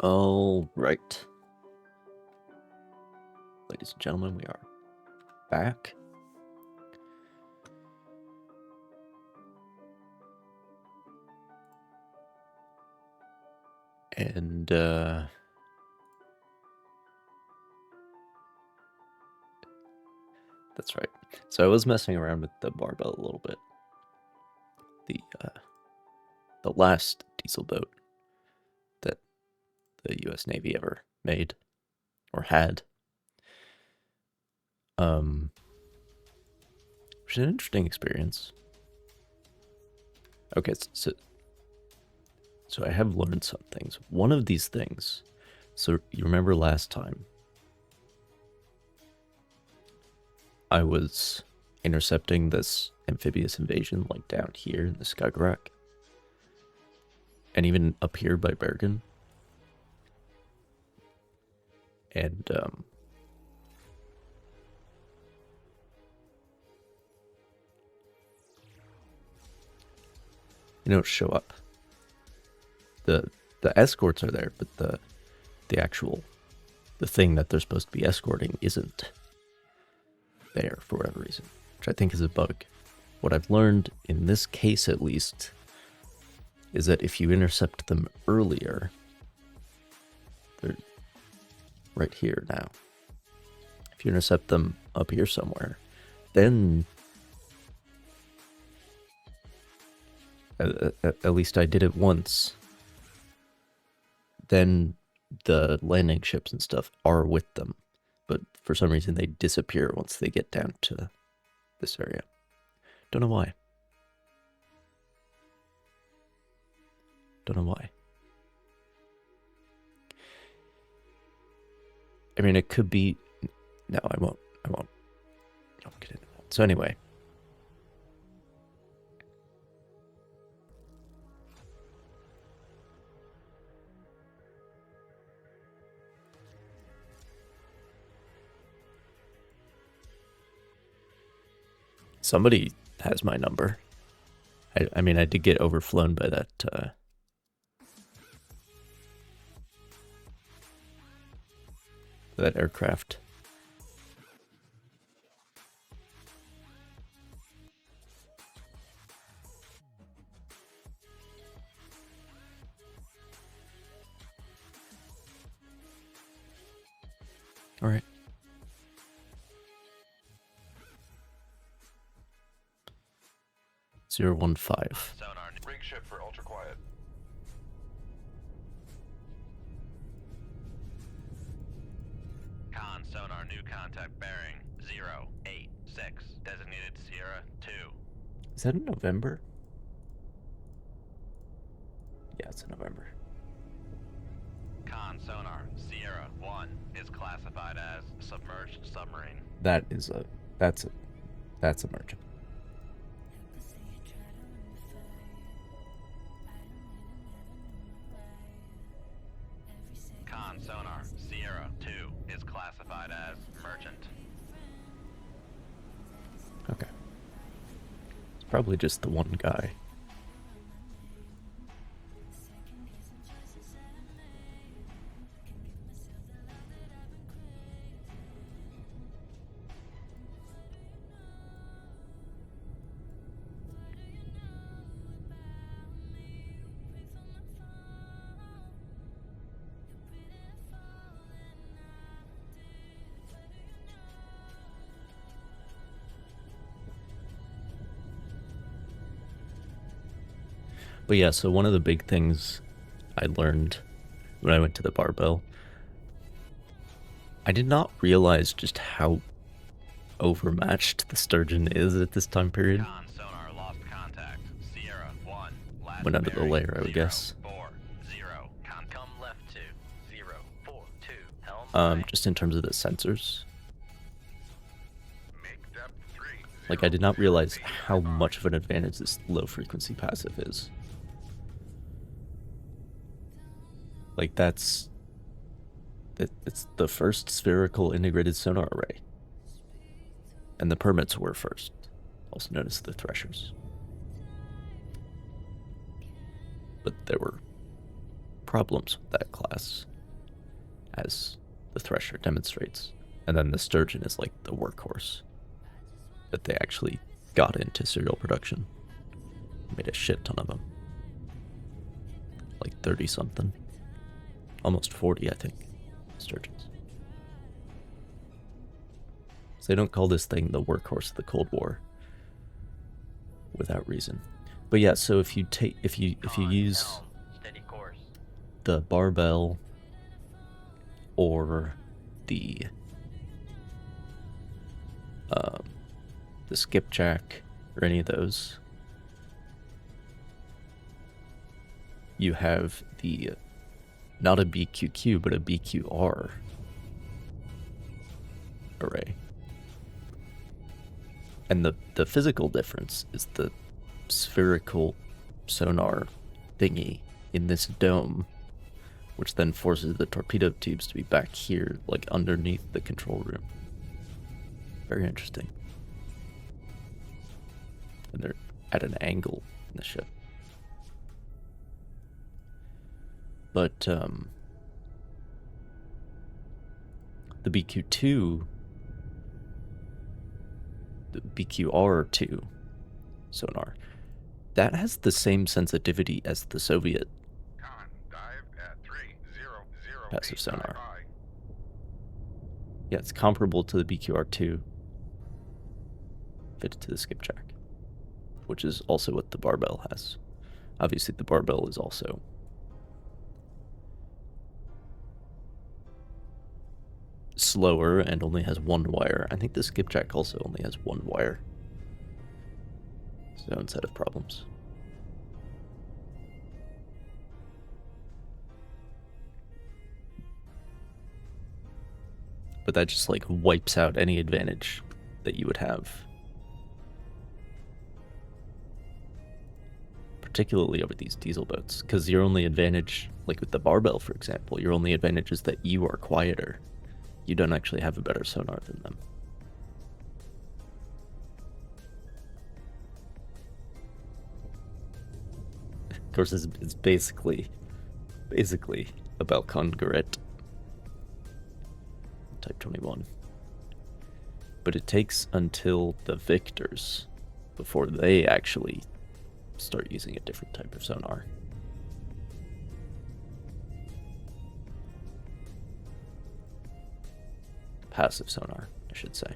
All right. Ladies and gentlemen, we are back. And, that's right. So I was messing around with the barbell a little bit. The last diesel boat that the U.S. Navy ever made or had, which is an interesting experience. Okay, so I have learned some things. One of these things, so you remember last time I was intercepting this amphibious invasion like down here in the Skagerrak and even up here by Bergen. And show up. The escorts are there, but the thing that they're supposed to be escorting isn't there for whatever reason, which I think is a bug. What I've learned in this case, at least, is that if you intercept them earlier, they're right here now. If you intercept them up here somewhere, then at least I did it once. Then the landing ships and stuff are with them, but for some reason they disappear once they get down to this area. Don't know why. Don't know why. I mean, it could be... No, I won't get into that. So anyway. Somebody has my number. I mean, I did get overflown by that, that aircraft. All right. Zero 1 5. Sonar rig ship for ultra quiet. Con sonar new contact bearing 086 designated Sierra 2. Is that in November? Yeah, it's in November. Con sonar Sierra 1 is classified as submerged submarine. That's a merchant. Con sonar Sierra 2 is classified as merchant. Okay. It's probably just the one guy. But yeah, so one of the big things I learned when I went to the barbell, I did not realize just how overmatched the sturgeon is at this time period. Con sonar lost contact. Sierra 1. Went under the layer, I would guess. 040. Come left to 042. Helm Just in terms of the sensors. Make depth 3. Like, I did not realize how much of an advantage this low frequency passive is. Like, it's the first spherical integrated sonar array. And the permits were first, also known as the threshers. But there were problems with that class. as the Thresher demonstrates. And then the Sturgeon is like the workhorse that they actually got into serial production. Made a shit ton of them. Like 30 something. Almost 40, I think. Sturgeons. So they don't call this thing the workhorse of the Cold War without reason. But yeah, so if you use the barbell or the skipjack or any of those, you have the not a BQQ but a BQR array. And the physical difference is the spherical sonar thingy in this dome, which then forces the torpedo tubes to be back here, like underneath the control room. Very interesting. And they're at an angle in the ship. But the BQ2, the BQR2 sonar, that has the same sensitivity as the Soviet passive sonar. Yeah, it's comparable to the BQR2 fitted to the skipjack, which is also what the barbell has. Obviously, the barbell is also slower and only has one wire. I think the skipjack also only has one wire. Its own set of problems. But that just like wipes out any advantage that you would have, particularly over these diesel boats, because your only advantage, like with the barbell for example, your only advantage is that you are quieter. You don't actually have a better sonar than them. Of course, it's basically a Balkan Garret Type 21. But it takes until the Victors before they actually start using a different type of sonar. Passive sonar, I should say.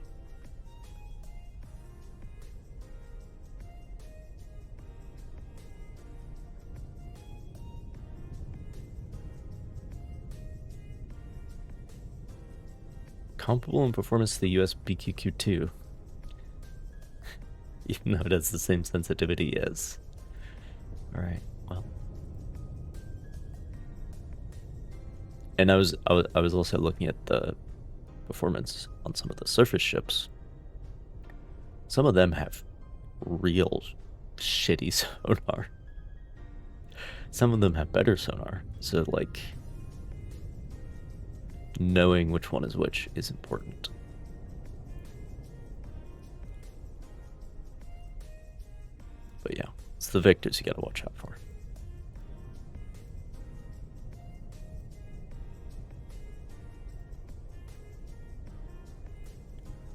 Comparable in performance to the US BQQ2, even though it has the same sensitivity as. Alright, well. And I was also looking at the performance on some of the surface ships. Some of them have real shitty sonar. Some of them have better sonar. So like knowing which one is which is important. But yeah, it's the Victors you gotta watch out for.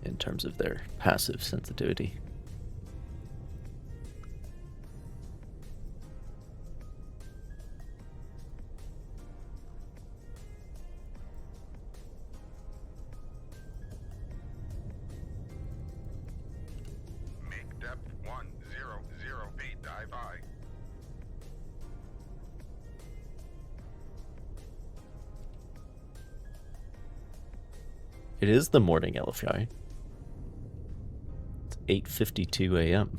In terms of their passive sensitivity. Make depth 100 feet, dive I. It is the morning, LFI. 8:52 a.m.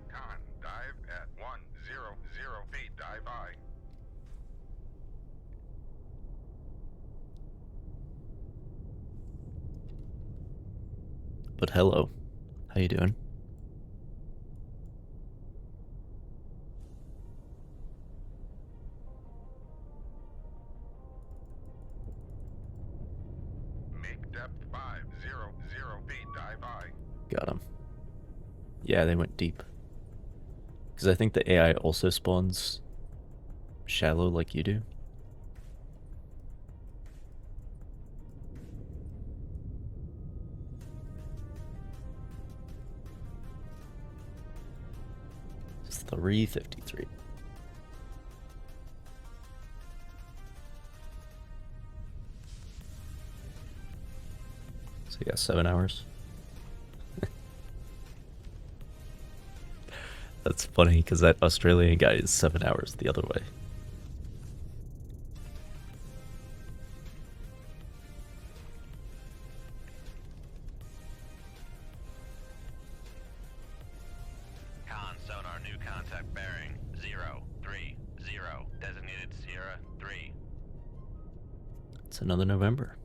Con, dive at 100 feet, dive I. But hello, how you doing? Depth 500 feet, dive I. Got him. Yeah, they went deep. Because I think the AI also spawns shallow like you do? It's 3:53. So yeah, 7 hours. That's funny because that Australian guy is 7 hours the other way. Con sonar, new contact bearing 030. Designated Sierra 3. It's another November.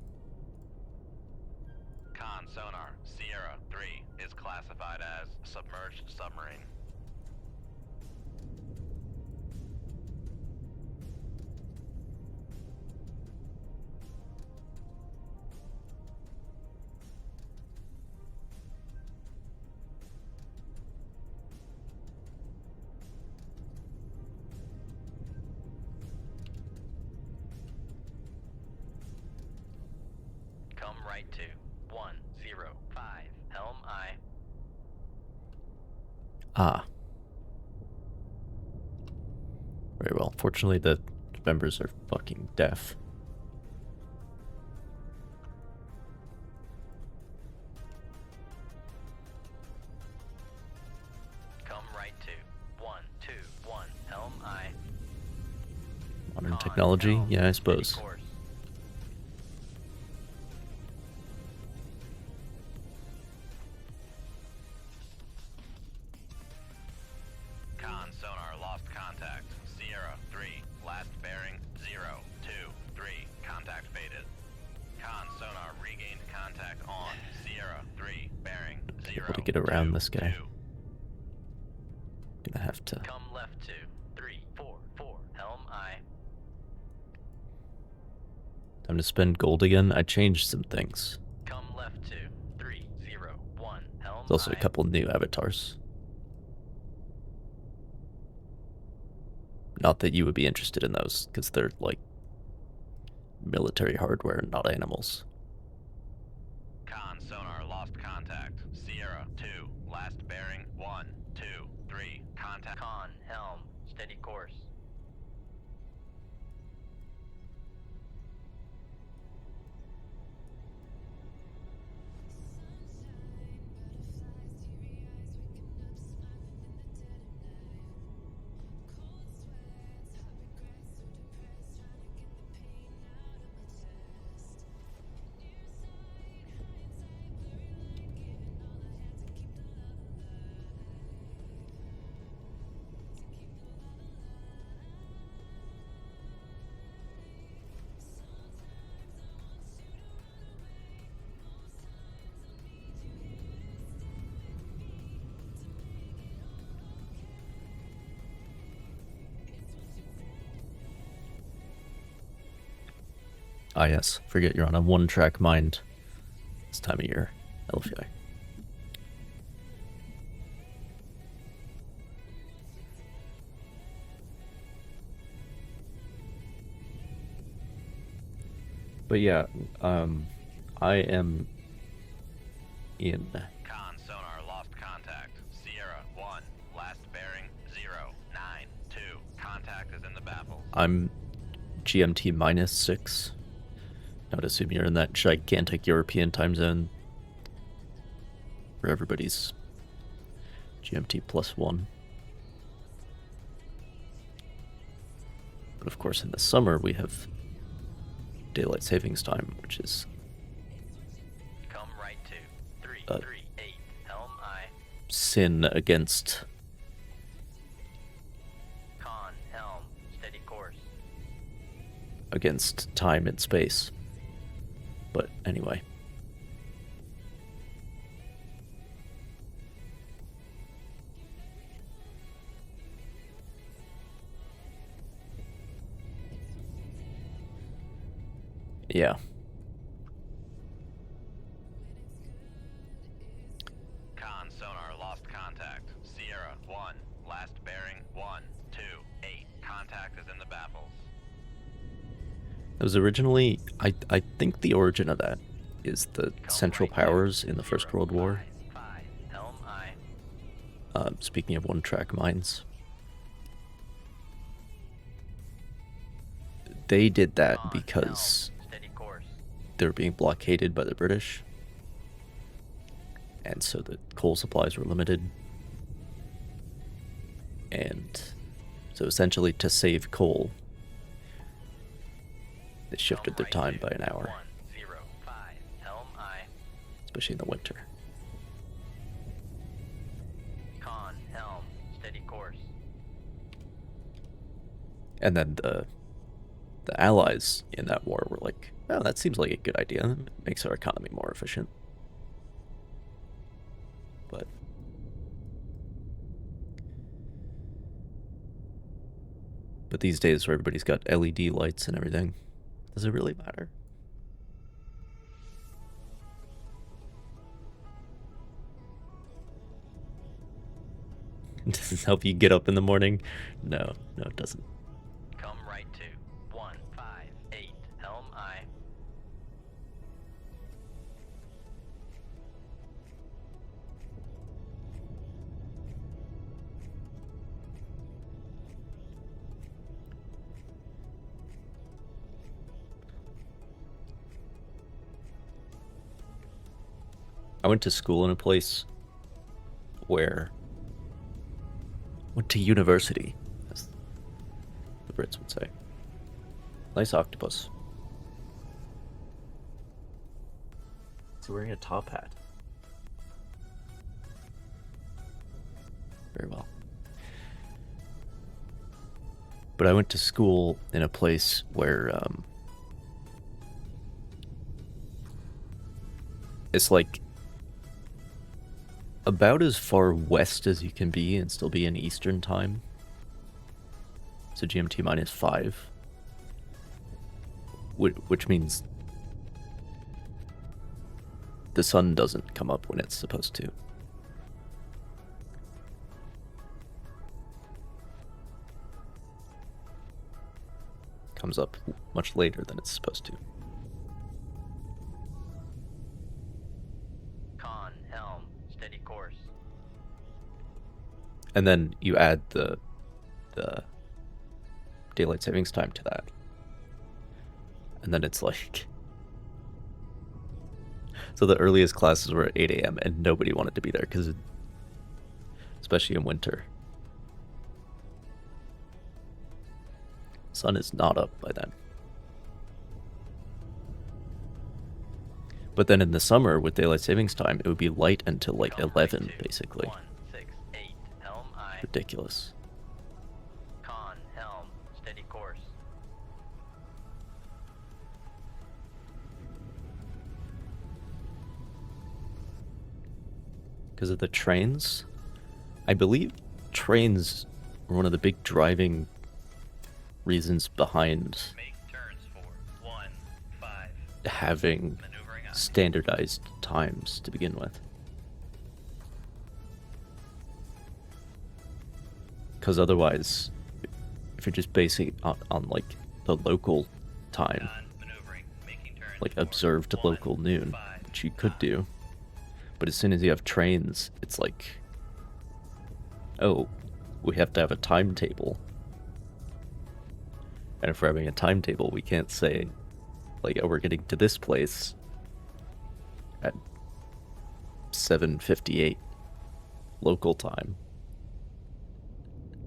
Con sonar, Sierra 3 is classified as submerged submarine. Come right to 105 Helm I. Ah. Very well. Fortunately, the members are fucking deaf. Come right to 121 Helm I. Modern Con technology? Helm, Yeah, I steady suppose. course. Con sonar, lost contact. Sierra 3, last bearing 023. Contact faded. Con sonar, regained contact on Sierra 3, bearing Be 0. able to get around this guy. 2. Gonna have to. Come left to 344 Helm I. Time to spend gold again. I changed some things. Come left to 301 Helm There's also I. a couple new avatars. Not that you would be interested in those, because they're like military hardware, not animals. Con sonar, lost contact. Sierra 2, last bearing 123. Contact. Con helm, steady course. Ah yes, forget you're on a one-track mind this time of year, LFI. But yeah, I am in. Con sonar, lost contact. Sierra 1, last bearing 092. Contact is in the baffle. I'm GMT -6. I would assume you're in that gigantic European time zone where everybody's GMT +1. But of course, in the summer, we have daylight savings time, which is Come right to 338 Helm I. sin against Con helm, steady course. against time and space. But anyway. Yeah. Con sonar, lost contact. Sierra 1, last bearing 128. Contact is in the baffle. It was originally, I think the origin of that is the Central Powers in the First World War. Helm I. Speaking of one-track minds, they did that because Steady course. they were being blockaded by the British, and so the coal supplies were limited. And so essentially, to save coal, they shifted their time by an hour, 105. Helm I. especially in the winter. Con helm. Steady course. And then the Allies in that war were like, oh, that seems like a good idea. It makes our economy more efficient. But these days where everybody's got LED lights and everything, does it really matter? Does it help you get up in the morning? No, it doesn't. Come right to 158. Helm I. I went to school in a place where went to university, as the Brits would say. Nice octopus. He's wearing a top hat. Very well. But I went to school in a place where it's like about as far west as you can be and still be in Eastern time. So GMT -5. Which means the sun doesn't come up when it's supposed to. Comes up much later than it's supposed to. Con helm. Steady course. And then you add the daylight savings time to that. And then it's like... So the earliest classes were at 8 a.m. and nobody wanted to be there because, especially in winter, sun is not up by then. But then in the summer with daylight savings time, it would be light until like Come 11, right to basically. 168. Helm I. Ridiculous. Con helm. Steady course. Because of the trains, I believe trains were one of the big driving reasons behind Make turns for 1-5. having Maneuvering on. standardized times to begin with. Because otherwise, if you're just basing it on like the local time, Maneuvering. Making turns like for observed 1, local noon, 5. which you could do, but as soon as you have trains, it's like, oh, we have to have a timetable. And if we're having a timetable, we can't say, like, oh, we're getting to this place at 7:58 local time.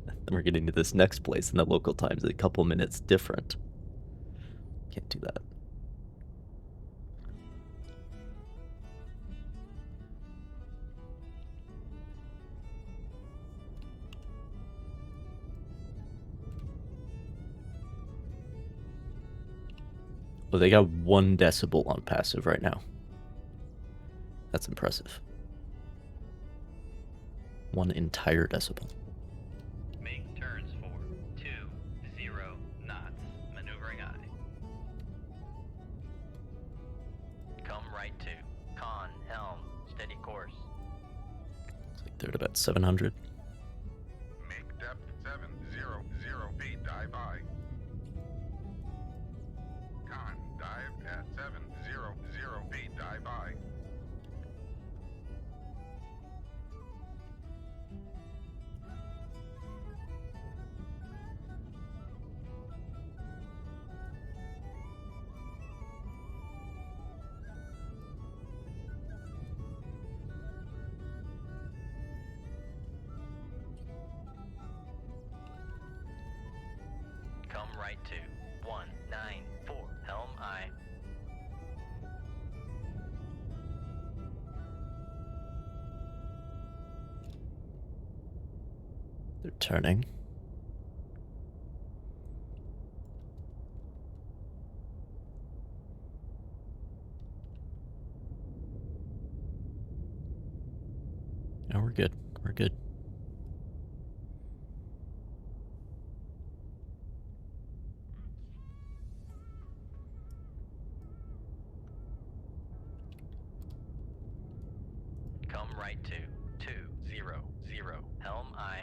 Then we're getting to this next place, and the local time's a couple minutes different. Can't do that. Well, they got 1 decibel on passive right now. That's impressive. 1 entire decibel. Make turns for 20 knots. Maneuvering I. Come right to. Con helm. Steady course. It's like they're at about 700. Make depth 700 feet, dive I. to 194, helm I. They're turning. Oh, we're good. We're good. Come right to 200, helm I.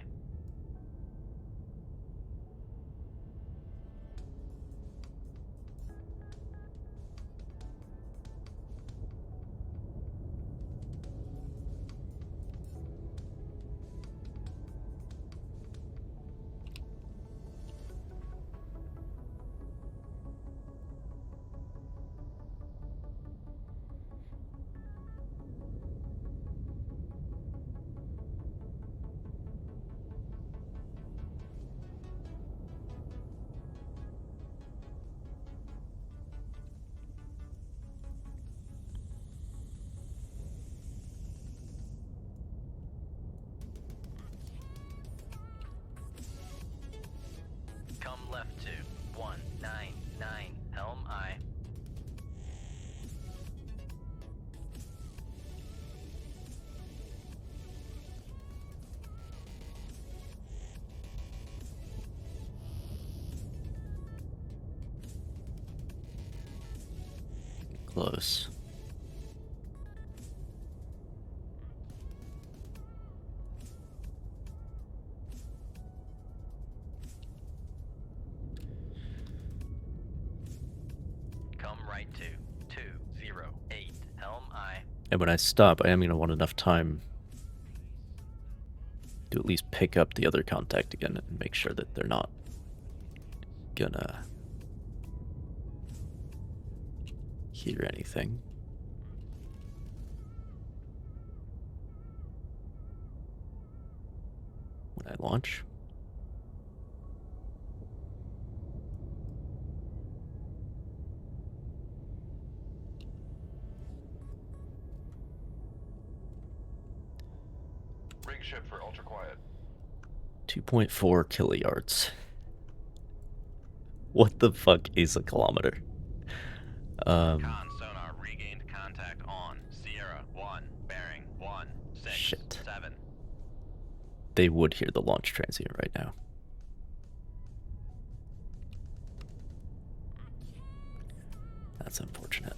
Come left to 199, helm I. Close. Come right to 208, helm I. And when I stop, I am going to want enough time to at least pick up the other contact again and make sure that they're not gonna hear anything. When I launch. Rig ship for ultra quiet. 2.4 kilyards. What the fuck is a kilometer? Con sonar regained contact on Sierra 1, bearing 167. They would hear the launch transient right now. That's unfortunate.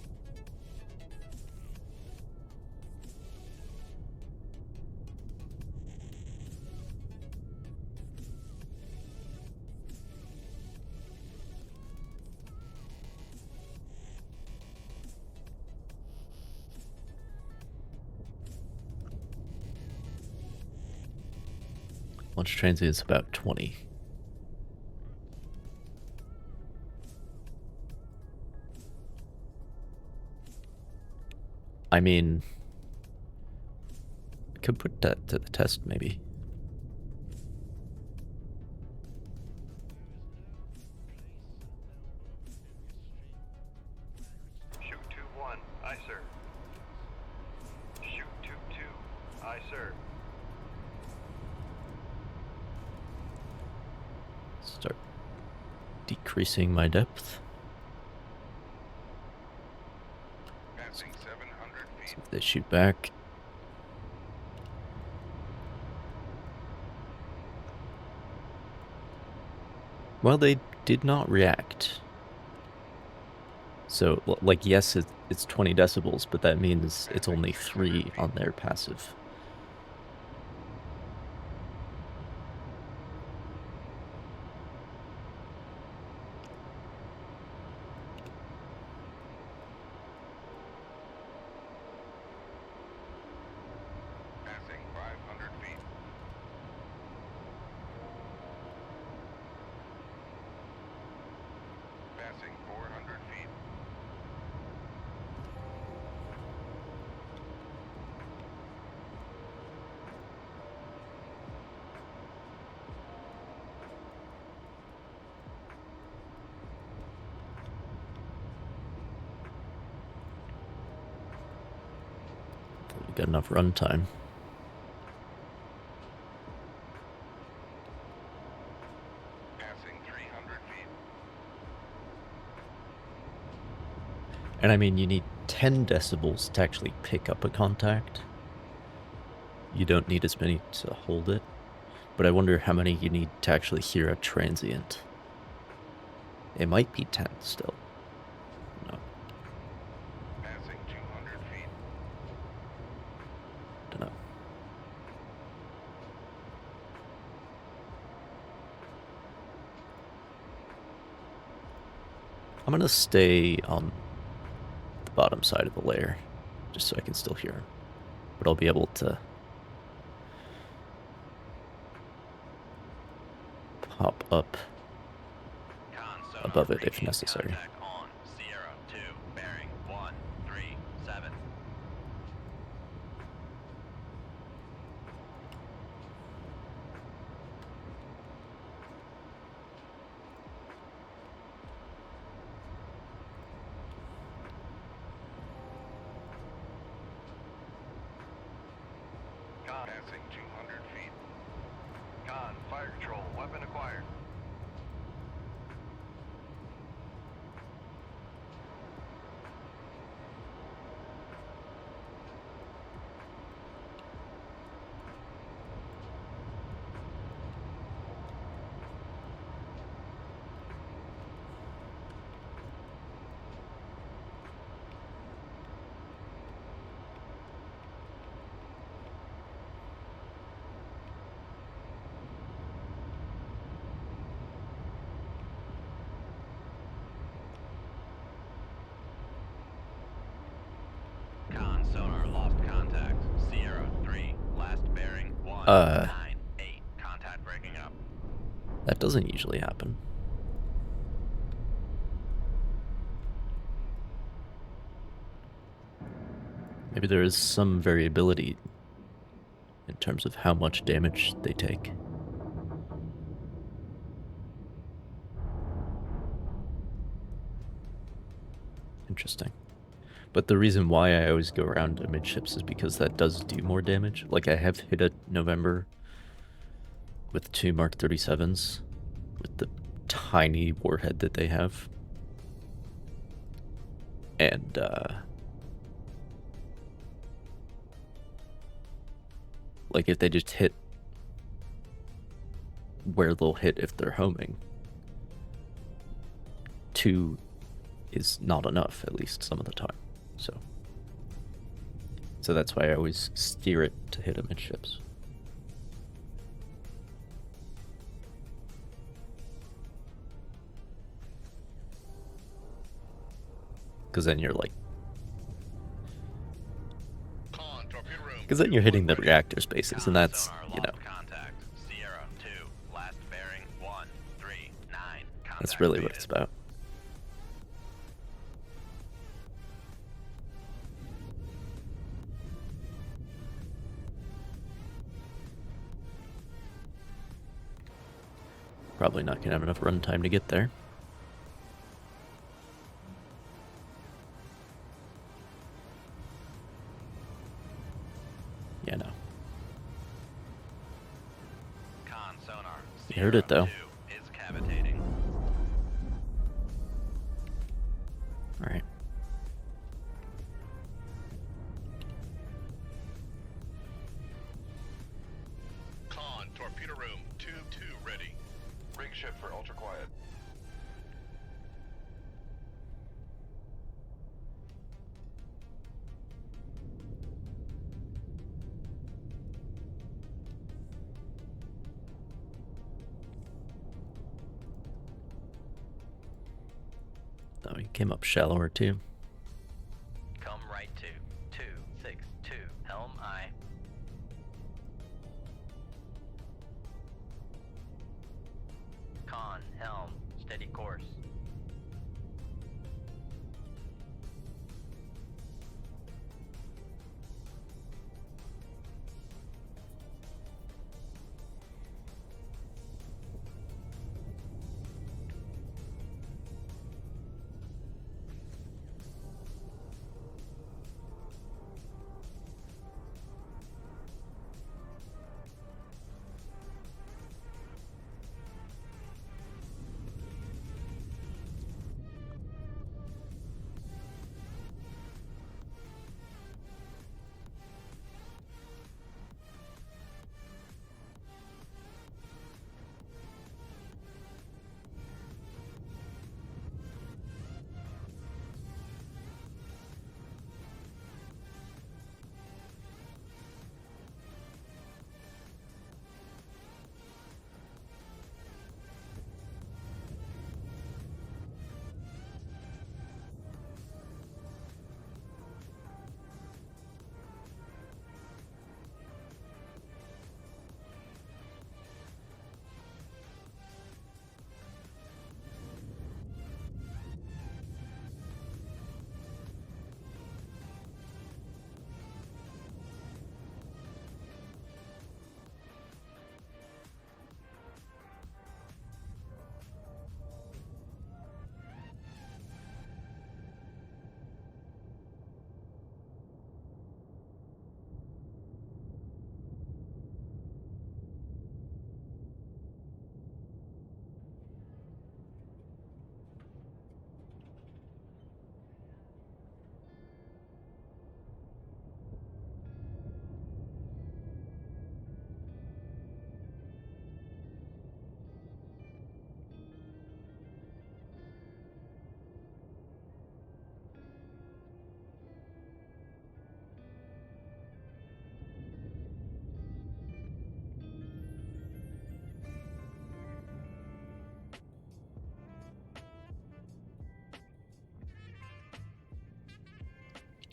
Launch transient is about 20. I mean, could put that to the test, maybe. Shoot 2-1, aye sir. Shoot 2-2, aye sir. Start decreasing my depth. Passing 700 See feet. if they shoot back. Well, they did not react. So, like, yes, it's 20 decibels, but that means it's only 3 on their passive. Passing 500 feet. Passing 400 feet. get enough runtime. Passing 300 feet. And I mean, you need 10 decibels to actually pick up a contact. You don't need as many to hold it. But I wonder how many you need to actually hear a transient. It might be 10 still. No, Passing 200 feet. don't know. I'm gonna stay on the bottom side of the layer, just so I can still hear him. But I'll be able to pop up Con sonar above it if regained necessary. contact on Sierra 2, bearing 137. Con, Passing 200 feet. con, fire control, weapon acquired. Con sonar lost contact. Sierra 3, last bearing 198. Contact breaking up. That doesn't usually happen. Maybe there is some variability in terms of how much damage they take. Interesting. But the reason why I always go around amidships is because that does do more damage. Like, I have hit a November with 2 Mark 37s with the tiny warhead that they have. And, like, if they just hit where they'll hit if they're homing, 2 is not enough, at least some of the time. So that's why I always steer it to hit amidships. Because then you're like, Con, torpedo room. because then you're hitting the reactor spaces, and that's, Sonar you know, lost contact. Sierra 2, last bearing 139. that's Contact really what faded. it's about. Probably not gonna have enough runtime to get there. Yeah, no. Con sonar. You heard it, though. Sierra 2 is cavitating. Alright. Con, torpedo room. Tube 2 ready. Rig ship for ultra quiet. Oh, he came up shallower too. Come right to 262. Helm I. Con, helm, steady course.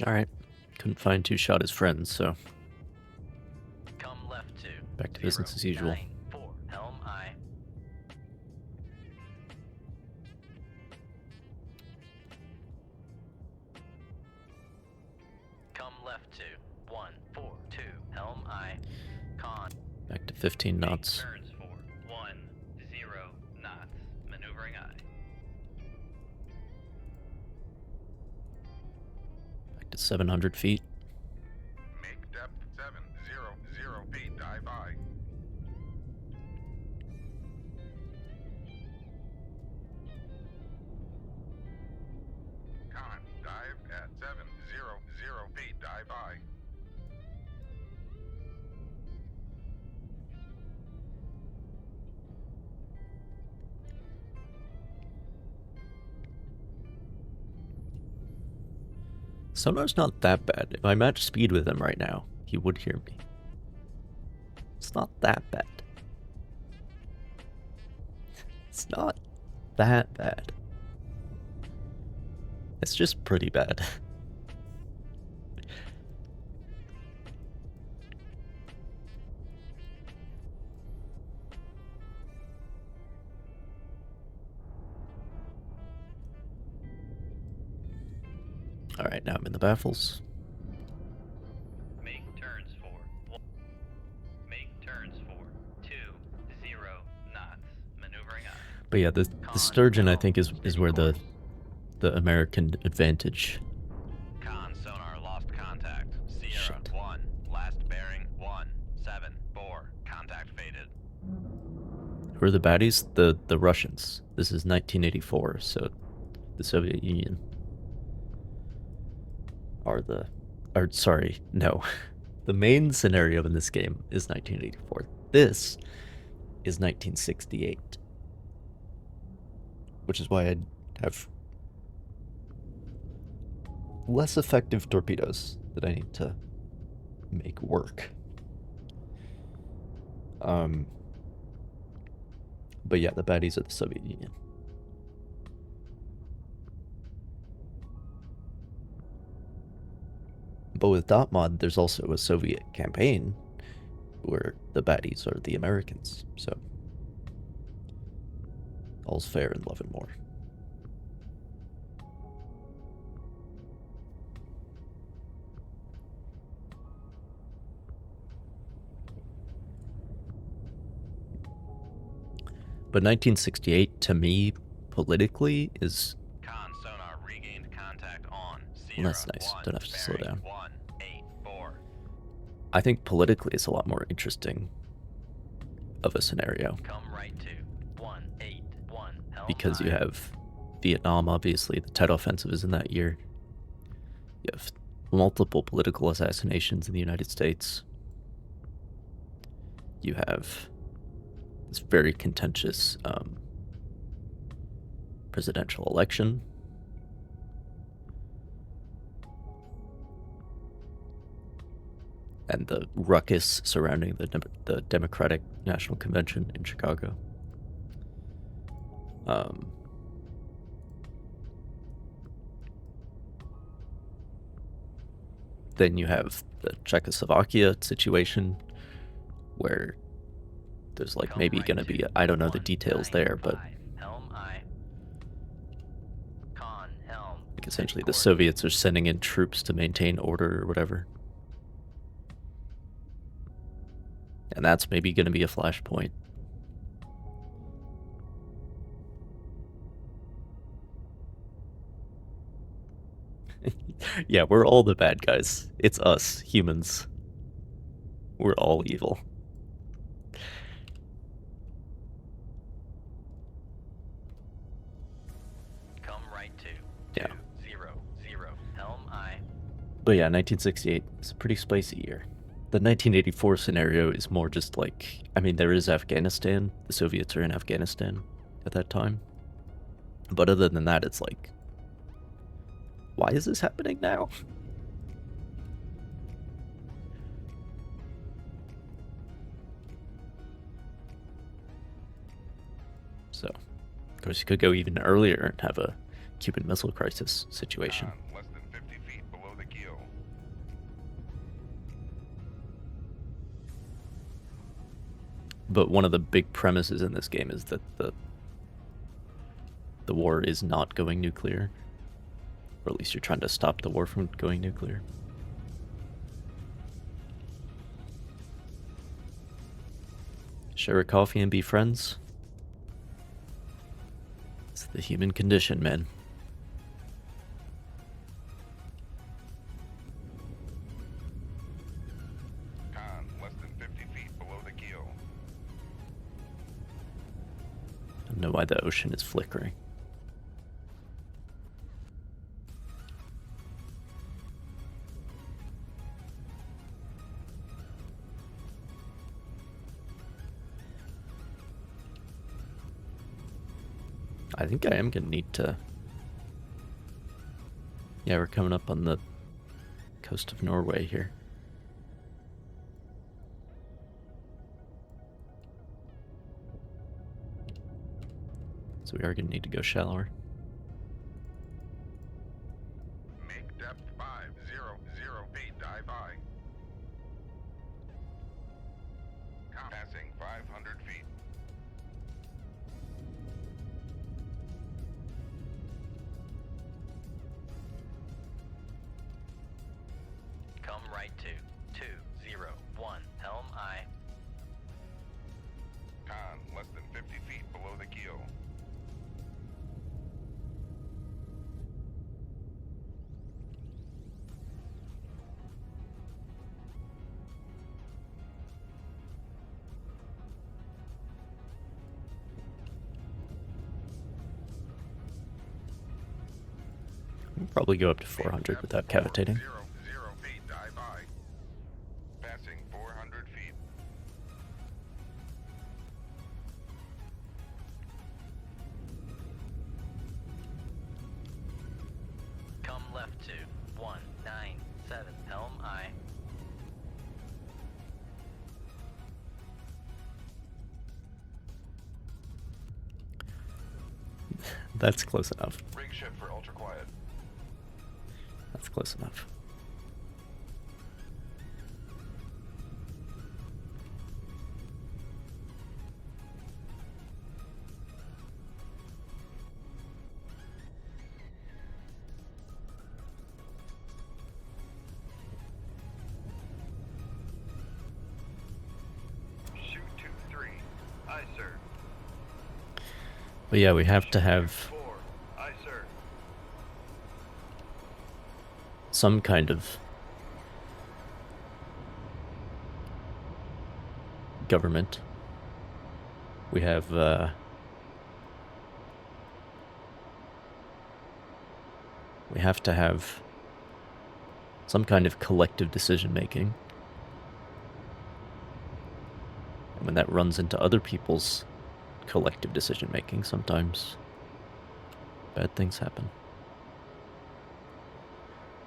Alright. Couldn't find two shot his friends, so Come left 2. back to business as usual. 4. Helm I. Come left 2. 1. 4. 2. Helm I. Con. Back to 15 knots. Turns 4. 1. 0 knots. Maneuvering I. Back to 700 feet. Make depth 700 feet. Dive I. Con, dive at 700 feet. Dive I. Sonar's not that bad. If I match speed with him right now, he would hear me. It's not that bad. It's not that bad. It's just pretty bad. Alright, now I'm in the baffles. Make turns 4. 1. Make turns 4. 2. 0 knots. Maneuvering I. But yeah, the sturgeon I think is where the American advantage. Con sonar lost contact. Sierra Shit. 1. Last bearing 1. 7. 4. Contact faded. Who are the baddies? The Russians. This is 1984, so the Soviet Union are sorry, no. The main scenario in this game is 1984. This is 1968. Which is why I have less effective torpedoes that I need to make work. But yeah, the baddies are the Soviet Union. But with DotMod, there's also a Soviet campaign where the baddies are the Americans, so all's fair in love and war. But 1968, to me, politically, is... Con sonar regained contact on. Well, Sierra that's nice. 1. Don't have to slow bearing down. 1. 8. 4. I think politically it's a lot more interesting of a scenario. Come right 2. 1. 8. 1. Helm Because you I. have Vietnam, obviously. The Tet Offensive is in that year. You have multiple political assassinations in the United States. You have this very contentious presidential election. And the ruckus surrounding the Democratic National Convention in Chicago. Then you have the Czechoslovakia situation, where there's like Come maybe right going to be, 2. I don't know the 1. details 9. there, but 5. Helm I. Con helm. like essentially the Course. Soviets are sending in troops to maintain order or whatever. And that's maybe going to be a flashpoint. Yeah, we're all the bad guys. It's us, humans. We're all evil. Come right 2. Yeah. 2. 0. 0. Helm I. But yeah, 1968 is a pretty spicy year. The 1984 scenario is more just like, I mean, there is Afghanistan. The Soviets are in Afghanistan at that time. But other than that, it's like, why is this happening now? So, of course, you could go even earlier and have a Cuban Missile Crisis situation. Less than 50 feet below the keel. But one of the big premises in this game is that the war is not going nuclear. Or at least you're trying to stop the war from going nuclear. Share a coffee and be friends. It's the human condition, man. Con, less than 50 feet below the keel. I don't know why the ocean is flickering. I think I am gonna need to... Yeah, we're coming up on the coast of Norway here. So we are gonna need to go shallower. Make depth 500 feet. Dive high. Passing 500 feet. Come right to 201 Helm I. Con, less than 50 feet below the keel. We can probably go up to 400 without cavitating. 0 feet. Dive high. Passing 400 feet. Come left to 197 Helm I. That's close enough. Rig ship for ultra quiet. That's close enough. Shoot 2-3. Aye, sir. But yeah, we have to have 4. Aye, sir. some kind of government. We have to have some kind of collective decision making. And when that runs into other people's collective decision making, sometimes bad things happen.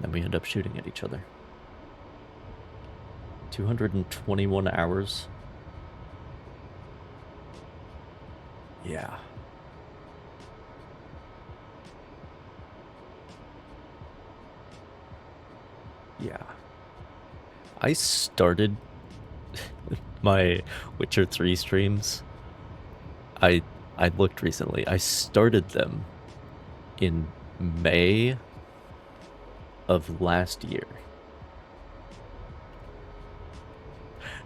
Then we end up shooting at each other. 221 hours. Yeah. Yeah. I started my Witcher 3 streams. I looked recently. I started them in May of last year.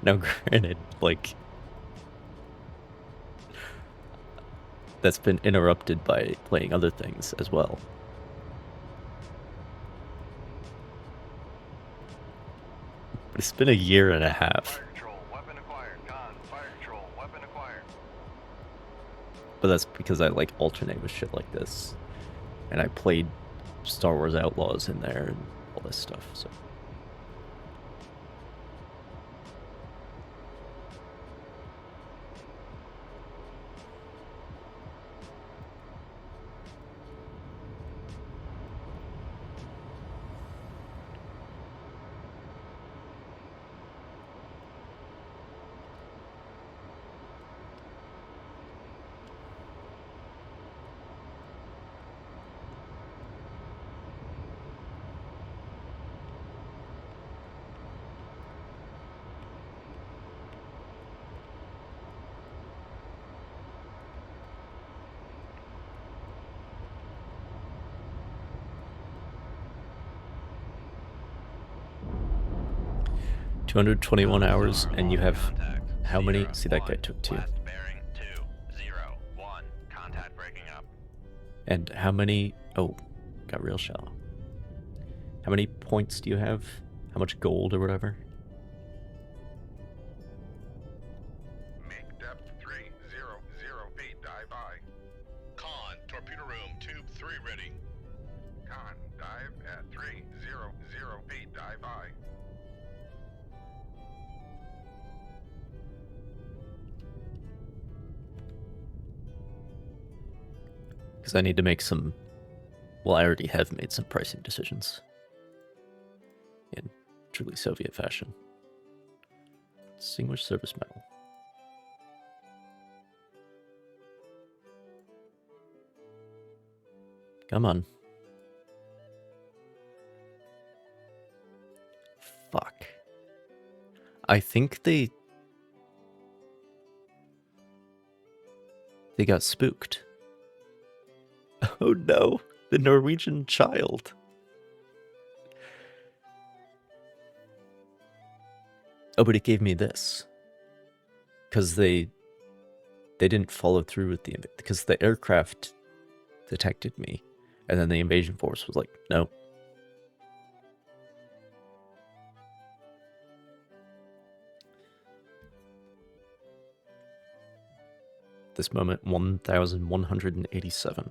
Now, granted, like, that's been interrupted by playing other things as well. But it's been a year and a half. Fire control, weapon acquired. Con, fire control, weapon acquired. But that's because I like alternate with shit like this. And I played Star Wars Outlaws in there and all this stuff, so. 221 hours, Sonar and you have contact. how many? Sierra See, that guy 1, took 2. Last bearing 201. Contact breaking up. And how many? Oh, got real shallow. How many points do you have? How much gold or whatever? Make depth 300 feet. Dive by. Con, torpedo room, tube 3 ready. Con, dive at 300 feet. Dive by. Because I need to make some... Well, I already have made some pricing decisions. In truly Soviet fashion. Distinguished service medal. Come on. Fuck. I think they got spooked. Oh no, the Norwegian child. Oh, but it gave me this. Because they didn't follow through with the... Because the aircraft detected me. And then the invasion force was like, no. This moment, 1,187.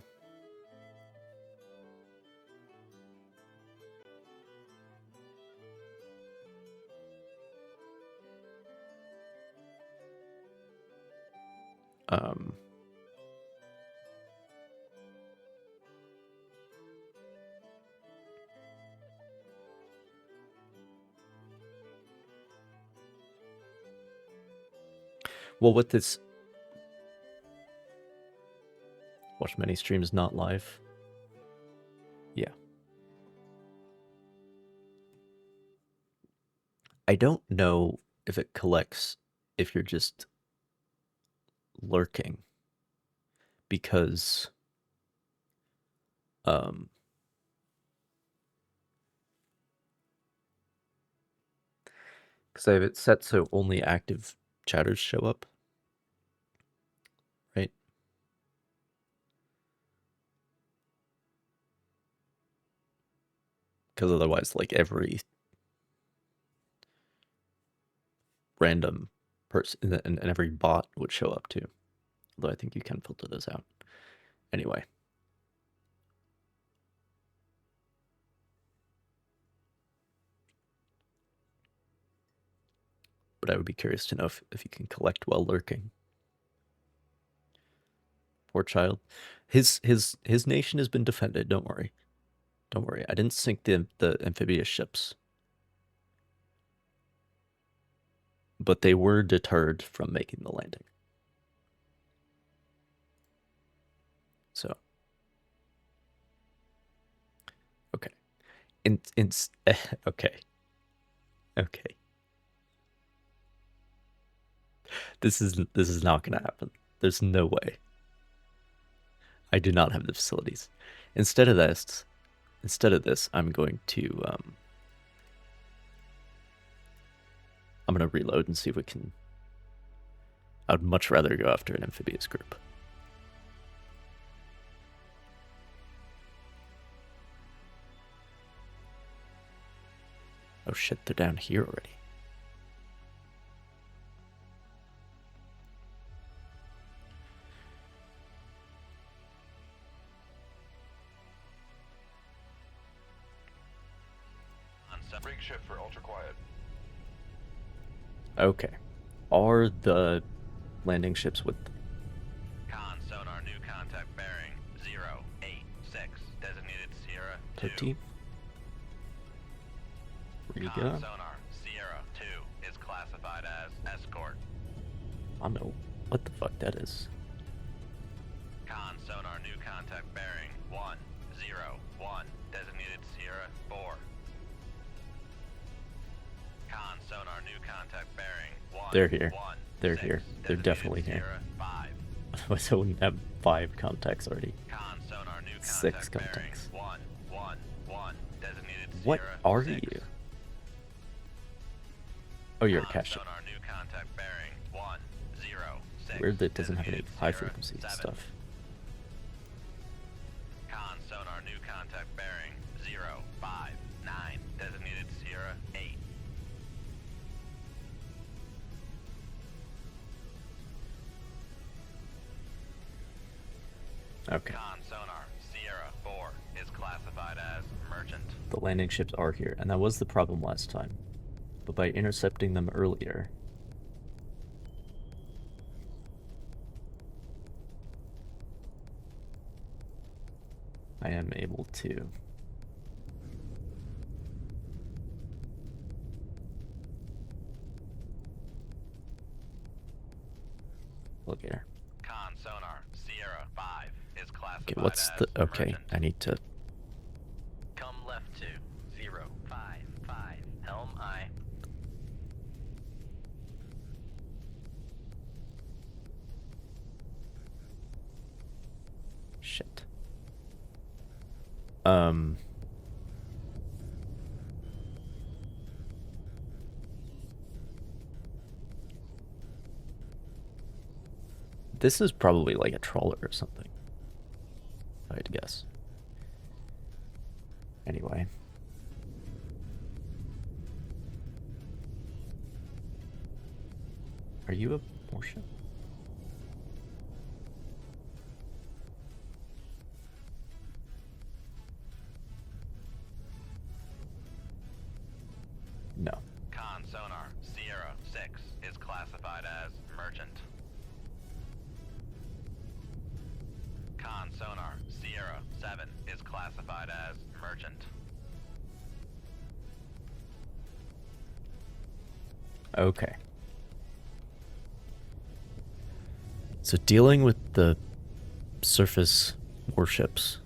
Well, with this... Watch many streams not live. Yeah. I don't know if it collects if you're just lurking. Because... Because I have it set so only active chatters show up. Right? Because otherwise, like, every random person and every bot would show up too. Although I think you can filter those out. Anyway. But I would be curious to know if you can collect while lurking. Poor child. His nation has been defended, don't worry. Don't worry. I didn't sink the amphibious ships. But they were deterred from making the landing. So. Okay. Okay. Okay. This is not going to happen. There's no way. I do not have the facilities. Instead of this, I'm going to I'm going to reload and see if we can... I would much rather go after an amphibious group. Oh shit, they're down here already. Rig shift for ultra quiet. Okay. Are the landing ships with... Con sonar, new contact bearing 086. Designated Sierra 2. 13? Where you Con go? sonar, Sierra 2 is classified as escort. I don't know what the fuck that is. Con sonar, new contact bearing 101. Designated Sierra 4. Con sonar, new contact bearing 1. They're here. 1, They're 6, here. They're definitely designated here. Sierra 5. So we have 5 contacts already. Con sonar, new contact 6 bearing contacts. 111. Designated What Sierra are 6. you? Oh, you're a Con cache. sonar new contact bearing 106. Weird that it doesn't have any Designated high Sierra frequency 7. stuff. Con sonar new contact bearing 059. Designated Sierra 8. Okay. Con sonar Sierra 4 is classified as merchant. The landing ships are here, and that was the problem last time. But by intercepting them earlier, I am able to look here. Con sonar Sierra 5 is classified Okay, what's as the okay? merchant. I need to. Come left to 055. Helm I. Shit. This is probably like a trawler or something, I'd guess. Anyway. Are you a warship? No. Con sonar Sierra 6 is classified as merchant. Con sonar Sierra 7 is classified as merchant. Okay. So dealing with the surface warships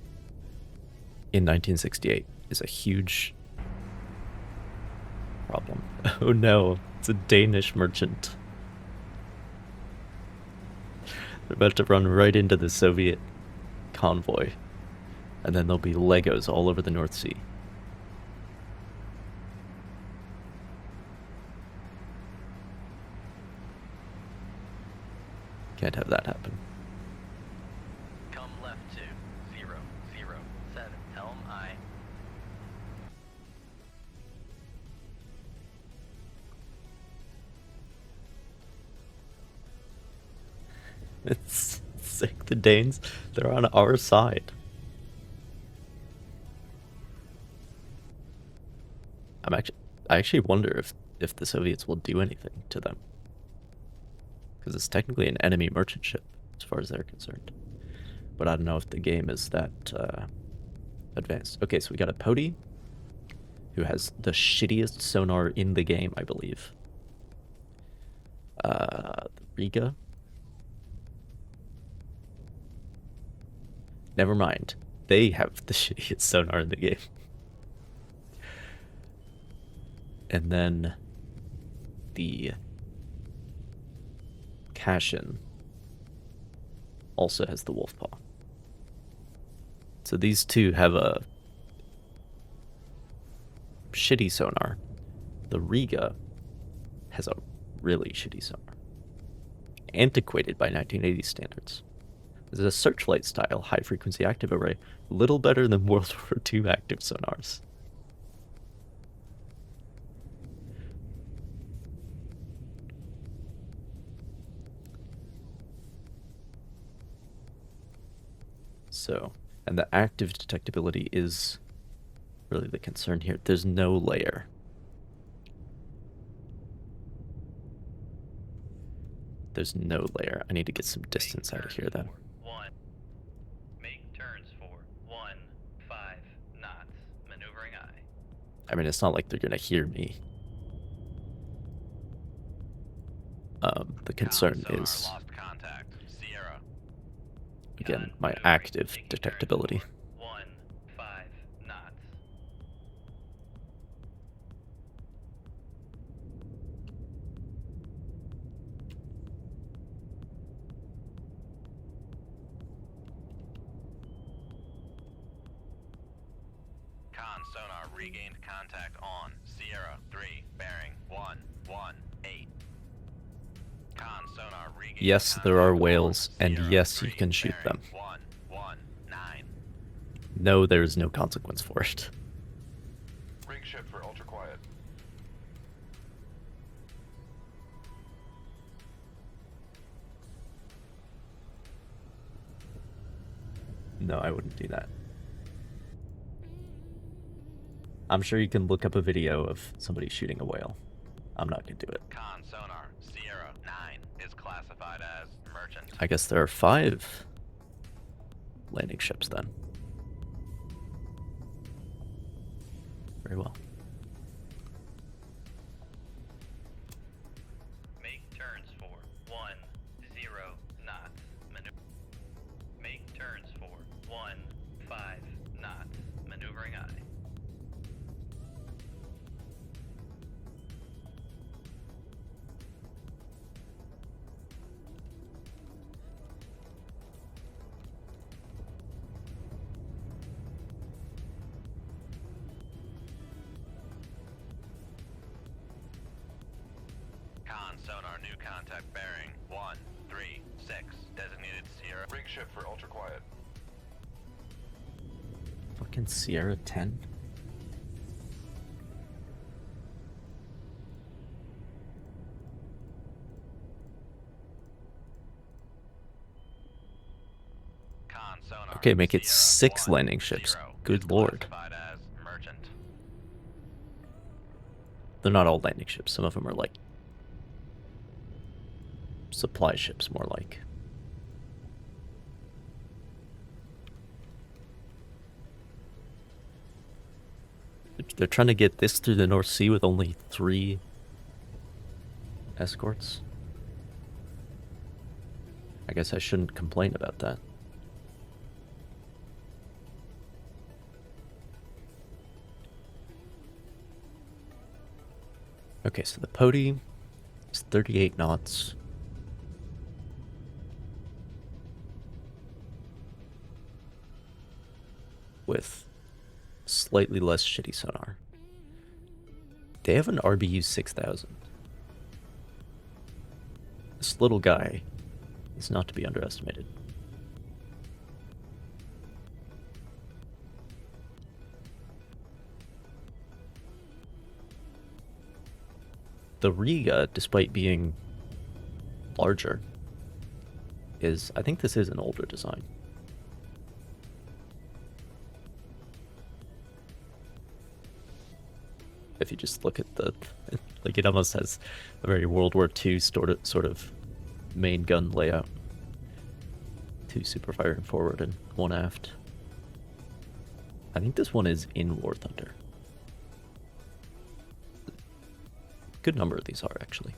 in 1968 is a huge problem. Oh no, it's a Danish merchant. They're about to run right into the Soviet convoy, and then there'll be Legos all over the North Sea. Can't have that happen. Come left to 007. Helm I. It's sick. The Danes, they're on our side. I actually wonder if the Soviets will do anything to them, because it's technically an enemy merchant ship as far as they're concerned. But I don't know if the game is that advanced. Okay, so we got a Poti, who has the shittiest sonar in the game, I believe. Riga. Never mind. They have the shittiest sonar in the game. And then the Kashin also has the wolf paw. So these two have a shitty sonar. The Riga has a really shitty sonar. Antiquated by 1980 standards. This is a searchlight style high frequency active array, little better than World War II active sonars. So, and the active detectability is really the concern here. There's no layer. There's no layer. I need to get some distance out of here, then. Make turns for 15 knots. Maneuvering I. I mean, it's not like they're gonna hear me. The concern is, Lost contact. Sierra. again, my active detectability. 15 knots. Con sonar regained contact on Sierra 3 bearing 11. regain Yes, there are contact whales, on and 0, yes, you 3, can shoot them. bearing 119. No, there is no consequence for it. Rig ship for ultra quiet. No, I wouldn't do that. I'm sure you can look up a video of somebody shooting a whale. I'm not gonna do it. Con sonar Sierra 9 is classified as merchant. I guess there are 5 landing ships then. Very well. Make turns for 10 knots. Make turns for 15 knots. Maneuvering eye. Con sonar new contact bearing 136 designated Sierra. Rig ship for ultra quiet. Fucking Sierra 10. Con sonar Okay, make it Sierra 6 landing 10 ships. is Good lord. classified as merchant. They're not all landing ships. Some of them are like supply ships, more like. They're trying to get this through the North Sea with only 3 escorts. I guess I shouldn't complain about that. Okay, so the Poti is 38 knots. With slightly less shitty sonar. They have an RBU 6000. This little guy is not to be underestimated. The Riga, despite being larger, is, I think this is an older design. If you just look at the, like, it almost has a very World War II sort of main gun layout. 2 super firing forward and 1 aft. I think this one is in War Thunder. Good number of these are, actually.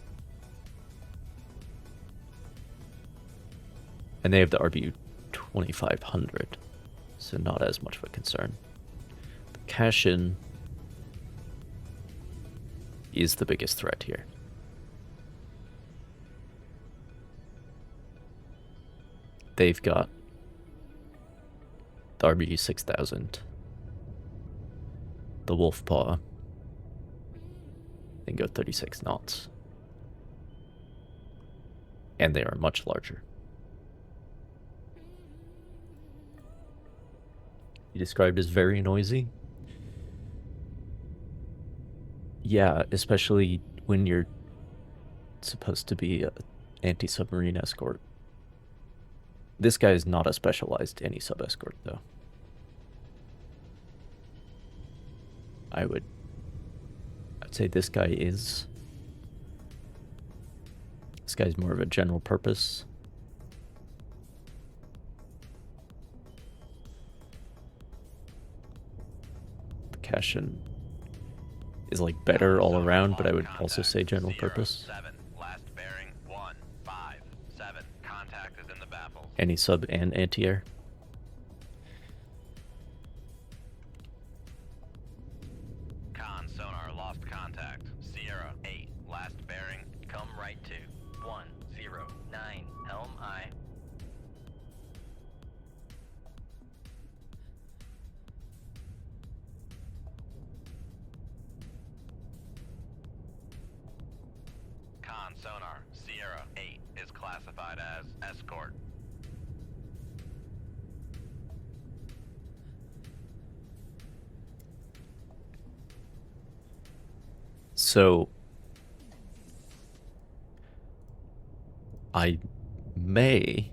And they have the RBU 2500, so not as much of a concern. The cash-in is the biggest threat here. They've got the RBU 6000, the Wolf Paw, and go 36 knots. And they are much larger. You described as very noisy. Yeah, especially when you're supposed to be an anti-submarine escort. This guy is not a specialized anti-sub escort, though. I'd say this guy is. This guy's more of a general purpose. The Cashin is like better all around, but I would also say general purpose. 07, last bearing 157. Contact is in the baffles. Any sub and anti-air. Con sonar lost contact. Sierra 8, last bearing. Come right to 109. Helm I. Con sonar Sierra 8 is classified classified as escort. So I may.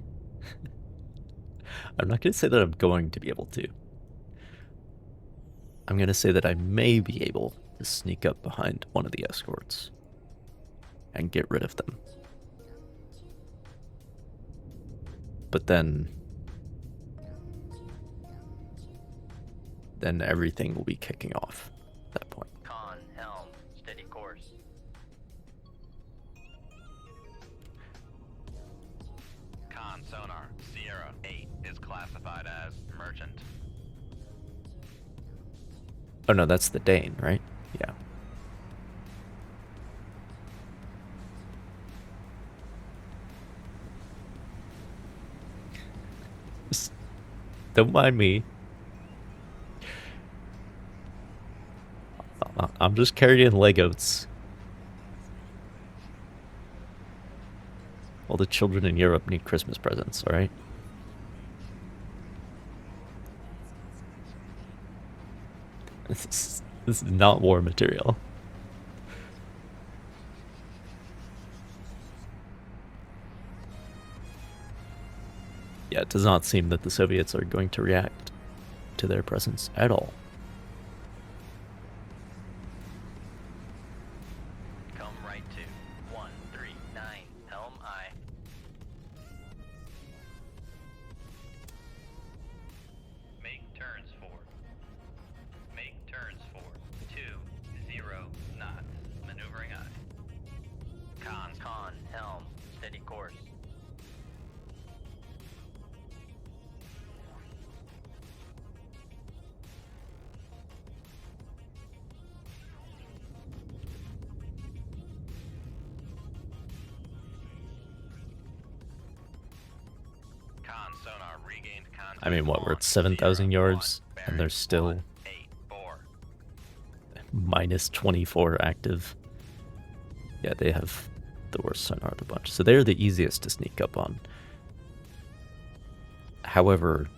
I'm not going to say that I'm going to be able to. I'm going to say that I may be able to sneak up behind one of the escorts and get rid of them. But then everything will be kicking off at that point. Con, helm, steady course. Con sonar, Sierra 8 is classified as merchant. Oh no, that's the Dane, right? Yeah. Just don't mind me. I'm just carrying Legos. All the children in Europe need Christmas presents, alright? This is not war material. Yeah, it does not seem that the Soviets are going to react to their presence at all. Come right to 139, helm I. Make turns for. Make turns for 20 knots. Maneuvering I. Con, helm, steady course. Con sonar regained contact. I mean, what, we're at on 7,000 Sierra yards, 1, and there's still 184. minus 24 active. Yeah, they have the worst sonar of the bunch. So they're the easiest to sneak up on. However,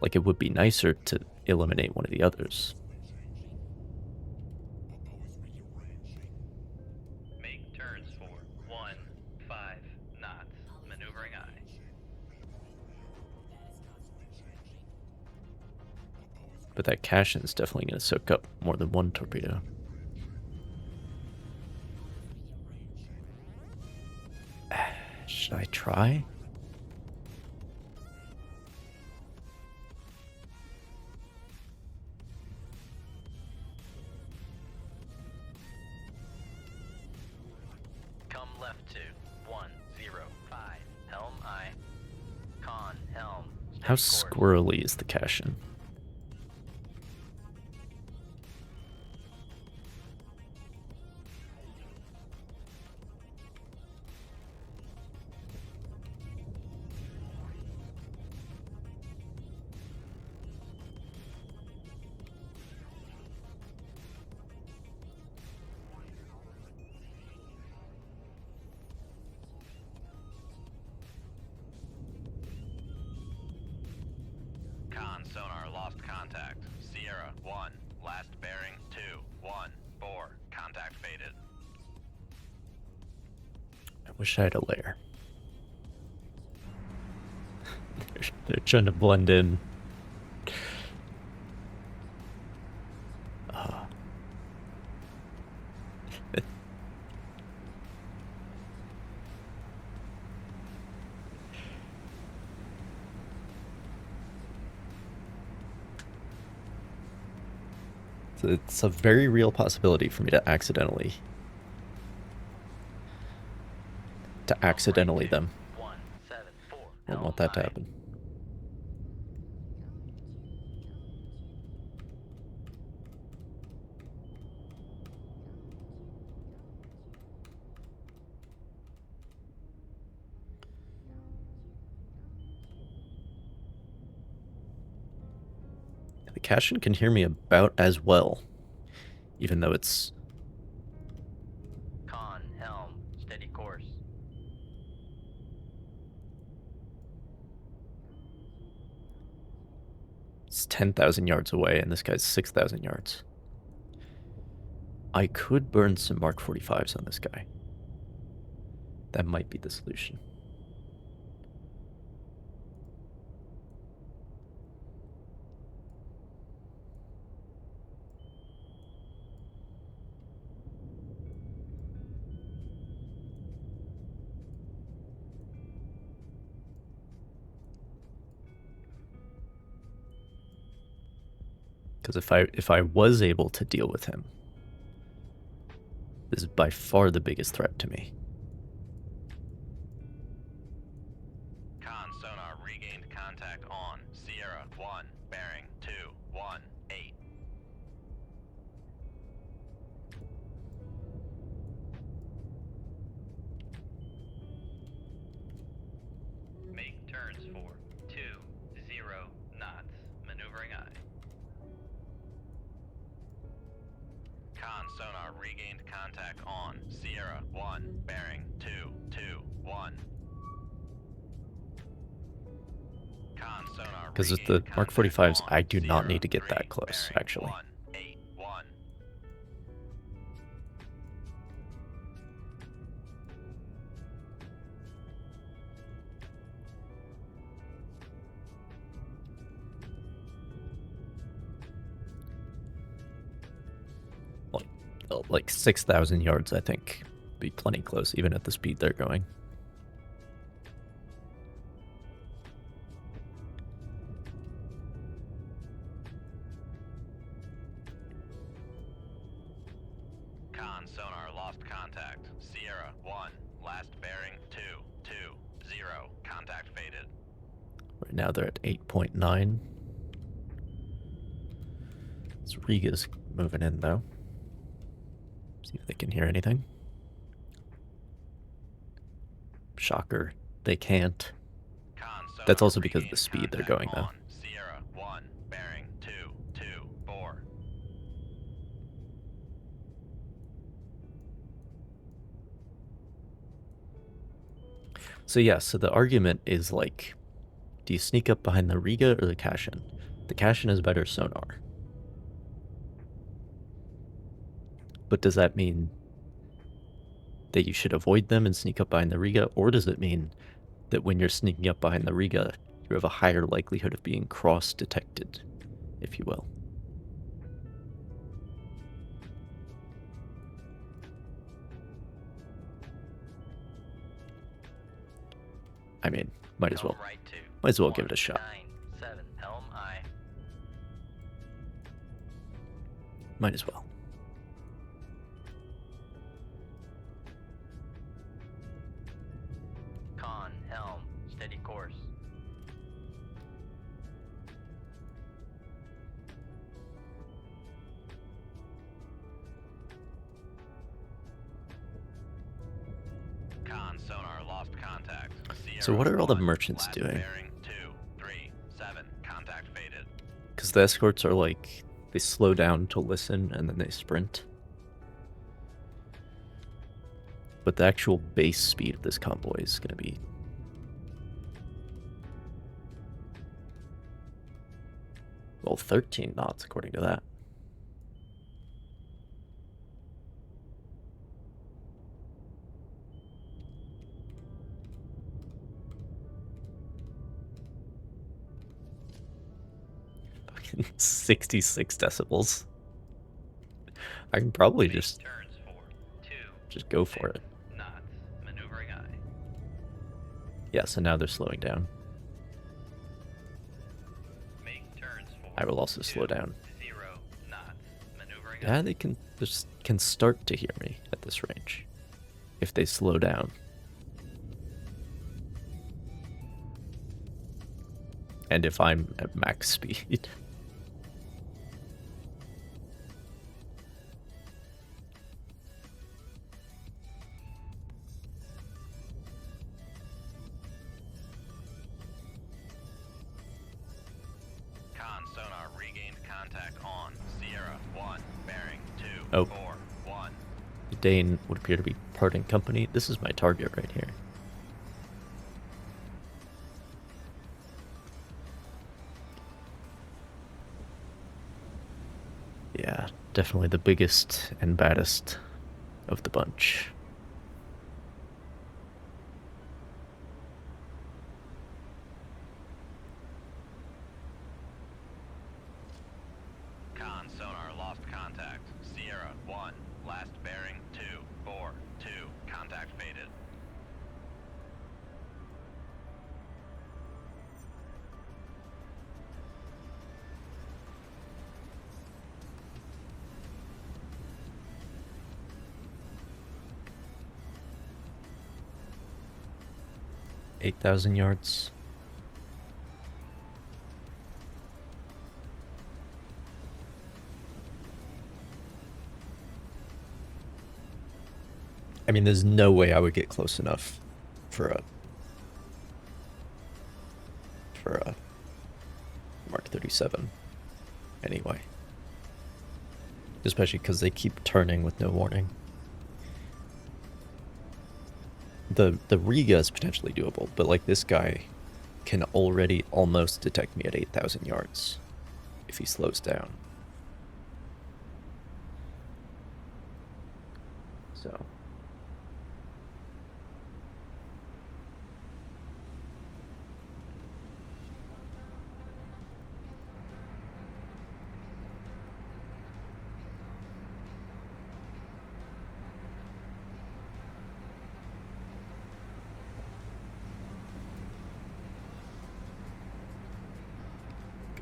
like, it would be nicer to eliminate one of the others. Make turns for 15 knots. Maneuvering I. But that Cashin is definitely going to soak up more than one torpedo. Should I try? Come left to 105, helm I. Con, helm, steady How course. squirrely is the Cashin? Con sonar lost contact. Sierra 1, last bearing 214. Contact faded. I wish I had a layer. They're trying to blend in. So it's a very real possibility for me to accidentally them. 174. Don't want that to happen. The Cashin can hear me about as well, even though it's Con, helm, steady course. It's 10,000 yards away, and this guy's 6,000 yards. I could burn some Mark 45s on this guy. That might be the solution. Because if I was able to deal with him, this is by far the biggest threat to me. Con sonar regained contact on Sierra 1, bearing 218. Make turns for 20 knots, maneuvering eye. Con sonar regained contact on Sierra 1, bearing 221. Con sonar Because with the regained Mark contact 45s, on I do not Sierra need to get 3, that close, bearing actually. 181. Like 6,000 yards, I think, be plenty close, even at the speed they're going. Con sonar lost contact. Sierra 1, last bearing 220. Contact faded. Right now they're at 8.9. So Riga's moving in, though. See if they can hear anything. Shocker, they can't. Con That's sonar also because of the regained speed they're contact going, though. on Sierra 1, bearing 224. So yeah, so the argument is like, do you sneak up behind the Riga or the Kashin? The Kashin has better sonar. But does that mean that you should avoid them and sneak up behind the Riga? Or does it mean that when you're sneaking up behind the Riga, you have a higher likelihood of being cross-detected, if you will? I mean, might as well. Right to Might as well give it a shot. 97 helm eye. Might as well. Con helm, steady course. Con sonar lost contact. So what are all the Sierra 1, merchants last doing? bearing 237. Contact faded. Because the escorts are like, they slow down to listen and then they sprint. But the actual base speed of this convoy is going to be... well, 13 knots according to that. Fucking 66 decibels. I can probably just Turns for 2 go for it. knots, maneuvering eye. Yeah, so now they're slowing down. Make turns for I will also slow down. 0 knots, maneuvering Yeah, eye. they can start to hear me at this range if they slow down. And if I'm at max speed. Con sonar regained contact on Sierra 1, bearing 241. Oh. The Dane would appear to be parting company. This is my target right here. definitely the biggest and baddest of the bunch. Con sonar lost contact. Sierra 1, last bearing 242, contact faded. $8,000 yards. I mean, there's no way I would get close enough for a Mark 37 anyway. Especially because they keep turning with no warning. The Riga is potentially doable, but like this guy can already almost detect me at 8,000 yards if he slows down. So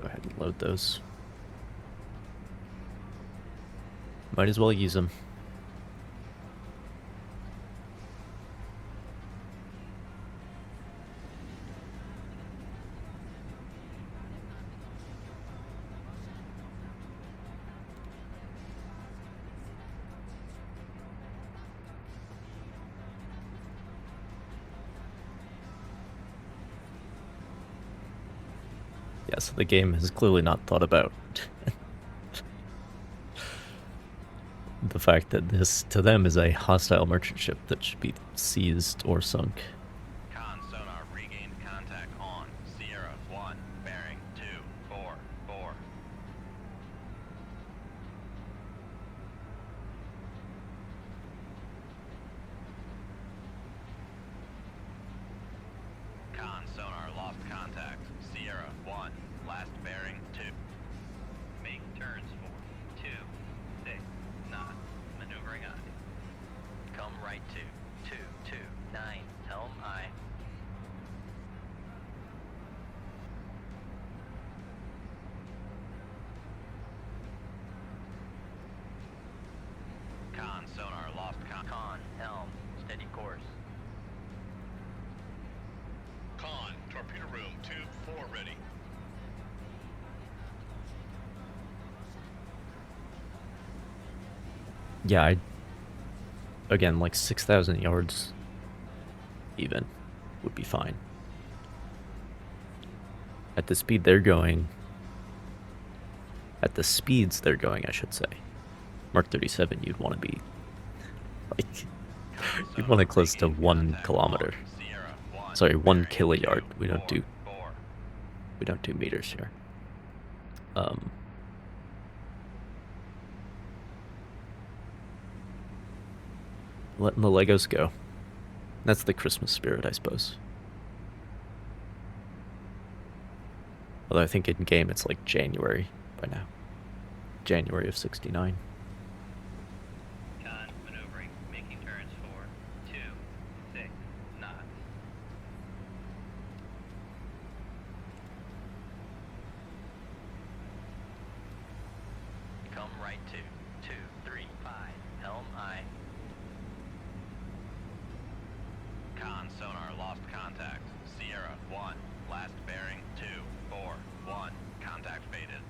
go ahead and load those. Might as well use them. Yeah, so the game has clearly not thought about the fact that this, to them, is a hostile merchant ship that should be seized or sunk. Con sonar regained contact on. Sierra 1, bearing 244. Con sonar lost contact. Sierra 1, last bearing 2. Make turns for 2, 6, knots. Maneuvering aye. Come right to 229, helm aye. Con sonar lost con helm, steady course. Con, torpedo room, tube 4 ready. Yeah, again, like 6,000 yards even would be fine. At the speed they're going, at the speeds they're going, I should say, Mark 37, you'd want to be, like, you'd want it close to 1 kilometer. Sorry, 1 kiloyard. We don't do meters here. Letting the Legos go. That's the Christmas spirit, I suppose. Although I think in game it's like January by now. January of 69. Con maneuvering, making turns for 2, 6, knots. Come right to 235, helm aye. Con sonar lost contact. Sierra 1, last bearing 241, contact faded.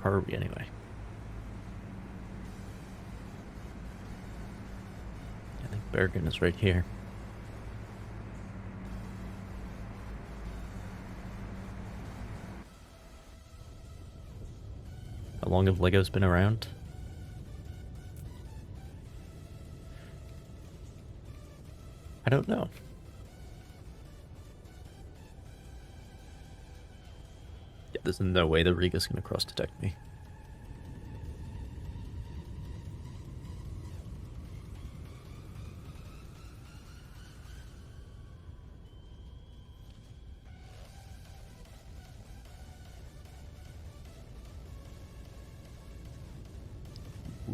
Where are we anyway? I think Bergen is right here. How long have Legos been around? don't know. Yeah, there's no way the Riga's gonna cross-detect me.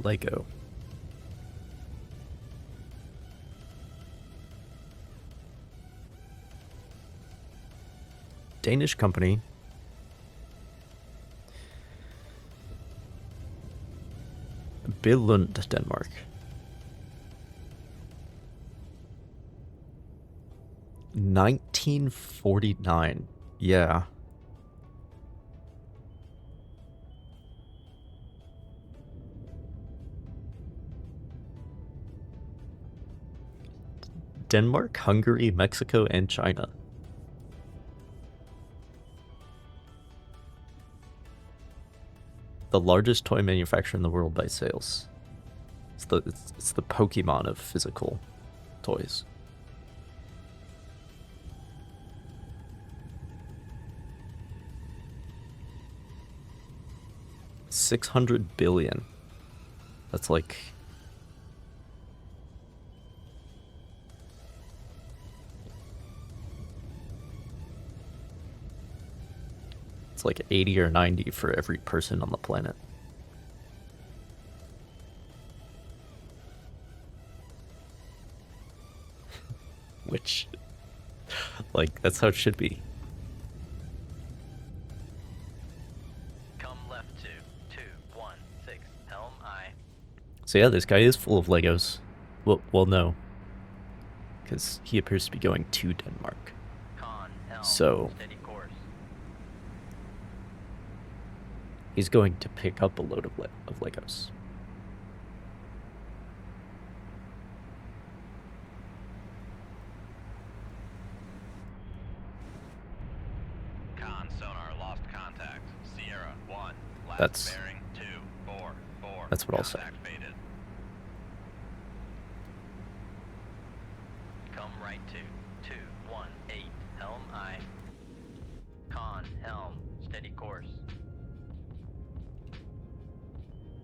Lego. Danish company. Billund, Denmark. 1949. Yeah. Denmark, Hungary, Mexico, and China. The largest toy manufacturer in the world by sales. It's the Pokemon of physical toys. $600 billion. That's like it's like 80 or 90 for every person on the planet. Which, like, that's how it should be. Come left to 216 Helm I. So yeah, this guy is full of Legos. Well, no. Because he appears to be going to Denmark. Con Helm. So Steady course. he's going to pick up a load of Legos. Con sonar lost contact. Sierra 1. Last That's- bearing 244. that's what I'll say. Contact faded. Come right to 218 Helm I. Con Helm. Steady course.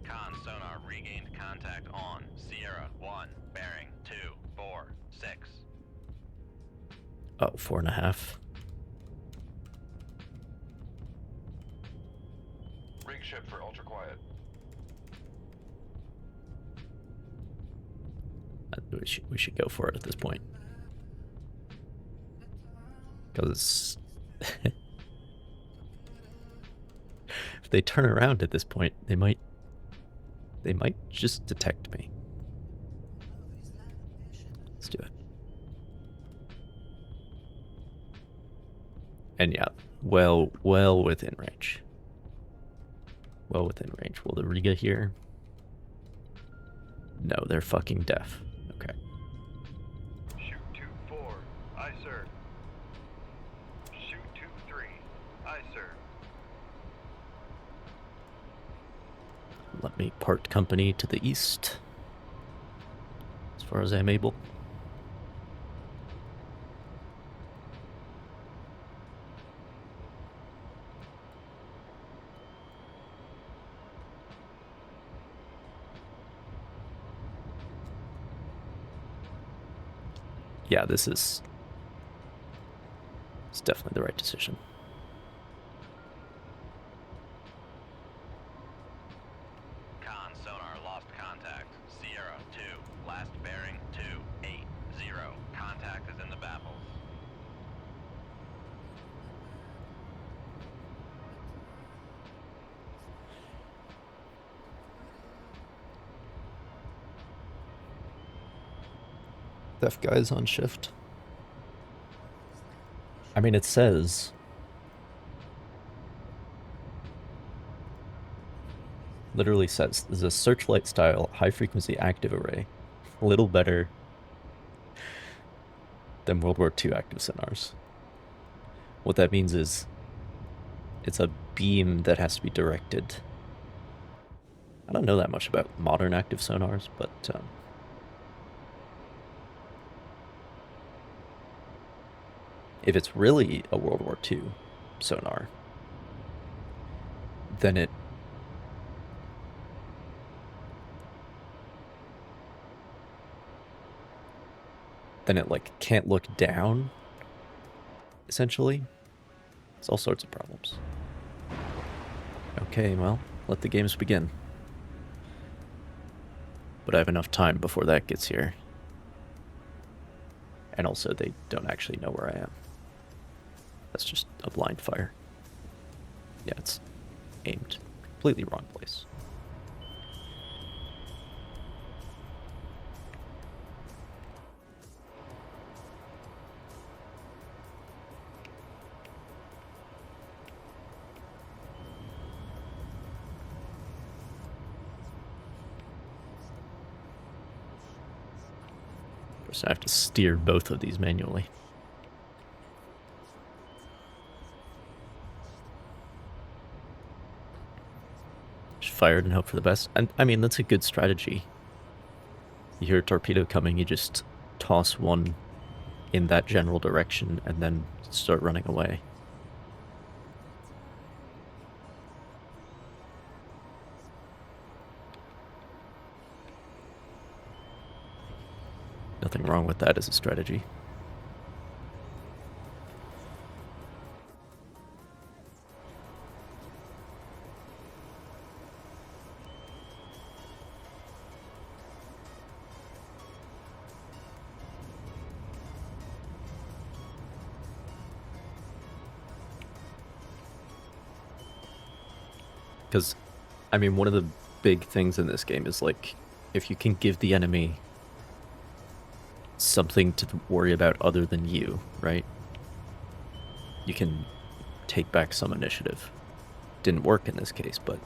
Con sonar regained contact on Sierra 1. Bearing 246. Oh, 4.5. Rig ship for ultra quiet. We should go for it at this point. Because if they turn around at this point, they might just detect me. Let's do it. And yeah, well within range. Well within range. Will the Riga here? No, they're fucking deaf. Okay. Shoot 2-4. Aye, sir. Shoot 2-3. Aye, sir. Let me part company to the east. As far as I'm able. Yeah, it's definitely the right decision. Con sonar lost contact. Sierra 2. Last bearing 280. Contact is in the baffles. Deaf guy's on shift. I mean, it says literally says there's a searchlight style high frequency active array, a little better than World War II active sonars. What that means is it's a beam that has to be directed. I don't know that much about modern active sonars, but If it's really a World War II sonar, then it like can't look down, essentially. It's all sorts of problems. Okay, well, let the games begin. But I have enough time before that gets here. And also, they don't actually know where I am. That's just a blind fire. Yeah, it's aimed completely wrong place. So I have to steer both of these manually. Just fired and hope for the best. And I mean, that's a good strategy. You hear a torpedo coming, you just toss one in that general direction and then start running away. Nothing wrong with that as a strategy. Because, I mean, one of the big things in this game is, like, if you can give the enemy something to worry about other than you, right? You can take back some initiative. Didn't work in this case, but...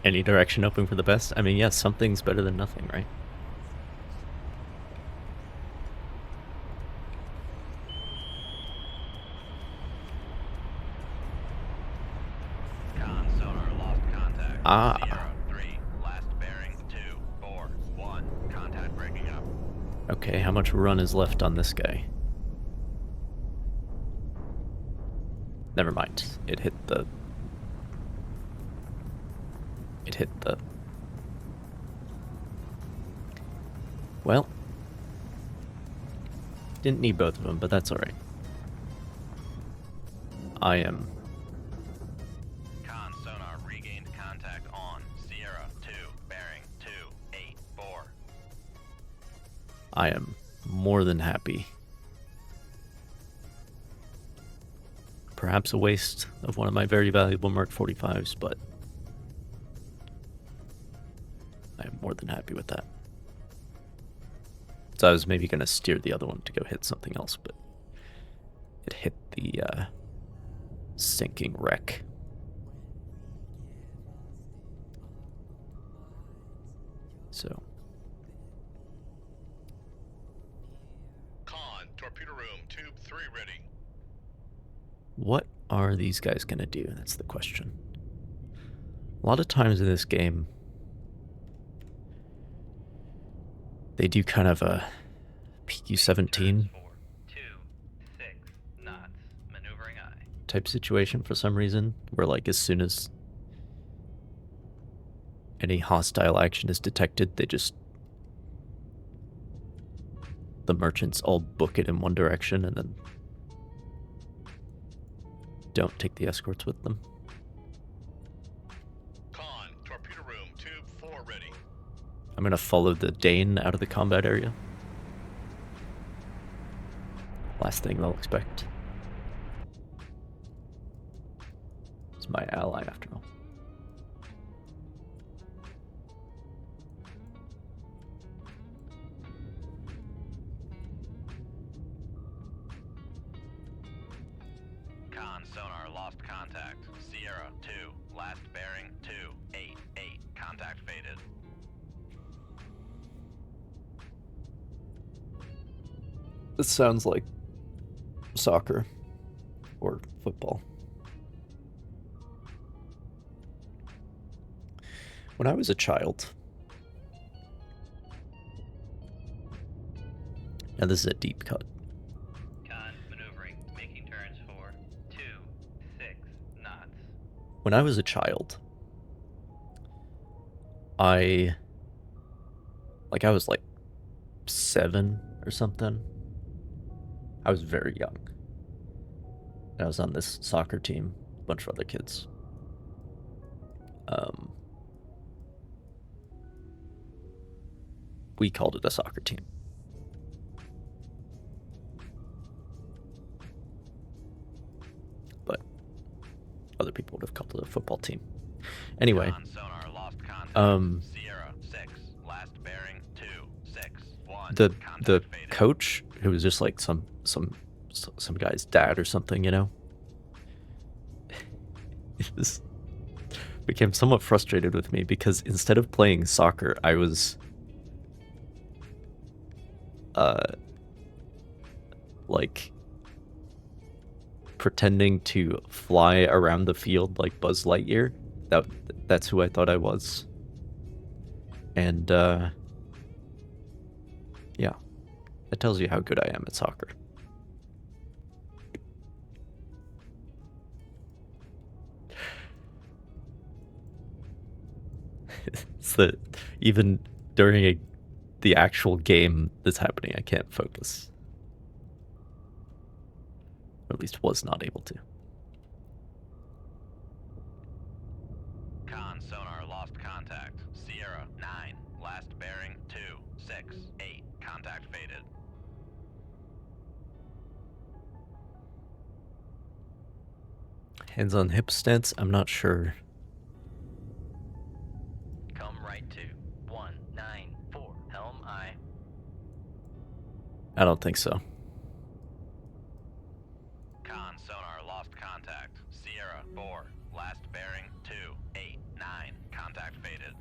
any direction open for the best? I mean, yes, something's better than nothing, right? Con sonar lost contact. Ah. Sierra 3, last bearing 2, 4, 1. Contact breaking up. Okay, how much run is left on this guy? Never mind. It hit the... Well, didn't need both of them, but that's alright. I am... Con sonar regained contact on Sierra 2, bearing 2, 8, 4. I am more than happy. Perhaps a waste of one of my very valuable Merc 45s, but I am more than happy with that. So I was maybe going to steer the other one to go hit something else, but it hit the sinking wreck. So... Con, torpedo room, tube 3 ready. what are these guys going to do? That's the question. A lot of times in this game, they do kind of a PQ-17 2, 6 knots. Maneuvering eye. type situation for some reason, where like as soon as any hostile action is detected, they just... the merchants all book it in one direction and then don't take the escorts with them. Con, torpedo room, tube 4 ready. I'm gonna follow the Dane out of the combat area. Last thing they'll expect. It's my ally after all. Con sonar lost contact. Sierra 2, last bearing 288. Contact faded. This sounds like soccer or football. When I was a child, now this is a deep cut. Con maneuvering, making turns for 26 knots. When I was a child, I was like 7 or something. I was very young. I was on this soccer team, a bunch of other kids. We called it a soccer team. But other people would have called it a football team. Anyway, Con sonar lost contact. Sierra 6, last bearing 261. the Contact faded. coach, who was just like some guy's dad or something, you know, just became somewhat frustrated with me because instead of playing soccer, I was like pretending to fly around the field like Buzz Lightyear. That's who I thought I was. And yeah, that tells you how good I am at soccer. It's that even during the actual game that's happening, I can't focus. Or at least was not able to. Con sonar lost contact. Sierra 9, last bearing 268. Contact faded. Hands on hip stance, I'm not sure. Come right to 194. Helm I. I don't think so. Con sonar lost contact. Sierra 4, last bearing 289. Contact faded.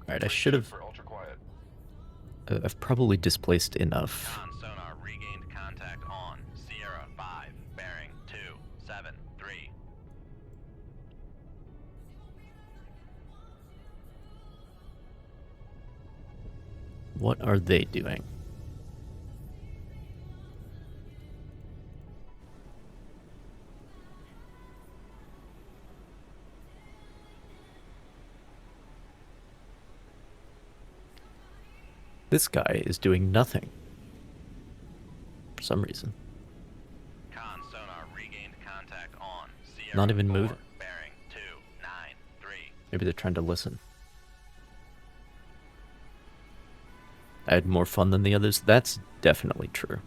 Alright, I should have. For ultra quiet. I've probably displaced enough. Con sonar regained contact on. Sierra 5, bearing 273. What are they doing? This guy is doing nothing. For some reason. Con sonar regained contact on. Sierra Not even 4, moving. bearing 293. Maybe they're trying to listen. I had more fun than the others. That's definitely true.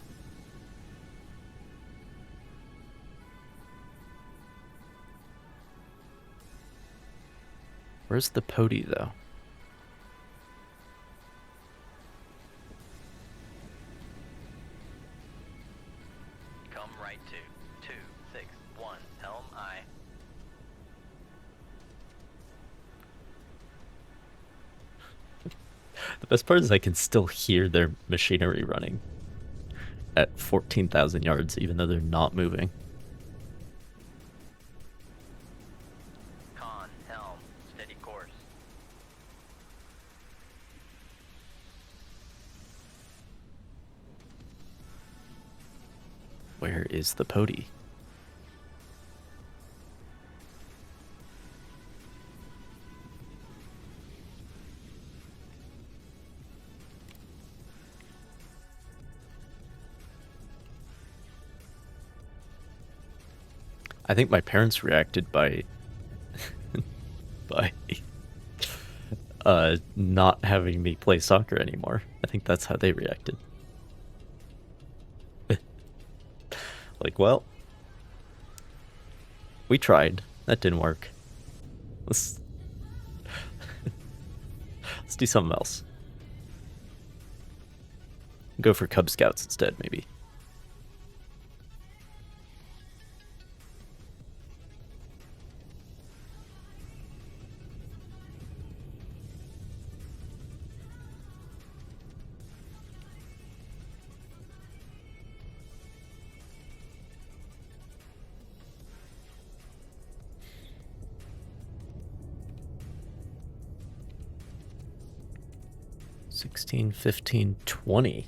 Where's the pody, though? Come right to 261. Helm I. The best part is I can still hear their machinery running at 14,000 yards, even though they're not moving. Con helm. Steady course. Where is the pody? I think my parents reacted by by not having me play soccer anymore. I think that's how they reacted. Like, well, we tried. That didn't work. Let's let's do something else. Go for Cub Scouts instead, maybe. 16, 15, 20.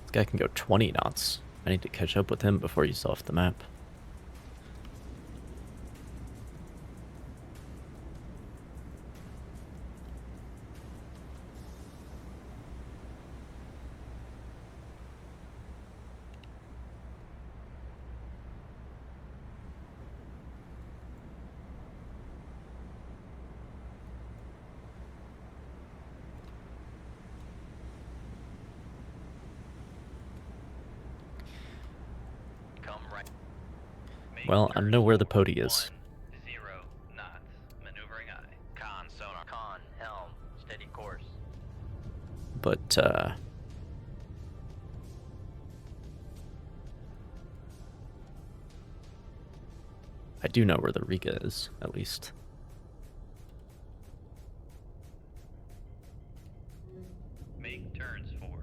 This guy can go 20 knots. I need to catch up with him before he's off the map. Come right. Well, I know where the pody is. 0 knots. Maneuvering eye. Con sonar. Con helm. Steady course. But, I do know where the Riga is, at least. Make turns for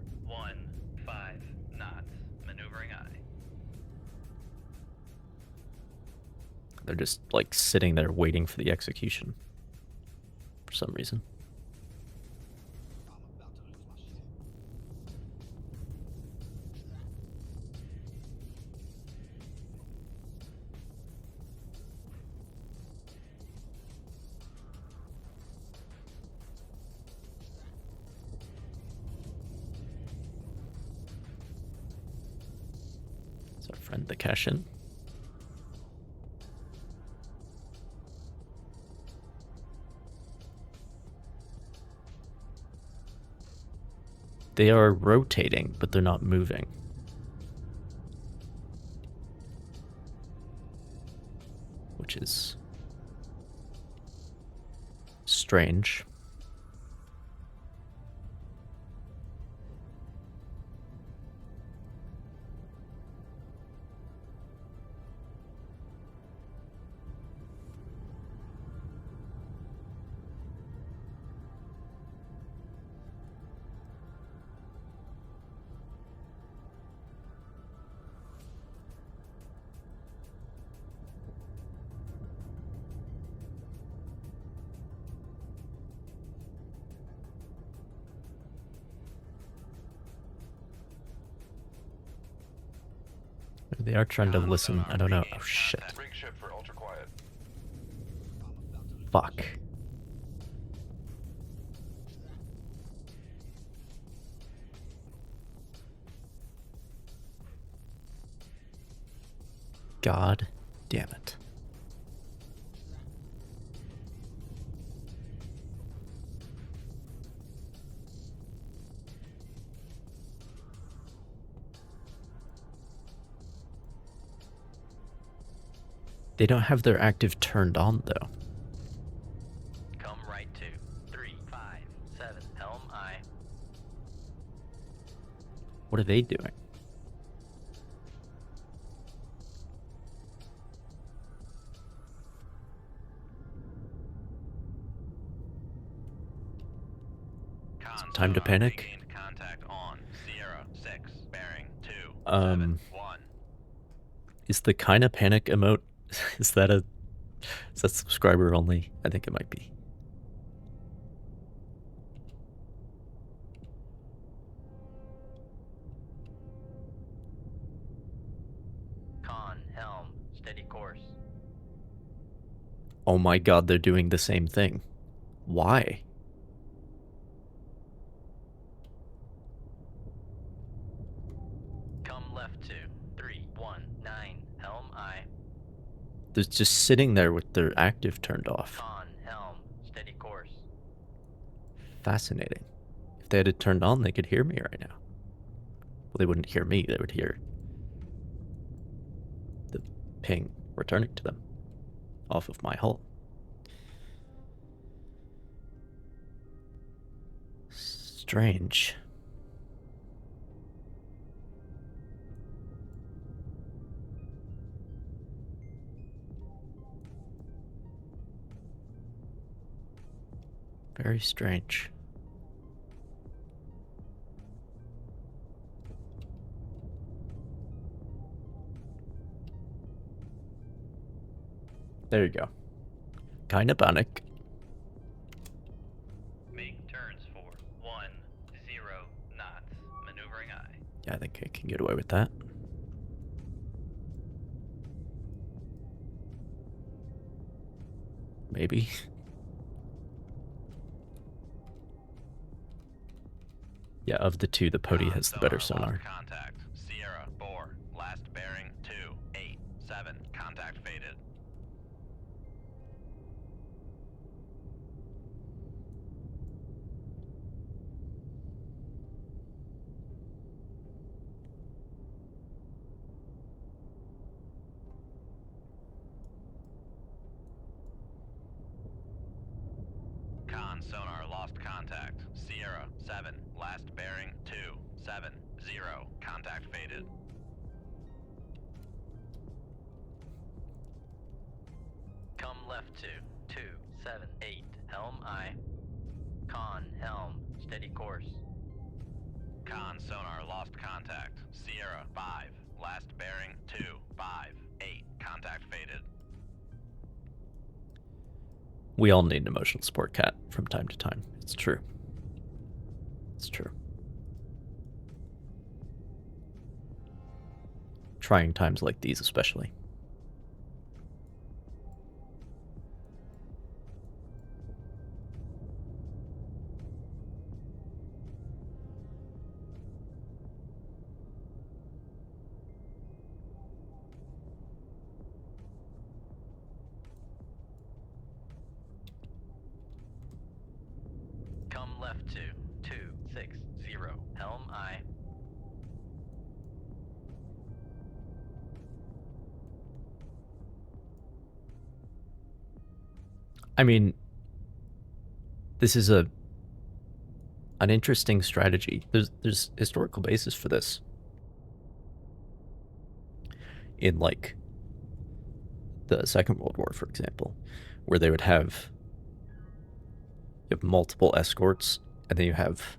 5 knots. Maneuvering eye. They're just, like, sitting there waiting for the execution. For some reason. Is our friend the cash-in? They are rotating, but they're not moving. Which is strange. They are trying to listen. I don't know. Oh, shit. Rig ship for ultra quiet. Fuck. God damn it. They don't have their active turned on, though. Come right to 3 5 7 helm eye. What are they doing? Con Time to sonar panic? regained contact on Sierra 6 bearing 2 Um, 7 1. Is the kinda panic emote, is that subscriber only? I think it might be. Con helm steady course. Oh my god, they're doing the same thing. Why? Come left to 3 1 9 helm eye. They're just sitting there with their active turned off. Con helm steady course. Fascinating. If they had it turned on, they could hear me right now. Well, they wouldn't hear me, they would hear the ping returning to them off of my hull. Strange. Very strange. There you go. Kinda panic. Yeah, I think I can get away with that. Maybe. Yeah, of the two, the Pody has the better sonar. Lost contact. Sierra 4. Last bearing 287. Contact faded. Con sonar lost contact. Sierra 7. Last bearing 270. Contact faded. Come left to 278. Helm I. Con helm. Steady course. Con sonar lost contact. Sierra 5. Last bearing 258. Contact faded. We all need an emotional support cat from time to time. It's true. It's true. Trying times like these especially. Come left to 260. Helm I. I mean, this is an interesting strategy. There's historical basis for this. In like the Second World War, for example, where they would have multiple escorts, and then you have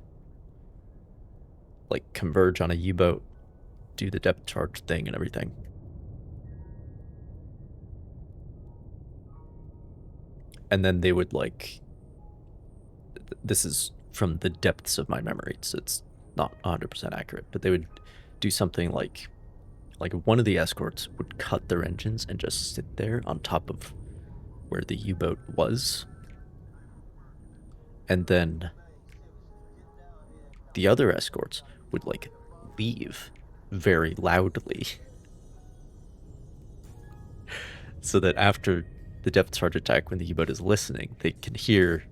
like converge on a U-boat, do the depth charge thing and everything. And then they would like, this is from the depths of my memory, so it's not 100% accurate, but they would do something like one of the escorts would cut their engines and just sit there on top of where the U-boat was. And then the other escorts would like leave very loudly so that after the depth charge attack, when the U-boat is listening, they can hear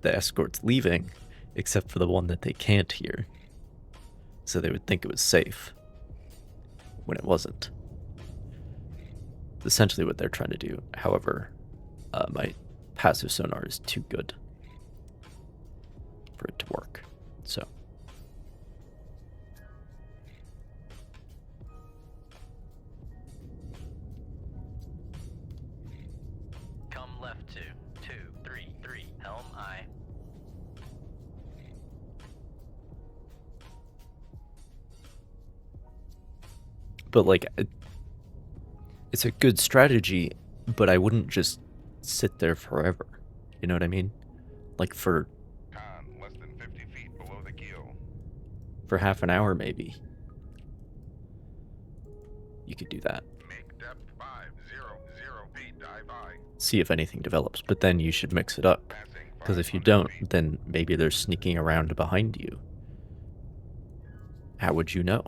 the escorts leaving, except for the one that they can't hear. So they would think it was safe when it wasn't. Essentially what they're trying to do. However, my passive sonar is too good for it to work. So Come left to 233. Helm I. but like it's a good strategy, but I wouldn't just sit there forever. You know what I mean? Like for Con, less than 50 feet below the keel. half an hour maybe. You could do that. Make depth 500 feet, dive by. See if anything develops, but then you should mix it up. Passing Because if you 500 don't, feet. then maybe they're sneaking around behind you. How would you know?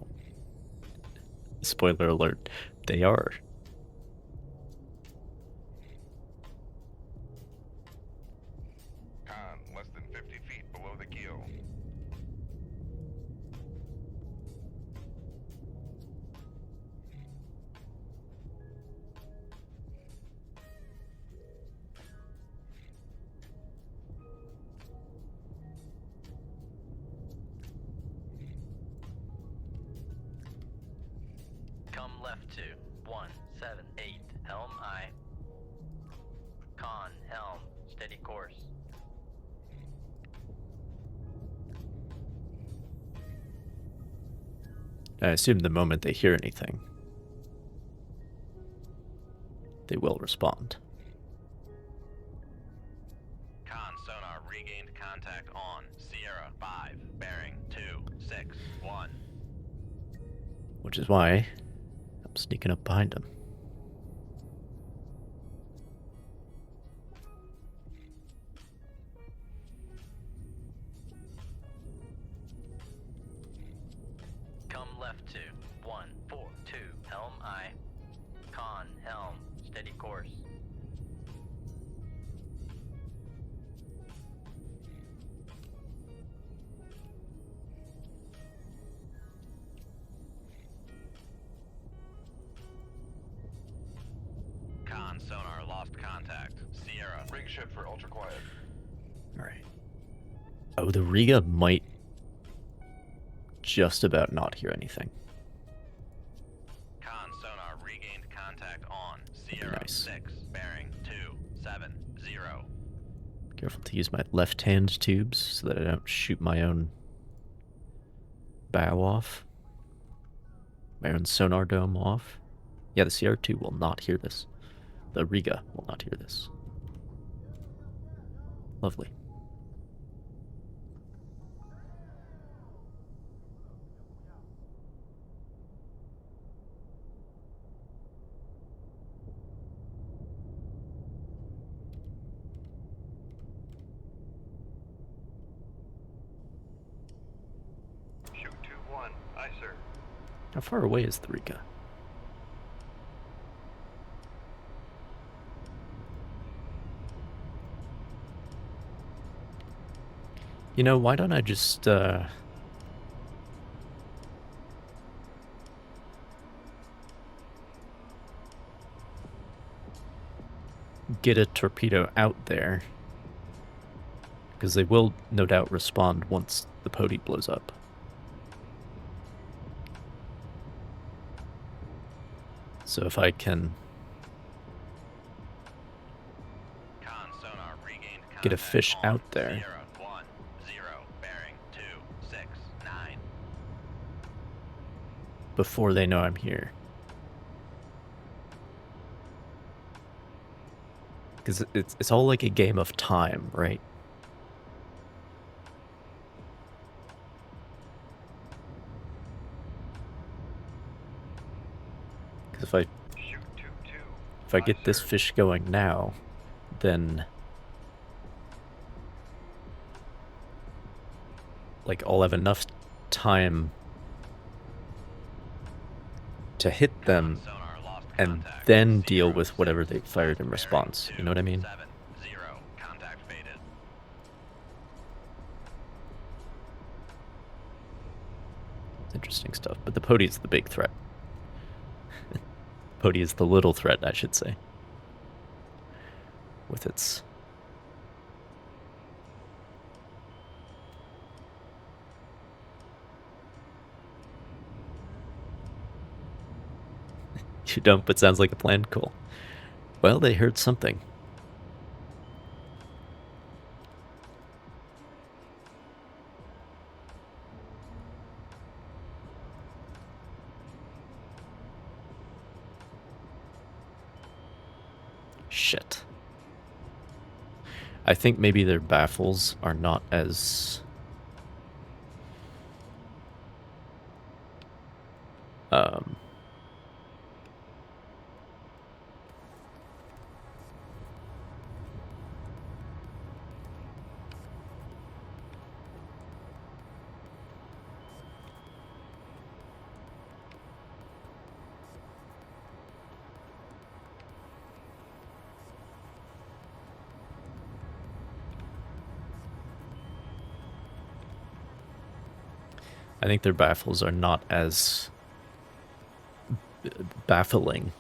Spoiler alert, they are. Con, less than 50 feet below the keel. Come left to 178. Helm I. Con helm. Steady course. I assume the moment they hear anything, they will respond. Con sonar regained contact on Sierra 5, bearing 261. Which is why I'm sneaking up behind him. Come left to 142. Helm I. Con, helm. Steady course. Con sonar lost contact. Sierra. Rig ship for ultra quiet. Alright. Oh, the Riga might just about not hear anything. Con sonar regained contact on Sierra nice. 6, bearing 270. Careful to use my left-hand tubes so that I don't shoot my own bow off. My own sonar dome off. Yeah, the CR2 will not hear this. The Riga will not hear this. Lovely. Shoot 2-1. Aye, sir. How far away is the Riga? You know, why don't I just, get a torpedo out there? Because they will no doubt respond once the poti blows up. So if I can Con sonar regained contact get a fish on out there. Sierra 10, bearing 269. Before they know I'm here. Because it's all like a game of time, right? Because if I Shoot 2-2. if I Aye, get this sir. fish going now, then like I'll have enough time to hit them Sonar lost and contact. then deal Sierra with whatever 6, they fired in bearing response. You know what I mean? 270. Contact faded. Interesting stuff. But the poti is the big threat. Poti is the little threat, I should say. With its you don't, but sounds like a plan. Cool. Well, they heard something. Shit. I think maybe their baffles are not as I think their baffles are not as baffling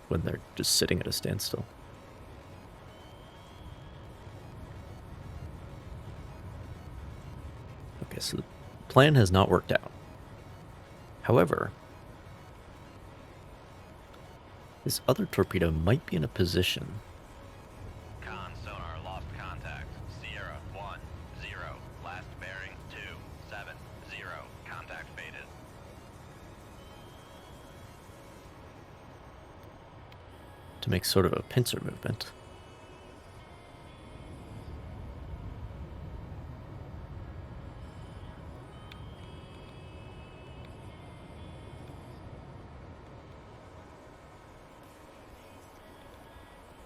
when they're just sitting at a standstill. Okay, so the plan has not worked out. However, this other torpedo might be in a position. Con sonar lost contact. Sierra 10. Last bearing 270. Contact faded. To make sort of a pincer movement.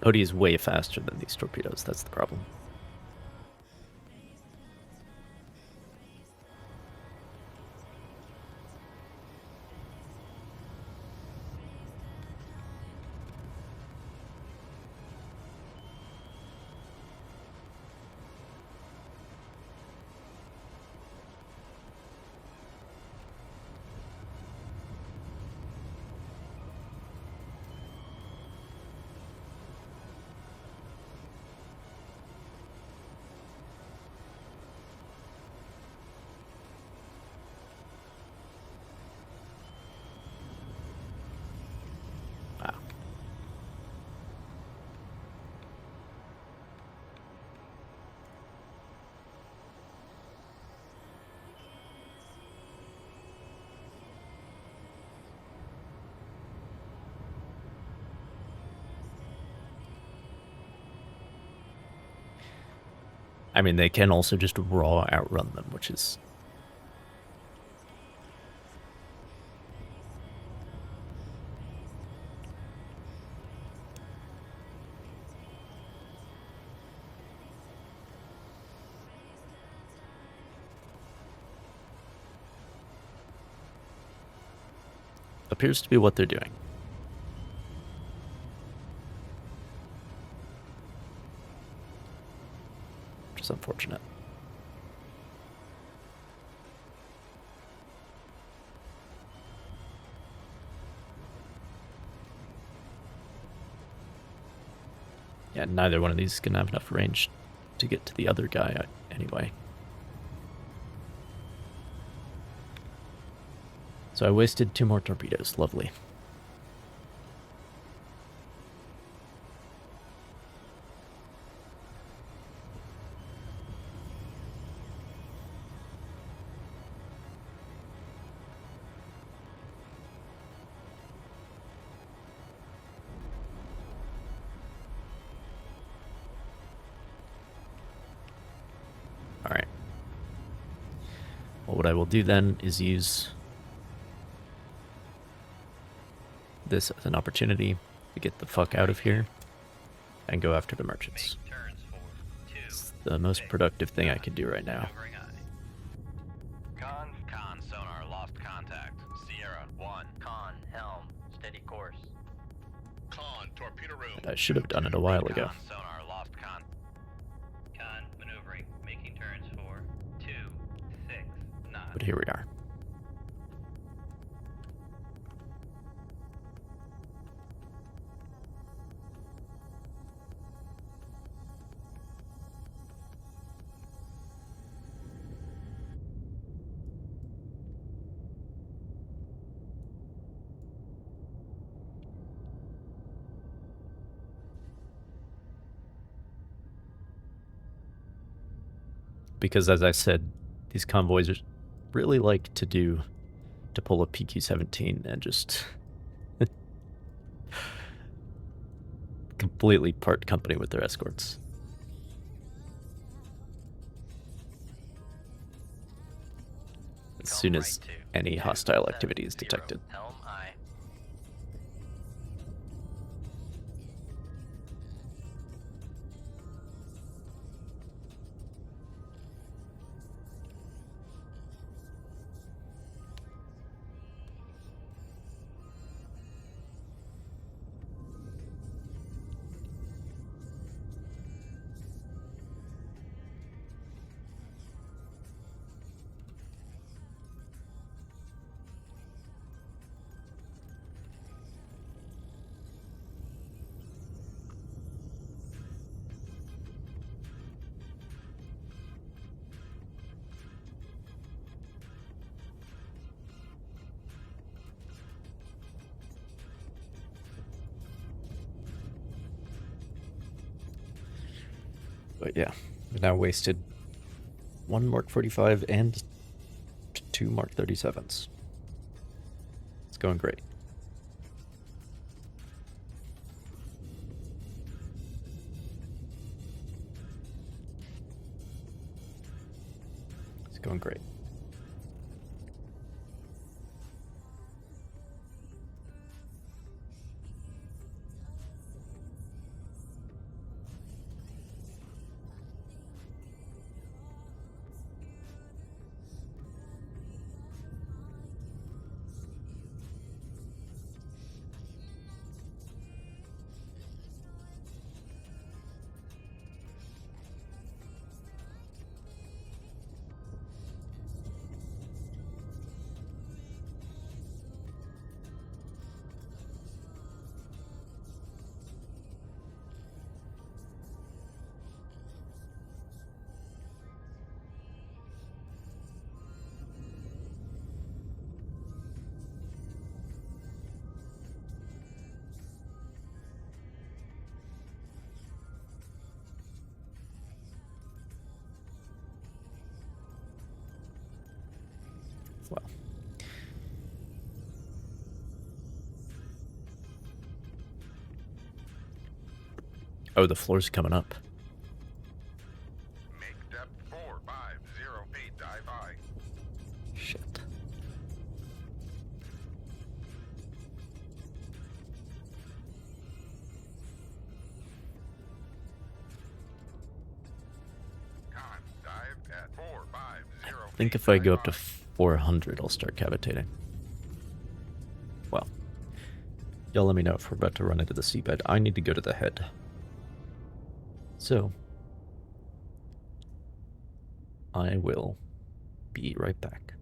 Odie is way faster than these torpedoes. That's the problem. Wow. I mean, they can also just raw outrun them, which is... appears to be what they're doing. Which is unfortunate. Yeah, neither one of these is going to have enough range to get to the other guy anyway. So I wasted 2 more torpedoes. Lovely. Alright. Well, what I will do then is use this as an opportunity to get the fuck out of here and go after the merchants. Make turns for 2. It's the most productive thing I can do right now. Maneuvering aye. Con sonar lost contact. Sierra 1. Con, helm, steady course. Con, torpedo room. I should have done it a while ago. Con sonar lost con. Con, maneuvering, making turns for 2, 6, knots. But here we are. Because as I said, these convoys are really like to pull a PQ-17 and just completely part company with their escorts. As soon as any hostile activity is detected. Helm aye. But yeah, we've now wasted 1 Mark 45 and 2 Mark 37s. It's going great. It's going great. Well. Oh, the floor's coming up. Make depth 450 feet, dive high. Shit. Con, dive at 450 I think if I go up to 400, I'll start cavitating. Well, y'all let me know if we're about to run into the seabed. I need to go to the head. So, I will be right back.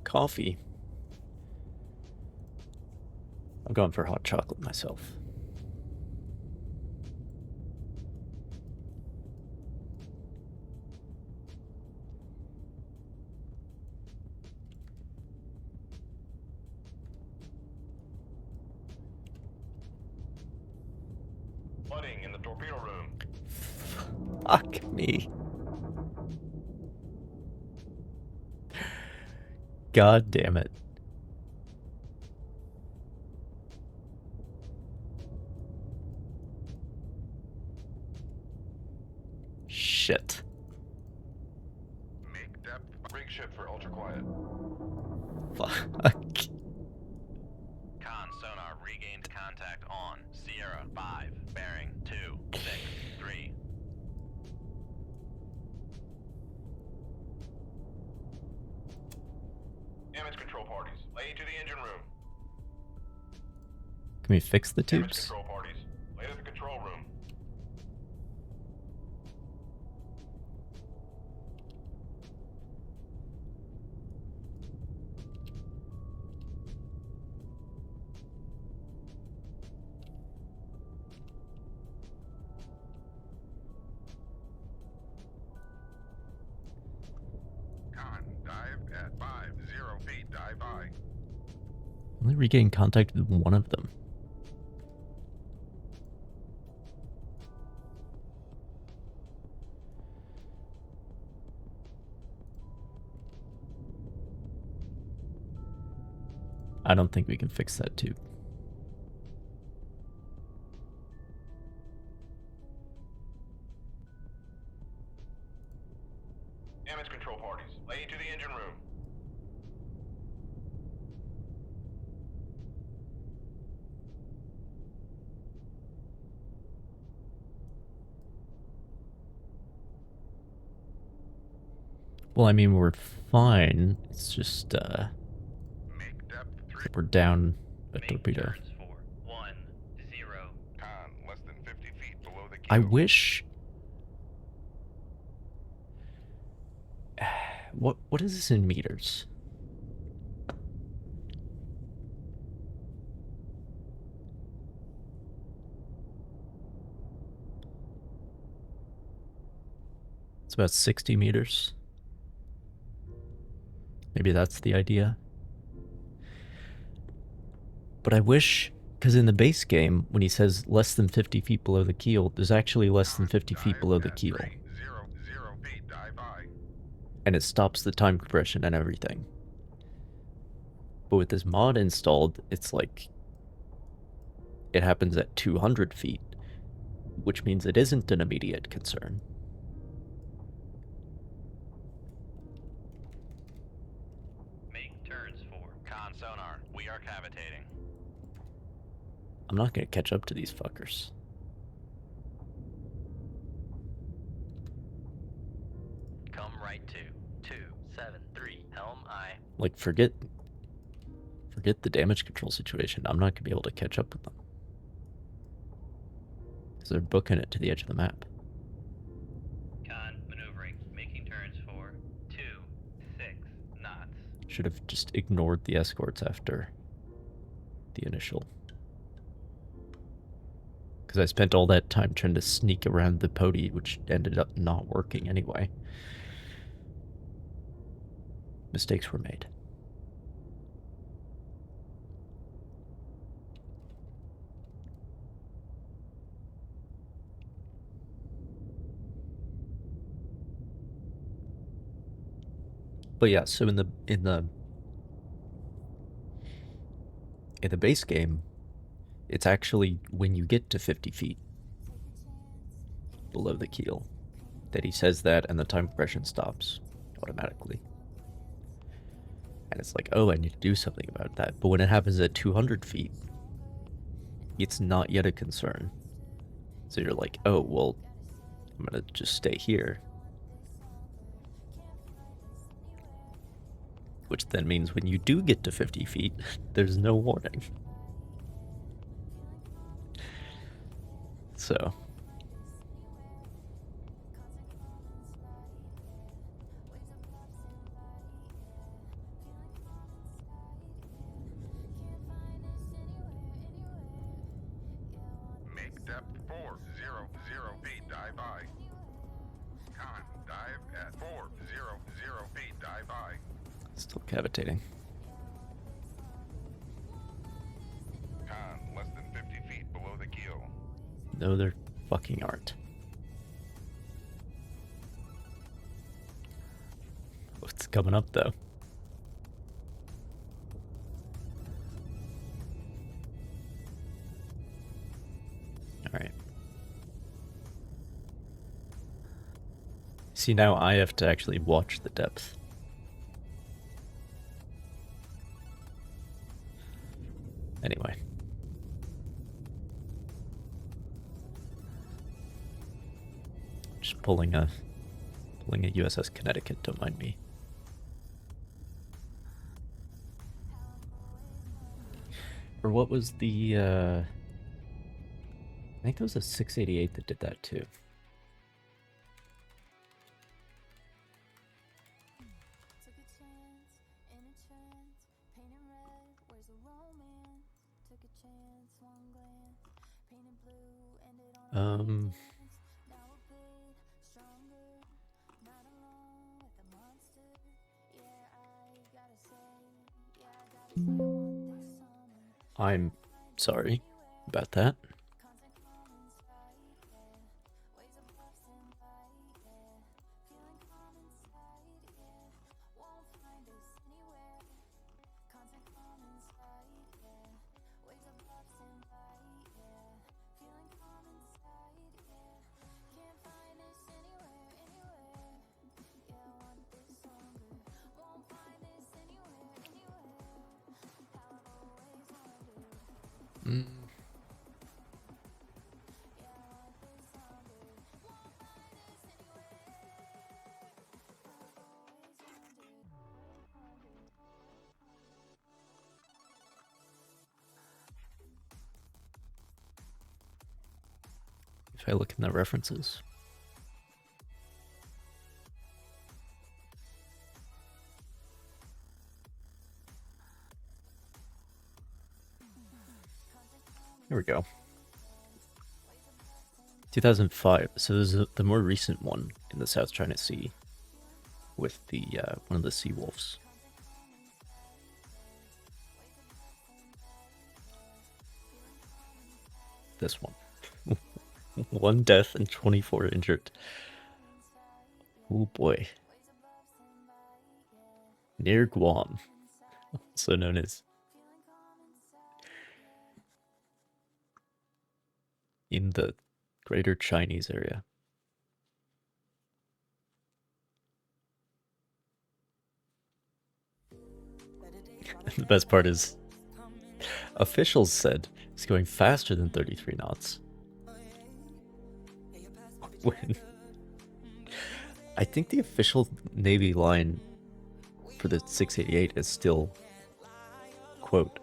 Coffee. I'm going for hot chocolate myself. Flooding in the torpedo room. Fuck me. God damn it. Shit. Make depth. Rig shift for ultra quiet. Fuck. Con sonar regained contact on Sierra 5, bearing 263. Damage control parties. Lay to the engine room. Can we fix the Damage tubes? control parties. Lay to the control room. Con, dive at 50 feet. Dive by. Only regain contact with one of them. I don't think we can fix that tube. Damage control parties. Lay to the engine room. Well, I mean, we're fine. It's just, Make depth 3. we're down a Make torpedo. turns for 10. Con, less than 50 feet below the keel. I wish... What is this in meters? It's about 60 meters. Maybe that's the idea. But I wish, because in the base game, when he says less than 50 feet below the keel, there's actually less than 50 feet below the keel. 0 feet. Dive by. And it stops the time compression and everything. But with this mod installed, it's like it happens at 200 feet, which means it isn't an immediate concern. Make turns for Con sonar, we are cavitating. I'm not going to catch up to these fuckers. Come right to 273 Helm I. Like, forget the damage control situation. I'm not going to be able to catch up with them. Because they're booking it to the edge of the map. con maneuvering, making turns for 26 knots. Should have just ignored the escorts after the initial. Because I spent all that time trying to sneak around the pody, which ended up not working anyway. Mistakes were made. But yeah, so in the base game, it's actually when you get to 50 feet below the keel that he says that, and the time compression stops automatically. And it's like, oh, I need to do something about that. But when it happens at 200 feet, it's not yet a concern. So you're like, oh, well, I'm gonna just stay here. Which then means when you do get to 50 feet, there's no warning. So. Make depth 400 feet. Dive by. Con, dive at 400 feet. Dive by. Still cavitating. Con, less than 50 feet below the keel. No, they're fucking aren't. What's coming up though? Alright. See, now I have to actually watch the depth. Anyway. Just pulling a USS Connecticut, don't mind me. Or what was the I think there was a 688 that did that too. I'm sorry about that. If I look in the references. Here we go. 2005. So this is the more recent one in the South China Sea with the one of the sea wolves. This one. 1 death and 24 injured. Oh boy. Near Guam, also known as in the Greater Chinese area. The best part is officials said it's going faster than 33 knots. When I think the official Navy line for the 688 is still, quote,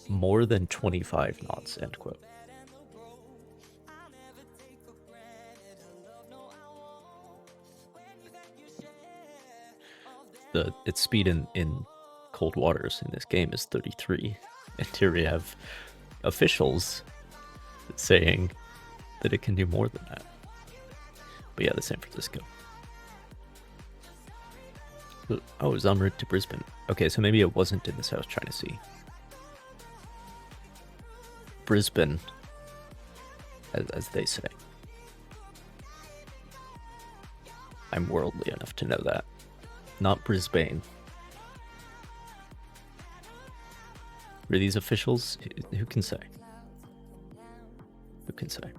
more than 25 knots, end quote. Its speed in cold waters in this game is 33, and here we have officials saying that it can do more than that. But yeah, the San Francisco. Oh, it was en route to Brisbane. Okay, so maybe it wasn't in the South China Sea. Brisbane, as they say. I'm worldly enough to know that. Not Brisbane. Were these officials? Who can say? Who can say?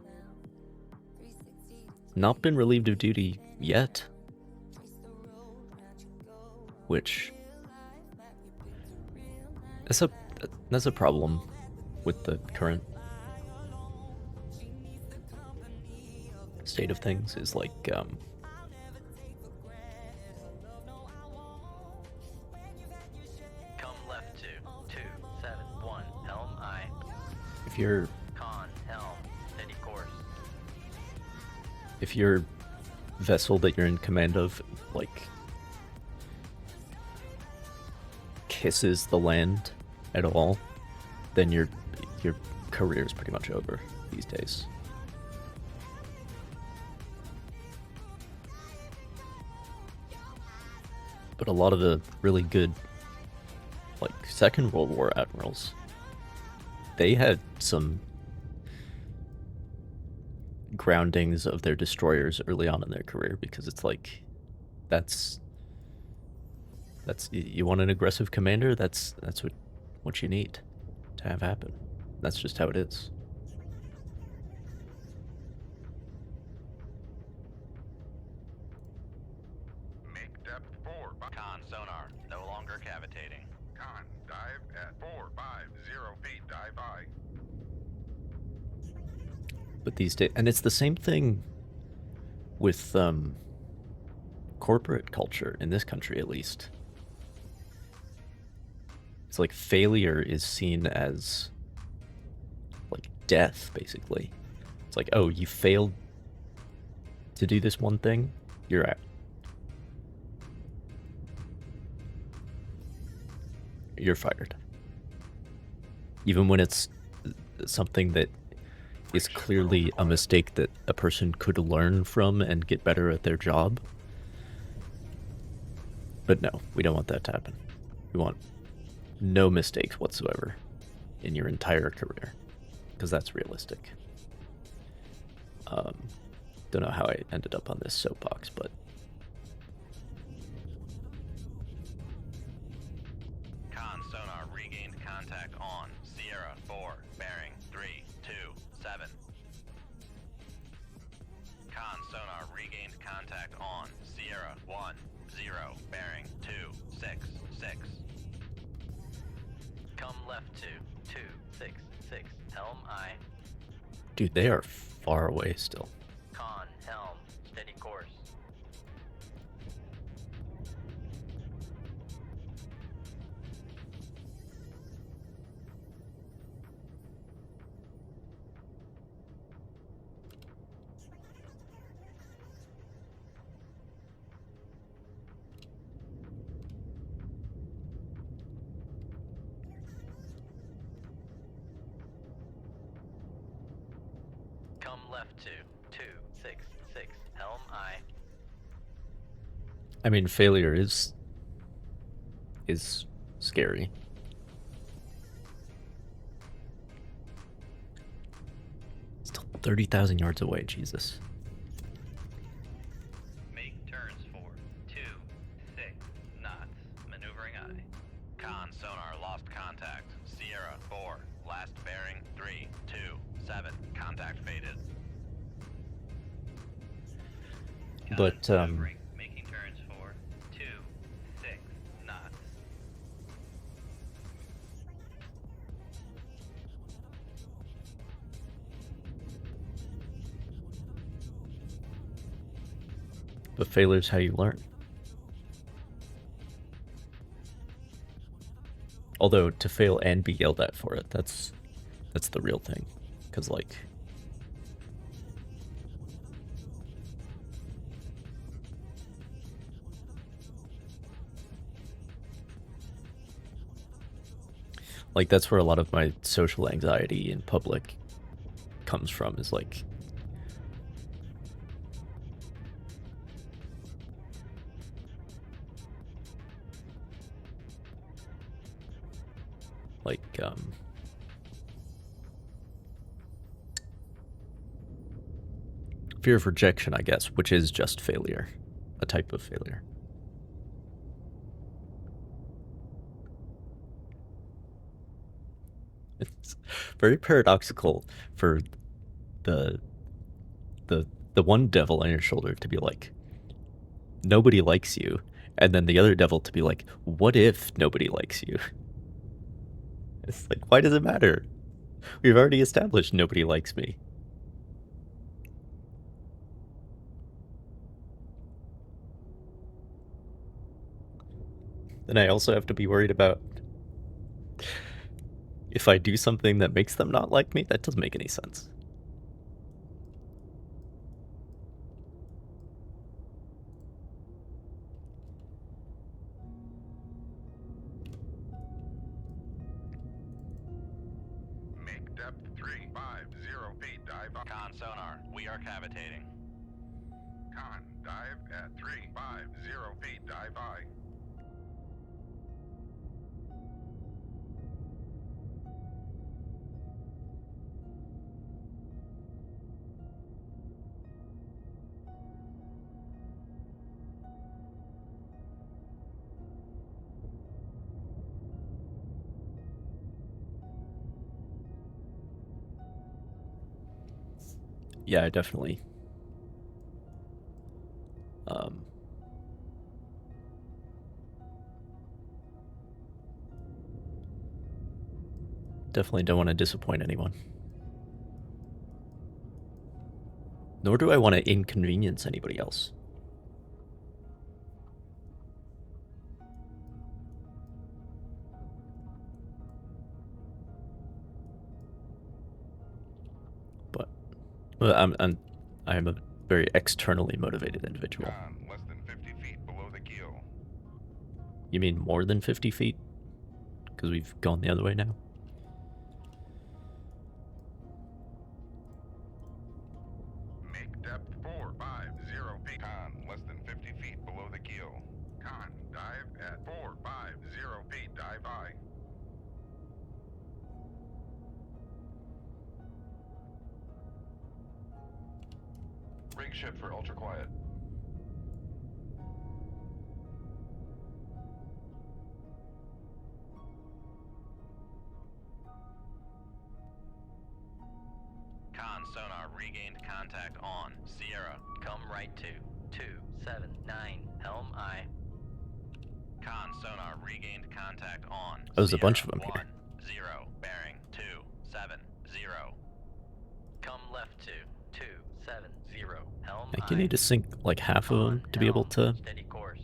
Not been relieved of duty yet. Which that's a problem with the current state of things, is like Come left to 271 Helm I. if you're Con Helm steady course. if your vessel that you're in command of like kisses the land at all, then your career is pretty much over these days. But a lot of the really good, like, Second World War admirals, they had some groundings of their destroyers early on in their career, because it's like that's you want an aggressive commander, that's what you need to have happen. That's just how it is. Make depth 4. Con sonar, no longer cavitating. Con, dive at 450 feet. Dive by. But these days, and it's the same thing with corporate culture in this country, at least. It's like failure is seen as like death, basically. It's like, oh, you failed to do this one thing, you're out. You're fired. Even when it's something that is clearly a mistake that a person could learn from and get better at their job. But no, we don't want that to happen. We want no mistakes whatsoever in your entire career, because that's realistic. Don't know how I ended up on this soapbox, but Con sonar regained contact on Sierra 4, bearing 327. Con sonar regained contact on Sierra 10, bearing 266. Come left to 266. Helm I. dude, they are far away still. Con, helm, steady course. Come left to 266. Helm I. I mean, failure is scary. Still 30,000 yards away, Jesus. Make turns for 26 knots. Maneuvering I. Con sonar lost contact. Sierra 4, last bearing 327. Contact faded. Con, But, maneuvering, making turns for 26 knots. But failure's how you learn. Although to fail and be yelled at for it, that's the real thing. Cause like that's where a lot of my social anxiety in public comes from, is like fear of rejection, I guess, which is just failure, a type of failure. It's very paradoxical for the one devil on your shoulder to be like, nobody likes you, and then the other devil to be like, what if nobody likes you? It's like, why does it matter? We've already established nobody likes me. Then I also have to be worried about if I do something that makes them not like me. That doesn't make any sense. Make depth 350 feet. Dive by. Con sonar, we are cavitating. Con, dive at 350 feet. Dive by. yeah, I definitely definitely don't want to disappoint anyone. Nor do I want to inconvenience anybody else. But I'm a very externally motivated individual. Con, less than 50 feet below the keel. You mean more than 50 feet? Because we've gone the other way now. Make depth 450 feet. Con, less than 50 feet below the keel. Con, dive at 450 feet. Dive high. Rig ship for ultra quiet. Con sonar regained contact on. Sierra, come right to 279 Helm I. Con sonar regained contact on. Oh, there's a bunch of them Sierra, here. 10 bearing 270. Come left to 270 Helm I think you I. need to sink like half of them On to be able helm, to. steady course.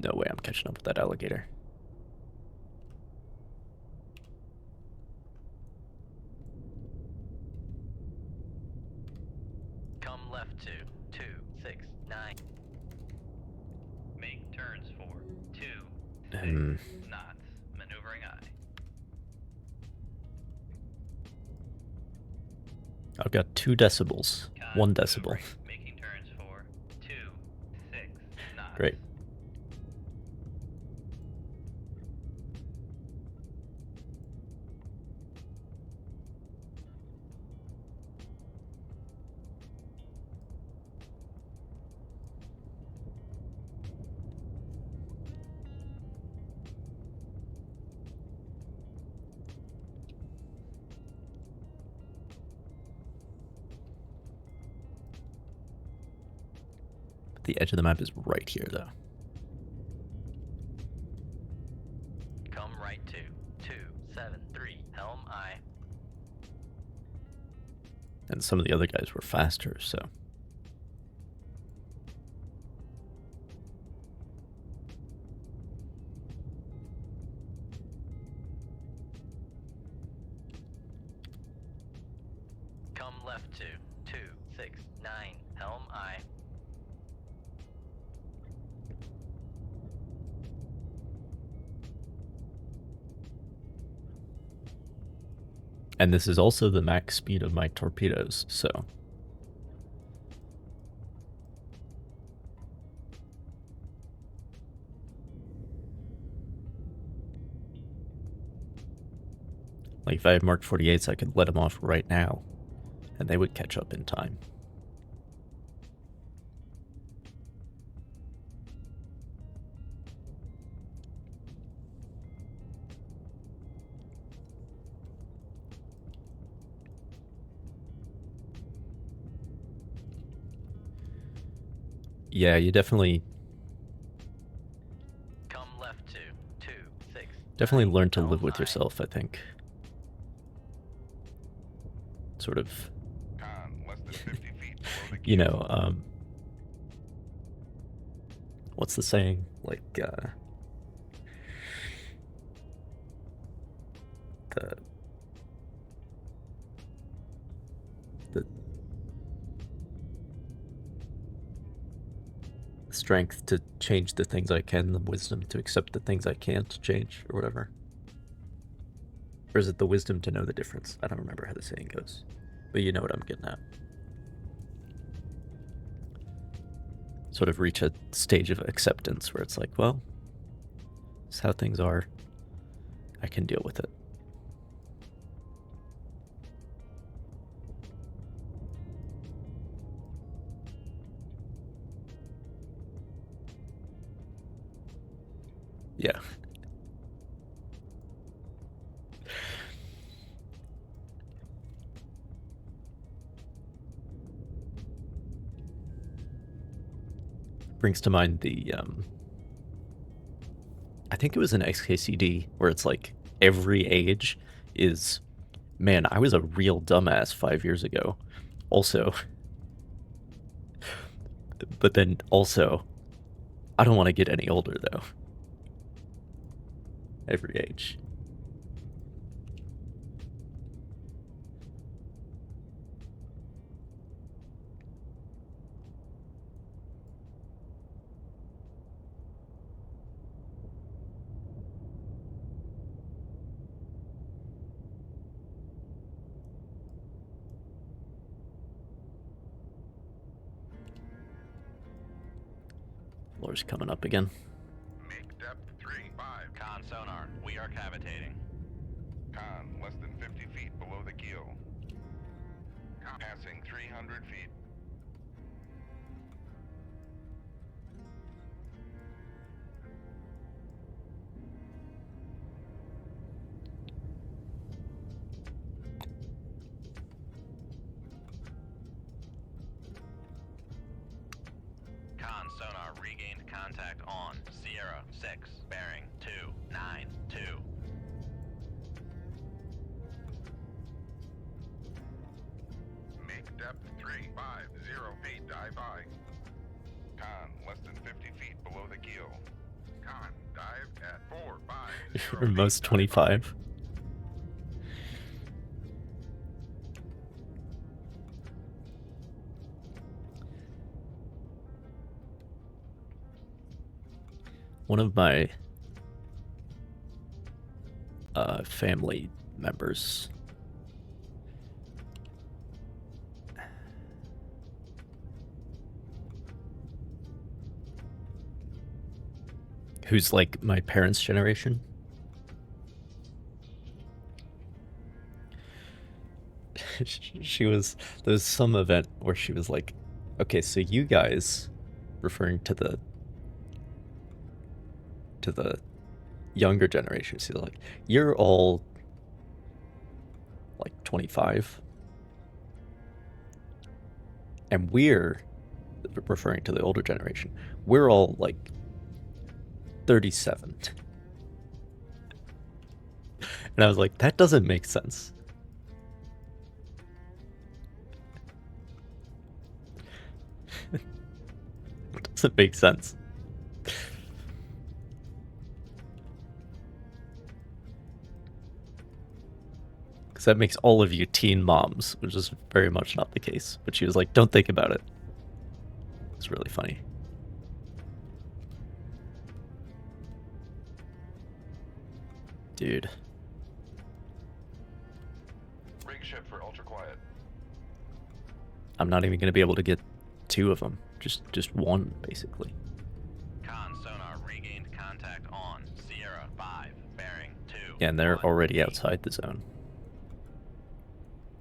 No way I'm catching up with that alligator. Come left to 269. Make turns for 2 Hmm. 6 knots. Maneuvering eye. I've got 2 decibels. Con 1 decibel. maneuvering, making turns for 2 6 knots. Great. The edge of the map is right here, though. Come right to 273 Helm I. And some of the other guys were faster, so. Come left to 269 Helm I. And this is also the max speed of my torpedoes, so. Like, if I had Mark 48s, I could let them off right now, and they would catch up in time. Yeah, you definitely Come left to 269 definitely learn to live Helm with I. yourself, I think. Sort of, Con, less than 50 feet below the keel. you know, what's the saying? Like, the strength to change the things I can, the wisdom to accept the things I can't change, or whatever. Or is it the wisdom to know the difference? I don't remember how the saying goes, but you know what I'm getting at. Sort of reach a stage of acceptance where it's like, well, this is how things are. I can deal with it. Yeah. brings to mind the I think it was an XKCD where it's like every age is, man, I was a real dumbass 5 years ago. Also, but then also, I don't want to get any older though. Every age. Floor's coming up again. Make depth 3, 5. Con sonar, we are cavitating. Con, less than 50 feet below the keel. Con, passing 300 feet. Con sonar regained contact on Sierra 6, bearing 292. Make depth 3, 5, 0 feet, dive by. Con, less than 50 feet below the keel. Con, dive at 4, 5, 0 Or feet, most dive 25. One of my family members who's like my parents' generation. There was some event where she was like, okay, so you guys, referring to the younger generation, she's like, you're all like 25 and we're, referring to the older generation, we're all like 37. And I was like, that doesn't make sense. It doesn't make sense. Because that makes all of you teen moms, which is very much not the case. But she was like, don't think about it. It's really funny. Dude. Rig shift for ultra quiet. I'm not even going to be able to get 2 of them. Just one, basically. Con sonar regained contact on Sierra 5, bearing 2. Yeah, and they're already outside the zone.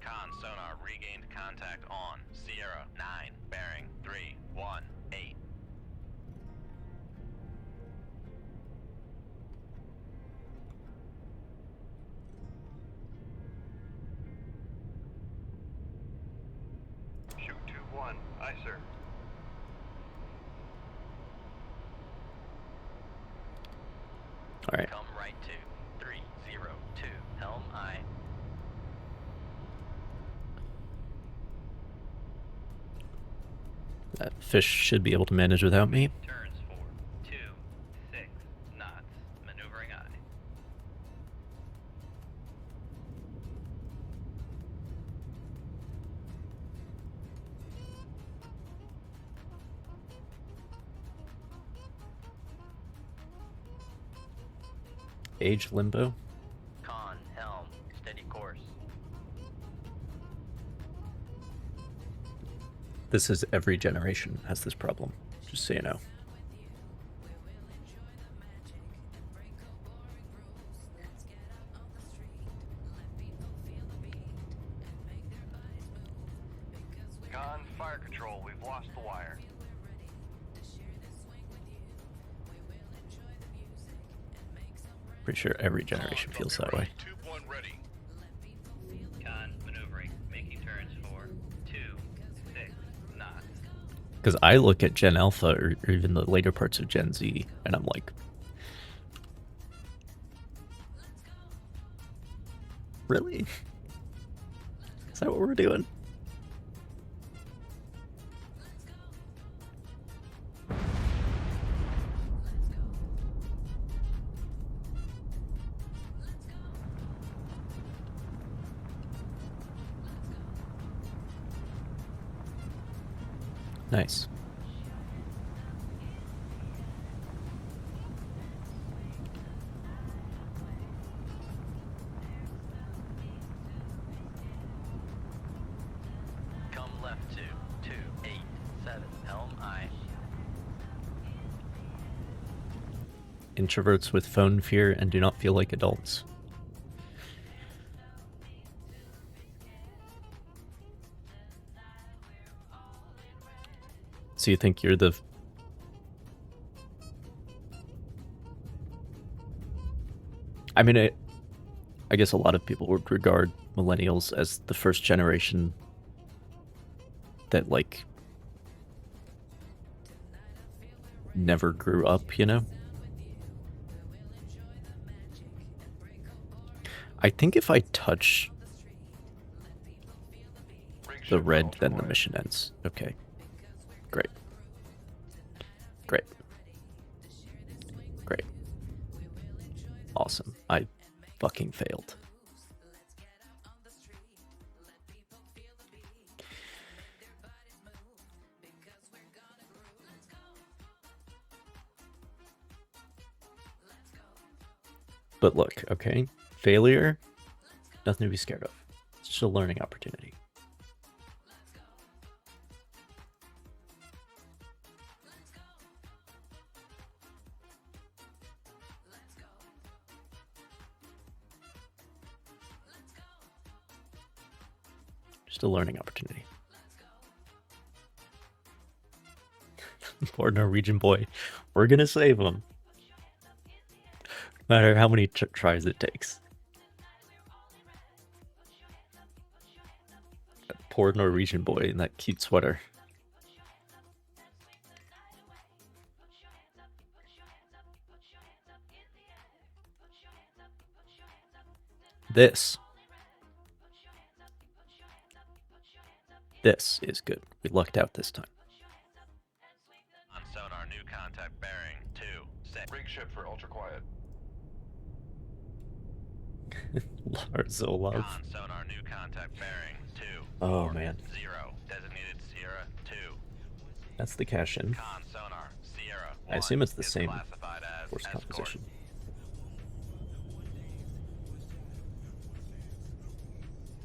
Con sonar regained contact on Sierra 9, bearing 318. Shoot 2-1. Aye, sir. All right. Come right to 302. Helm aye. That fish should be able to manage without me. Turns for 26 knots. Maneuvering aye. Age limbo. Con, helm, steady course. This is every generation has this problem, just so you know. Con, fire control. We've lost the wire. Pretty sure every generation feels that way. Tube 1 ready. Con, maneuvering, making turns for 26 knots. Because I look at Gen Alpha or even the later parts of Gen Z, and I'm like, really? Is that what we're doing? Nice. Come left to 287 Helm I. Introverts with phone fear and do not feel like adults. So you think you're the... I mean, I guess a lot of people would regard millennials as the first generation that, like, never grew up, you know? I think if I touch the red, then the mission ends. Okay. Great. Great. Great. Awesome. I fucking failed. But look, okay? Failure, nothing to be scared of. It's just a learning opportunity. Just a learning opportunity. Poor Norwegian boy. We're gonna save him. No matter how many tries it takes. That poor Norwegian boy in that cute sweater. This is good. We lucked out this time. On sonar, new contact bearing 26. Rig ship for ultra quiet. Lars Olaf. Con sonar, new contact bearing 2. Oh man. 0. Designated Sierra 2. That's the cash in. Con sonar, Sierra 1. I assume it's the is same classified as force escort. composition.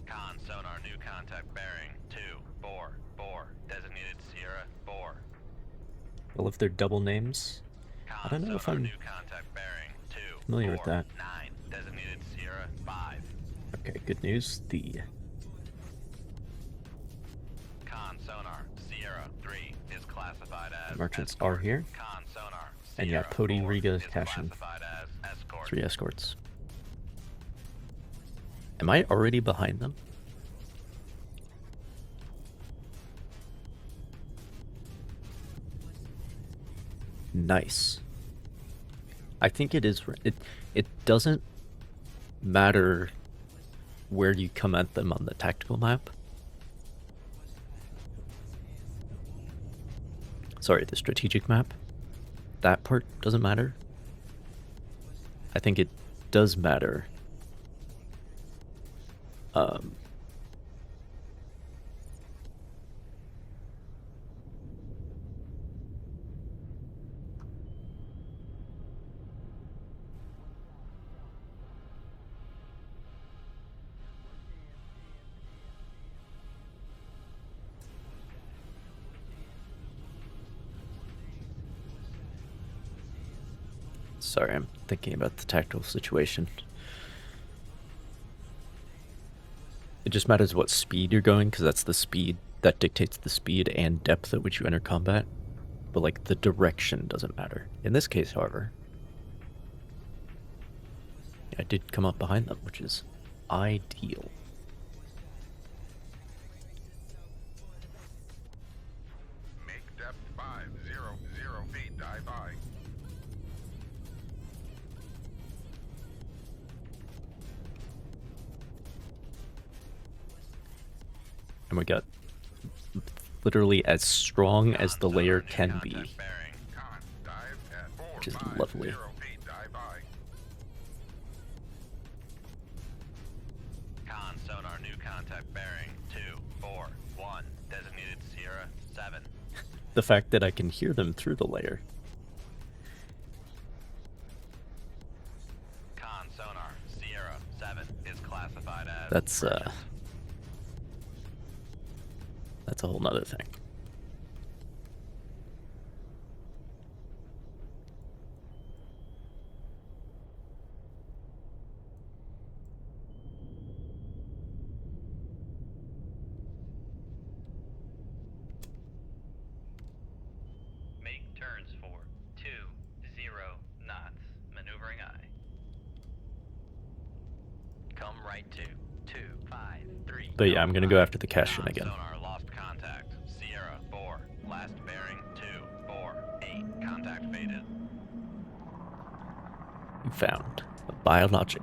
Con sonar, new contact bearing 2. 4. 4. Designated Sierra 4. Well, if they're double names, Con I don't know if sonar, I'm new contact bearing 2. familiar with 4, that. 9. Designated Sierra 5. Okay, good news. The Con sonar, Sierra 3 is classified as merchants escort. are here. Con sonar, And yeah, Sierra Podi 4 Riga is cash in. classified as escort. 3 escorts. Am I already behind them? Nice. I think it is. It doesn't matter where you come at them on the tactical map. Sorry, the strategic map. That part doesn't matter. I think it does matter. Sorry, I'm thinking about the tactical situation. It just matters what speed you're going, because that's the speed that dictates the speed and depth at which you enter combat. But, like, the direction doesn't matter. In this case, however, I did come up behind them, which is ideal. Make depth And we got literally as strong as the layer can be, Con, dive at 4, which is 5, lovely. 0 feet, dive by. Con sonar new contact bearing 241. Designated Sierra 7. The fact that I can hear them through the layer. Con sonar Sierra 7 is classified as That's urgent. that's a whole nother thing. Make turns for 20 knots. Maneuvering I. Come right to 253. But yeah, I'm gonna go after the Cashin Con again. sonar lost contact. Sierra 4. Last bearing 248. Contact faded. You found a biologic.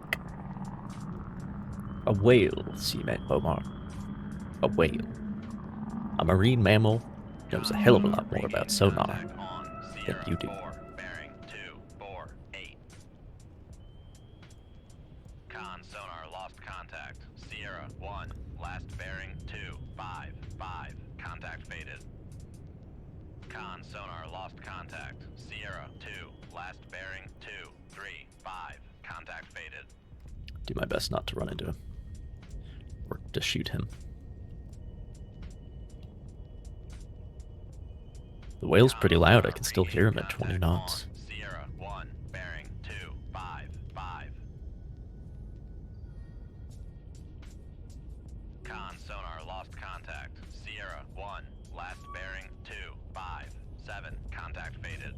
A whale, Seaman Beaumont. A whale. A marine mammal knows a hell of a lot more about sonar Contact on than Sierra you do. 4. Bearing 248. Con sonar lost contact. Sierra 1. Last bearing 255. Contact faded. Con sonar lost contact. Sierra 2. Last bearing 235. Contact faded. Do my best not to run into him. Or to shoot him. The whale's pretty loud, I can still hear him at 20 knots. Sierra 1. Bearing 255. Con sonar lost contact. Sierra 1. Last bearing 257. Contact faded.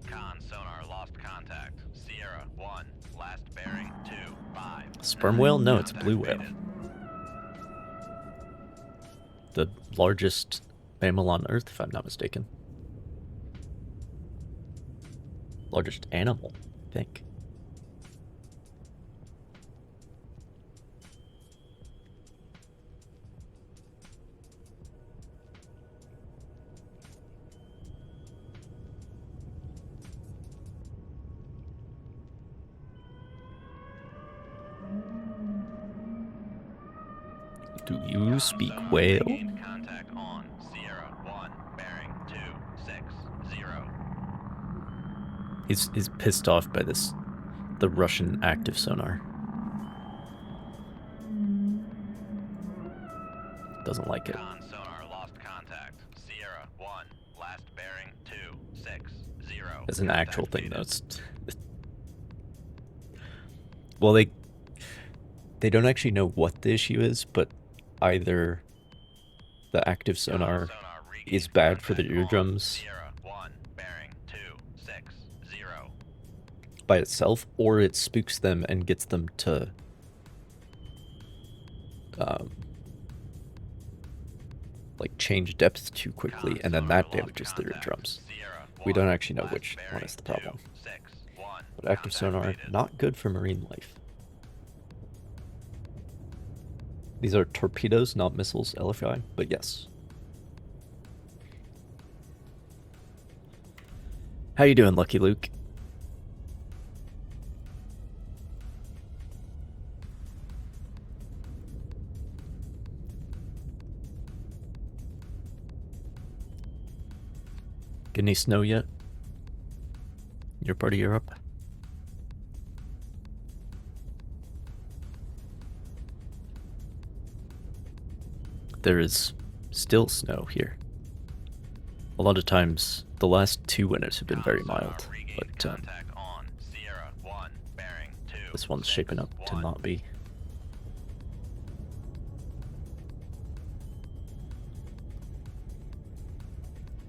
Con sonar lost contact. Sierra 1. Last bearing 25. Sperm whale? No, it's a blue whale. Faded. The largest mammal on Earth, if I'm not mistaken. Largest animal, I think. Do you speak Sonar whale? regained contact on Sierra 1. Bearing 260. He's pissed off by this, the Russian active sonar. Doesn't like it. Con sonar lost contact. Sierra 1. Last bearing 260. As an actual thing, though, Contact it's... Well, they don't actually know what the issue is, but either the active faded. sonar Con sonar regained is bad for the contact on eardrums Sierra 1. Bearing 260. by itself, or it spooks them and gets them to like change depth too quickly, Con and then sonar that lost damages the contact. eardrums. Sierra We 1. don't actually know Last which one bearing is the problem. 261. But active Contact sonar, faded. not good for marine life. These are torpedoes, not missiles, LFI, but yes. How you doing, Lucky Luke? Get any snow yet? Your part of Europe? There is still snow here. A lot of times, the last 2 winters have been very mild, but Contact on Sierra 1. Bearing 2. this one's shaping up to not be.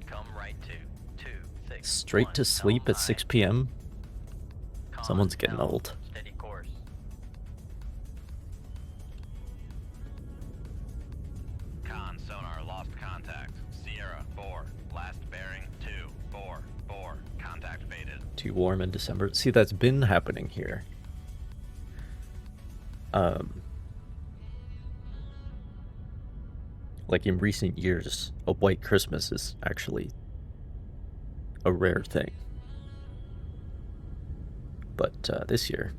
Come right to 261. Straight to sleep at 6 p.m.? Someone's getting old. Steady course. Con sonar lost contact. Sierra 4. Last bearing 244. Contact faded. Too warm in December. See, that's been happening here. like in recent years, a white Christmas is actually a rare thing. But this year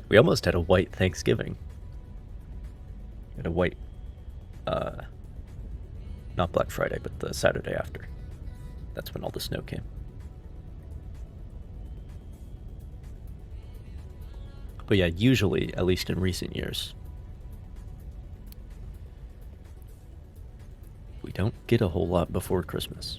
we almost had a white Thanksgiving. And a white, not Black Friday, but the Saturday after. That's when all the snow came. But yeah, usually, at least in recent years, we don't get a whole lot before Christmas.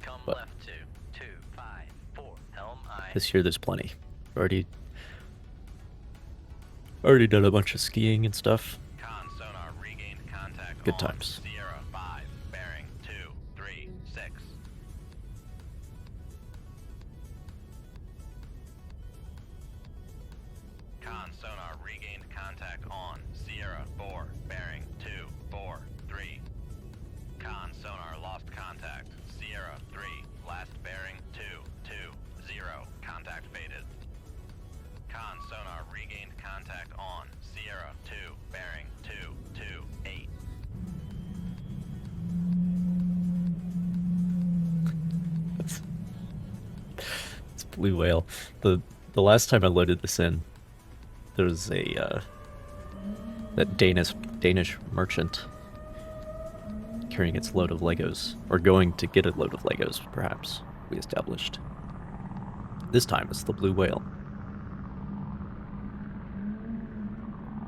Come But left to 254 Helm I. this year there's plenty. Already done a bunch of skiing and stuff. Con sonar regained contact Good on times. Sierra 5, bearing 236. Con sonar regained contact on Sierra 4, bearing 243. Con sonar lost contact. Sierra 3, last bearing 220. Contact faded. Con sonar regained contact on Sierra 2, bearing 228. It's blue whale. The last time I loaded this in, there was a that Danish merchant carrying its load of Legos, or going to get a load of Legos, perhaps, we established. This time it's the blue whale.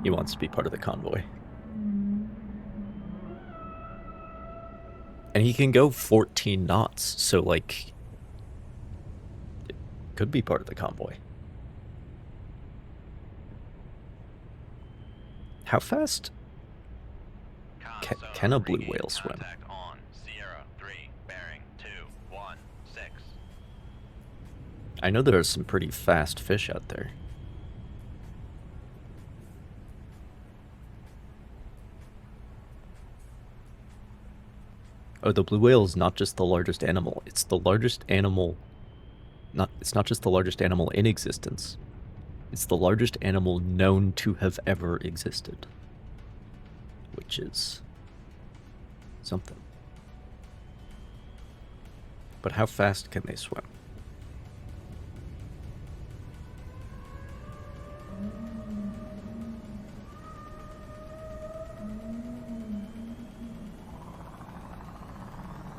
He wants to be part of the convoy. And he can go 14 knots, so like, it could be part of the convoy. How fast can a blue whale swim? Contact on Sierra 3, bearing 216. I know there are some pretty fast fish out there. Oh, the blue whale is not just the largest animal. It's the largest animal. It's not just the largest animal in existence. It's the largest animal known to have ever existed. Which is something. But how fast can they swim?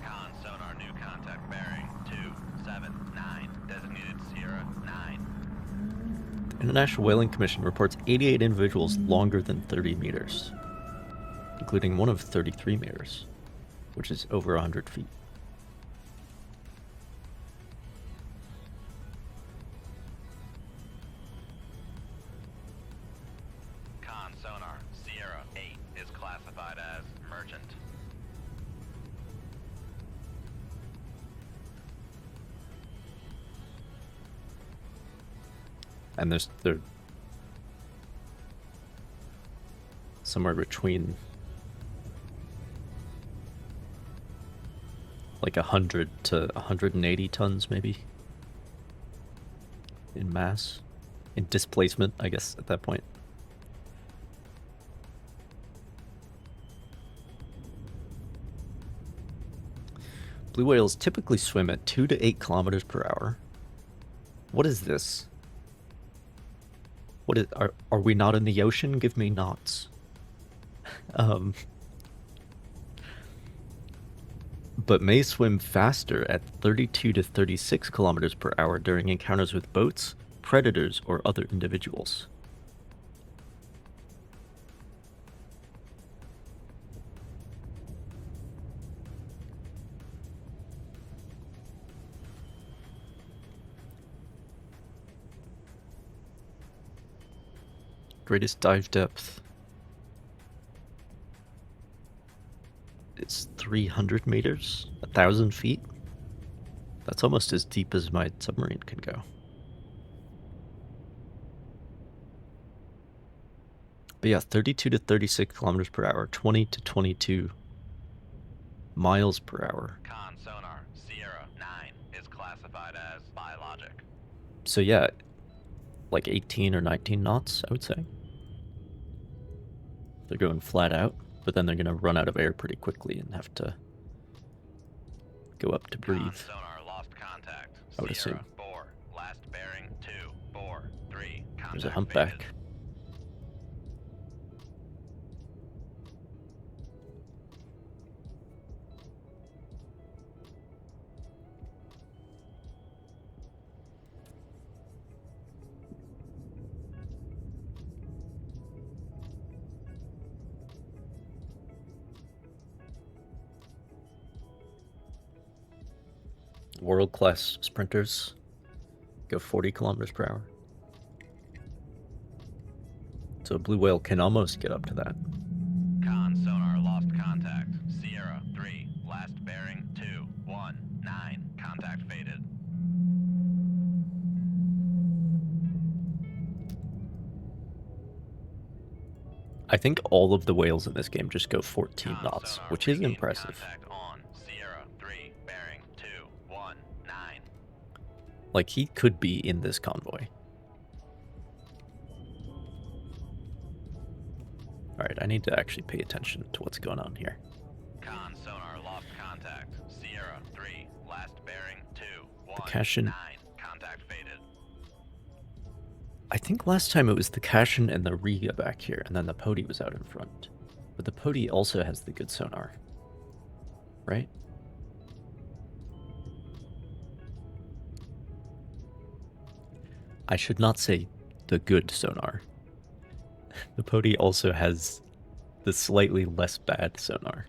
Con sonar new contact bearing 279. Designated Sierra 9. The International Whaling Commission reports 88 individuals longer than 30 meters, including one of 33 meters, which is over 100 feet. Con sonar Sierra 8 is classified as merchant. And they're somewhere between like 100 to 180 tons, maybe, in mass, in displacement, I guess, at that point. Blue whales typically swim at 2 to 8 kilometers per hour. What is this? What is, are we not in the ocean? Give me knots. But may swim faster at 32 to 36 kilometers per hour during encounters with boats, predators, or other individuals. Greatest dive depth is 300 meters, 1,000 feet. That's almost as deep as my submarine can go. But yeah, 32 to 36 kilometers per hour, 20 to 22 miles per hour. Con sonar Sierra 9 is classified as biological. logic. So yeah, like 18 or 19 knots, I would say. They're going flat out, but then they're going to run out of air pretty quickly and have to go up to breathe. Con sonar lost contact. I would Sierra assume. 4, last bearing 2, 4, 3. Contact There's a faded. humpback. World-class sprinters go 40 kilometers per hour. So a blue whale can almost get up to that. Con sonar lost contact. Sierra 3, last bearing 2, 1, 9. Contact faded. I think all of the whales in this game just go 14 Con knots, sonar which is regained impressive. Contact on. Sierra 3, bearing 2, 1, 9. Like, he could be in this convoy. Alright, I need to actually pay attention to what's going on here. Con sonar lost contact. Sierra 3, last bearing 2, 1, Cashin. 9. Contact faded. I think last time it was the Cashin and the Riga back here, and then the Poti was out in front. But the Poti also has the good sonar. Right? I should not say the good sonar. The Poti also has the slightly less bad sonar.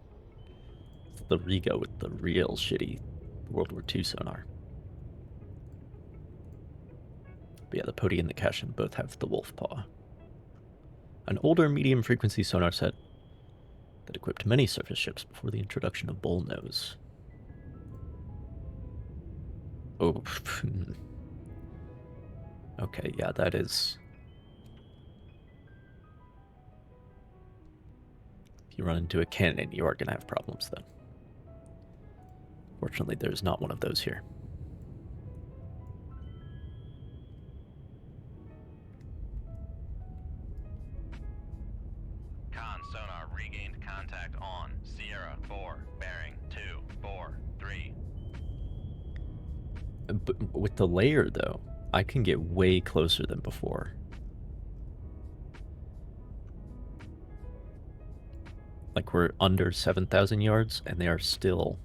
It's the Riga with the real shitty World War II sonar. But yeah, the Poti and the Cashin both have the wolf paw. An older medium frequency sonar set that equipped many surface ships before the introduction of bullnose. Oh, okay, yeah, that is... If you run into a cannon, you are going to have problems then. Fortunately, there's not one of those here. Con sonar regained contact on. Sierra 4, bearing 2, 4, 3. But with the layer, though, I can get way closer than before. Like, we're under 7,000 yards, and they are still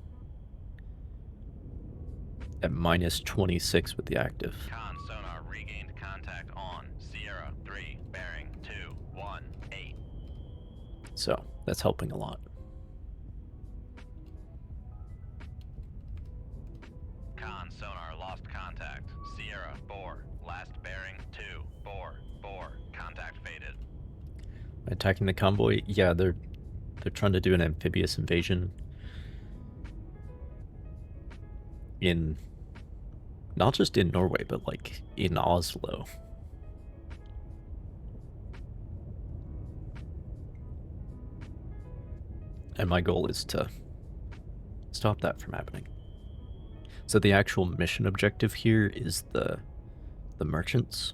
at minus 26 with the active. Con sonar regained contact on. Sierra 3, bearing 2, 1, 8. So, that's helping a lot. Con sonar lost contact. Sierra 4, last bearing 2, 4, 4. Contact faded. Attacking the convoy, yeah, they're trying to do an amphibious invasion in, not just in Norway, but like in Oslo. And my goal is to stop that from happening. So the actual mission objective here is the merchants.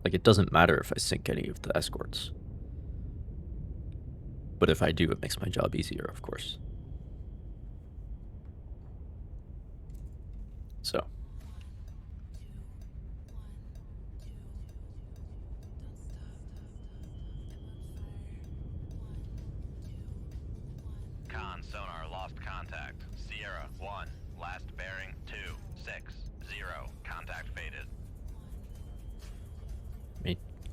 Like, it doesn't matter if I sink any of the escorts. But if I do, it makes my job easier, of course. So. Con sonar lost contact. Sierra 1, last bearing 2, 6, 0. Contact faded.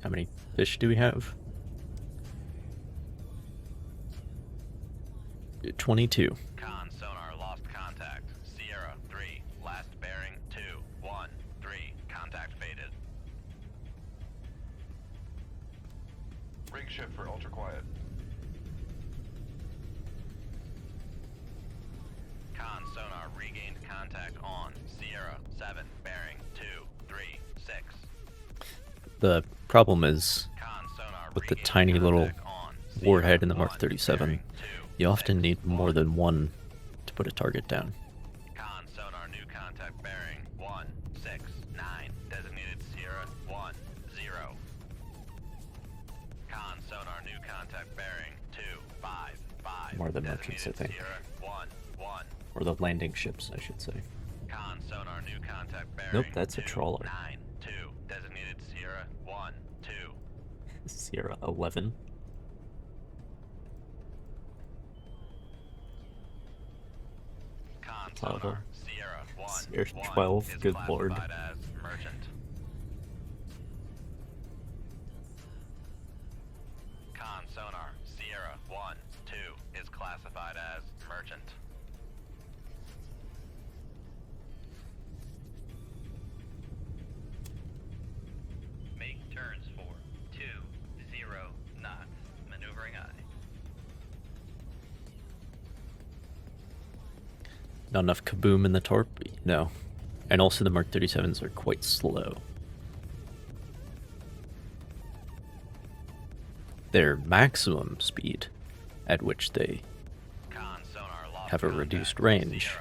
How many fish do we have? 22. Con sonar lost contact. Sierra 3, last bearing 2, 1, 3. Contact faded. Rig shift for ultra quiet. Con sonar regained contact on. Sierra 7, bearing 2, 3, 6. The problem is, Con sonar with the regained tiny little contact on. warhead in the Sierra Mark 1, 37, bearing 2, you often 6, need more 1. than one to put a target down. Con sonar new contact bearing 1, contact bearing 255. More than merchants, I Designated think. Sierra 1-1. Or the landing ships, I should say. Con sonar new contact bearing. Nope, that's a trawler. 292. Designated Sierra 1-2. Sierra 11. Con Bravo. sonar Sierra 1. Sierra 12, is good lord. classified as merchant. Con sonar Sierra 1-2 is classified as merchant. Make turns for 20 knots. Maneuvering eye. Not enough kaboom in the torp? No. And also the Mark 37s are quite slow. Their maximum speed, at which they Con sonar lost have a contact. reduced range,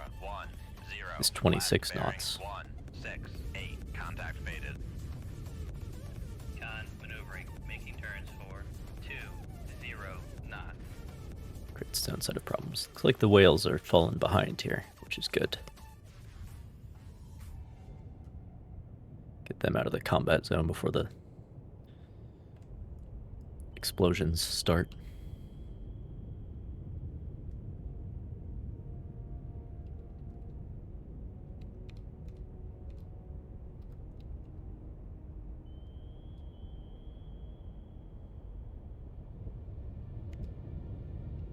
Sierra 1-0. is 26 Flat bearing knots. 168. Contact faded. Con maneuvering. Making turns for 20 knots. Creates downside of problems. Looks like the whales are falling behind here, which is good. Get them out of the combat zone before the explosions start.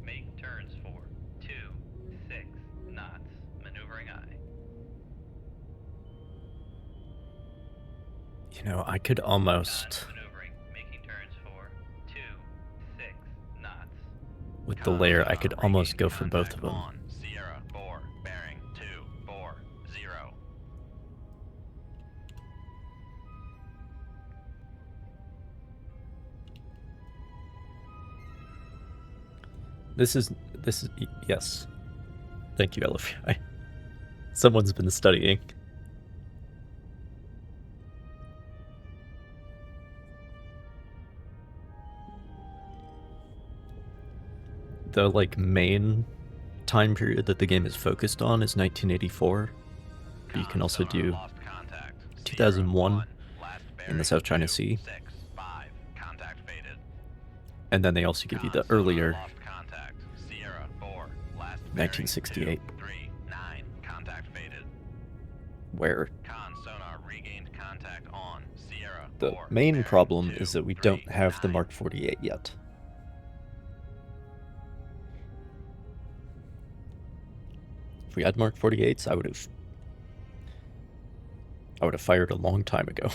Make turns for 26 knots. Maneuvering eye. You know, I could almost, Con maneuvering. Making turns for 26 knots. with the Con layer, I sonar could almost regained go for both of contact them. on Sierra 4 bearing 240. This is, yes. Thank you, LFI. Someone's been studying. The, like, main time period that the game is focused on is 1984. But you can also do 2001 in the South China Sea. And then they also give you the earlier 1968, where the main problem is that we don't have the Mark 48 yet. If we had Mark 48s, I would have fired a long time ago.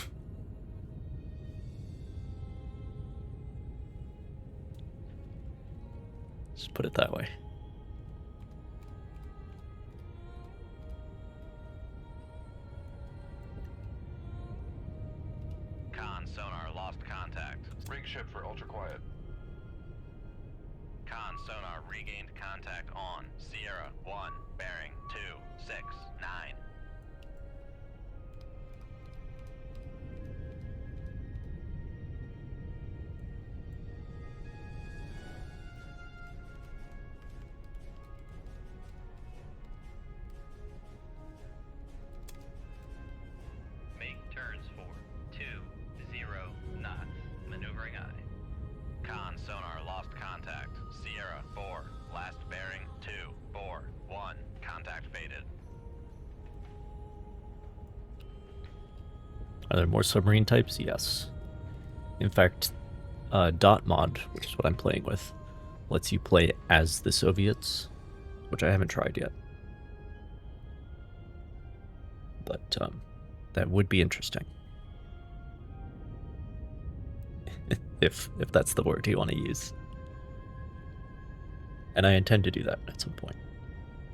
Just put it that way. Con sonar lost contact. Rig ship for ultra quiet. Con sonar regained contact on Sierra 1 bearing 269. Make turns for 20 knots. Maneuvering eye. Con sonar lost contact. Sierra 4 last bearing 241. Contact faded. Are there more submarine types? Yes. In fact, DotMod, which is what I'm playing with, lets you play as the Soviets, which I haven't tried yet. But that would be interesting. if that's the word you want to use. And I intend to do that at some point.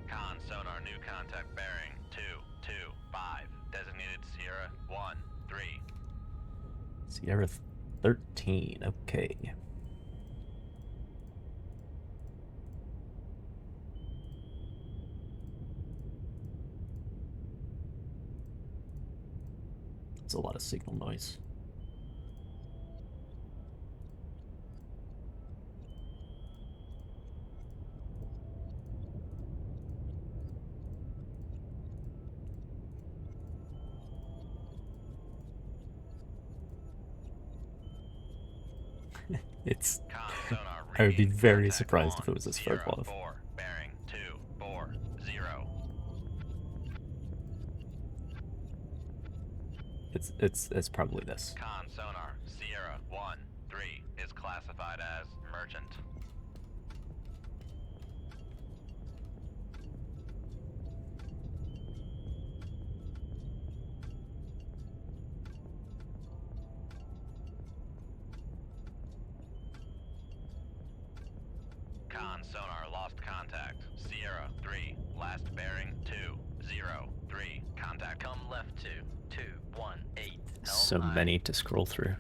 Con sonar new contact bearing 225. Designated Sierra 13. Sierra 13, okay. It's a lot of signal noise. It's. Con sonar I would be regained very contact surprised on if it was a Sierra Sverdlov. 4, bearing 240. It's probably this. Con sonar Sierra 1-3 is classified as merchant. Con sonar lost contact. Sierra 3, last bearing 203. Contact. Come left to 218. So many to scroll through.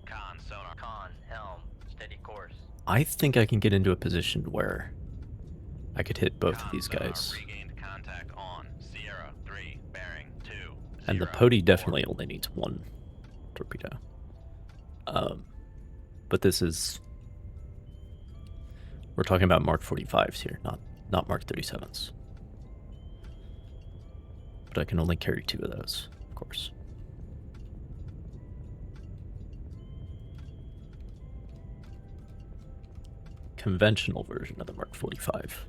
Con sonar. Con, helm, steady course. I think I can get into a position where I could hit both of these Con sonar guys. regained contact on Sierra 3, bearing 2. And the Poti definitely only needs one torpedo. But this is... We're talking about Mark 45s here, not Mark 37s. But I can only carry 2 of those, of course. Conventional version of the Mark 45.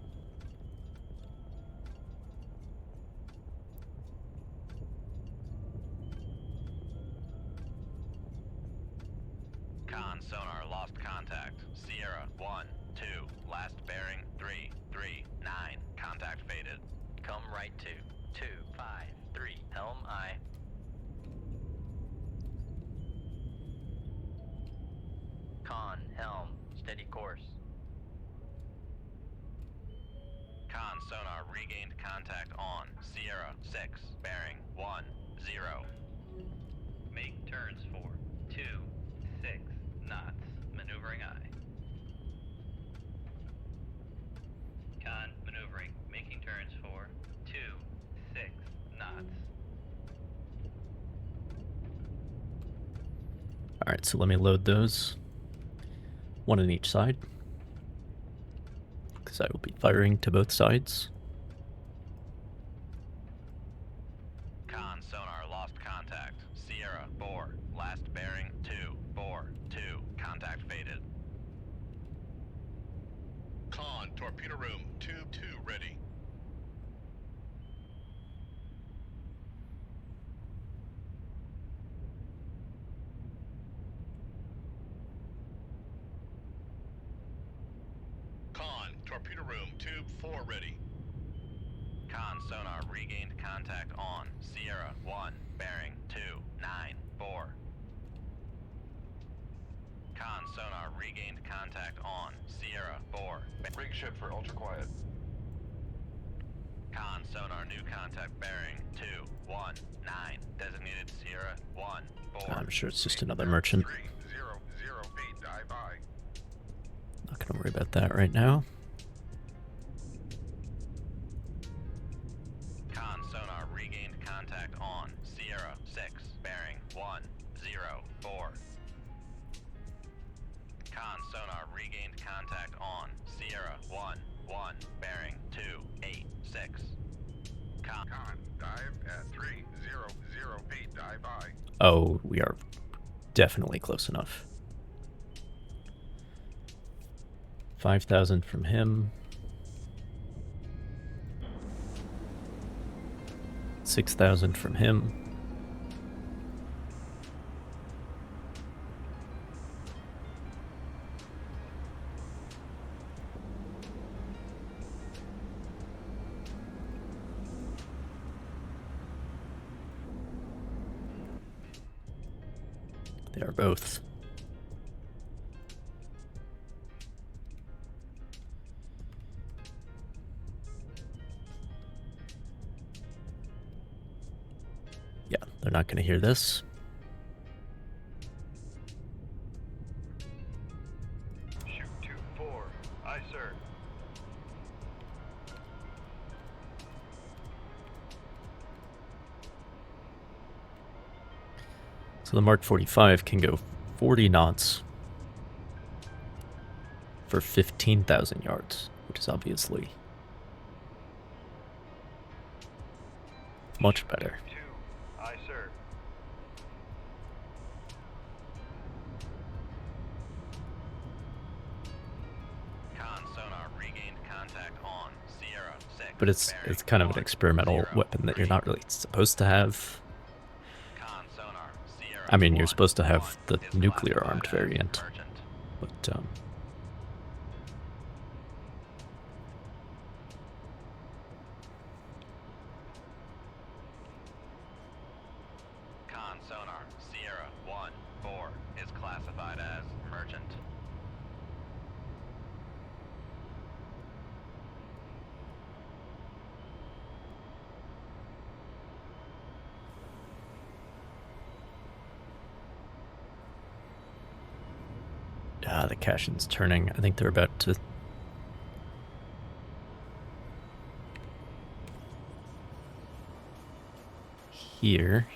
Con sonar lost contact. Sierra 1-2, last bearing 339. Contact faded. Come right to 253. Helm I. Con, helm, steady course. Con sonar regained contact on Sierra 6, bearing 10. Make turns for 26 knots. Maneuvering I. Con, maneuvering. Making turns for 26 knots. Alright, so let me load those. One on each side. Because I will be firing to both sides. Con sonar lost contact. Sierra 4, last bearing 242. Contact faded. Con, torpedo room, tube 2 ready. Con, torpedo room, tube 4 ready. Con sonar regained contact on Sierra 1, bearing 294. Con sonar regained contact on Sierra 4. Rig ship for ultra quiet. Con sonar new contact bearing 219. Designated Sierra 1-4. I'm sure it's just another merchant. 300 feet, dive by. Not gonna worry about that right now. Con sonar regained contact on Sierra 6, bearing 104. Con sonar regained contact on Sierra 1, bearing 286. Con Dive at 300 feet, dive by. Oh, we are definitely close enough. 5,000 from him. 6,000 from him. They are both. Yeah, they're not going to hear this. Shoot 2-4. Aye, sir. So the Mark 45 can go 40 knots for 15,000 yards, which is obviously much better. 2. Aye, sir. But it's kind of an experimental weapon that you're not really supposed to have. Con sonar, Sierra I mean, you're 1, supposed to have 1 the is nuclear armed classified as variant, emergent. but Con sonar, Sierra 1, 4 is classified as emergent. the Cashin's turning. I think they're about to. Here.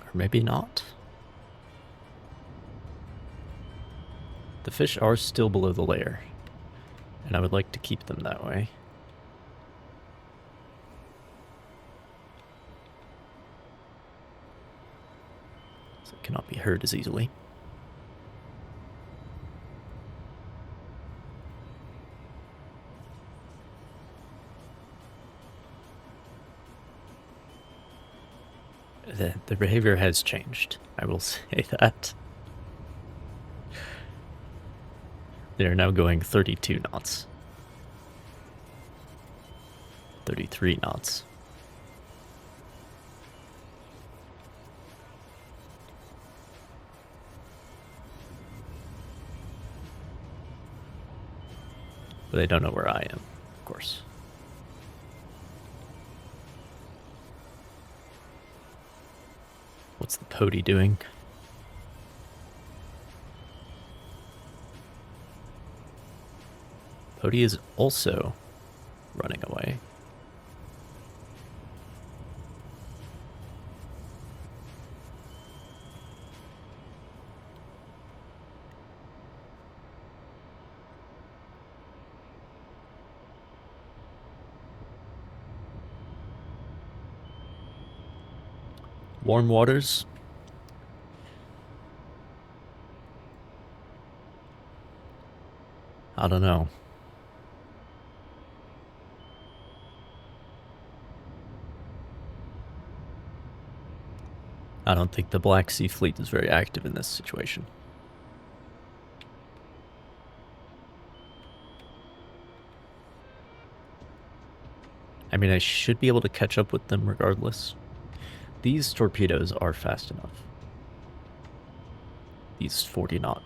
Or maybe not. The fish are still below the layer, and I would like to keep them that way. So it cannot be heard as easily. The behavior has changed, I will say that. They're now going 32 knots. 33 knots. But they don't know where I am, of course. What's the Pody doing? Pody is also running away. Warm waters. I don't know. I don't think the Black Sea Fleet is very active in this situation. I mean, I should be able to catch up with them regardless. These torpedoes are fast enough. These 40-knot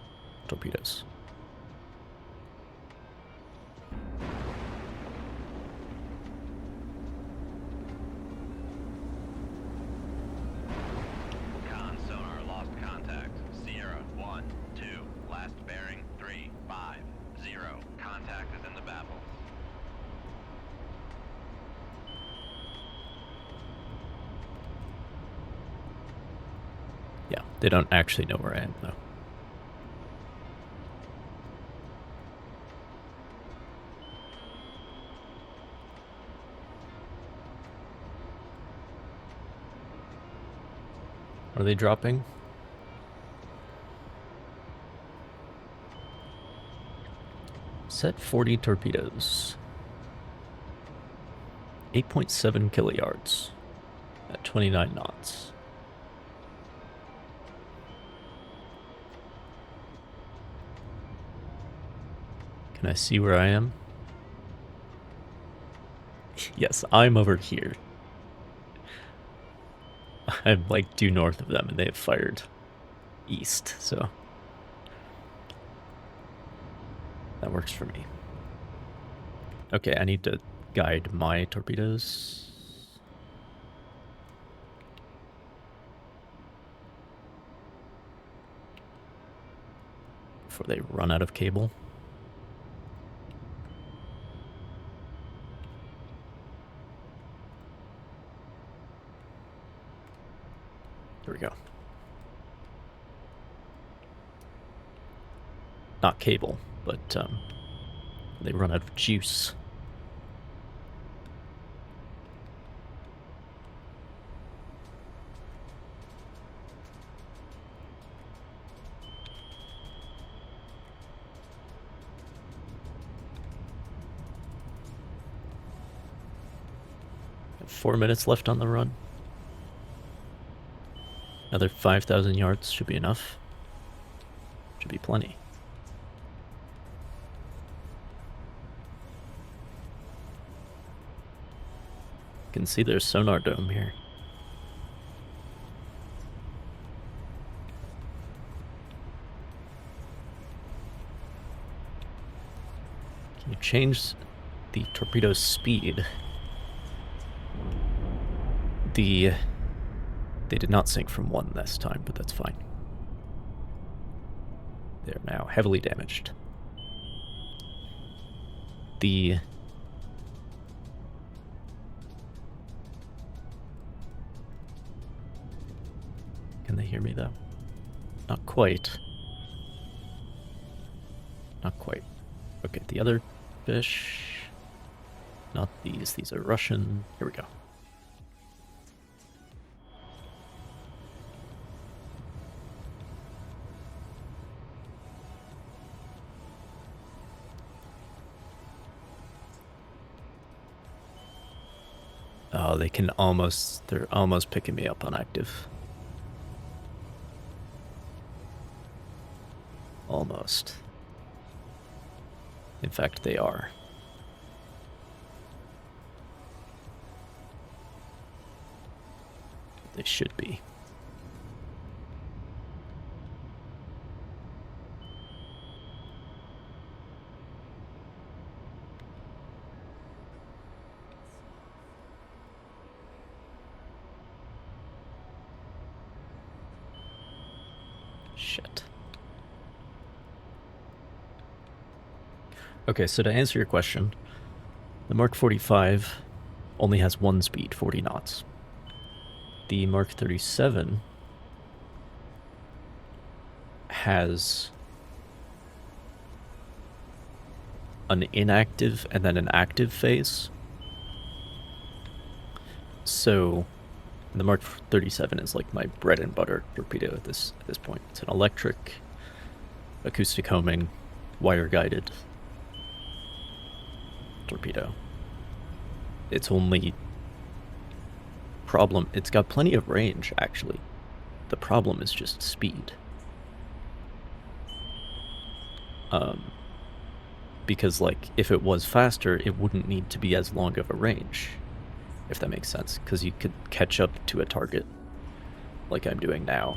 torpedoes. Con sonar lost contact. Sierra 1, 2, last bearing 3, 5, 0. Contact is in the baffle. Yeah, they don't actually know where I am, though. Are they dropping? Set 40 torpedoes. 8.7 kiluyards at 29 knots. Can I see where I am? Yes, I'm over here. I'm like due north of them, and they have fired east, so that works for me. Okay, I need to guide my torpedoes. before they run out of cable. Here we go. Not cable, but they run out of juice. Got 4 minutes left on the run. Another 5,000 yards should be enough. Should be plenty. You can see their sonar dome here. Can you change the torpedo's speed? They did not sink from 1 this time, but that's fine. They're now heavily damaged. Can they hear me, though? Not quite. Not quite. Okay, the other fish. Not these. These are Russian. Here we go. Oh, they're almost picking me up on active. Almost. In fact, they are. They should be. Shit. Okay, so to answer your question, the Mark 45 only has 1 speed, 40 knots. The Mark 37 has an inactive and then an active phase. So the Mark 37 is like my bread and butter torpedo at this point. It's an electric, acoustic homing, wire guided torpedo. Its only problem, it's got plenty of range actually. The problem is just speed. Because like if it was faster, it wouldn't need to be as long of a range, if that makes sense, because you could catch up to a target like I'm doing now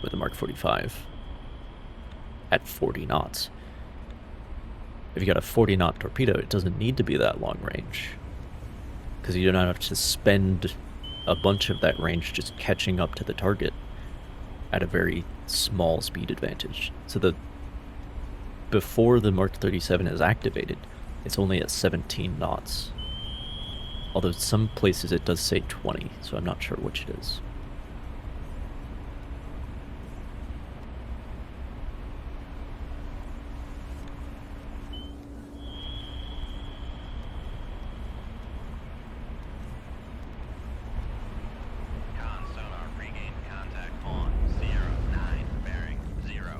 with the Mark 45 at 40 knots. If you got a 40-knot torpedo, it doesn't need to be that long range, because you don't have to spend a bunch of that range just catching up to the target at a very small speed advantage. So before the Mark 37 is activated, it's only at 17 knots. Although some places it does say 20, so I'm not sure which it is. Con sonar regained contact on Sierra 9, bearing 050.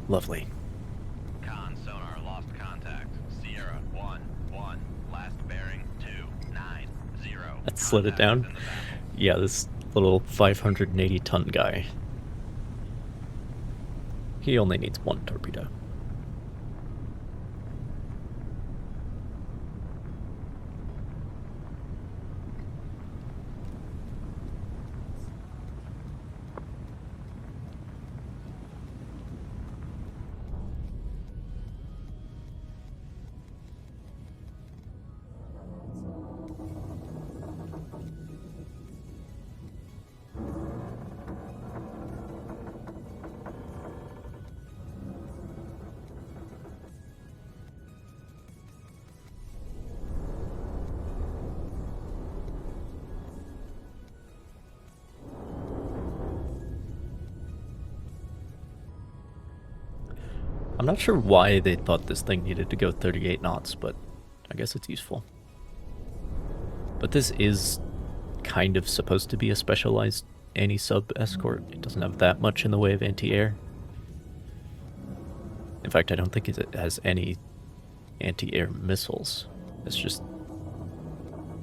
Lovely. Con sonar lost contact. Sierra 11, last bearing 290. That slowed it down. Yeah, this little 580-ton guy. He only needs 1 torpedo. I'm not sure why they thought this thing needed to go 38 knots, but I guess it's useful. But this is kind of supposed to be a specialized anti-sub escort. It doesn't have that much in the way of anti-air. In fact, I don't think it has any anti-air missiles. It's just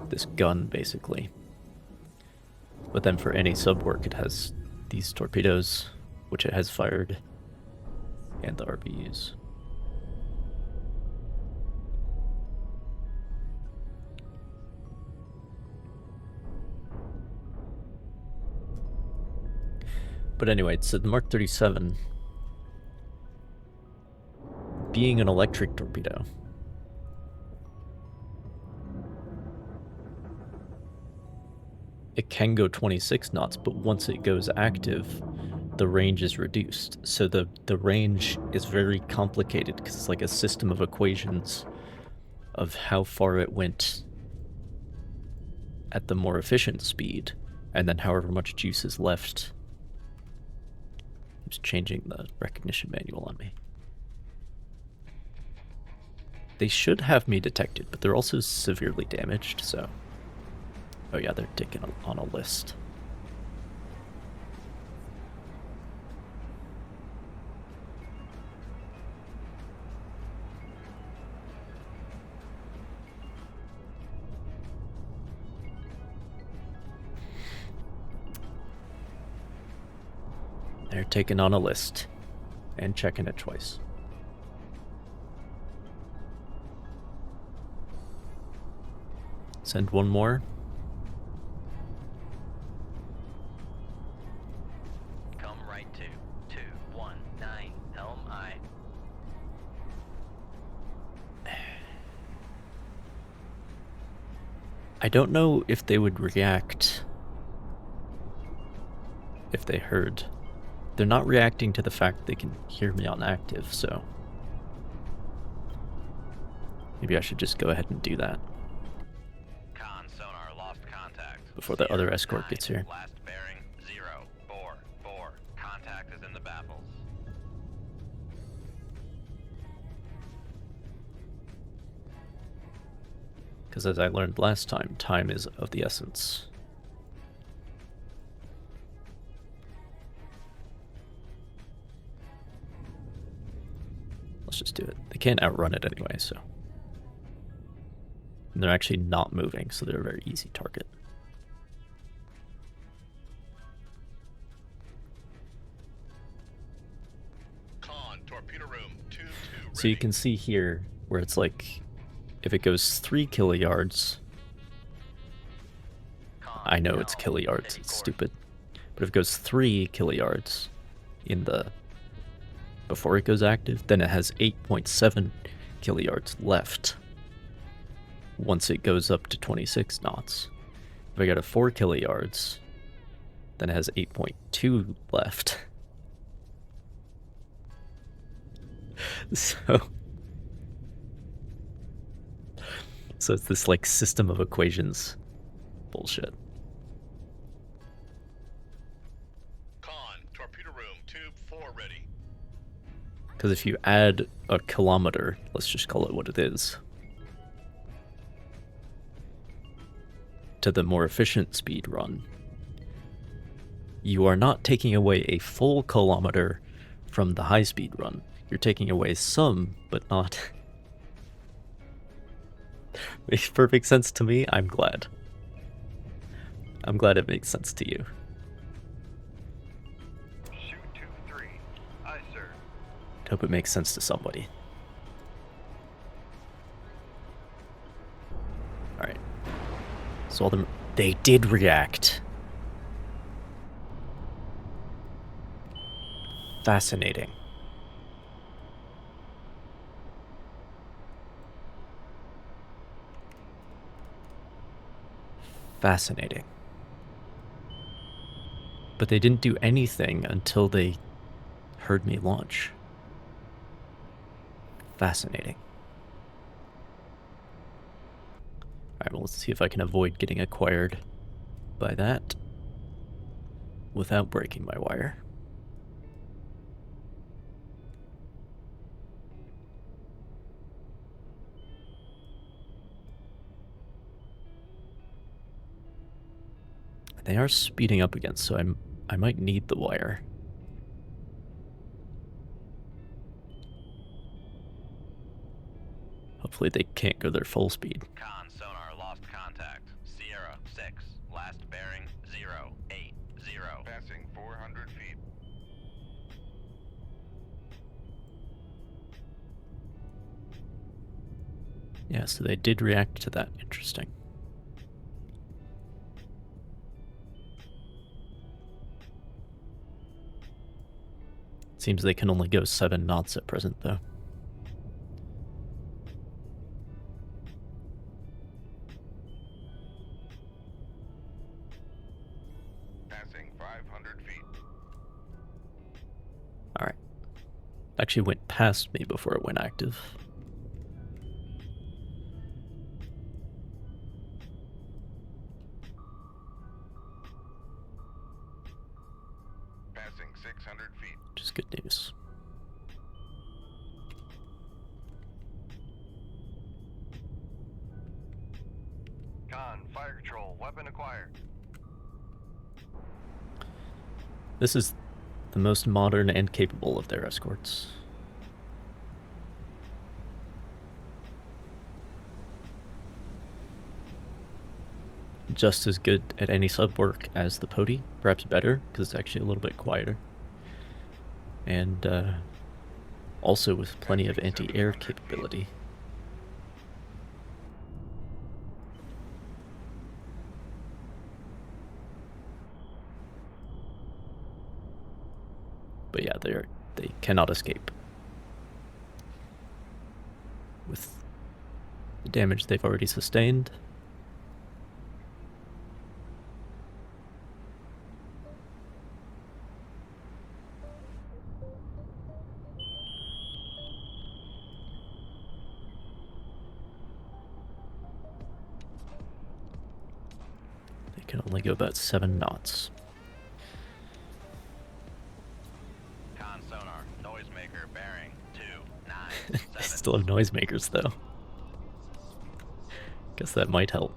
this gun, basically. But then for any sub work, it has these torpedoes, which it has fired, and the RBUs. But anyway, so the Mark 37, being an electric torpedo, it can go 26 knots, but once it goes active, the range is reduced. So the range is very complicated because it's like a system of equations of how far it went at the more efficient speed, and then however much juice is left. I'm just changing the recognition manual on me. They should have me detected, but they're also severely damaged, so... Oh yeah, they're taken on a list. They're taken on a list and checking it twice. Send one more. Come right to 219 Helm I. I don't know if they would react if they heard. They're not reacting to the fact they can hear me on active, so maybe I should just go ahead and do that Con sonar lost contact. before the other escort gets here. Last bearing 044. Contact is in the baffles. Because as I learned last time, time is of the essence. Let's just do it. They can't outrun it anyway, so. And they're actually not moving, so they're a very easy target. Con, torpedo room, 2-2 ready. So you can see here where it's like, if it goes 3 kiloyards, I know it's kiloyards, it's stupid. But if it goes 3 kiloyards in the before it goes active, then it has 8.7 kiloyards left once it goes up to 26 knots. If I got a 4 kiloyards, then it has 8.2 left. So it's this like system of equations bullshit. Con, torpedo room, tube 4 ready. Because if you add a kilometer, let's just call it what it is, to the more efficient speed run, you are not taking away a full kilometer from the high speed run. You're taking away some, but not. Makes perfect sense to me. I'm glad. I'm glad it makes sense to you. Shoot 2-3. Aye, sir. I hope it makes sense to somebody. Alright. So all them, they did react. Fascinating. Fascinating. But they didn't do anything until they heard me launch. Fascinating. Alright, well, let's see if I can avoid getting acquired by that without breaking my wire. They are speeding up again, so I might need the wire. Hopefully they can't go their full speed. Con sonar lost contact. Sierra 6. Last bearing 080. Passing 400 feet. Yeah, so they did react to that. Interesting. Seems they can only go 7 knots at present, though. Passing 500 feet. Alright. Actually went past me before it went active. Passing 600 feet. Which is good news. Con, fire control, weapon acquired. This is the most modern and capable of their escorts. Just as good at any sub work as the Poti, perhaps better, because it's actually a little bit quieter. And also with plenty of anti-air capability. But yeah, they cannot escape. With the damage they've already sustained. They can only go about 7 knots. Con sonar noisemaker bearing 297. They still have noisemakers, though. Guess that might help.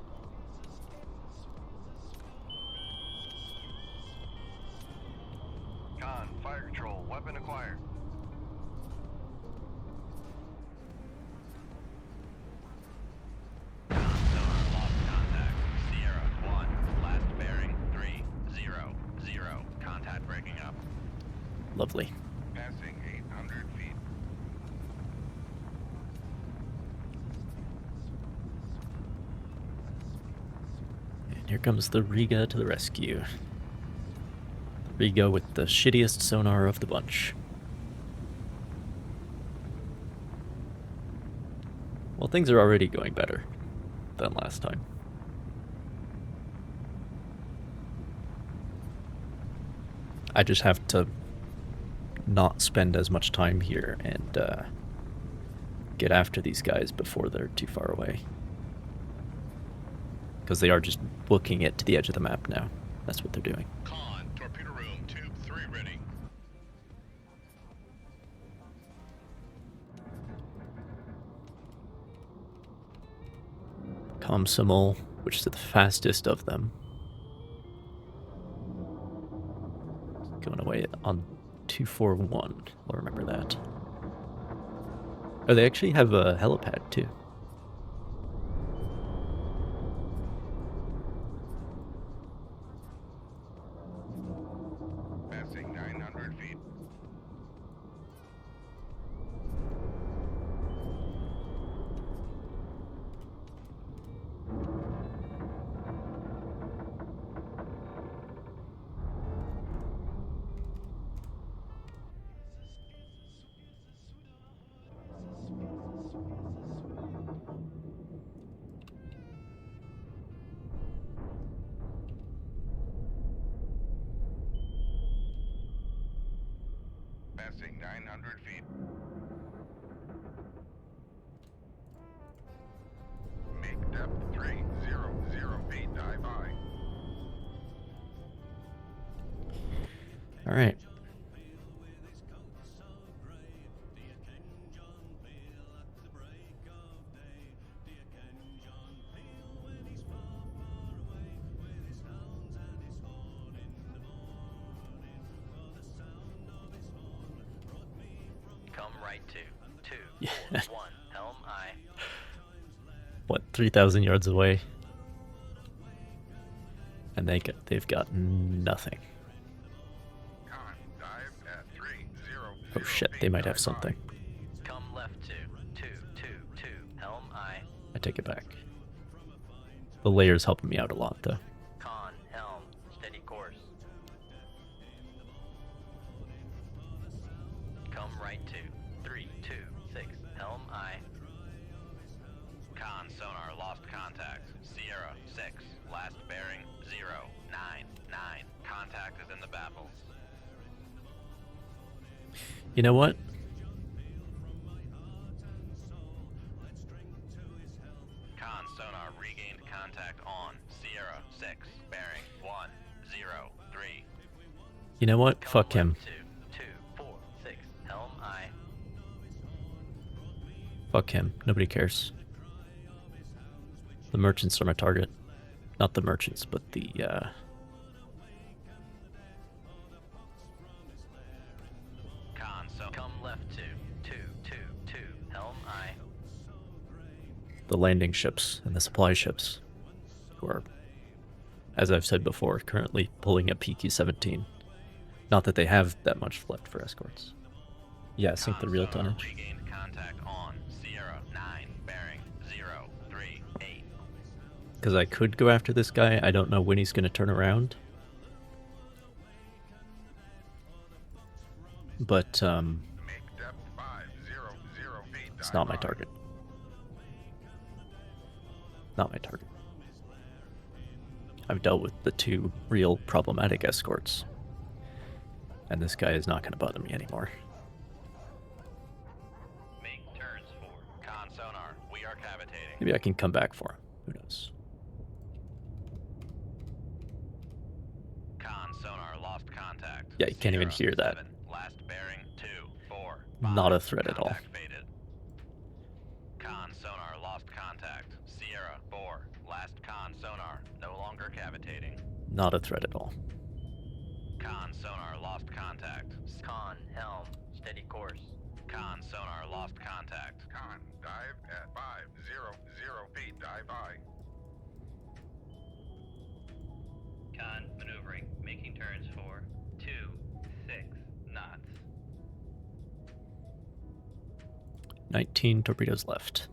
Con, fire control, weapon acquired. Con sonar lost contact. Sierra 1. Last bearing 300. Contact breaking up. Lovely. Passing 800 feet. And here comes the Riga to the rescue. Riga with the shittiest sonar of the bunch. Well, things are already going better than last time. I just have to not spend as much time here and get after these guys before they're too far away. Because they are just booking it to the edge of the map now. That's what they're doing. Con, torpedo room, tube 3 ready. Komsomol, which is the fastest of them. Going away on 241. I'll remember that. Oh, they actually have a helipad too. Passing 900 feet. Passing 900 feet. Make depth 300 feet. Dive by. All right. right 2, 2, Yeah. 4, 1, helm I. What, 3,000 yards away? And they've got nothing. Con, dive at 300 Oh shit, feet, they might have dive something. Come left 2, 2, 2, 2, helm I. I take it back. The layer's helping me out a lot, though. Con, helm, steady course. Come right 2, 3, 2, 6, helm I. Con, sonar, lost contact. Sierra, 6, last bearing, 0, 9, 9. Contact is in the baffles. You know what? Con, sonar, regained contact on. Sierra, 6, bearing, 1, 0, 3. You know what? Come Fuck him. left 2, 2, 4, 6, helm I. Fuck him. Nobody cares. The merchants are my target. Not the merchants, but the, Con, so come left 2, 2, 2, 2, helm I. the landing ships and the supply ships, who are, as I've said before, currently pulling a PQ-17. Not that they have that much left for escorts. Yeah, sink the real Sonar, tonnage. regained contact on. Sierra, 9, bearing, 0, 3, 8. Because I could go after this guy. I don't know when he's going to turn around. But, Make depth 500 feet, it's dive not my by. target. Not my target. I've dealt with the two real problematic escorts. And this guy is not going to bother me anymore. Make turns for Con, sonar, we are cavitating. Maybe I can come back for him. Who knows? Con, sonar, lost contact. Yeah, you can't even Sierra, hear that. 7, last bearing, 2, 4, Not 5. a threat at all. Contact faded. Con, sonar, lost contact. Sierra, 4, last con, sonar, no longer cavitating. Not a threat at all. Con, sonar, lost contact. Con, helm, steady course. Con, sonar, lost contact. Con, dive at 500 feet, dive by. Con, maneuvering, making turns for 2, 6 knots. 19 torpedoes left.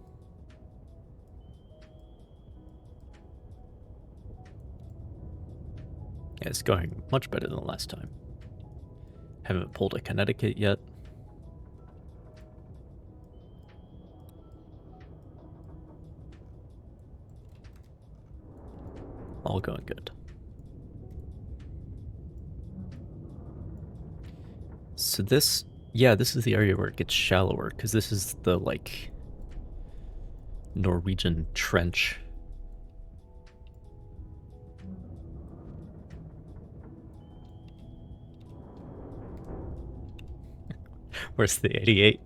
Yeah, it's going much better than last time. Haven't pulled a Connecticut yet. All going good. So this, yeah, this is the area where it gets shallower, because this is the, like, Norwegian trench. Where's the 88?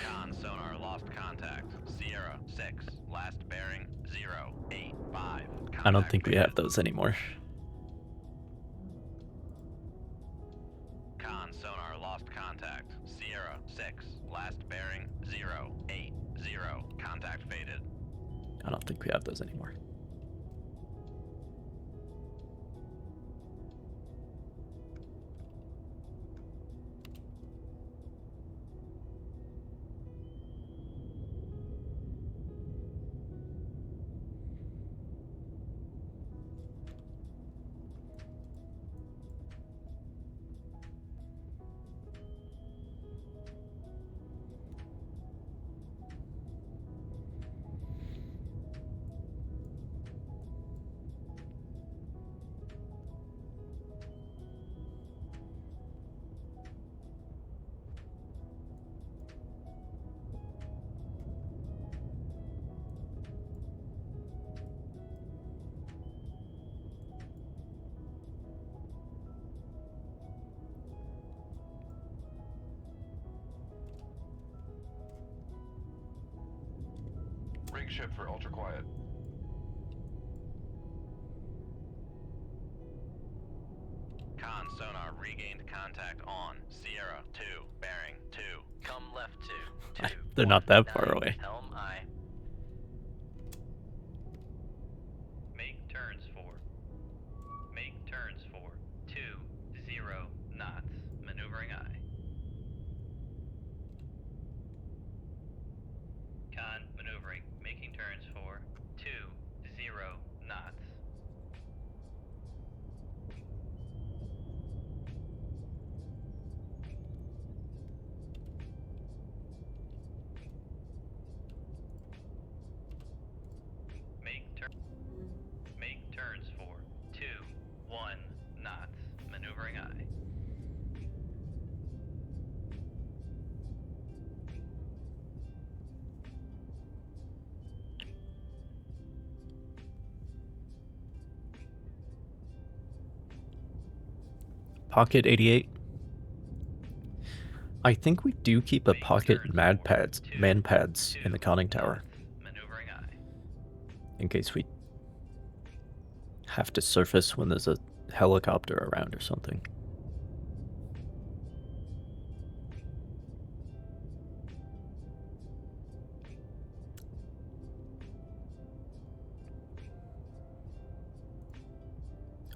Con, sonar, lost contact. Sierra, 6, last bearing, 0, 8, 5. I don't think we have those anymore. Con, sonar, lost contact. Sierra, 6, last bearing, 0, 8, 0. Contact faded. I don't think we have those anymore. Rig ship for ultra quiet. Con, sonar, regained contact on. Sierra, 2, bearing, 2. Come left 2, 2. They're not that far 9, away. Helm I. Make turns for. Make turns for 20 knots. Maneuvering I. Con maneuvering. Making turns for 20 knots. Make turns for 1 knots. Maneuvering I. Pocket 88. I think we do keep a Make pocket turns man for pads 2, in the conning tower, knots. Maneuvering I. in case we have to surface when there's a helicopter around or something.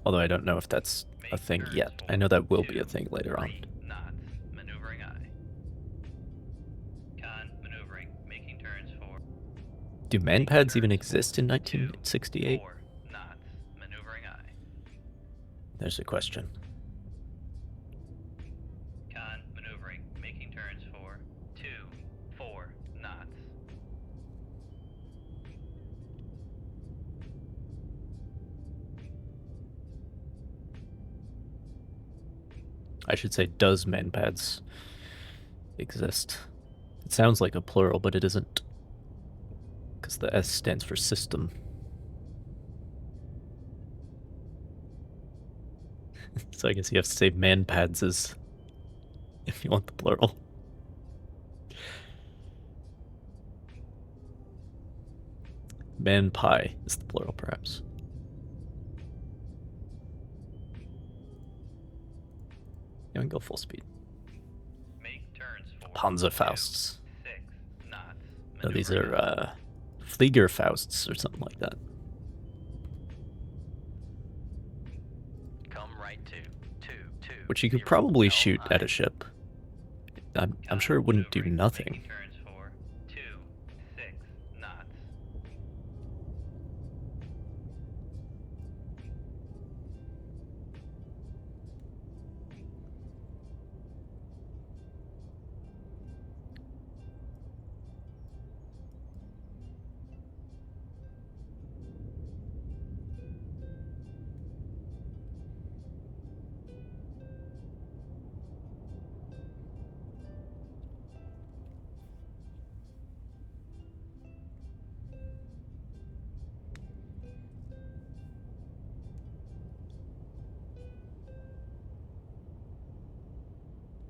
Although I don't know if that's a thing yet. I know that will be a thing later on. 3 knots. Maneuvering I. Con maneuvering. Making turns for Do man pads even exist in 1968? 4 knots. Maneuvering I. There's a question. Con maneuvering. Making turns for 4 knots. I should say, does man pads exist? It sounds like a plural, but it isn't. Because the S stands for system. So I guess you have to say man pads is if you want the plural. Man pie is the plural, perhaps. Yeah, we can go full speed. Make turns for Panzerfausts. 6 knots. No, these Maneuvering I. are Fliegerfausts or something like that. Come right 2, 2, 2. Which you could 0, probably Helm shoot I. at a ship. I'm Con sure it wouldn't do maneuvering. nothing. Making turns for 6 knots.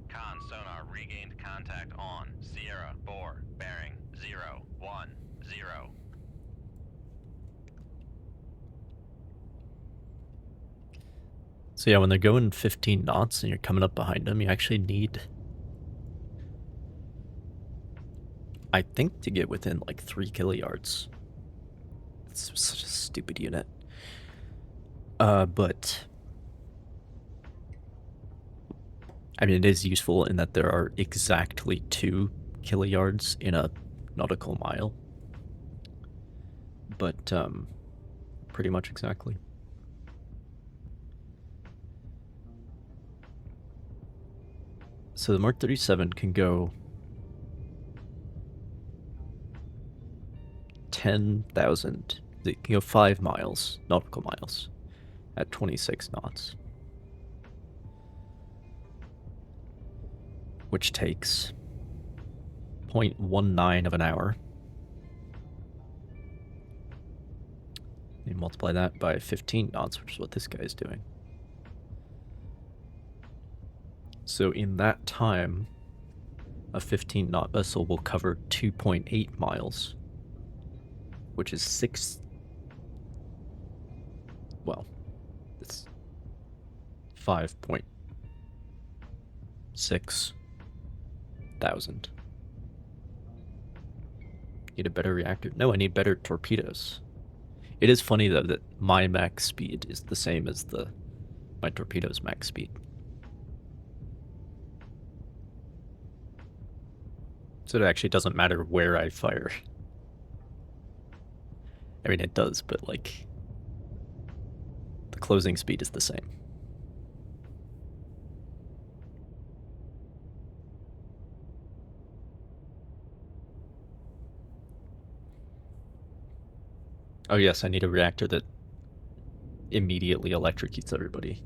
Con sonar regained contact on Sierra 4, bearing 0, 1, 0. So yeah, when they're going 15 knots and you're coming up behind them, you actually need, I think, to get within like 3 kiloyards. It's such a stupid unit. But I mean, it is useful in that there are exactly 2 kiloyards in a nautical mile. But pretty much exactly. So the Mark 37 can go 10,000. It can go 5 miles, nautical miles, at 26 knots. Which takes 0.19 of an hour. You multiply that by 15 knots, which is what this guy is doing. So in that time, a 15-knot vessel will cover 2.8 miles, which is 6... Well, it's 5.6 10,000. Need a better reactor? No, I need better torpedoes. It is funny though that my max speed is the same as my torpedo's max speed. So it actually doesn't matter where I fire. I mean, it does, but like, the closing speed is the same. Oh yes, I need a reactor that immediately electrocutes everybody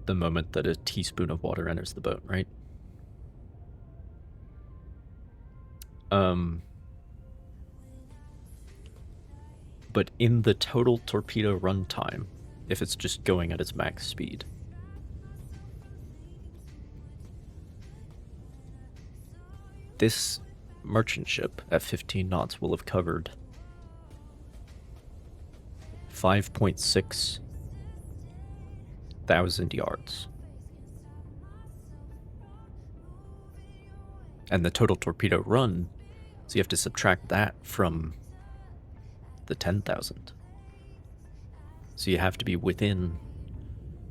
the moment that a teaspoon of water enters the boat, right? But in the total torpedo runtime, if it's just going at its max speed, this merchant ship at 15 knots will have covered 5.6 thousand yards. And the total torpedo run, so you have to subtract that from the 10,000. So you have to be within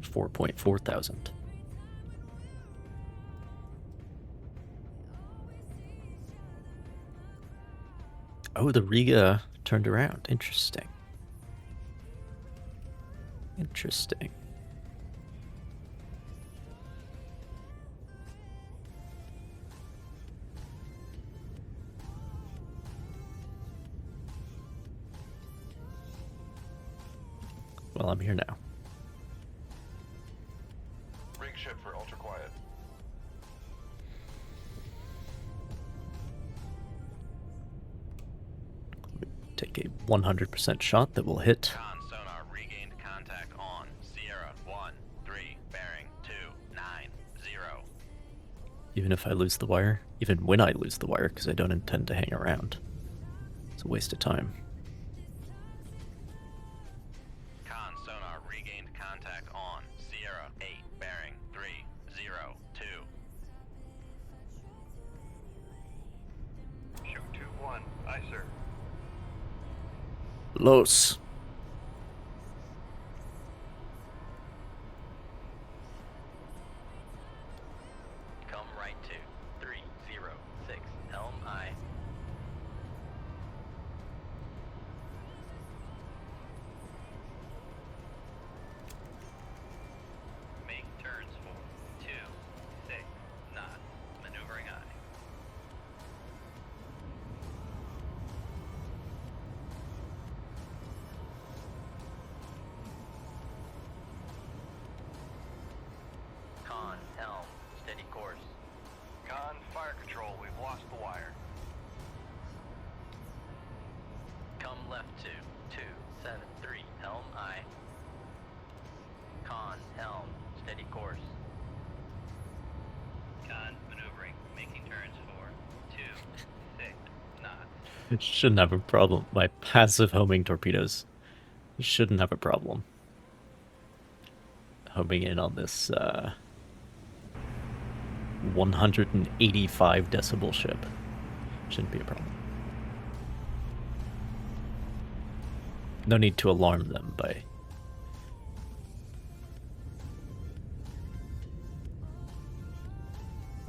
4.4 thousand. Oh, the Riga turned around. Interesting. Interesting. Well, I'm here now. Rig ship for ultra quiet. Take a 100% shot that will hit. Con sonar regained contact on Sierra 1-3 bearing 290. Even if I lose the wire, even when I lose the wire, because I don't intend to hang around. It's a waste of time. Con sonar regained contact on Sierra 8 bearing 302. Shoot 2-1. Aye, sir. Los. Come right to 306 Helm I. Make turns for 26 knots. Maneuvering I. Con, helm, steady course. Con, fire control. We've lost the wire. Come left to 273 Helm I. Con, helm, steady course. Con, maneuvering, making turns for 26 knots. It shouldn't have a problem. My passive homing torpedoes shouldn't have a problem homing in on this 185 decibel ship. Shouldn't be a problem. No need to alarm them by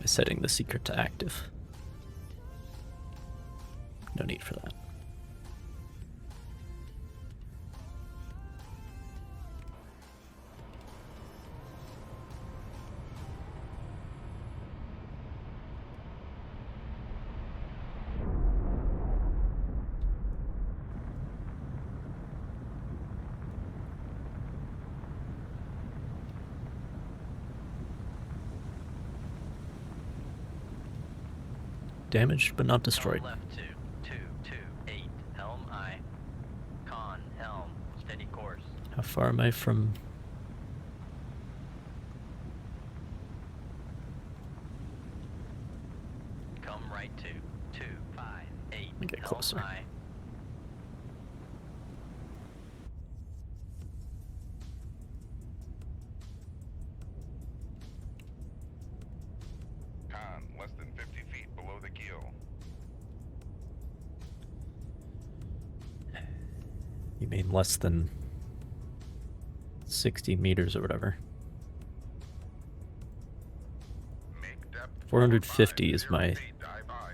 setting the secret to active. No need for that. Damaged but not destroyed. Come left to 228 Helm I. Con, helm, steady course. How far am I from... Come right to 258 me get Helm closer. I. Con, less than You mean less than 60 meters or whatever. Make depth 450 is 450 my feet, dive by.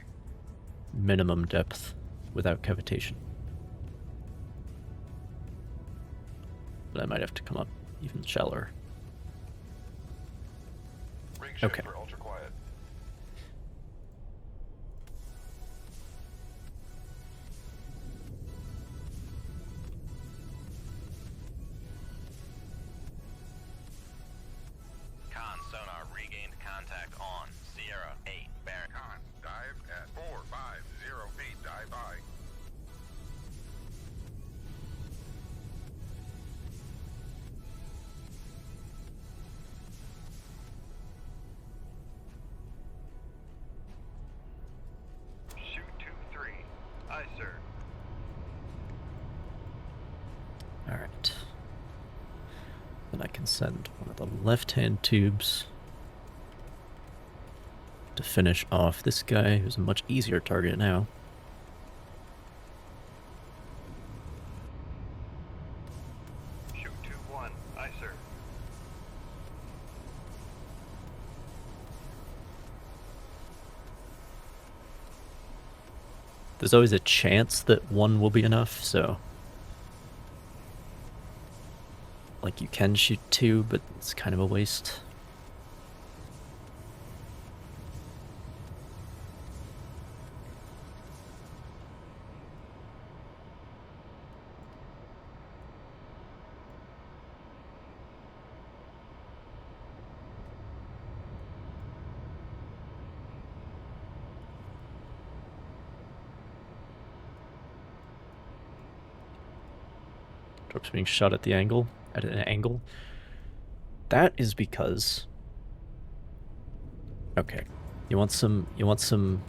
minimum depth without cavitation. But I might have to come up even shallower. Rig shift Okay. for ultra quiet. Con sonar regained contact on Sierra 8 bearing. Con, dive at 450 feet, dive by. Shoot 2-3. Aye, sir. Alright. Then I can send one of the left-hand tubes to finish off this guy, who's a much easier target now. Shoot 2-1. Aye, sir. There's always a chance that one will be enough, so... Like, you can shoot two, but it's kind of a waste. Torps being shot at an angle. That is because... Okay. You want some... You want some...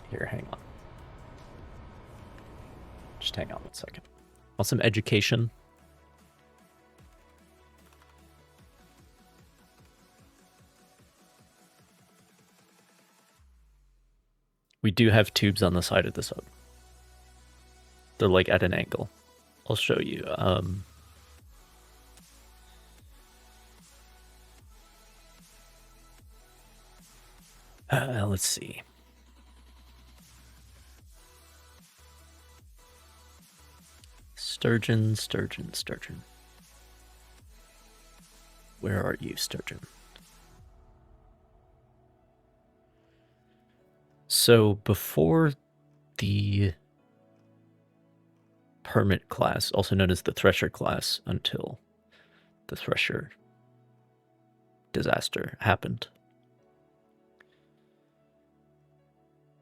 Here, hang on. Just hang on one second. Want some education? We do have tubes on the side of this hub. They're like at an angle. I'll show you. Let's see. Sturgeon. Where are you, Sturgeon? So before the permit class, also known as the Thresher class, until the Thresher disaster happened.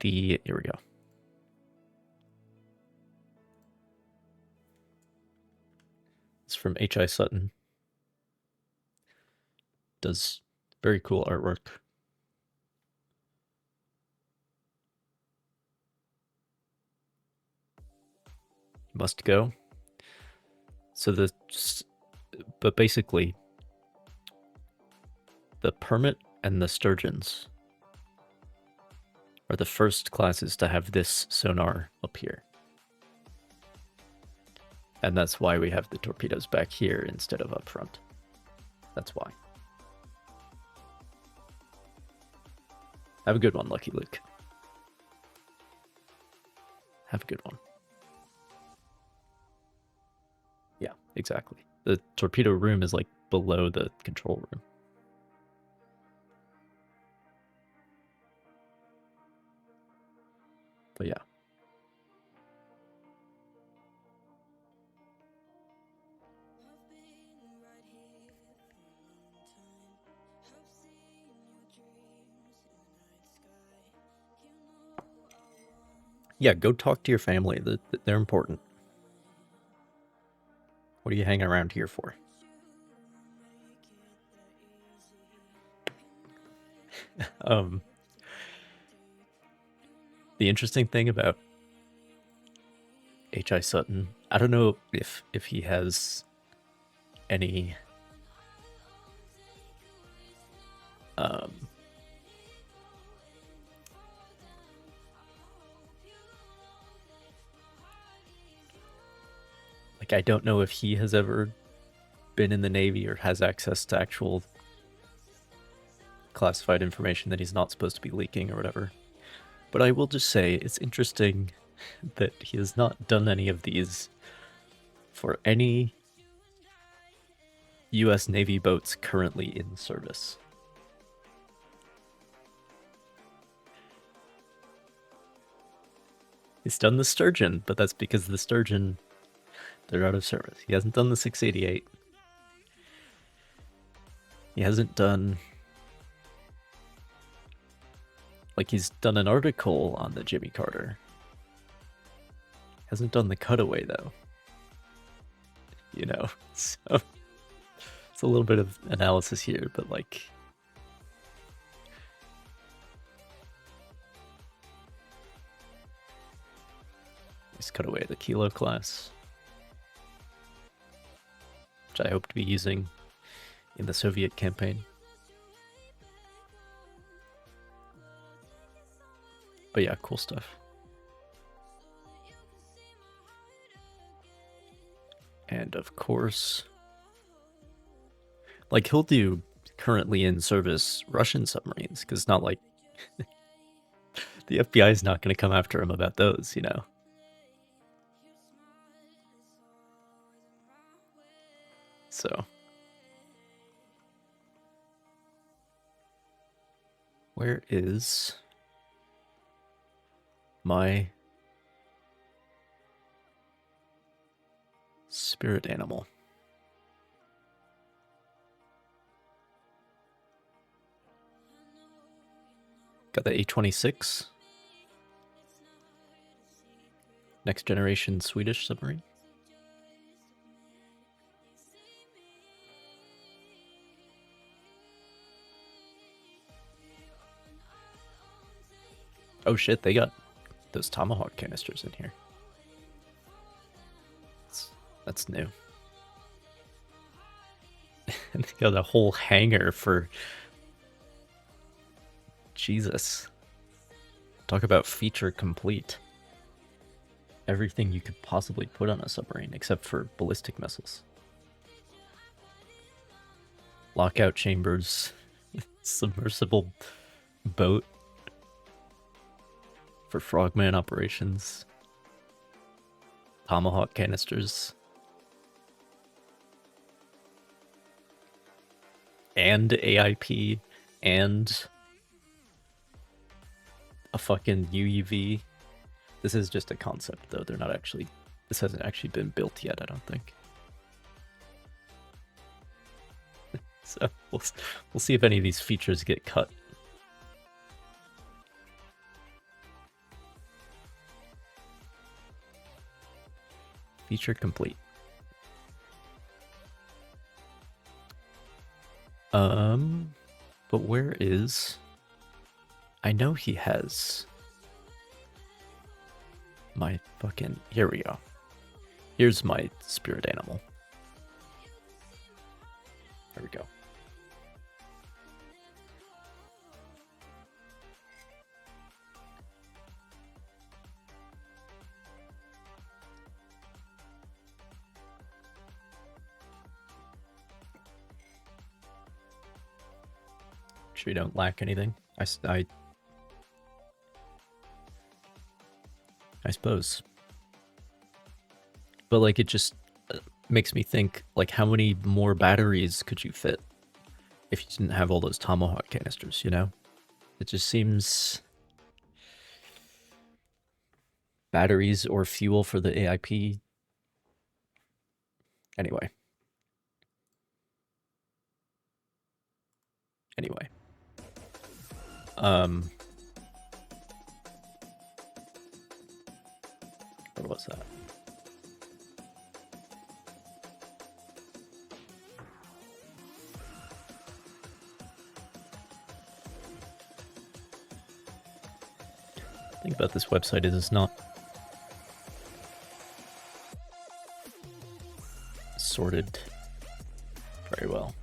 Here we go. It's from H.I. Sutton. Does very cool artwork. Must go. So but basically, the permit and the sturgeons are the first classes to have this sonar up here. And that's why we have the torpedoes back here instead of up front. That's why. Have a good one, Lucky Luke. Have a good one. Yeah, exactly. The torpedo room is like below the control room. But yeah. Yeah, go talk to your family. They're important. What are you hanging around here for? The interesting thing about H.I. Sutton, I don't know if he has any Like, I don't know if he has ever been in the Navy or has access to actual classified information that he's not supposed to be leaking or whatever. But I will just say it's interesting that he has not done any of these for any US Navy boats currently in service. He's done the Sturgeon, but that's because the Sturgeon, they're out of service. He hasn't done the 688. He hasn't done... Like, he's done an article on the Jimmy Carter. Hasn't done the Cutaway, though. You know, so... It's a little bit of analysis here, but, like... He's Cutaway, the Kilo class. Which I hope to be using in the Soviet campaign. But yeah, cool stuff. And of course, like, he'll do currently in service Russian submarines, because it's not like the FBI is not going to come after him about those, you know? So, where is my spirit animal? Got the A-26. Next generation Swedish submarine. Oh shit, they got those Tomahawk canisters in here. That's new. And they got a whole hangar for... Jesus. Talk about feature complete. Everything you could possibly put on a submarine, except for ballistic missiles. Lockout chambers. Submersible boat. For frogman operations. Tomahawk canisters. And AIP. And a fucking UUV. This is just a concept, though. They're not actually... This hasn't actually been built yet, I don't think. So, we'll see if any of these features get cut. Feature complete. But where is... I know he has... my fucking... Here we go. Here's my spirit animal. There we go. Sure you don't lack anything. I suppose. But like, it just makes me think, like, how many more batteries could you fit if you didn't have all those Tomahawk canisters, you know? It just seems... Batteries or fuel for the AIP. Anyway. What was that? The thing about this website is it's not sorted very well.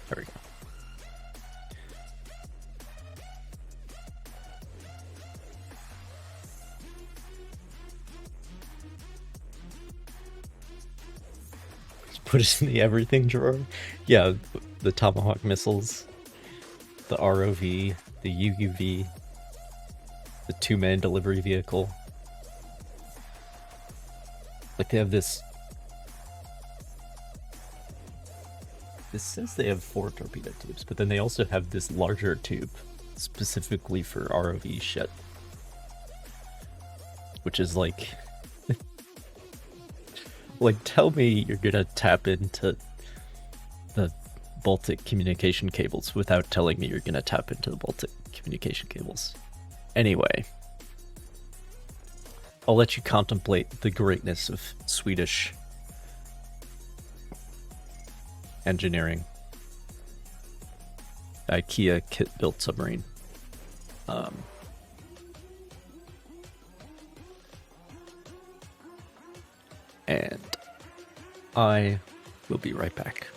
There we go. Put it in the everything drawer. Yeah, the Tomahawk missiles, the ROV, the UUV, the two-man delivery vehicle. Like, they have this... This says they have 4 torpedo tubes, but then they also have this larger tube, specifically for ROV shit. Which is like... like, tell me you're gonna tap into the Baltic communication cables without telling me you're gonna tap into the Baltic communication cables. Anyway, I'll let you contemplate the greatness of Swedish engineering. IKEA kit-built submarine. And I will be right back.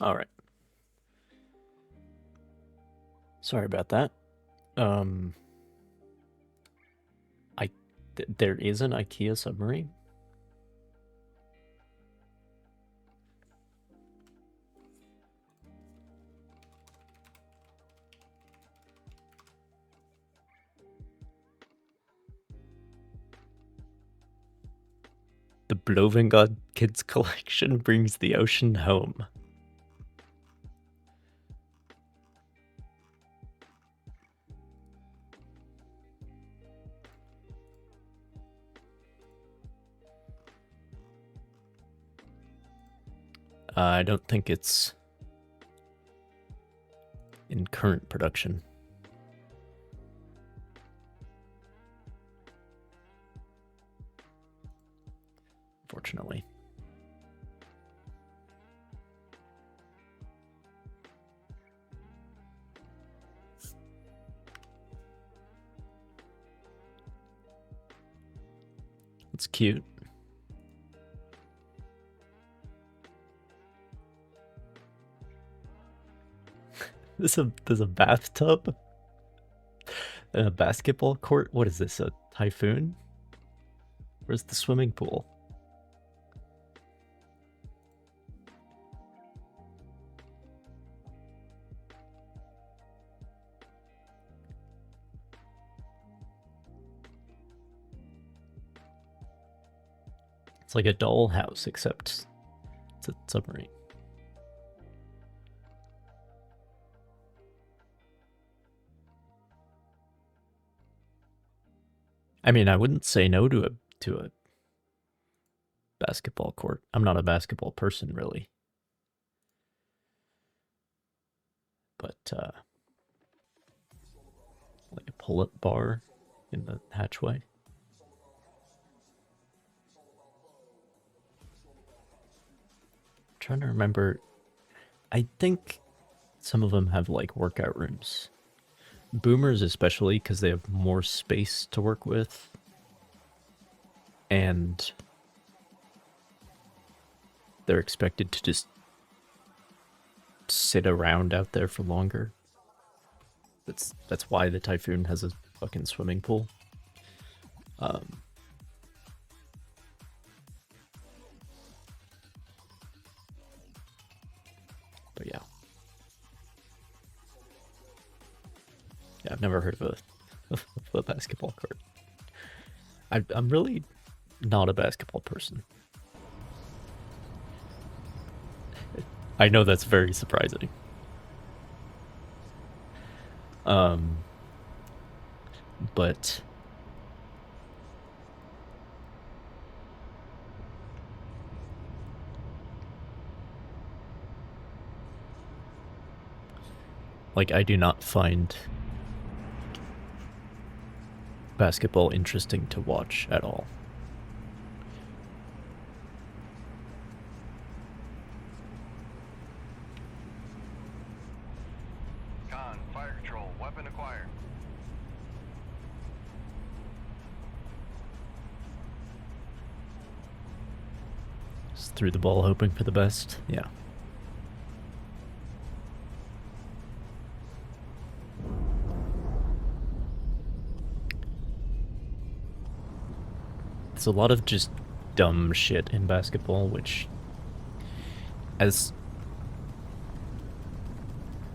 All right. Sorry about that. There is an IKEA submarine. The Blovengod Kids Collection brings the ocean home. I don't think it's in current production. Fortunately. It's cute. There's a bathtub and a basketball court. What is this? A typhoon? Where's the swimming pool? It's like a dollhouse, except it's a submarine. I mean, I wouldn't say no to a basketball court. I'm not a basketball person, really. But like a pull-up bar in the hatchway. I'm trying to remember. I think some of them have like workout rooms. Boomers especially, because they have more space to work with. And they're expected to just sit around out there for longer. That's why the Typhoon has a fucking swimming pool. But yeah. Yeah, I've never heard of a basketball court. I'm really not a basketball person. I know that's very surprising. But like, I do not find basketball interesting to watch at all. Con, fire control, weapon acquired. Just threw the ball hoping for the best. Yeah. There's a lot of just dumb shit in basketball, which, as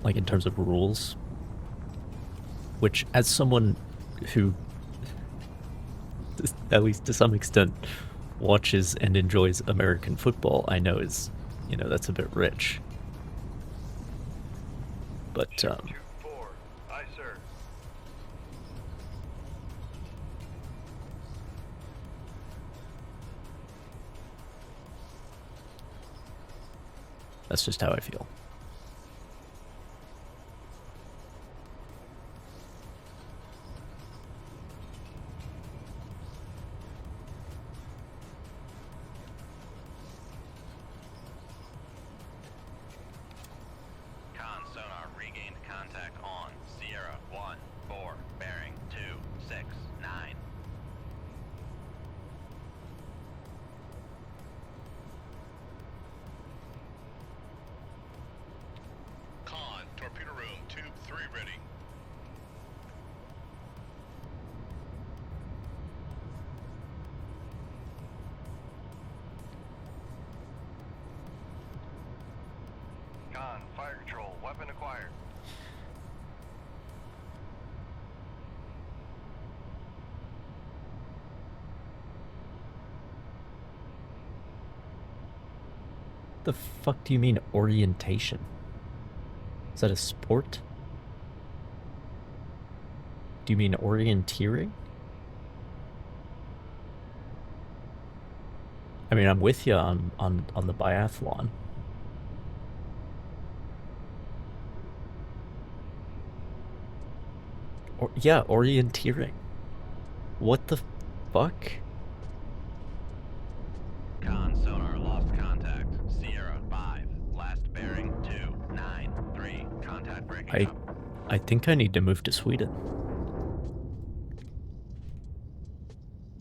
like in terms of rules, which as someone who, at least to some extent, watches and enjoys American football, I know is, that's a bit rich. But Shoot 4. Aye, sir. that's just how I feel. Con sonar regained contact on Sierra 1-4, bearing 269. Con, fire control, weapon acquired. The fuck do you mean orientation? Is that a sport? Do you mean orienteering? I mean, I'm with you on the biathlon. Or, yeah, orienteering. What the fuck? Con sonar lost contact. Sierra 5. Last bearing 293. Contact breaking up. I think I need to move to Sweden.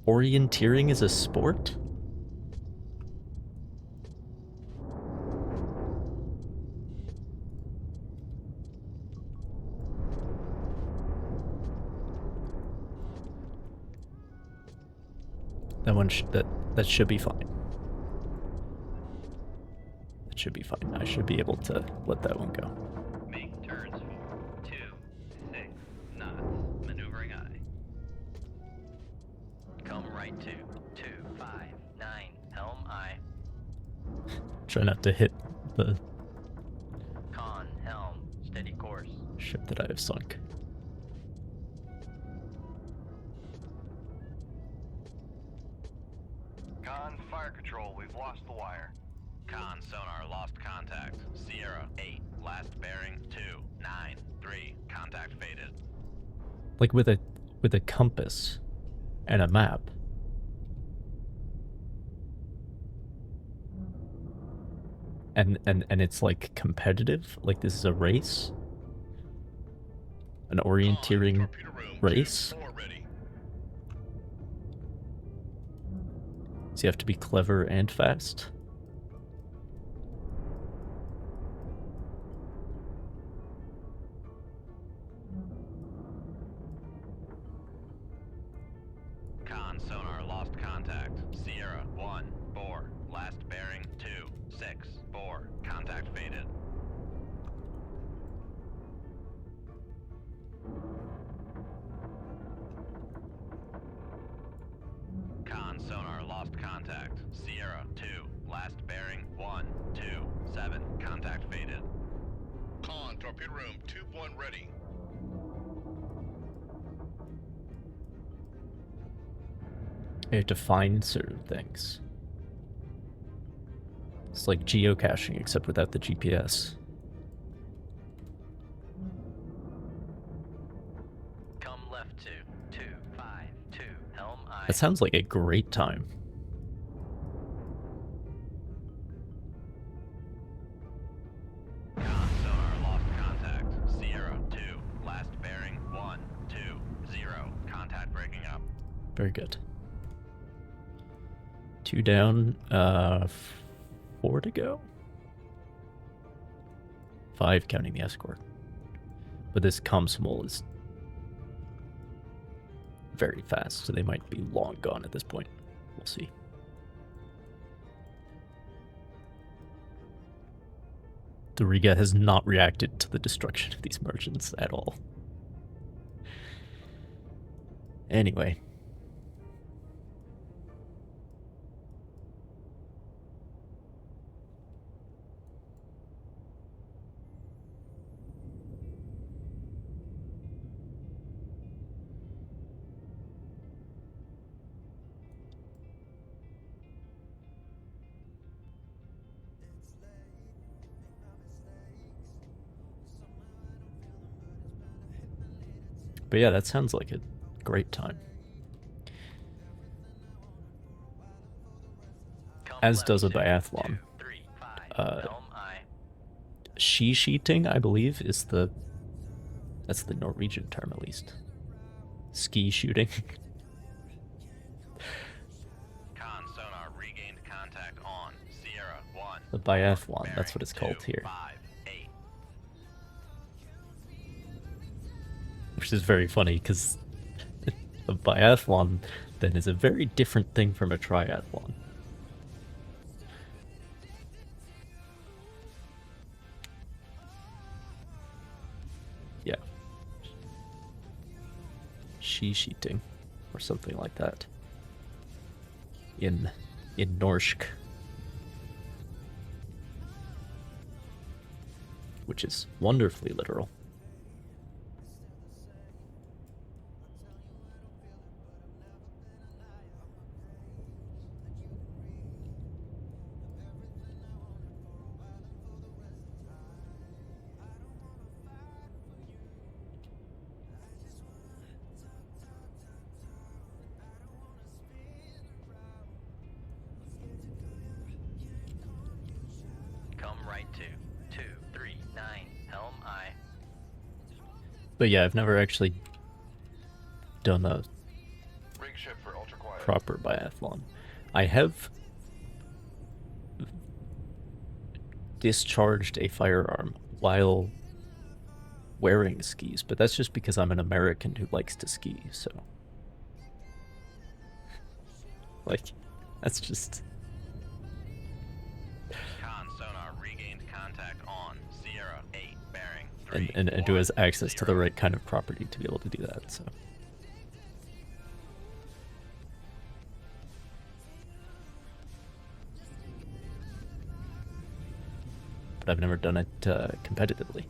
Orienteering is a sport? That one that should be fine. That should be fine. I should be able to let that one go. Make turns for 2, 6 knots. Maneuvering aye. Come right to 259. Helm aye. Try not to hit the Con, helm, steady course. ship that I have sunk. Con, fire control, we've lost the wire. Con sonar lost contact. Sierra 8. Last bearing 293. Contact faded. Like with a compass and a map. And it's like competitive? Like this is a race? An orienteering Torpedo room race? 4 ready. So you have to be clever and fast? Con sonar lost contact. Sierra 1 4. Last bearing 2 6 4. Contact faded. Con sonar lost contact. Sierra 2. Last bearing 1 2 7. Contact faded. Con, torpedo room tube 1 ready. You have to find certain things. It's like geocaching, except without the GPS. Come left to 252. Helm aye. That sounds like a great time. Con sonar lost contact. Sierra 2. Last bearing 1 2 0. Contact breaking up. Very good. 2 down, 4 to go. 5 counting the escort. But this Komsomol is very fast, so they might be long gone at this point. We'll see. The Riga has not reacted to the destruction of these merchants at all. Anyway. But yeah, that sounds like a great time. Come As left does a to biathlon. 235. Helm aye. Ski-sheeting, I believe, is that's the Norwegian term at least. Ski shooting. Con sonar regained contact on Sierra 1. The biathlon, that's what it's called here. 5 8. Which is very funny, because a biathlon then is a very different thing from a triathlon. sheeting or something like that in Norsk, which is wonderfully literal. Come right to 239 Helm I. But yeah, I've never actually done a Rig ship for ultra quiet. proper biathlon. I have discharged a firearm while wearing skis, but that's just because I'm an American who likes to ski, so like that's just Con sonar regained contact on Sierra 8 bearing 3. and who has access to the right kind of property to be able to do that, so but I've never done it competitively.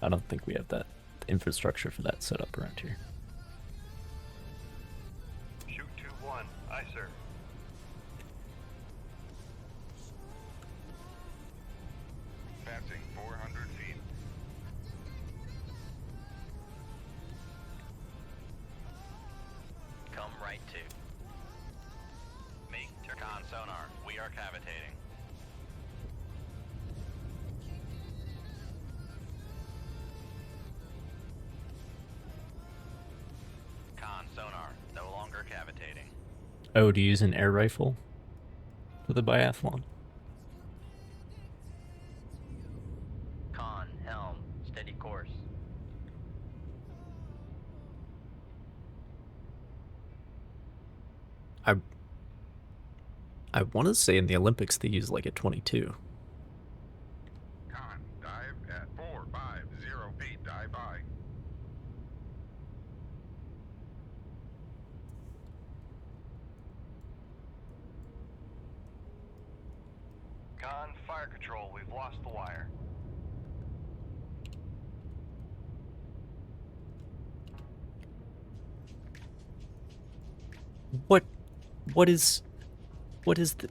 I don't think we have that infrastructure for that set up around here. Shoot 2-1. Aye, sir. Passing 400 feet. Come right to. Make con sonar. We are cavitating. Con sonar. No longer cavitating. Oh, to use an air rifle for the biathlon? Con helm. Steady course. I want to say in the Olympics they use like a 22. Con, dive at 450 feet. Dive by. Con, fire control. We've lost the wire. What is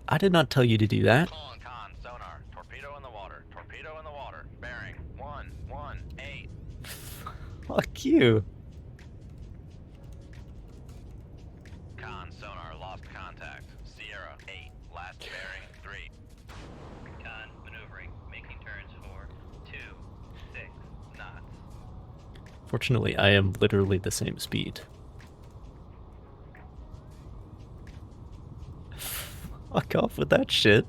I did not tell you to do that. Con sonar. Torpedo in the water. Torpedo in the water. Bearing 118. Fuck you. Con sonar lost contact. Sierra 8. Last bearing 3. Con maneuvering. Making turns for 26 knots. Fortunately, I am literally the same speed. Fuck off with that shit.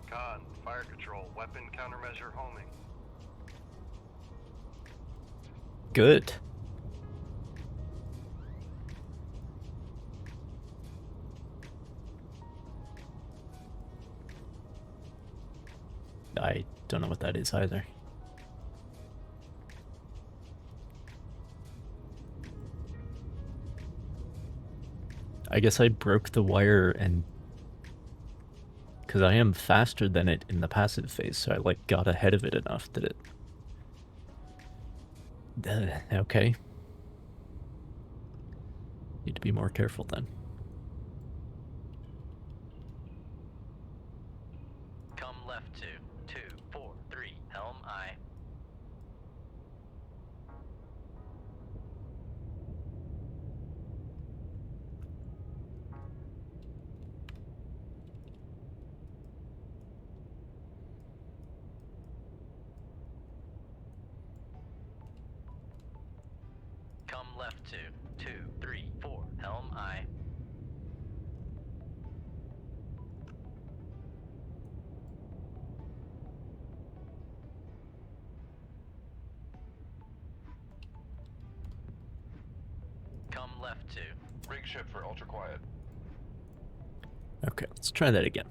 Con, fire control. Weapon countermeasure homing. Good. I don't know what that is either. I guess I broke the wire and because I am faster than it in the passive phase, so I like got ahead of it enough that it okay. Need to be more careful then. Come left to 243 Helm I. Come left to 234 Helm I. Come left to. Rig ship for ultra quiet. Okay, let's try that again.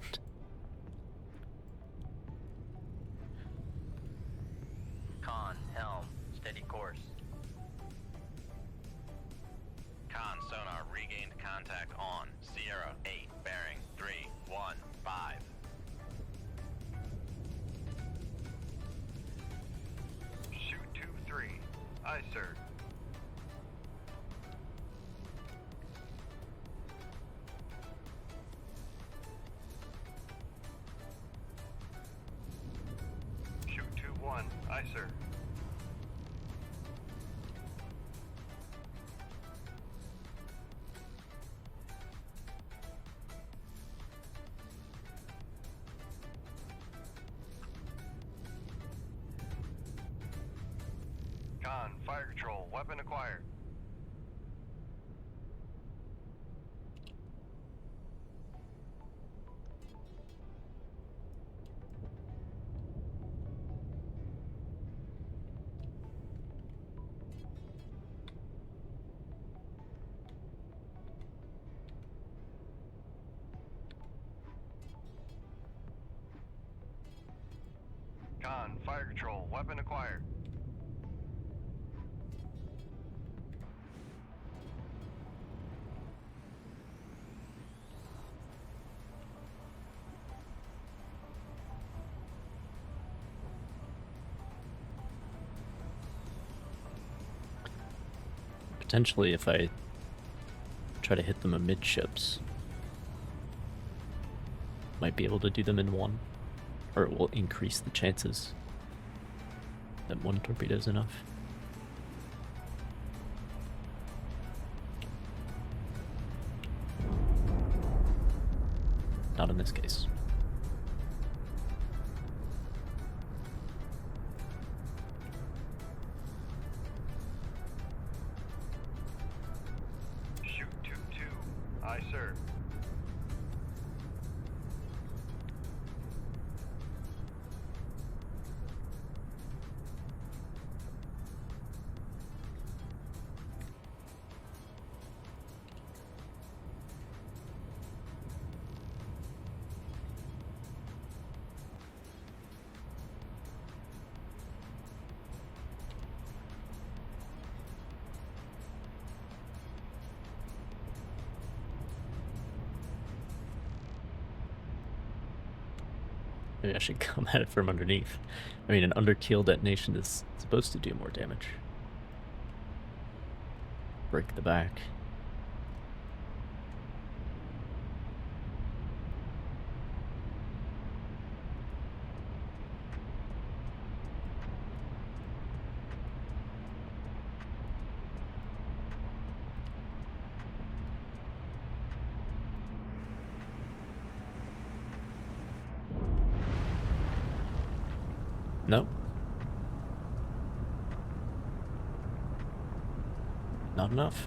Aye, sir. Con, fire control, weapon acquired. Con, fire control, weapon acquired. Potentially, if I try to hit them amidships, might be able to do them in one, or it will increase the chances that one torpedo is enough. Not in this case. Shoot 2-2. Aye, sir. Maybe I should come at it from underneath. I mean, an under-keel detonation is supposed to do more damage. Break the back. Nope. Not enough.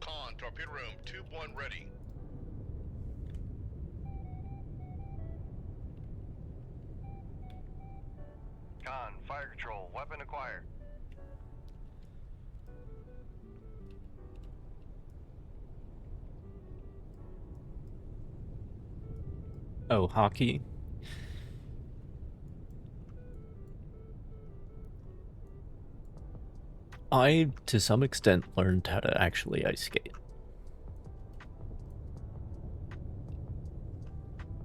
Con, torpedo room, tube 1 ready. Con, fire control, weapon acquired. Oh, hockey. I, to some extent, learned how to actually ice skate.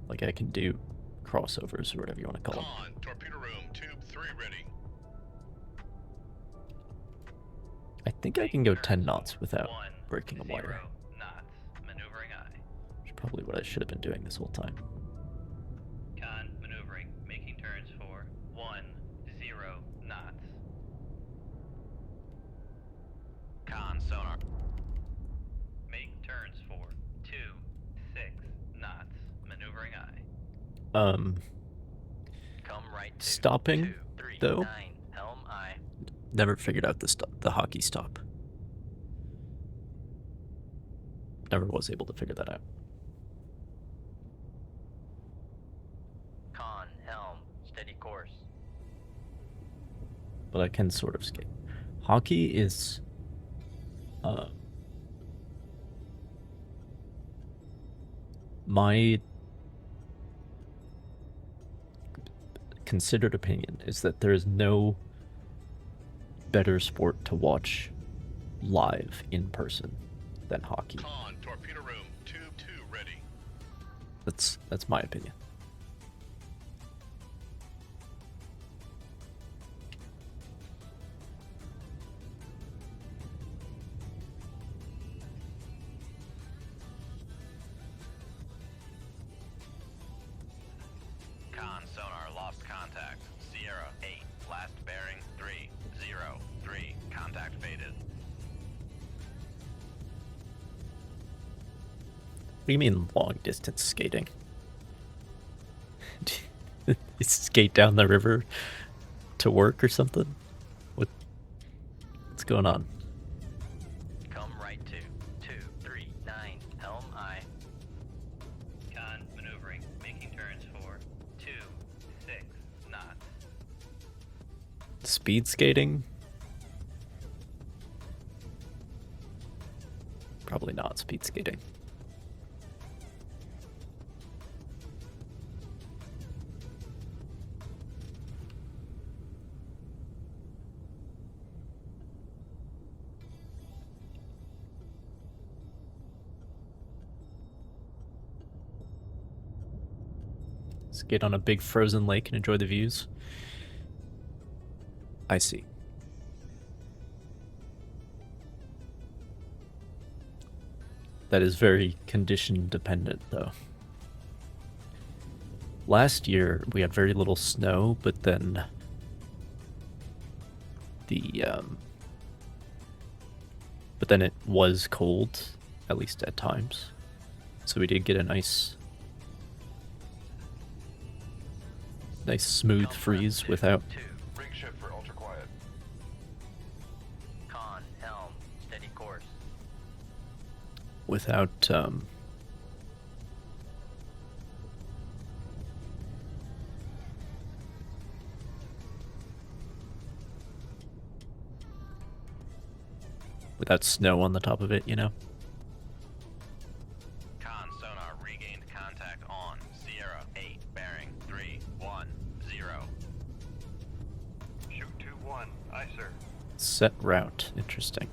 Like, I can do crossovers or whatever you want to call them. Con, torpedo room, tube 3 ready. I think I can go 10 knots without 1, breaking a 0 wire. knots. Maneuvering aye. Which is probably what I should have been doing this whole time. Con, maneuvering. Making turns for 1, 0 knots. Con, sonar. Make turns for 2, 6 knots. Maneuvering aye. Come right to Stopping, 2, 3, though? 9, helm aye. Never figured out the hockey stop. Never was able to figure that out. Con, helm, steady course. But I can sort of skate. Hockey is... my considered opinion is that there is no better sport to watch live in person than hockey. Con, torpedo room, tube 2 ready. That's my opinion. Con sonar lost contact. Sierra 8, last bearing 303. Contact faded. What do you mean long distance skating? You skate down the river to work or something? What's going on? Come right to 239 Helm I. Con maneuvering, making turns for 2, 6 knots. Speed skating? Probably not speed skating. Skate on a big frozen lake and enjoy the views. I see. That is very condition dependent, though. Last year we had very little snow, but then it was cold, at least at times. So we did get a nice smooth freeze without. Rig shift for ultra quiet. Con, helm, steady course. Without without snow on the top of it, you know? Con sonar regained contact on Sierra 8, bearing 310. Shoot 2-1. Aye, sir. Set route. Interesting.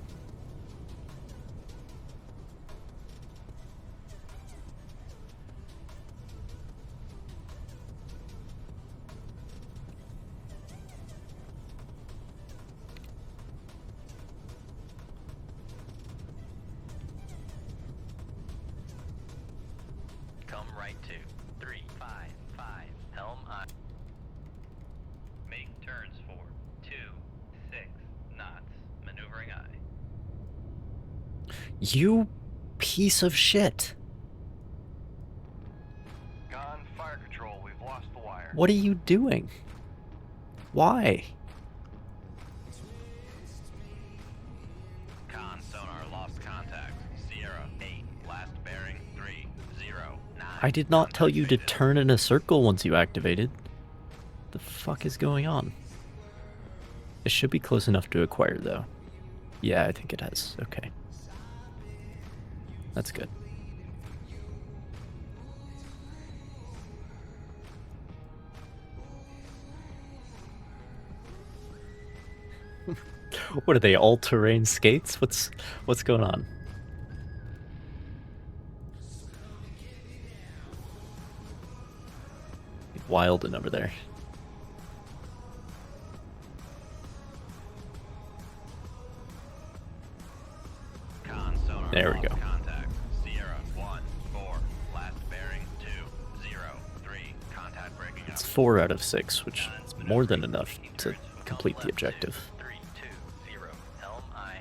Come right to 355 Helm I. Make turns for 2, 6 knots. Maneuvering I. You piece of shit. Con, fire control. We've lost the wire. What are you doing? Why? Con sonar lost contact. Sierra 8, last bearing 309. I did not tell you to Contact turn in a circle once you activated. The fuck is going on? It should be close enough to acquire, though. Yeah, I think it has. Okay. That's good. What are they, all-terrain skates? What's going on? Wildin' over there. Con sonar There we lost go. Contact. Sierra 1, 4, last bearing 203. Contact breaking up. It's 4 out of 6, which is more than enough to complete the objective. 320 Helm I.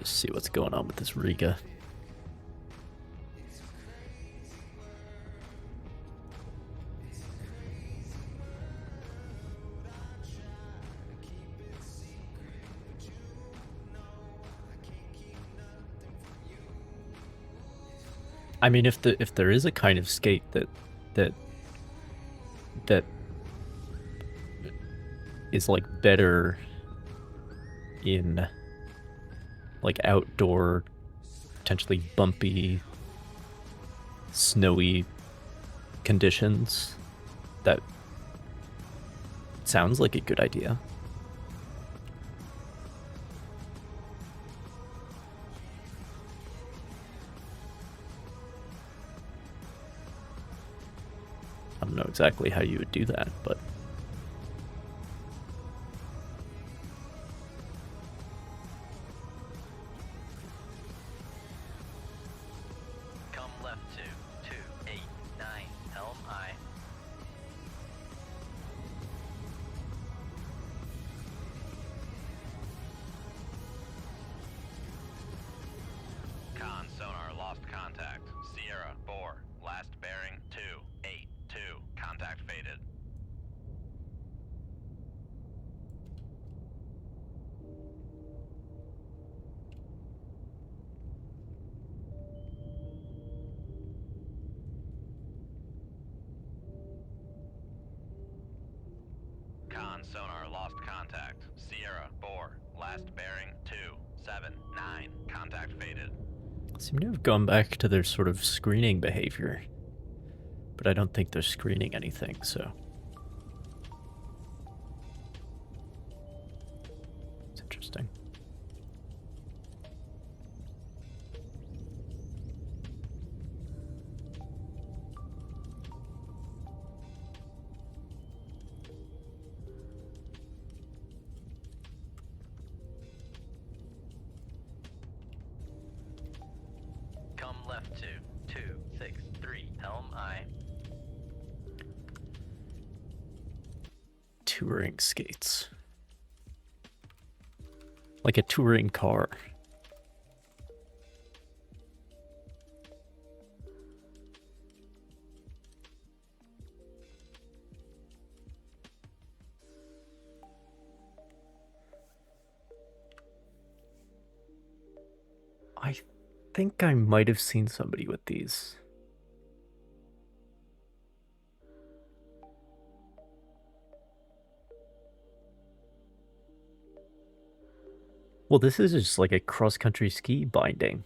Just see what's going on with this Riga. I mean, if there is a kind of skate that is like better in like outdoor, potentially bumpy, snowy conditions, that sounds like a good idea. I don't know exactly how you would do that, but Come left to 289 Helm I. Con sonar lost contact. Sierra 4, last bearing 282. Contact faded. Con sonar lost contact. Sierra 4, last bearing 279. Contact faded. seem to have gone back to their sort of screening behavior. But I don't think they're screening anything, so. It's interesting. Come left to 263 Helm I. Touring skates. Like a touring car. I think I might have seen somebody with these. Well, this is just like a cross-country ski binding.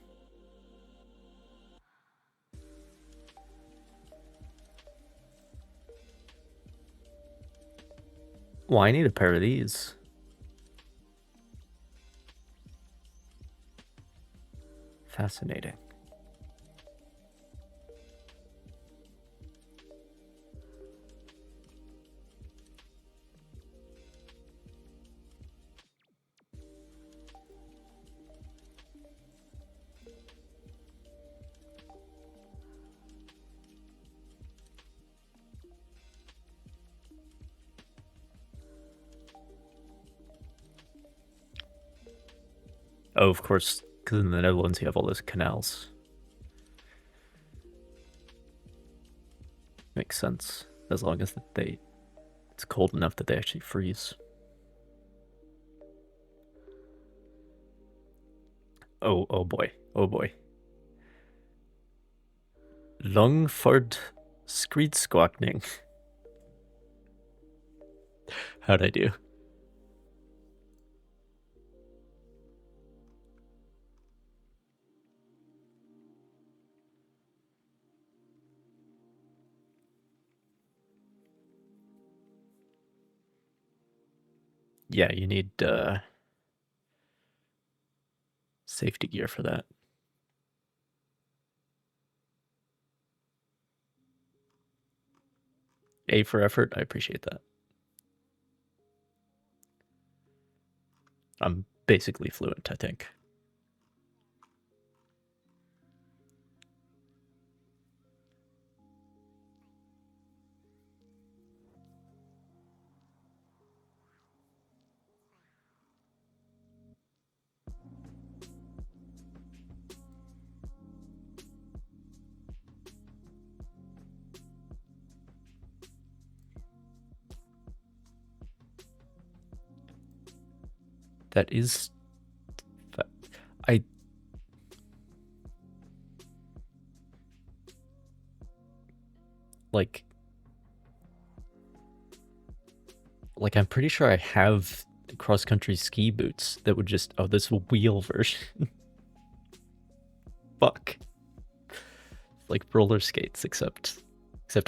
Well, I need a pair of these. Fascinating. Oh, of course, because in the Netherlands you have all those canals. Makes sense, as long as it's cold enough that they actually freeze. Oh boy, oh boy. Longford Skreedskwakning. How'd I do? Yeah, you need safety gear for that. A for effort, I appreciate that. I'm basically fluent, I think. That is... I... Like, I'm pretty sure I have cross-country ski boots that would just... Oh, this wheel version. Fuck. Like roller skates, except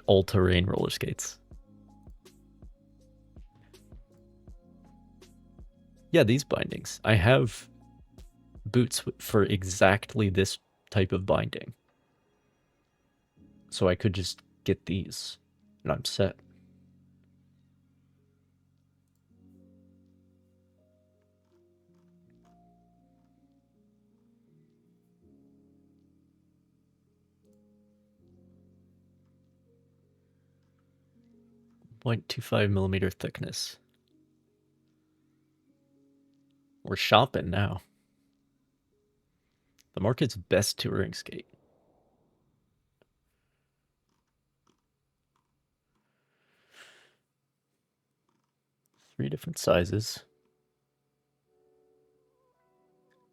all-terrain roller skates. Yeah, these bindings. I have boots for exactly this type of binding. So I could just get these, and I'm set. .25mm thickness. We're shopping now. The market's best touring skate. Three different sizes.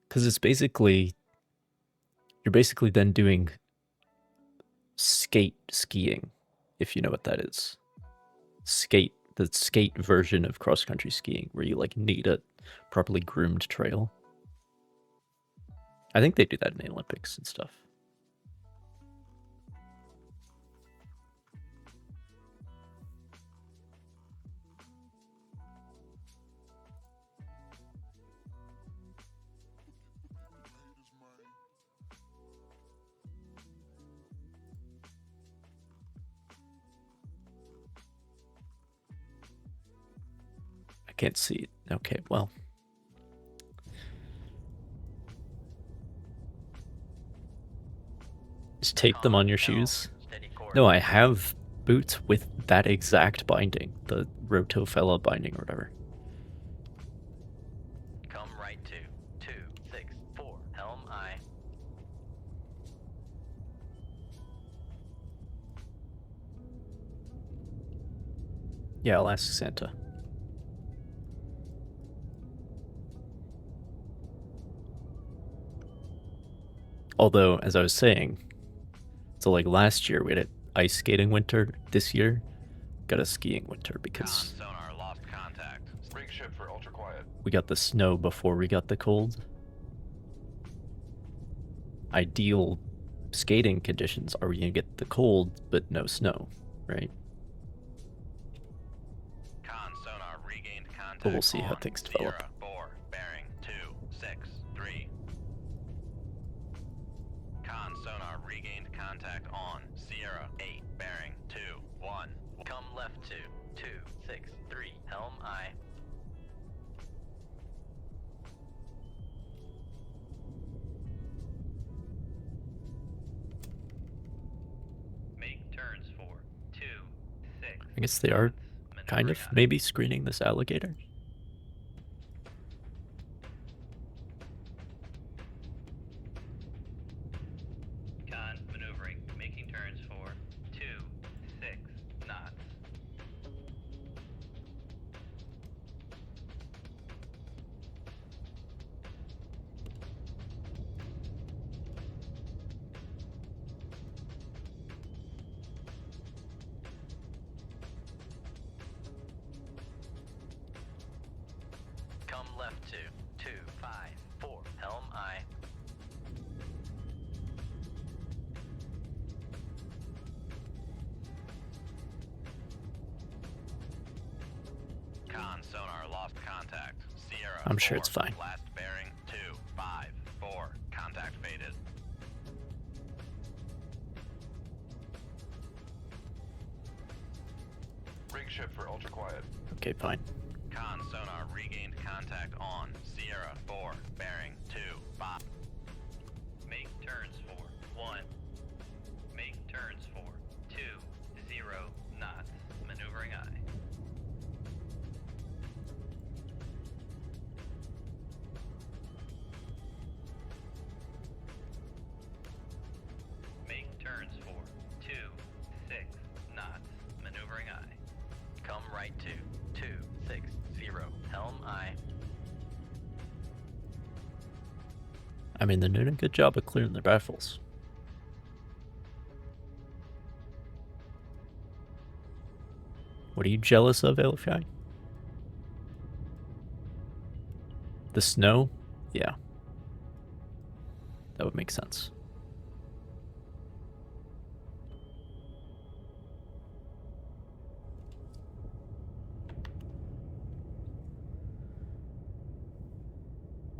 Because it's basically... You're basically then doing skate skiing, if you know what that is. The skate version of cross-country skiing, where you like need a properly groomed trail. I think they do that in the Olympics and stuff. I can't see it. Okay, well. Just tape them on your shoes. No, I have boots with that exact binding. The Rotofella binding or whatever. Come right to 264 Helm I. Yeah, I'll ask Santa. Although, as I was saying, so like last year we had an ice skating winter. This year, got a skiing winter because Sonar lost contact. Rig ship for ultra quiet. we got the snow before we got the cold. Ideal skating conditions are we gonna get the cold but no snow, right? Con sonar regained contact. But we'll see how on things develop. Sierra 4 bearing 263. Con sonar regained contact on Sierra 8 bearing 21. Come left to 263 Helm I. Make turns for 2, 6. I guess they are knots, kind of maneuvering maybe screening this alligator. eye. Con maneuvering, making turns for 2, 6 knots. Come left to 254 Helm I. Con sonar lost contact. Sierra. I'm sure 4, it's fine. Last bearing 254. Contact faded. Rig ship for ultra quiet. Okay, fine. Con sonar regained contact on Sierra 4 bearing 25. Make turns for 1. Make turns for 2, 0 knots. Maneuvering eye. Make turns for 2, 6 knots. Maneuvering eye. Come right to 260 Helm I. I mean, they're doing a good job of clearing their baffles. What are you jealous of, Elfai? The snow? Yeah. That would make sense.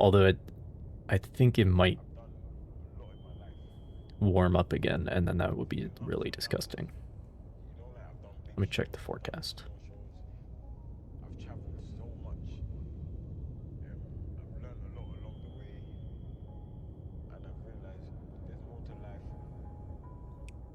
Although I think it might warm up again, and then that would be really disgusting. Let me check the forecast. I've traveled so much. I've learned a lot along the way, and I've realized there's more to life.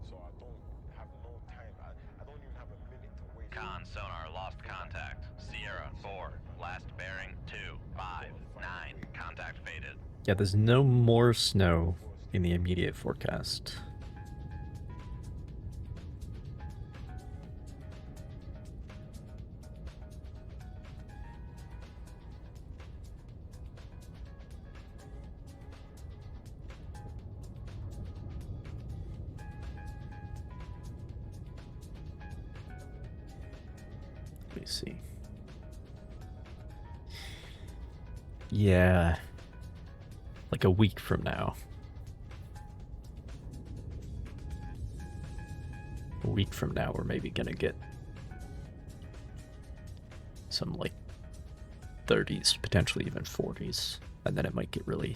So I don't have no time. I don't even have a minute to waste. Con sonar lost contact. Sierra 4, last bearing 259. Contact faded. Yeah, there's no more snow in the immediate forecast. Let me see. Yeah. Like a week from now. A week from now, we're maybe gonna get some like 30s, potentially even 40s, and then it might get really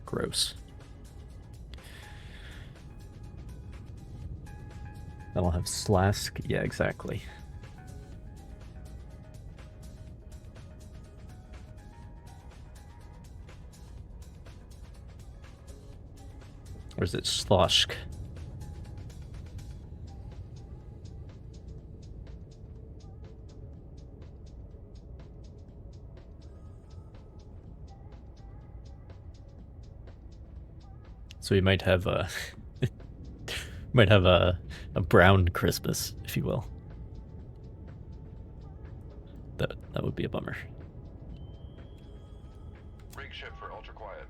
gross. That'll have Slask. Yeah, exactly. Or is it Sloshk? So we might have a might have a brown Christmas, if you will. That would be a bummer. Rig shift for ultra quiet.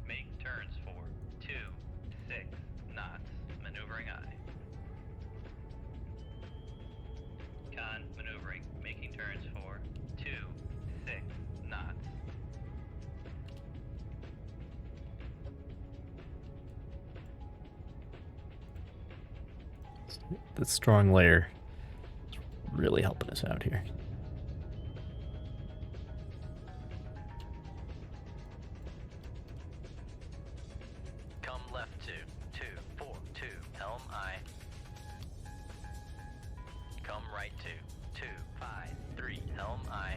Make turns for 2-6 knots. Maneuvering eye. Con maneuvering. Making turns for 2-6 knots. The strong layer is really helping us out here. Come left 2-2-4-2. Helm I. Come right 2-2-5-3. Helm I.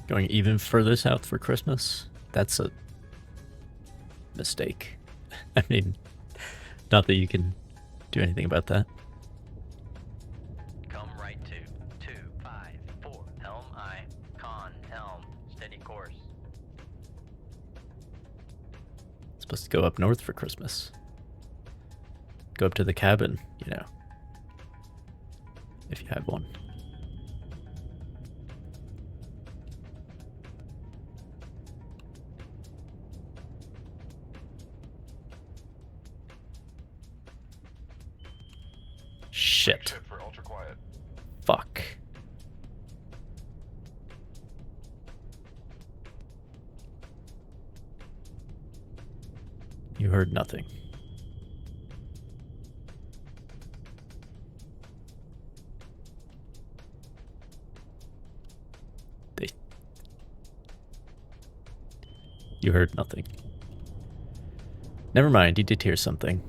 Going even further south for Christmas? That's a mistake. I mean, not that you can do anything about that. Come right 2-2-5-4. Helm I. Con helm. Steady course. It's supposed to go up north for Christmas. Go up to the cabin, you know. If you have one. Shit. Shift for ultra quiet. Fuck. You heard nothing. You heard nothing. Never mind, you did hear something.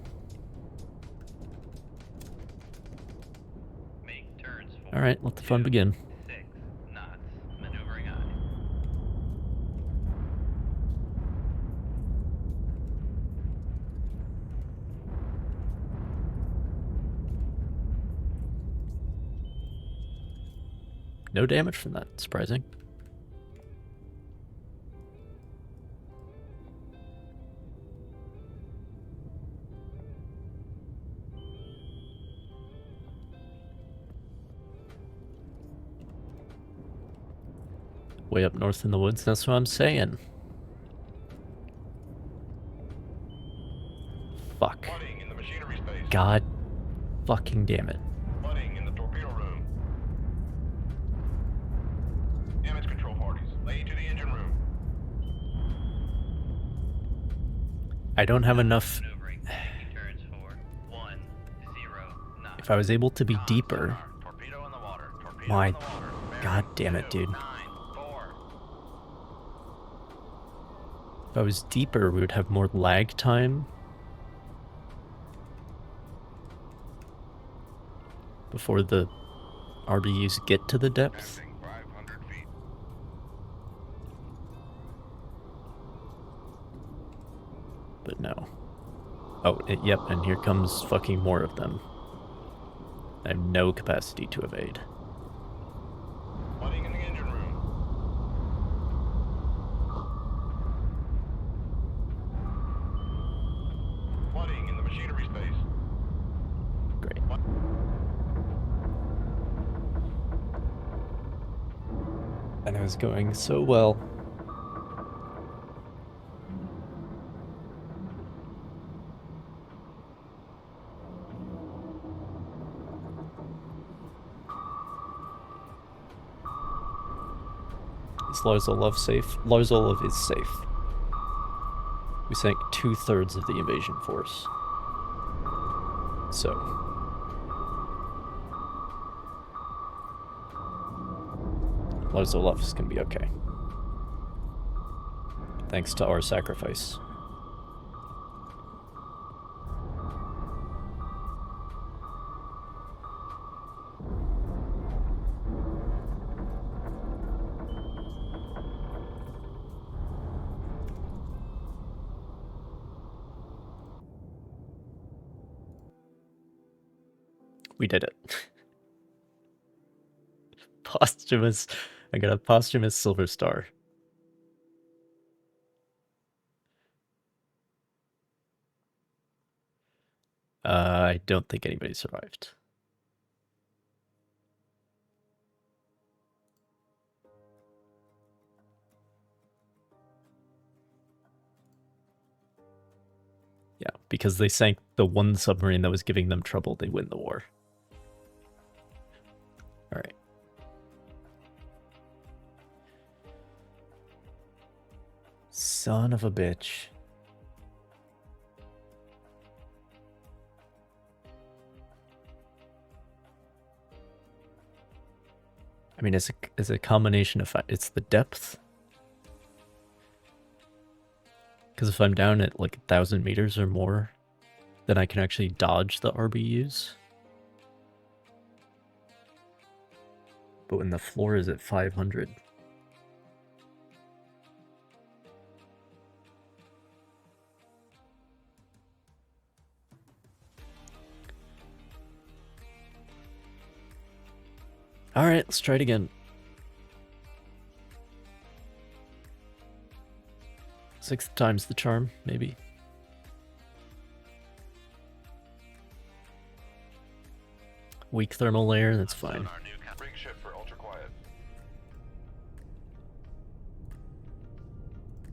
Make turns for Alright, let the fun begin. 6 knots. Maneuvering eye. No damage from that, surprising. Way up north in the woods, that's what I'm saying. Fuck. Flooding in the machinery space. God fucking damn it. Flooding in the torpedo room. Damage control parties. Lay to the engine room. I don't have enough. Maneuvering, making turns for 1, 0, 9. If I was able to be Con deeper. sonar, torpedo in the water. Torpedo My in the water. Bearing God damn it, 2, dude. 9, 4. If I was deeper, we would have more lag time. Before the RBUs get to the depth. Passing 500 feet. But no. Oh, yep, and here comes fucking more of them. I have no capacity to evade. Flooding in the engine room. Flooding in the machinery space. Great. And it was going so well. Is Larzolov safe? Larzolov is safe. We sank 2/3 of the invasion force. So. Larzolov is gonna be okay. Thanks to our sacrifice. We did it. Posthumous. I got a posthumous silver star. I don't think anybody survived. Yeah, because they sank the one submarine that was giving them trouble, they win the war. Alright. Son of a bitch. I mean, it's a combination of... It's the depth. Because if I'm down at like 1,000 meters or more, then I can actually dodge the RBUs. But when the floor is at 500... Alright, let's try it again. Sixth time's the charm, maybe. Weak thermal layer, that's fine. Sonar new Rig ship for ultra quiet.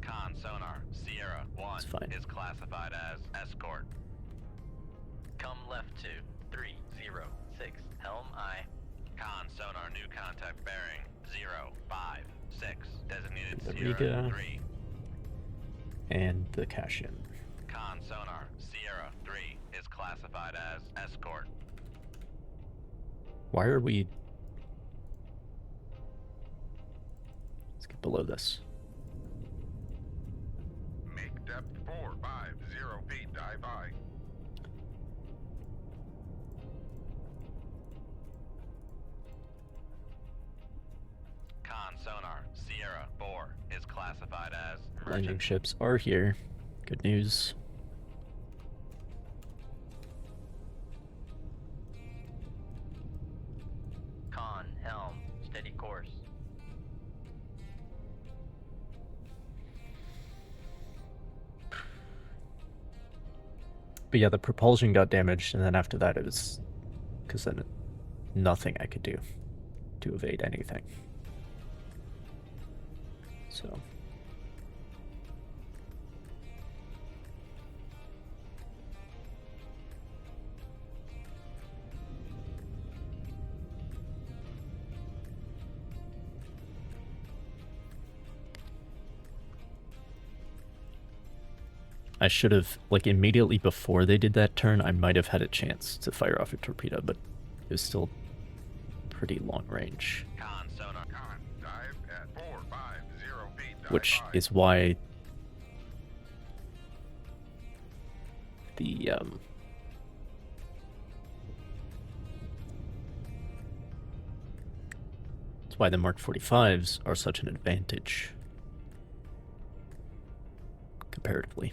Con sonar Sierra 1 It's fine. is classified as escort. Come left to 306 Helm I. Con sonar new contact bearing 056 designated The Sierra Riga. 3. And the cash-in. Con sonar Sierra 3 is classified as escort. Why are we... Let's get below this. Make depth 450 feet. Dive by. Con sonar Sierra 4 is classified as Landing merchant. ships are here. Good news. Con Helm. Steady course. But yeah, the propulsion got damaged, and then after that it was... Because then nothing I could do to evade anything. So. I should have, like, immediately before they did that turn, I might have had a chance to fire off a torpedo, but it was still pretty long range. Con sonar. Con, dive at 450 feet. Dive Which high. is why the it's why the Mark 45s are such an advantage comparatively.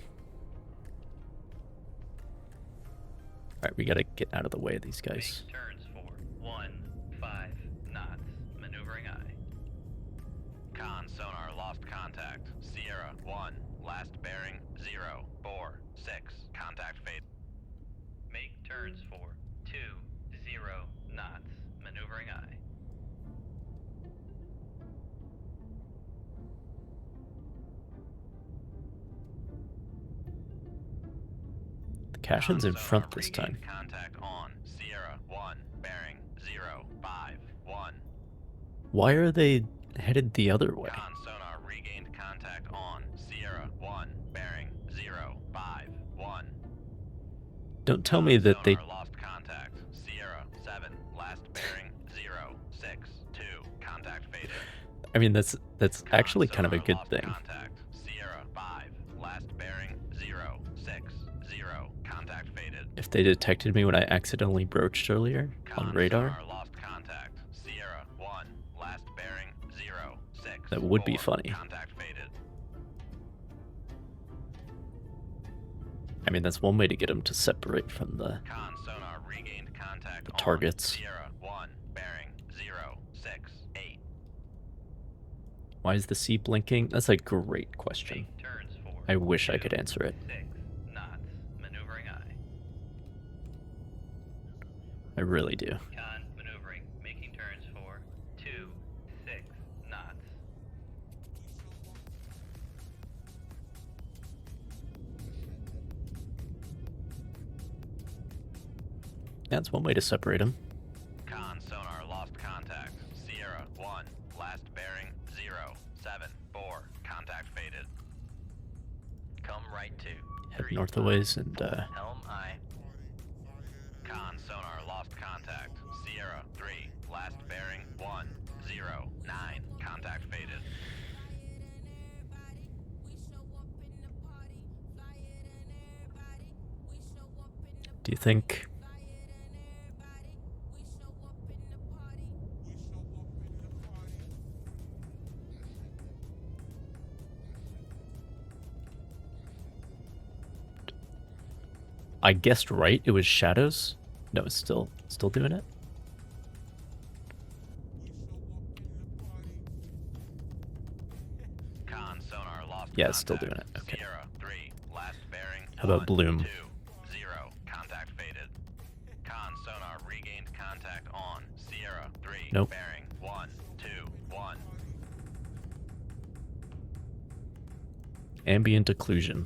Alright, we gotta get out of the way of these guys. Make turns for 15 knots. Maneuvering eye. Con sonar lost contact. Sierra 1. Last bearing 0, 4, 6. Contact fade. Make turns for 20 knots. Maneuvering eye. The Cashin's in Con front sonar this time. regained Contact on. Sierra 1. Bearing 0, 5, 1. Why are they headed the other way? Con sonar regained contact on. Sierra 1. Bearing 0, 5, 1. Don't tell me that they... Sonar lost contact. Sierra 7. Last bearing 0, 6, 2. Contact faded. I mean, that's actually Con kind of a sonar good lost thing. Contact. Sierra 5. Last bearing 0, 6, 0. Contact faded. If they detected me when I accidentally broached earlier on Con radar, sonar lost contact. Sierra 1. Last bearing 0, 6. That would be 4. funny. Contact faded. I mean, that's one way to get them to separate from the... Con sonar regained contact The on. targets. Sierra 1. Bearing 0, 6, 8. Why is the sea blinking? That's a great question. Make turns for I wish I could answer it. 6 knots. Maneuvering eye. I really do. Con maneuvering. Making turns for 6 knots. That's one way to separate them. Con sonar lost contact. Sierra 1. Last bearing 0, 7, 4. Contact faded. Come right to. Head 3, north a ways and, Helm eye. Con sonar lost contact. Sierra 3. Last bearing 1, 0, 9. Contact faded. do you think... I guessed right, it was shadows? No, it's still doing it? Con sonar lost Yeah, it's still contact. doing it, okay. Sierra 3. Last bearing How about 1, Bloom? 2, 0. Contact faded. Con sonar regained contact on. Sierra 3. Nope. Bearing 1, 2, 1. Ambient occlusion.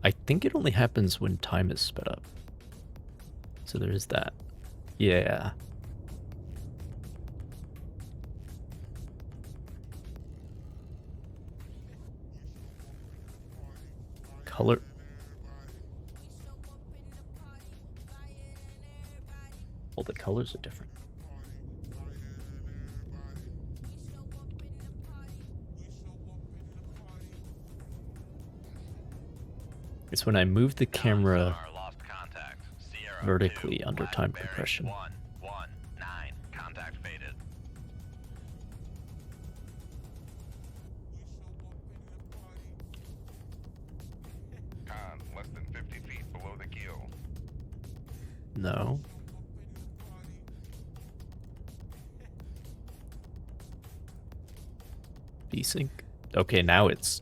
I think it only happens when time is sped up. So there is that. Yeah. Color. Well, the colors are different. It's when I move the camera Sonar lost contact. Sierra vertically 2. under Last time bearing compression. 1, 1, 9. Contact faded. Con, less than 50 feet below the keel. No. VSync. Okay, now it's...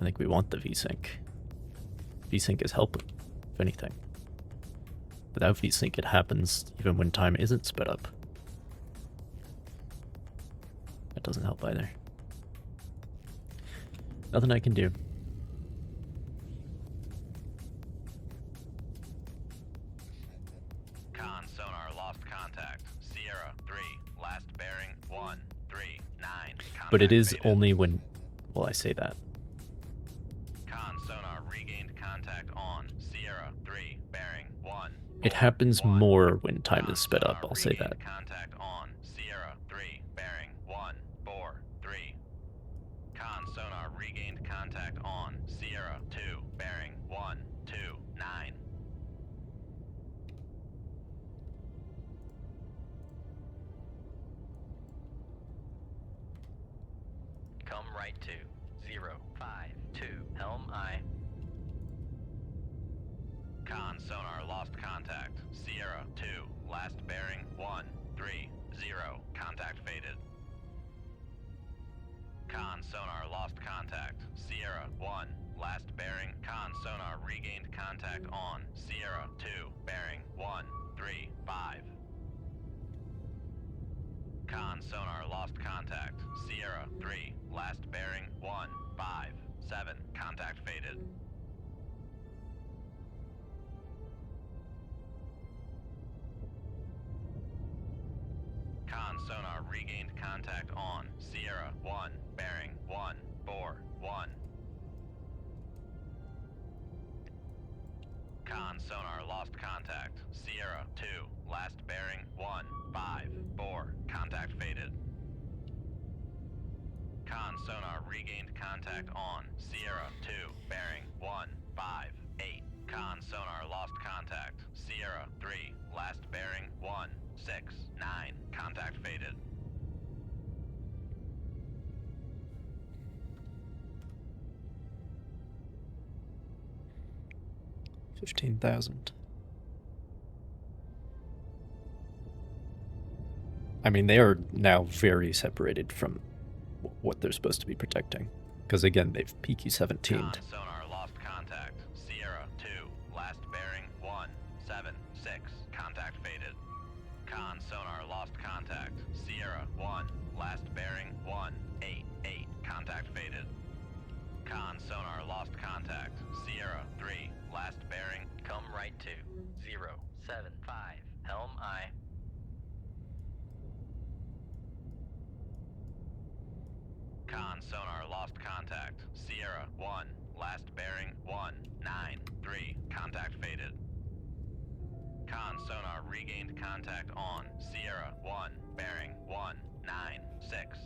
I think we want the VSync. VSync is helping, if anything. Without VSync, it happens even when time isn't sped up. That doesn't help either. Nothing I can do. Con sonar lost contact. Sierra 3, last bearing 139. But it is Contact only when... Well, I say that. Con sonar regained contact on Sierra 3, bearing 1. It happens more when time is sped up, I'll say that. Contact on Sierra 3, bearing 143. Con sonar regained contact on Sierra 2, bearing 129. Come right to 052 Helm I. Con sonar lost contact. Sierra 2, last bearing 130. Contact faded. Con sonar lost contact. Sierra 1, last bearing. Con sonar regained contact on Sierra 2, bearing 135. Con sonar lost contact. Sierra 3, last bearing 157. Contact faded. Con sonar regained contact on Sierra 1, bearing 141. Con sonar lost contact. Sierra 2, last bearing 154. Contact faded. Con sonar regained contact on Sierra 2, bearing 158. Con sonar lost contact. Sierra 3, last bearing 169. Contact faded. $15,000. I mean, they are now very separated from what they're supposed to be protecting. Because again, they've PQ-17'd. Con sonar lost contact. Sierra 2, last bearing 176. Contact faded. Con sonar lost contact. Sierra 1, last bearing 188. Contact faded. Con sonar lost contact. Sierra 3, last bearing. Come right to 075 Helm I. Con sonar lost contact. Sierra 1, last bearing 193. Contact faded. Con sonar regained contact on Sierra 1, bearing 196.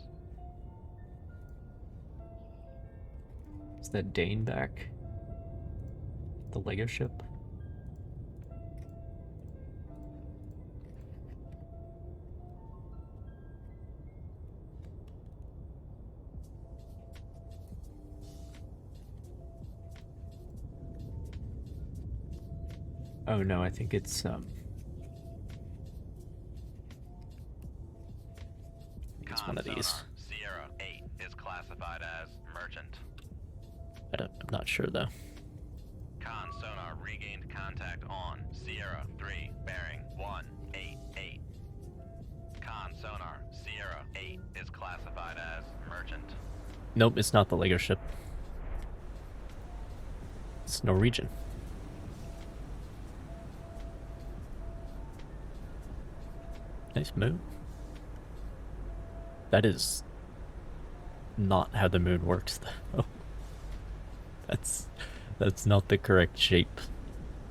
Is that Dane back? The Lego ship? Oh no, I think it's it's one of these. Sonar Sierra 8 is classified as merchant. I'm not sure though. Con sonar regained contact on Sierra 3, bearing 188. Con sonar Sierra 8 is classified as merchant. Nope, it's not the Lego ship. It's Norwegian. Nice moon. That is not how the moon works, though. That's not the correct shape.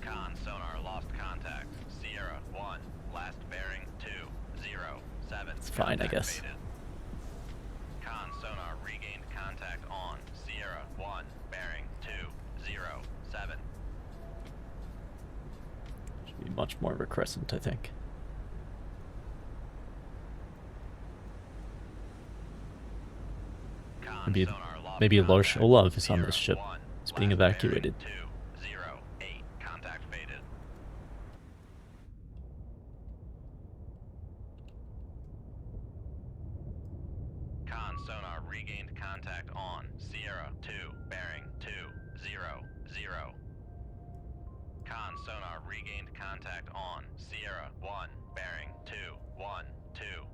Con sonar lost contact. Sierra 1, last bearing 207. It's fine, I guess. Faded. Con sonar regained contact on Sierra 1, bearing 207. Should be much more of a crescent, I think. Con Maybe, sonar lost maybe Lars contact. Olav is on Sierra this ship. 1, It's being last bearing evacuated. 208. Contact faded. Con sonar regained contact on Sierra 2, bearing 200. Con sonar regained contact on Sierra 1, bearing 212.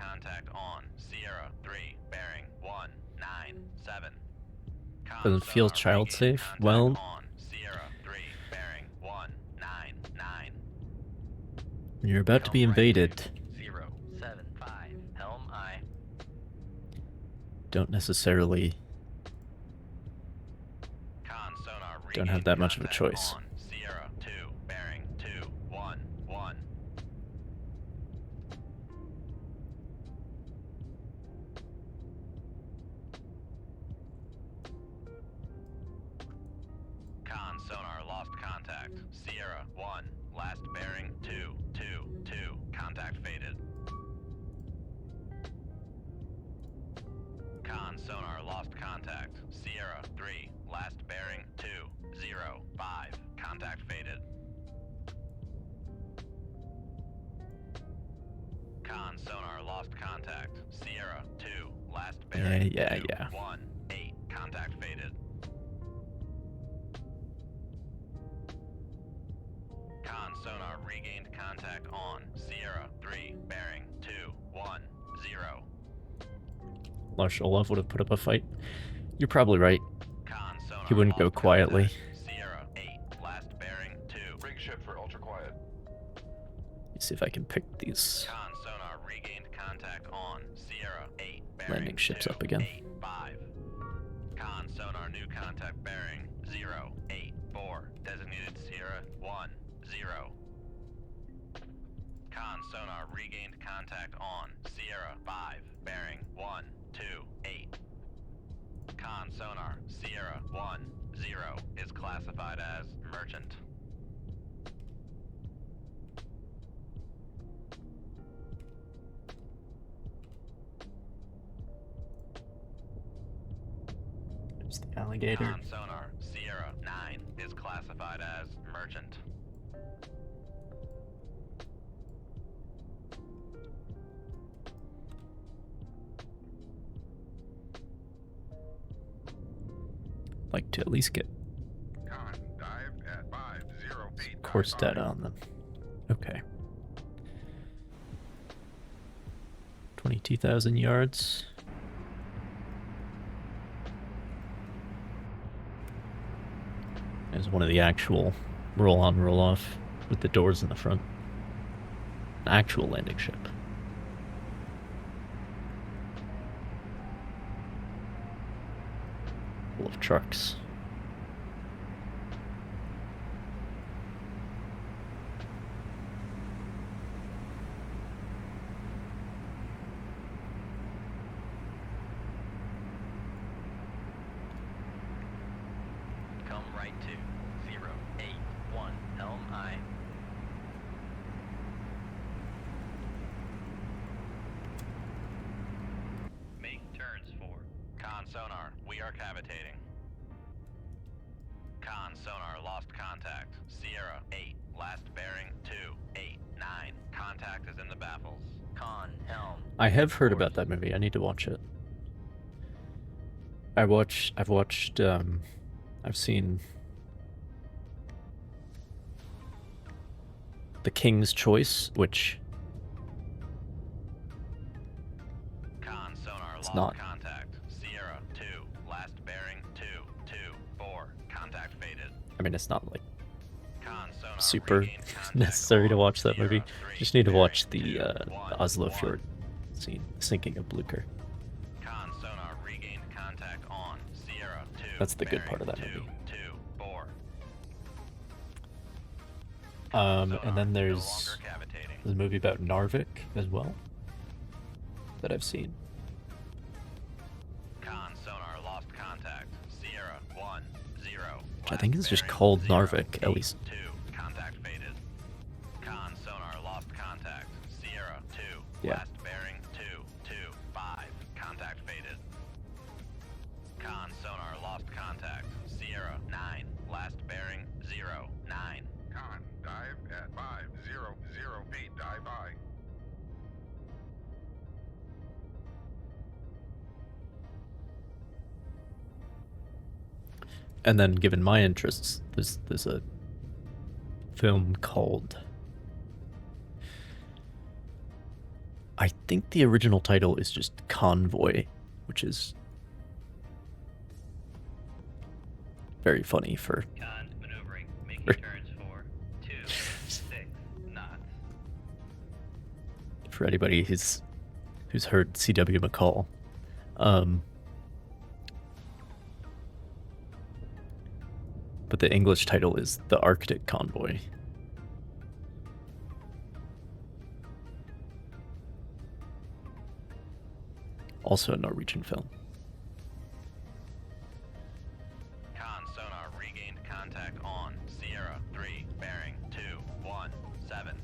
contact on Sierra 3, bearing 197. Doesn't feel child safe. Well, On Sierra 3, bearing 199. you're about to be invaded. 075. Helm I. Don't necessarily Con sonar don't have that much of a contact choice. on Sierra 2, bearing 211. Con sonar lost contact. Sierra 1, last bearing 222. Contact faded. Con sonar lost contact. Sierra 3, last bearing 205. Contact faded. Con sonar lost contact. Sierra 2, last bearing Yeah. 218. Contact faded. Con sonar regained contact on Sierra 3, bearing 210. Larshulov would have put up a fight. You're probably right. Con sonar He wouldn't go lost quietly. contact. Sierra 8, last bearing 2. Rig ship for ultra quiet. Let's see if I can pick these Con sonar regained contact on Sierra 8, bearing landing ships up again. 285. Con sonar new contact bearing 084. Designated Sierra 10. Con sonar regained contact on Sierra 5, bearing 128. Con sonar Sierra 10 is classified as merchant. There's the alligator. Con sonar Sierra 9 is classified as merchant. Like to at least get Con, dive at 50 feet. course dive data by. on them. Okay. 22,000 yards. There's one of the actual roll on, roll off with the doors in the front. An actual landing ship. Full of trucks. Come right to 081. Helm I. Make turns for. Con sonar, we are cavitating. Con sonar lost contact. Sierra 8, last bearing 289. Contact is in the baffles. Con helm. I have heard about that movie. I need to watch it. I've seen The King's Choice, which Con sonar lost not. contact. Sierra 2, last bearing 224. Contact faded. I mean, it's not like Con sonar super regained contact necessary to on watch that Sierra movie. 3, Just need to watch bearing the 211. Oslo Fjord scene, sinking of Blucher. Con sonar regained contact on Sierra 2. That's the good bearing part of that movie. 224. And Sonar then no there's longer cavitating. a movie about Narvik as well that I've seen. Con sonar lost contact. Sierra 10. I think it's just Last called bearing Narvik, at least. 082. Contact faded. Con sonar lost contact. Sierra 2. Yeah. Last bearing 225. Contact faded. Con sonar lost contact. Sierra 9. Last bearing 09. Con, dive at 500 feet. Dive by. And then, given my interests, there's a film called I think the original title is just Convoy, which is very funny for Con maneuvering, making For- turns for 26 knots. anybody who's heard C.W. McCall. But the English title is The Arctic Convoy. Also a Norwegian film. Con sonar regained contact on Sierra 3, bearing 217.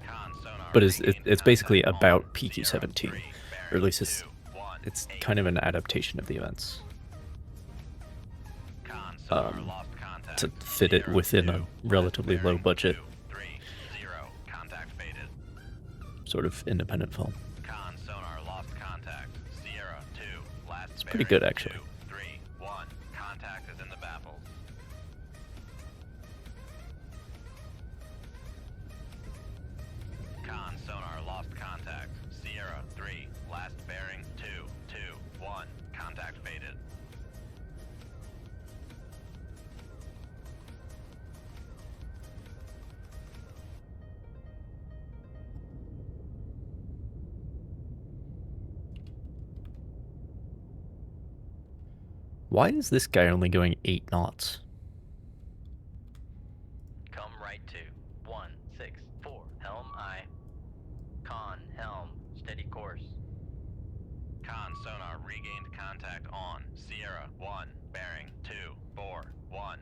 Con sonar But it's regained basically contact about on PQ-17, Sierra 3, or at least bearing it's 218. kind of an adaptation of the events Con sonar lost contact. to fit it Sierra within 2, a relatively low bearing budget 230. Contact faded. sort of independent film. Con sonar lost contact. Sierra 2, last It's pretty good, bearing actually. 231. Contact is in the baffles. Con sonar lost contact. Sierra 3, last bearing 221. Contact faded. Why is this guy only going 8 knots? Come right to 164. Helm aye. Con helm. Steady course. Con sonar regained contact on Sierra 1, bearing 241.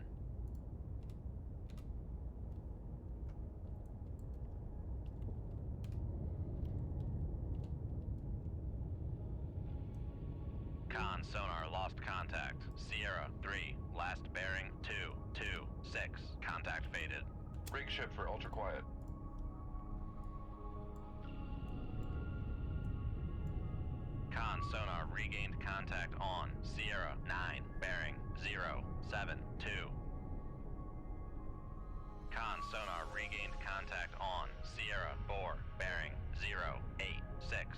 Con sonar lost contact. Sierra 3, last bearing 226. Contact faded. Rig ship for ultra quiet. Con sonar regained contact on Sierra 9, bearing 072. Con sonar regained contact on Sierra 4, bearing 086.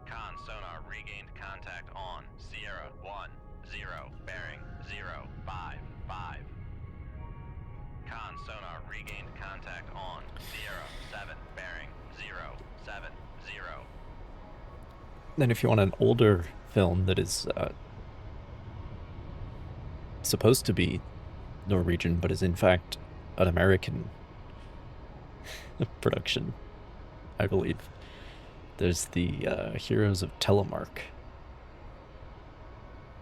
Con sonar regained contact on Sierra 1, 0, bearing 055. Con sonar regained contact on Sierra 7, bearing 070. Then if you want an older film that is supposed to be Norwegian, but is in fact an American production, I believe, there's the Heroes of Telemark.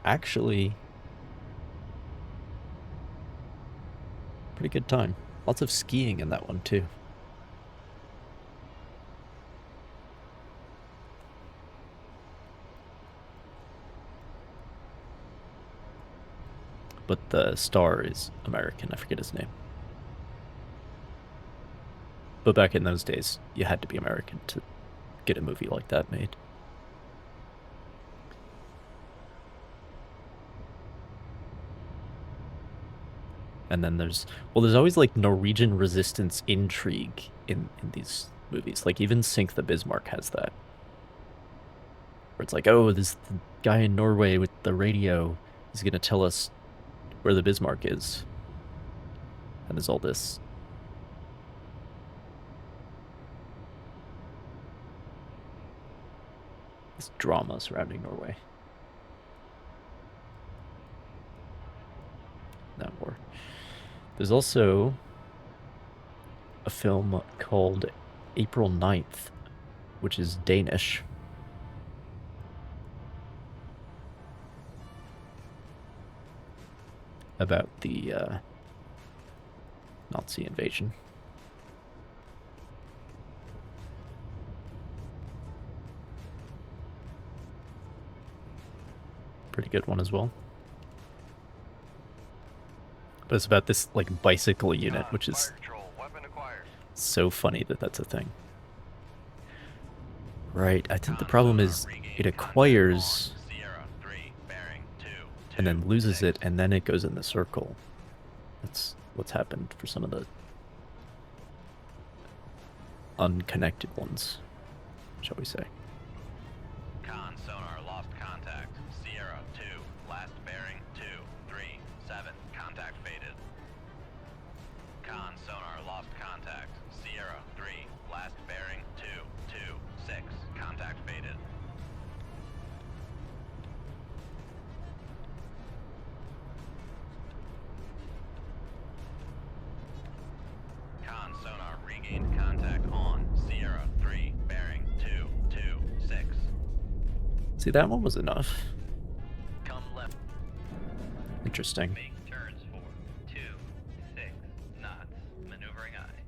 Actually, pretty good time. Lots of skiing in that one too. But the star is American. I forget his name. But back in those days, you had to be American to get a movie like that made. And then there's always like Norwegian resistance intrigue in these movies. Like even Sink the Bismarck has that. Where it's like, oh, this the guy in Norway with the radio is gonna tell us where the Bismarck is. And there's all this drama surrounding Norway. That war. There's also a film called April 9th, which is Danish. About the Nazi invasion. Pretty good one as well. But it's about this like bicycle unit, which is Fire control. Weapon acquired. so funny that that's a thing. Right, I think the problem is it acquires Sierra 3, bearing 2, and then loses it, and then it goes in the circle. That's what's happened for some of the unconnected ones, shall we say. Con sonar lost contact. Sierra 2, last bearing 237. Contact faded. Con sonar lost contact. Sierra 3, last bearing 226. Contact faded. Con sonar regained contact on Sierra 3, bearing 226. See, that one was enough. Come left. Interesting. Make turns for 26 knots. Maneuvering eye.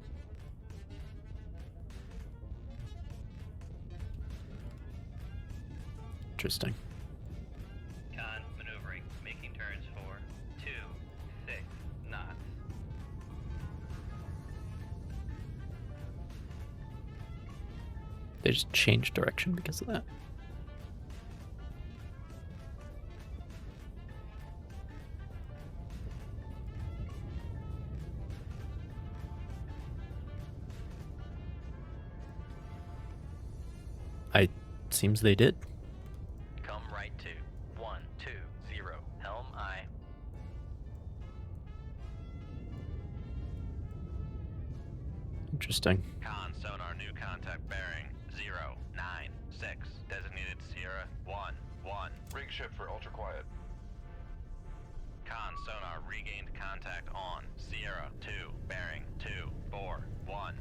Interesting. Con maneuvering. Making turns for 26 knots. They just changed direction because of that. Seems they did. Come right to 120. Helm eye. Interesting. Con sonar new contact bearing 096. Designated Sierra 1-1. Rig shift for ultra quiet. Con sonar regained contact on Sierra 2, bearing 241.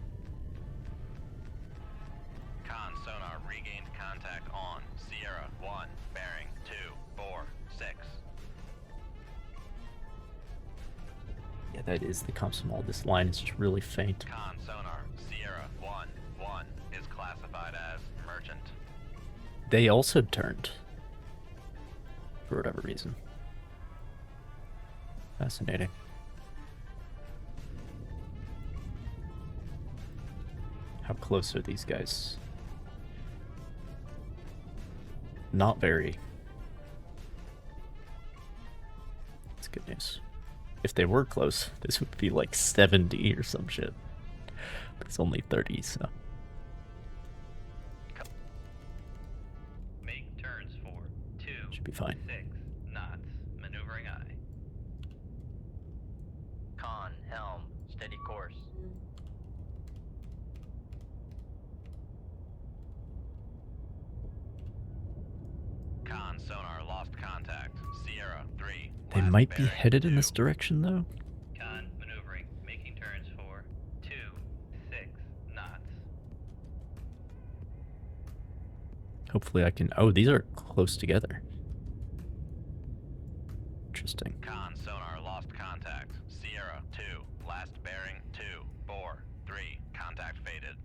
Con sonar regained contact on Sierra 1, bearing 246. Yeah, that is the Comsomol. This line is just really faint. Con sonar Sierra 1-1 is classified as merchant. They also turned. For whatever reason. Fascinating. How close are these guys? Not very. That's good news. If they were close, this would be like 70 or some shit. But it's only 30, so. Make turns for 26 Should be fine. knots. Maneuvering eye. Con helm. Steady course. Con sonar lost contact. Sierra 3. They last might be bearing headed in 2. this direction, though. Con maneuvering. Making turns for 26 knots. Hopefully I can... Oh, these are close together. Interesting. Con sonar lost contact. Sierra 2, last bearing 243. Contact faded.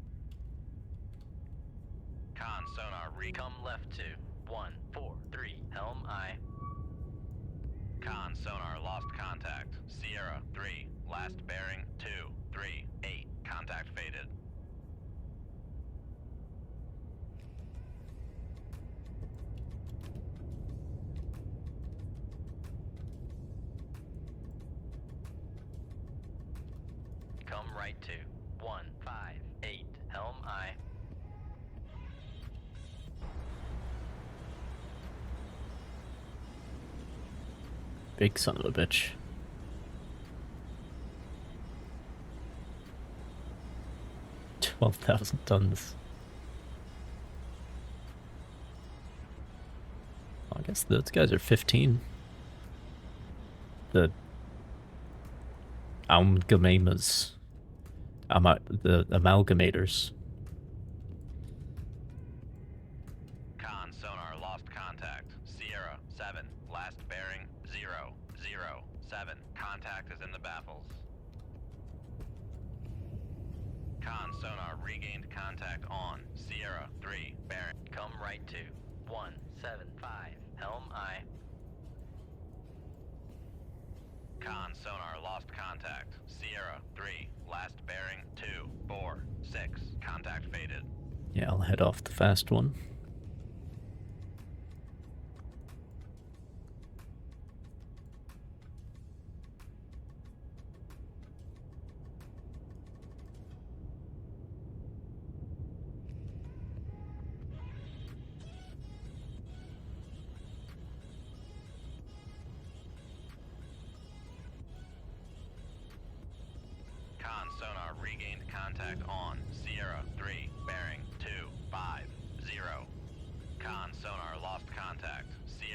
Con sonar Come left to 143. Helm eye. Con sonar lost contact. Sierra 3, last bearing 238. Contact faded. Come right to 158. Helm eye. Big son of a bitch. $12,000 tons. I guess those guys are 15. The amalgamators. The amalgamators. Con sonar lost contact. Sierra 7, last bearing 007. Contact is in the baffles. Con sonar regained contact on Sierra 3, bearing. Come right to 175. Helm eye. Con sonar lost contact. Sierra 3, last bearing 246. Contact faded. Yeah, I'll head off the fast one.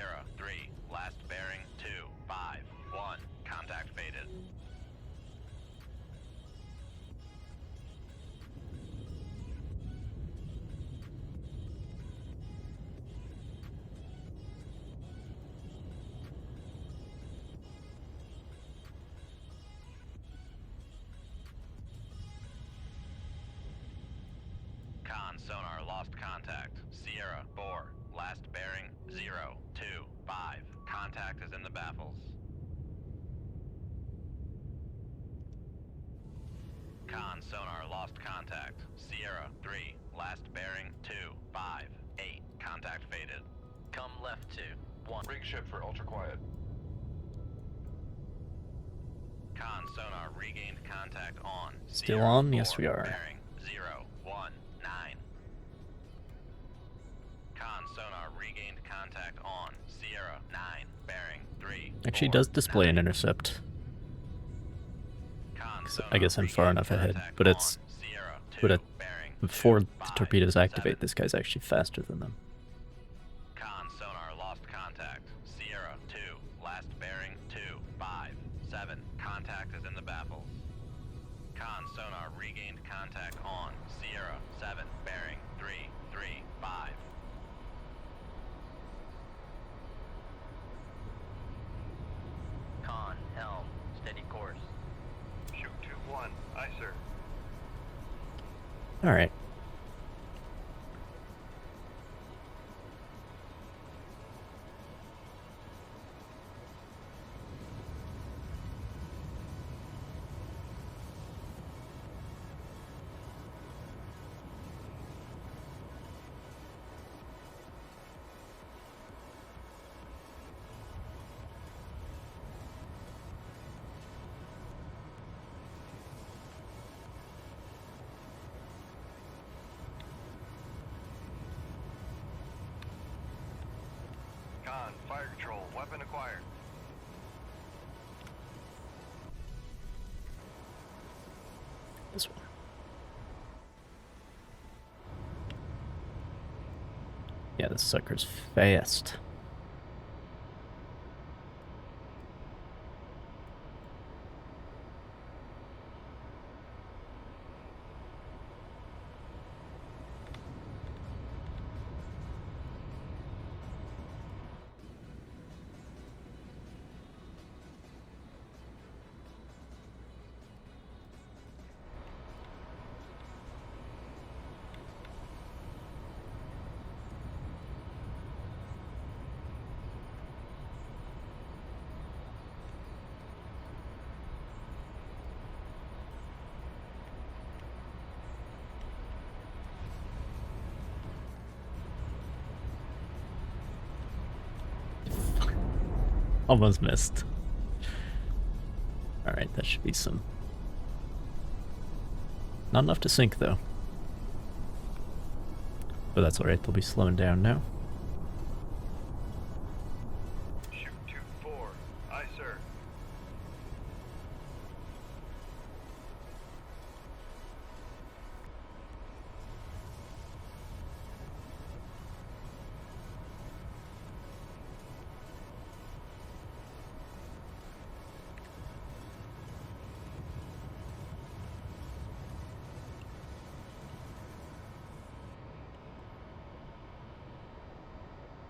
Sierra 3, last bearing 2, 5, 1, contact faded. Con sonar lost contact. Sierra 4, last bearing 0, 2, 5. Contact is in the baffles. Con sonar lost contact. Sierra 3, last bearing 2, 5, 8. Contact faded. Come left 2, 1. Rig ship for ultra quiet. Con sonar regained contact on. Still Sierra on? Yes, 4, we are. Bearing 0, 1, 9. Con sonar regained contact on. Sierra 9, bearing 3. Actually 4, does display an 9. intercept. Con So I sonar guess I'm far regained enough ahead, contact but it's on. Sierra 2, but bearing before 2, the 5, torpedoes 7. activate, this guy's actually faster than them. Con sonar lost contact. Sierra 2, last bearing 2, 5, 7. Contact is in the baffles. Con sonar regained contact on. Sierra 7, bearing 3, 3, 5. Con, helm, steady course. Shoot 2-1. Aye, sir. Alright. Con, fire control, weapon acquired. This one. Yeah, this sucker's fast. Almost missed. Alright, that should be some... Not enough to sink, though. But that's alright, they'll be slowing down now. Shoot 2-4. Aye, sir.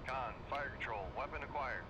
Con, fire control, weapon acquired.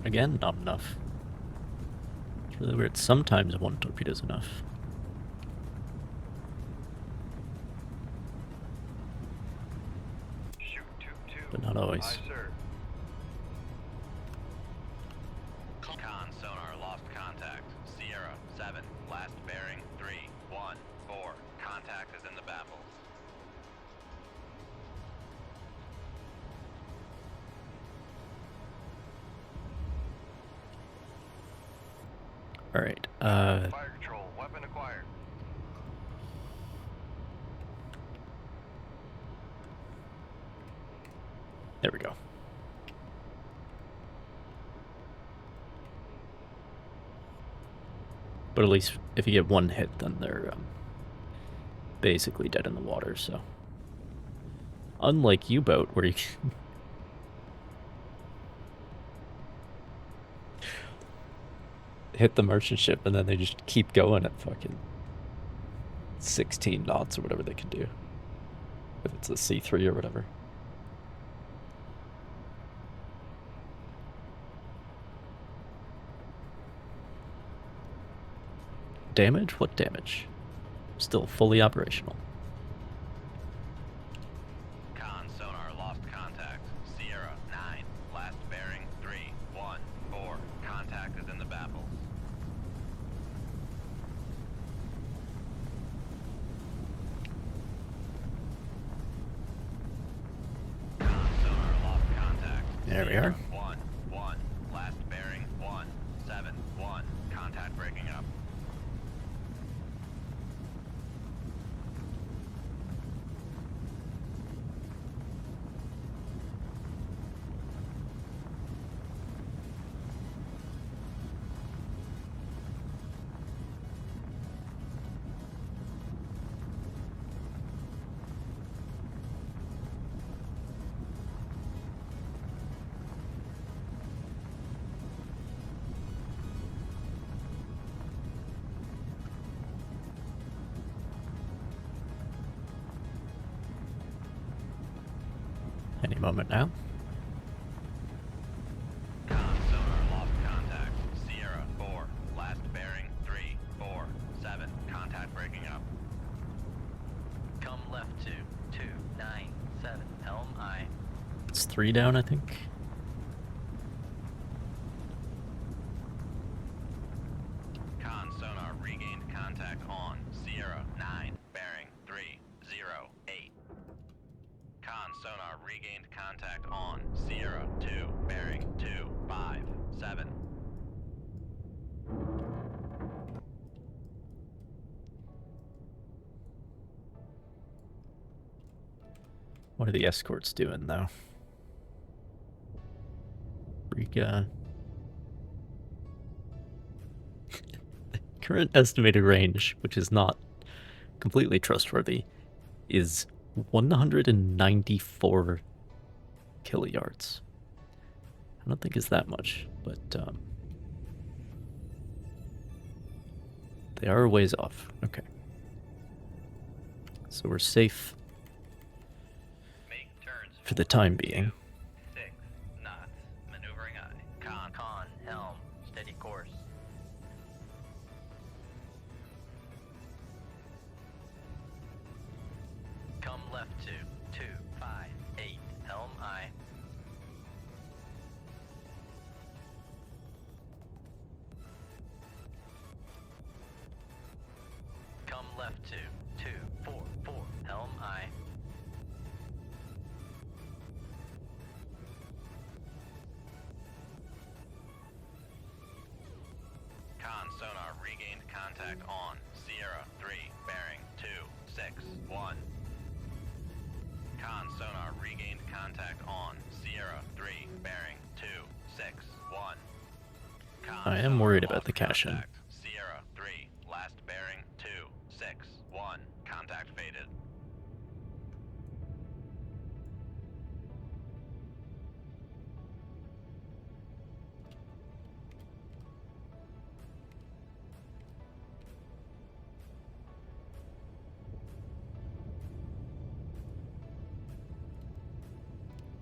Again, not enough. It's really weird. Sometimes one torpedo's enough. but not always. Aye, sir. Con sonar lost contact. Sierra 7, last bearing 314. Contact is in the baffles. All right. Fire control, weapon acquired. There we go. But at least if you get one hit, then they're basically dead in the water, so. Unlike U-boat, where you can hit the merchant ship and then they just keep going at fucking 16 knots or whatever they can do. If it's a C3 or whatever. Damage? What damage? Still fully operational. Con sonar lost contact. Sierra 9, last bearing 314. Contact is in the baffles. Con sonar lost contact. There we Sierra are. 1, last bearing 171. Contact breaking up. Any moment now. Con sonar lost contact. Sierra 4, last bearing 347. Contact breaking up. Come left to 297. Helm I. It's 3 down, I think. Con sonar regained contact on Sierra 9, bearing 308. Con sonar regained contact on Sierra 2, bearing 257. What are the escorts doing, though? Riga. Current estimated range, which is not completely trustworthy, is 194 kiluyards. I don't think it's that much, but they are a ways off. Okay. So we're safe Make turns for the time being. 6 knots. Maneuvering I. Con, helm, steady course. Come left to 258. Helm I. Come left to 244. Helm I. Con sonar regained contact on Sierra 3, bearing 261. Con sonar regained contact on Sierra 3, bearing 261. I am worried about the cash-in. Contact. Sierra 3, last bearing 261. Contact faded.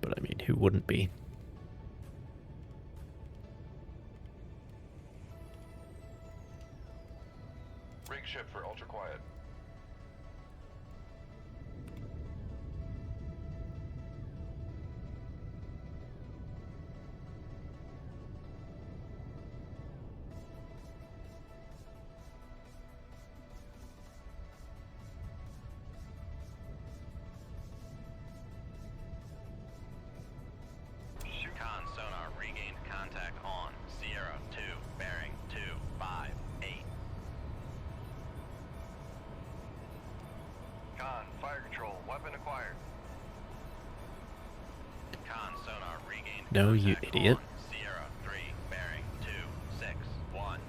But I mean, who wouldn't be? Rig ship for ultra quiet. fire control, weapon acquired. Con sonar regained. No, you contact idiot. on Sierra 3, bearing 261.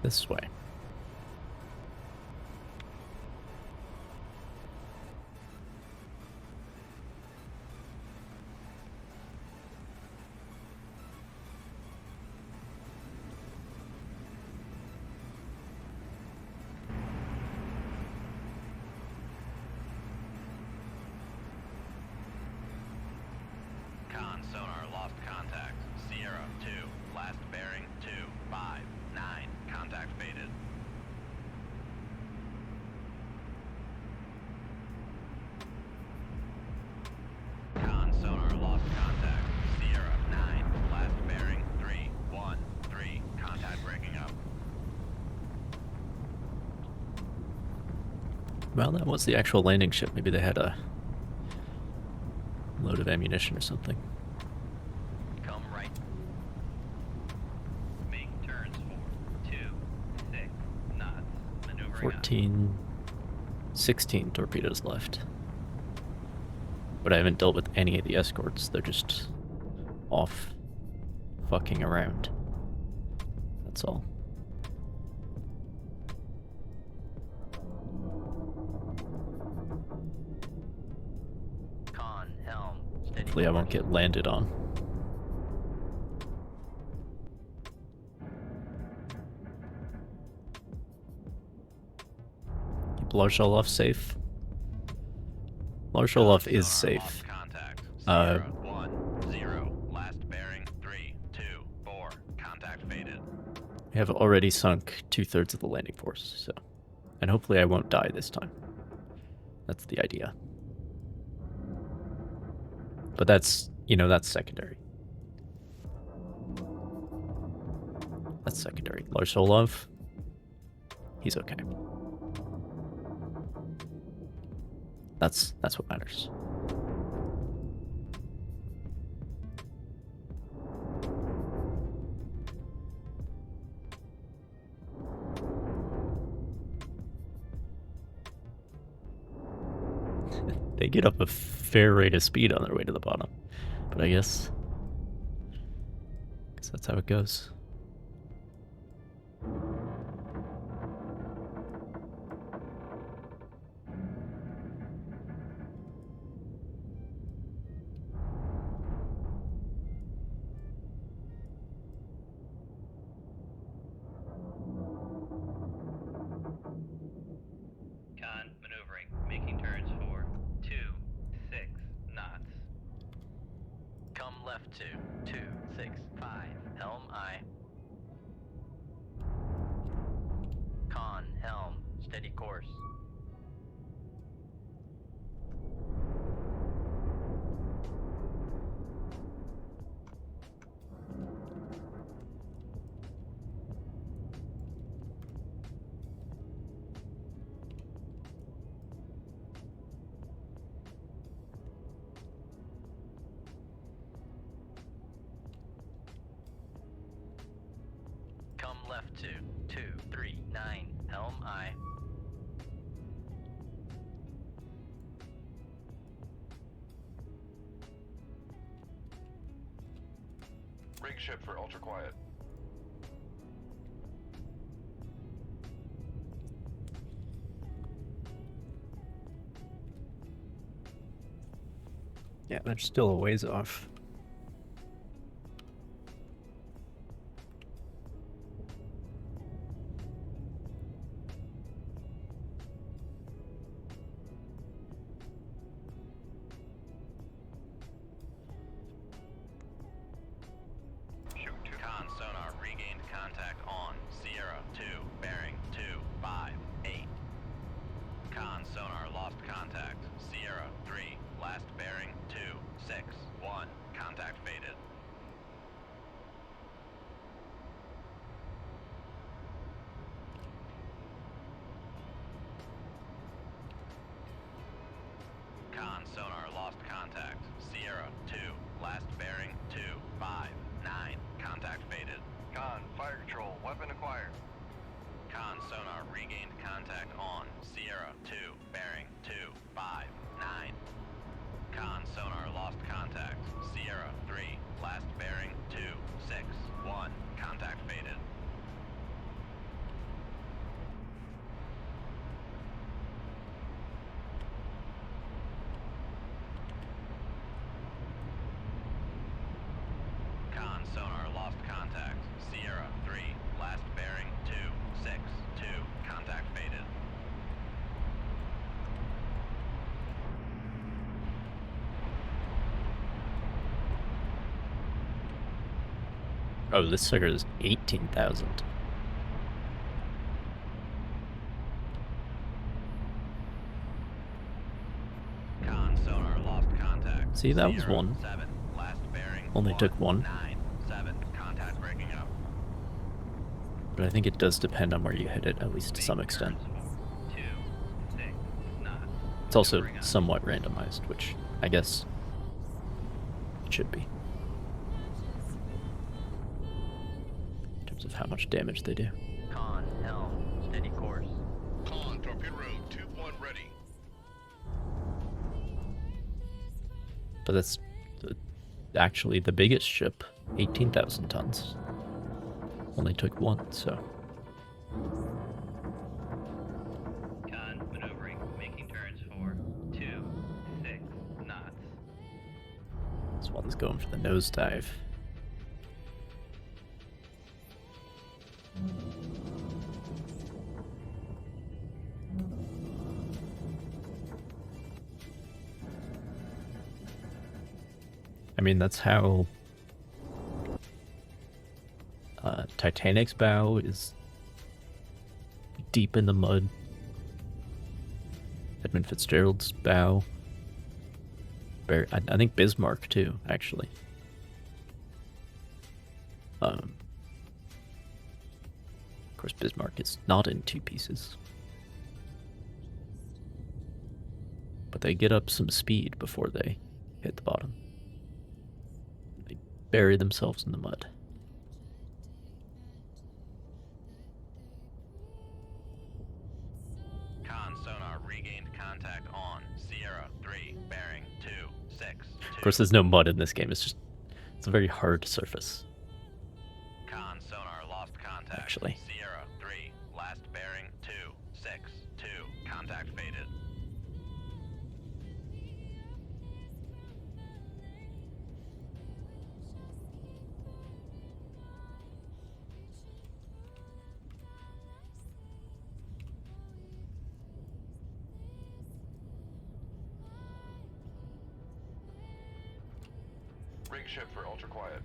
This way. Con sonar lost contact. Sierra 2, last bearing 259. Contact faded. Con sonar lost contact. Sierra 9, last bearing 313. Contact breaking up. Well, that was the actual landing ship. Maybe they had a load of ammunition or something. Come right. Make turns for 26 knots. Maneuvering up. 14, 16 torpedoes left. But I haven't dealt with any of the escorts. They're just off fucking around. That's all. Con, helm, steady Hopefully I won't course. get landed on. Keep Larsholov safe. Larsholov is Sonar safe. lost contact. Uh, Sierra 10, last bearing 324. Contact faded. We have already sunk 2/3 of the landing force, so. And hopefully I won't die this time. That's the idea. But that's, you know, that's secondary. That's secondary. Larsholov, he's okay. That's what matters. They get up a fair rate of speed on their way to the bottom. But I guess that's how it goes. Con, maneuvering. Making turns for 26 knots. Come left to 265. Helm aye. Con, helm, steady course. Come left to 239. Helm aye. Rig ship for ultra quiet. Yeah, they're still a ways off. Shoot 2. Con sonar regained contact on Sierra 2, bearing 258. Con sonar lost contact. Sierra 3, last bearing 261. Contact faded. Con sonar lost contact. Sierra 2, last bearing 259. Contact faded. Con, fire control, weapon acquired. Con sonar regained contact on Sierra 2, bearing 259. Con sonar lost contact. Sierra 3, last bearing 261. Contact faded. Con sonar lost contact. Sierra 3, last bearing 262. Contact faded. Oh, this sucker is 18,000. Con sonar lost contact. See, that was Sierra one. 7, last bearing Only took one. 197. Contact breaking up. But I think it does depend on where you hit it, at least to some extent. 2, 6 knots. It's also Bring up. somewhat randomized, which I guess it should be. In terms of how much damage they do. Con, helm, steady course. Con, torpedo room 2-1 ready. But that's actually the biggest ship, 18,000 tons. Only took one, so. Con, maneuvering, making turns for 2, 6 knots. This one's going for the nosedive. I mean, that's how Titanic's bow is deep in the mud. Edmund Fitzgerald's bow. I think Bismarck too, actually. Of course, Bismarck is not in two pieces. But they get up some speed before they hit the bottom. They bury themselves in the mud. Con sonar regained contact on Sierra 3, bearing 262. Of course, there's no mud in this game. It's a very hard surface. Con sonar lost contact. Actually. Sierra 3, last bearing 262. Contact faded. Rig ship for ultra quiet.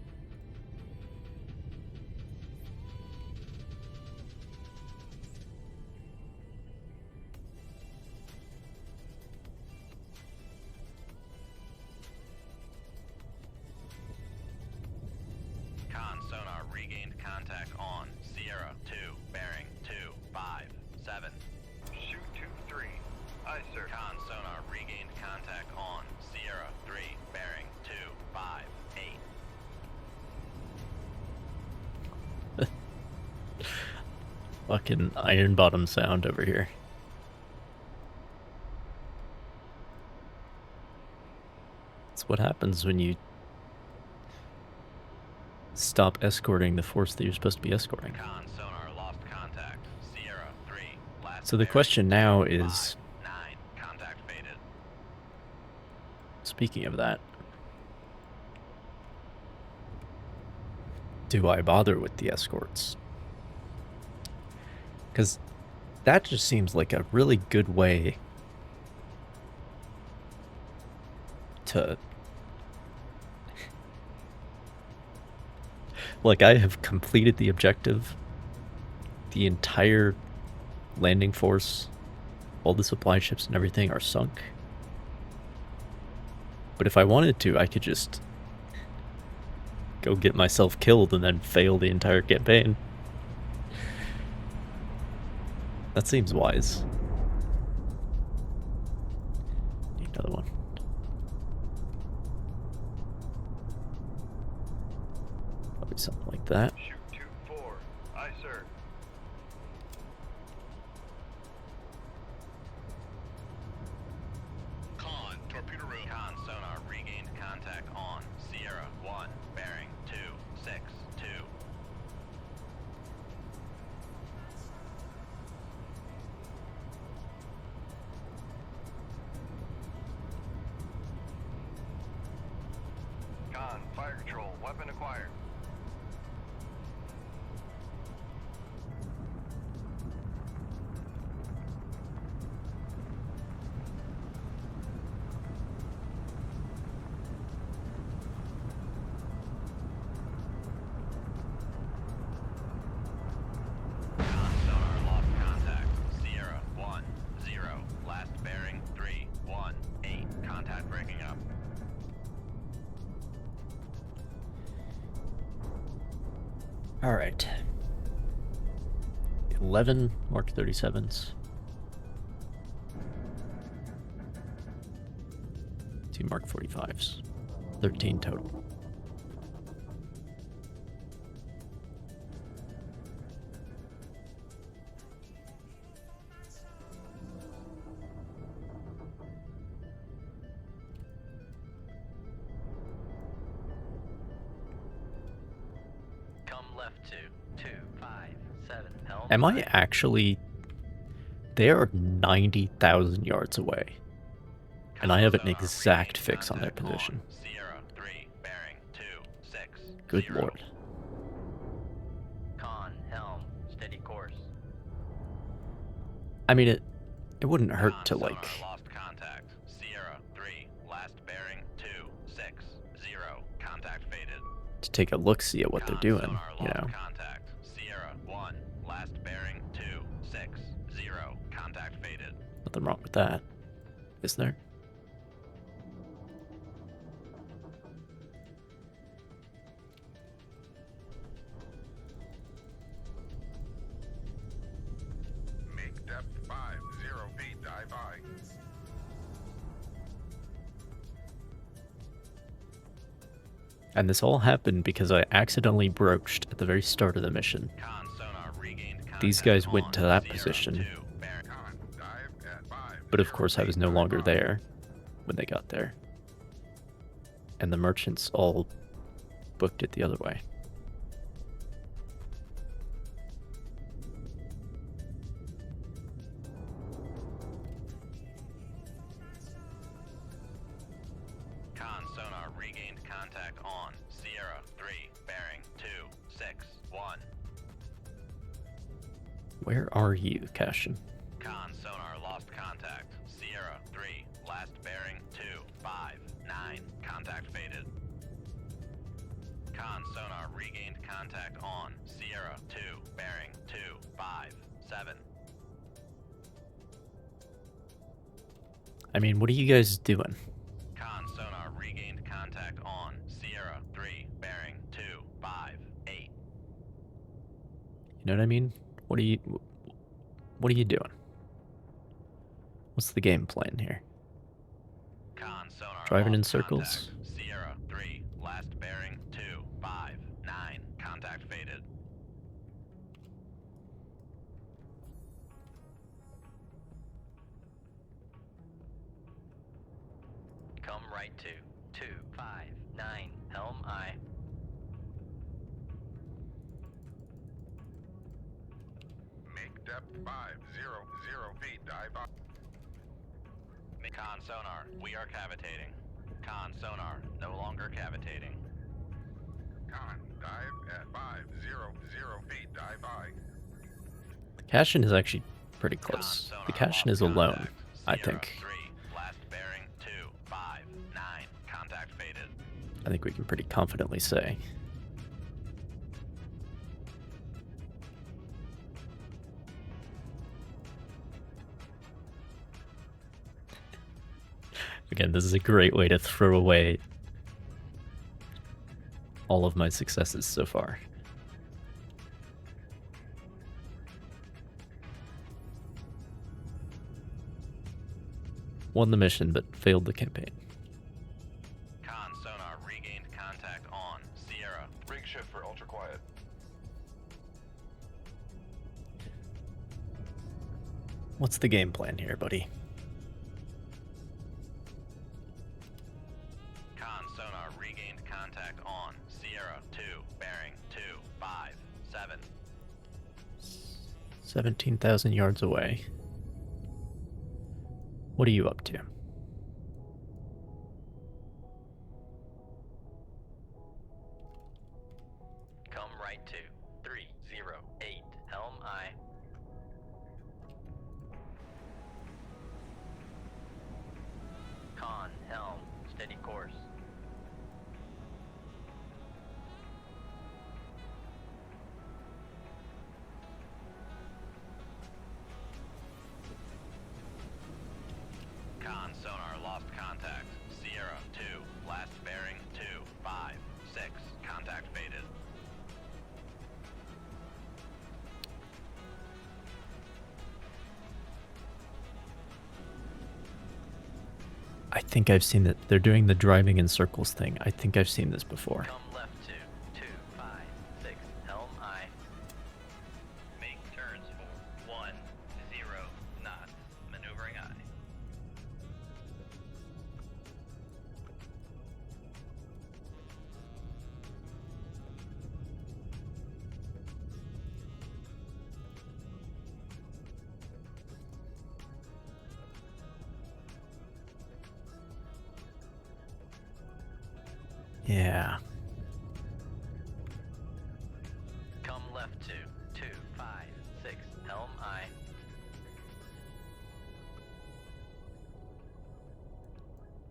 Con sonar regained contact on Sierra 2, bearing 257. Shoot 2-3. Aye, sir. Con sonar regained contact on Sierra 3, bearing 258. Fucking iron bottom sound over here. That's what happens when you stop escorting the force that you're supposed to be escorting. Con sonar lost contact. Sierra 3, last So the bearing question now is, 259. Contact faded. speaking of that, do I bother with the escorts? Because that just seems like a really good way to... Like, I have completed the objective. The entire landing force, all the supply ships and everything are sunk. But if I wanted to, I could just go get myself killed and then fail the entire campaign. That seems wise. Need another one. Probably something like that. Shoot 2-4. Aye, sir. All right. 11 Mark 37s. 2 Mark 45s. 13 total. Come left to 257 Helm. Am I I. actually... They are 90,000 yards away. And I have an Sonar exact regained fix on their contact position. Sierra 3, bearing 260. Good lord. Con, helm, steady course. I mean, it wouldn't hurt to, Sonar like... lost contact. Sierra 3, last bearing 260. Contact faded. to take a look-see at what they're doing, you know. Contact. Sierra 1, last bearing 260. Contact faded. Nothing wrong with that, is there? Make depth 50 feet, dive by. And this all happened because I accidentally broached at the very start of the mission. Con sonar regained contact. These guys went on to that Sierra position, 2, bearing. Con, dive at 5. but of course I was no longer there when they got there. And the merchants all booked it the other way. Con sonar regained contact on Sierra 3, bearing 261. Where are you, Cashin? Con sonar lost contact. Sierra 3, last bearing 259. Contact faded. Con sonar regained contact on Sierra 2, bearing 257. I mean, what are you guys doing? Con sonar regained contact on Sierra 3, bearing 258. You know what I mean? What are you doing? What's the game plan here? Con sonar Driving in lost circles? contact. Sierra 3, last bearing 259. Contact faded. Come right to 259 Helm I. Make depth 500 feet, dive by. Con sonar, we are cavitating. Con sonar, no longer cavitating. Con, dive at 500 feet, dive by. The Cashin is actually pretty Con close. sonar The Cashin lost is alone, contact. I Sierra think. 3, last bearing 259. Contact faded. I think we can pretty confidently say. Again, this is a great way to throw away all of my successes so far. Won the mission, but failed the campaign. Con sonar regained contact on Sierra. Rig shift for ultra quiet. What's the game plan here, buddy? Con sonar regained contact on Sierra 2, bearing 257. 17,000 yards away. What are you up to? Come right to 308 Helm I. Con, helm, steady course. Con I think I've seen that. They're doing the driving in circles thing. I think I've seen this before. Come left to 256 Helm I. Make turns for 10 knots. Maneuvering I. Yeah. Come left to 256 Helm I.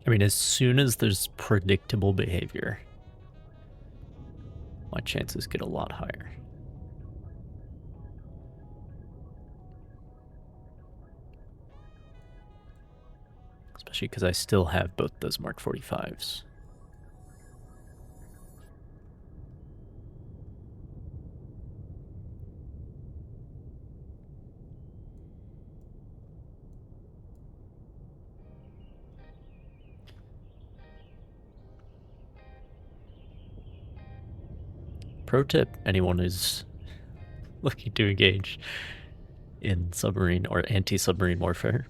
I mean, as soon as there's predictable behavior, my chances get a lot higher. Especially because I still have both those Mark 45s. Pro tip, anyone who's looking to engage in submarine or anti-submarine warfare,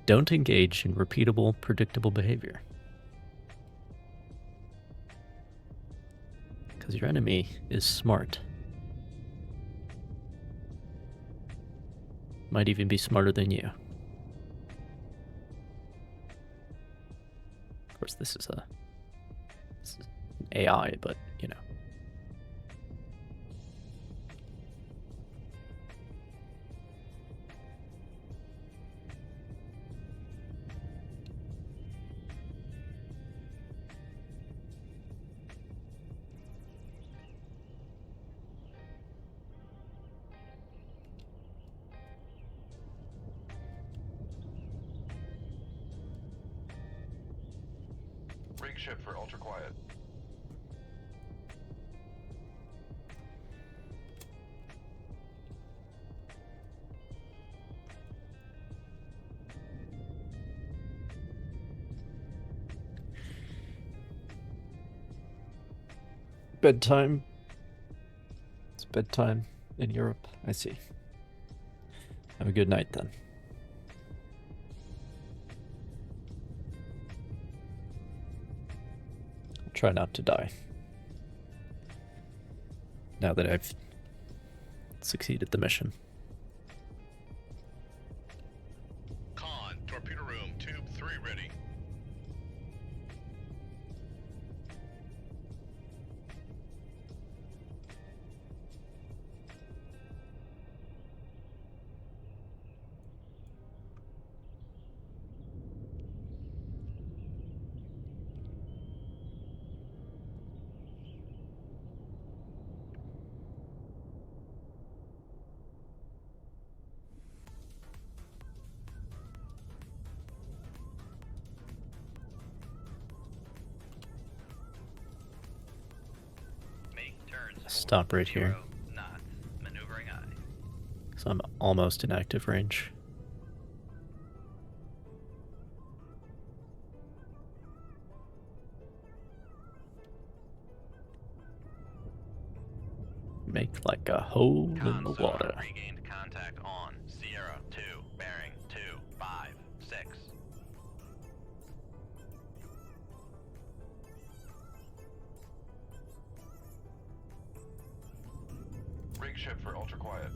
don't engage in repeatable, predictable behavior. Because your enemy is smart. Might even be smarter than you. Of course, this is an AI, but, you know. Rig ship for ultra quiet. Bedtime. It's bedtime in Europe, I see. Have a good night then. I'll try not to die. Now that I've succeeded the mission. Con, torpedo room, tube 3 ready. Make turns for Stop right here. 0 knots. Maneuvering I. So I'm almost in active range. Make like a hole in Con the sonar water. regained contact on Sierra 2, bearing 256. Rig ship for ultra quiet.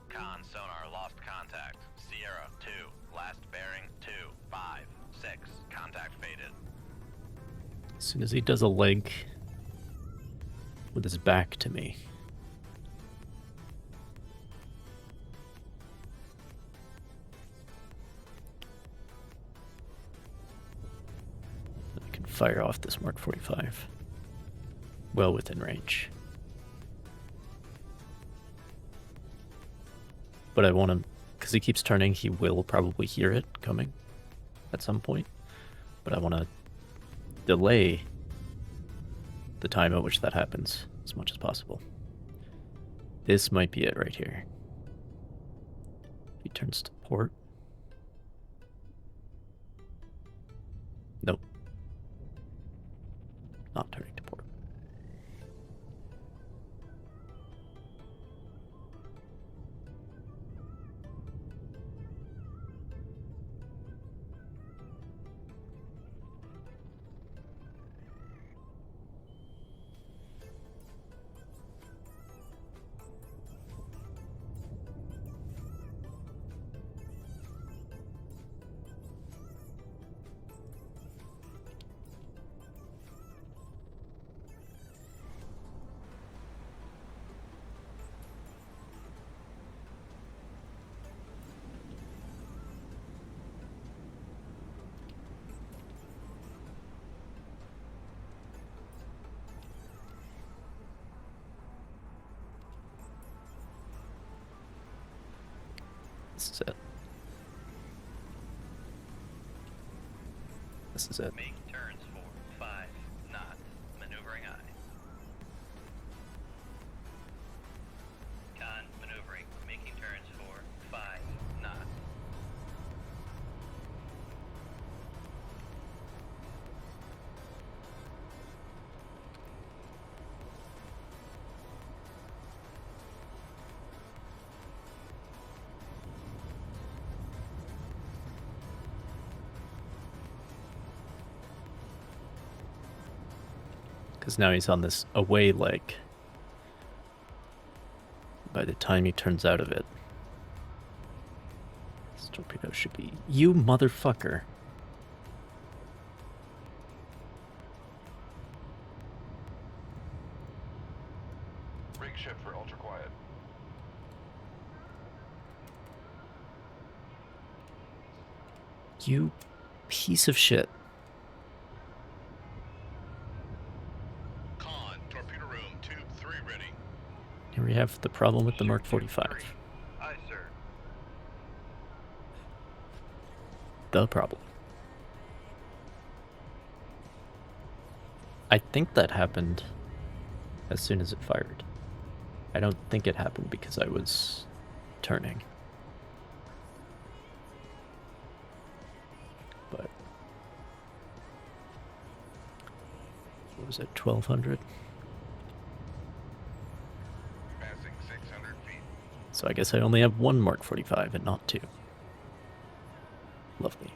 Con sonar lost contact. Sierra 2, last bearing 256. Contact faded. As soon as he does a leg with his back to me. I can fire off this Mark 45. Well within range. But I want him, because he keeps turning, he will probably hear it coming at some point. But I want to delay the time at which that happens as much as possible. This might be it right here. He turns to port. Nope. Not turning to port. This is it. This is it. Make turns for 5 knots. Maneuvering I. Con maneuvering. Making turns for 5 knots. Because now he's on this away leg. By the time he turns out of it, this torpedo should be... You motherfucker. Rig shift for ultra quiet. You piece of shit. Con, torpedo room, tube 3 ready. Here we have the problem with the Mark 45. Aye, sir. The problem. I think that happened as soon as it fired. I don't think it happened because I was turning. But what was it, 1200? Passing 600 feet. So I guess I only have one Mark 45 and not two. Lovely.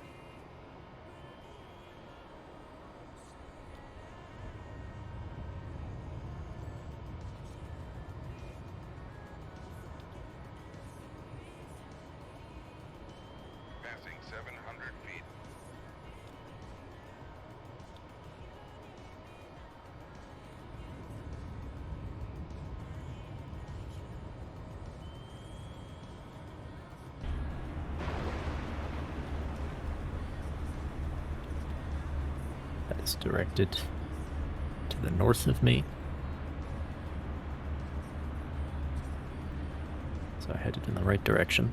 Passing 700 feet. That is directed to the north of me. So I headed in the right direction.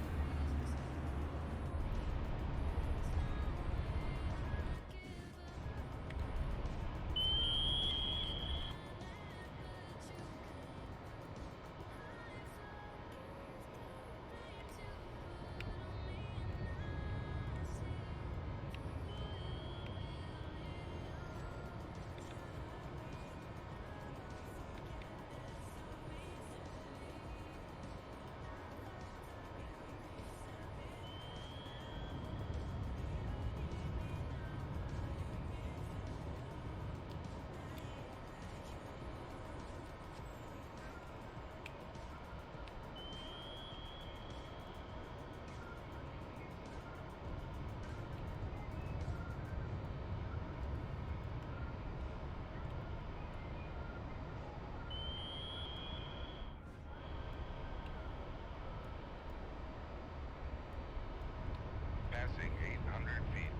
Passing 800 feet.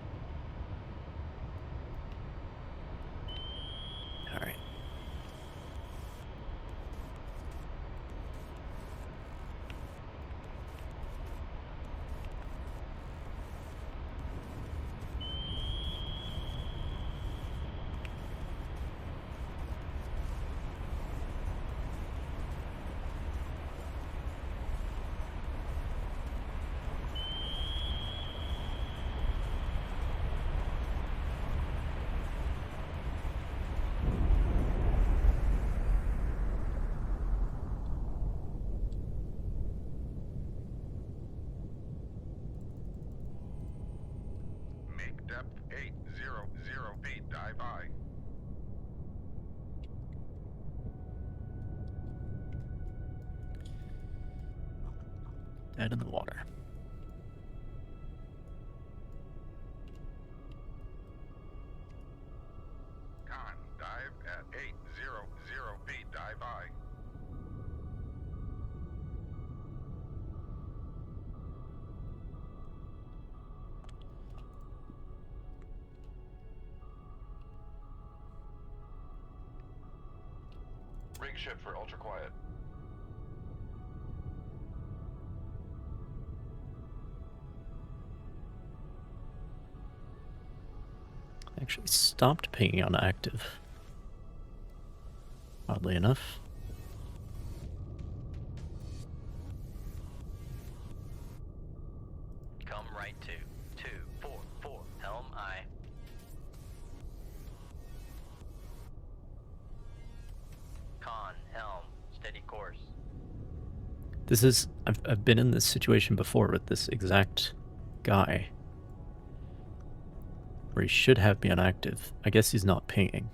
All right. Head in the water. Con, dive at 800 feet, dive by. Rig ship for ultra quiet. Actually stopped pinging on active. Oddly enough. Come right to 244 Helm I. Con, helm, steady course. This is... I've been in this situation before with this exact guy. Where he should have me on active. I guess he's not pinging.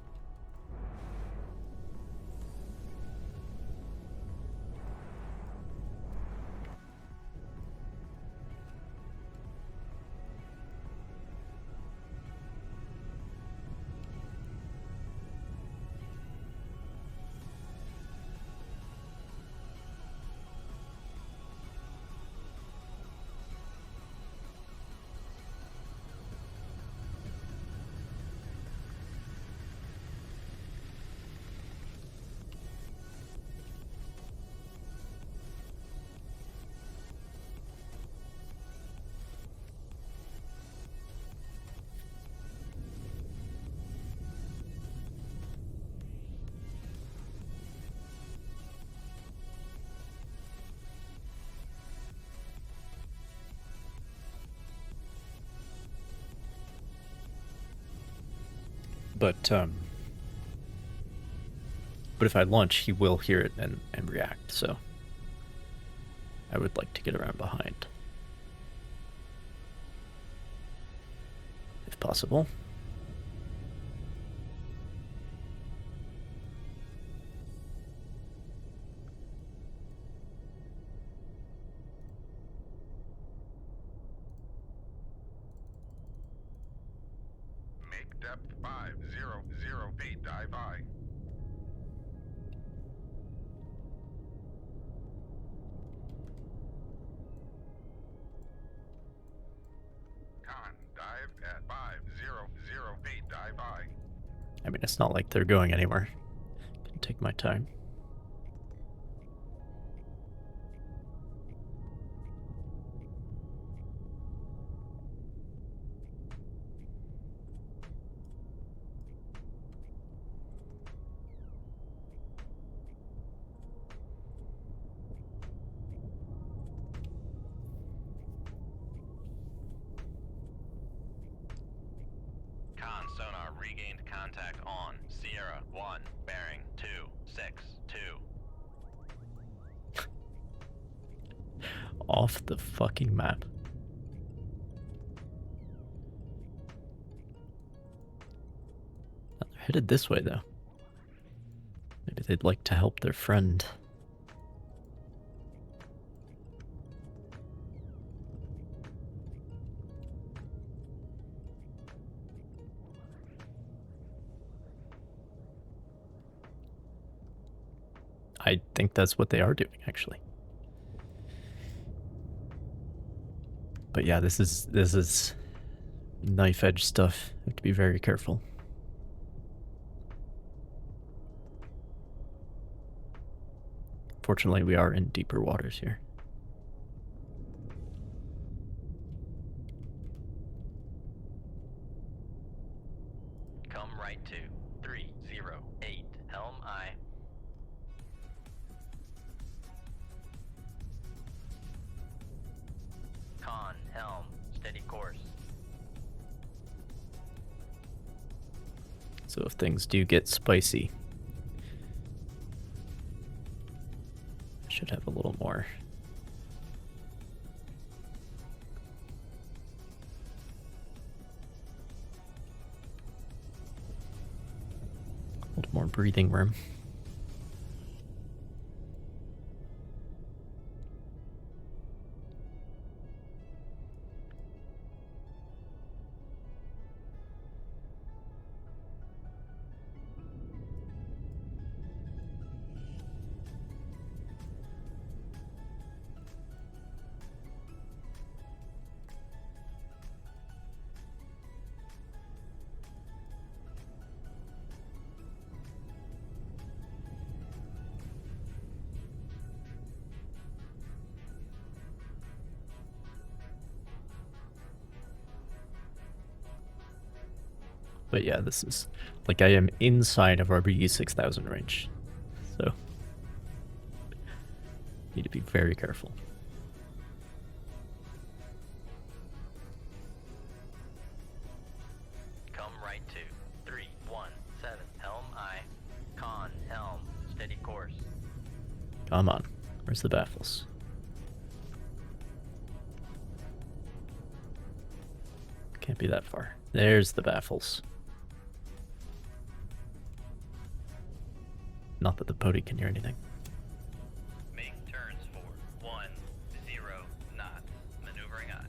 But if I launch, he will hear it and react, so I would like to get around behind. If possible. Make depth 500 feet, dive by. Con, dive at 500 feet, dive by. I mean, it's not like they're going anywhere. Can take my time. Con sonar regained contact on Sierra 1, bearing 262. Off the fucking map. They're headed this way, though. Maybe they'd like to help their friend. I think that's what they are doing, actually. But yeah, this is knife edge stuff. You have to be very careful. Fortunately, we are in deeper waters here. Come right to 308 Helm I. Con, helm, steady course. So if things do get spicy, I should have a little more. A little more breathing room. But yeah, this is like I am inside of RBE 6000 range, so need to be very careful. Come right to 317 helm I. Con helm steady course. Come on, where's the baffles? Can't be that far. There's the baffles. Not that the pody can hear anything. Make turns for 10 knots. Maneuvering I.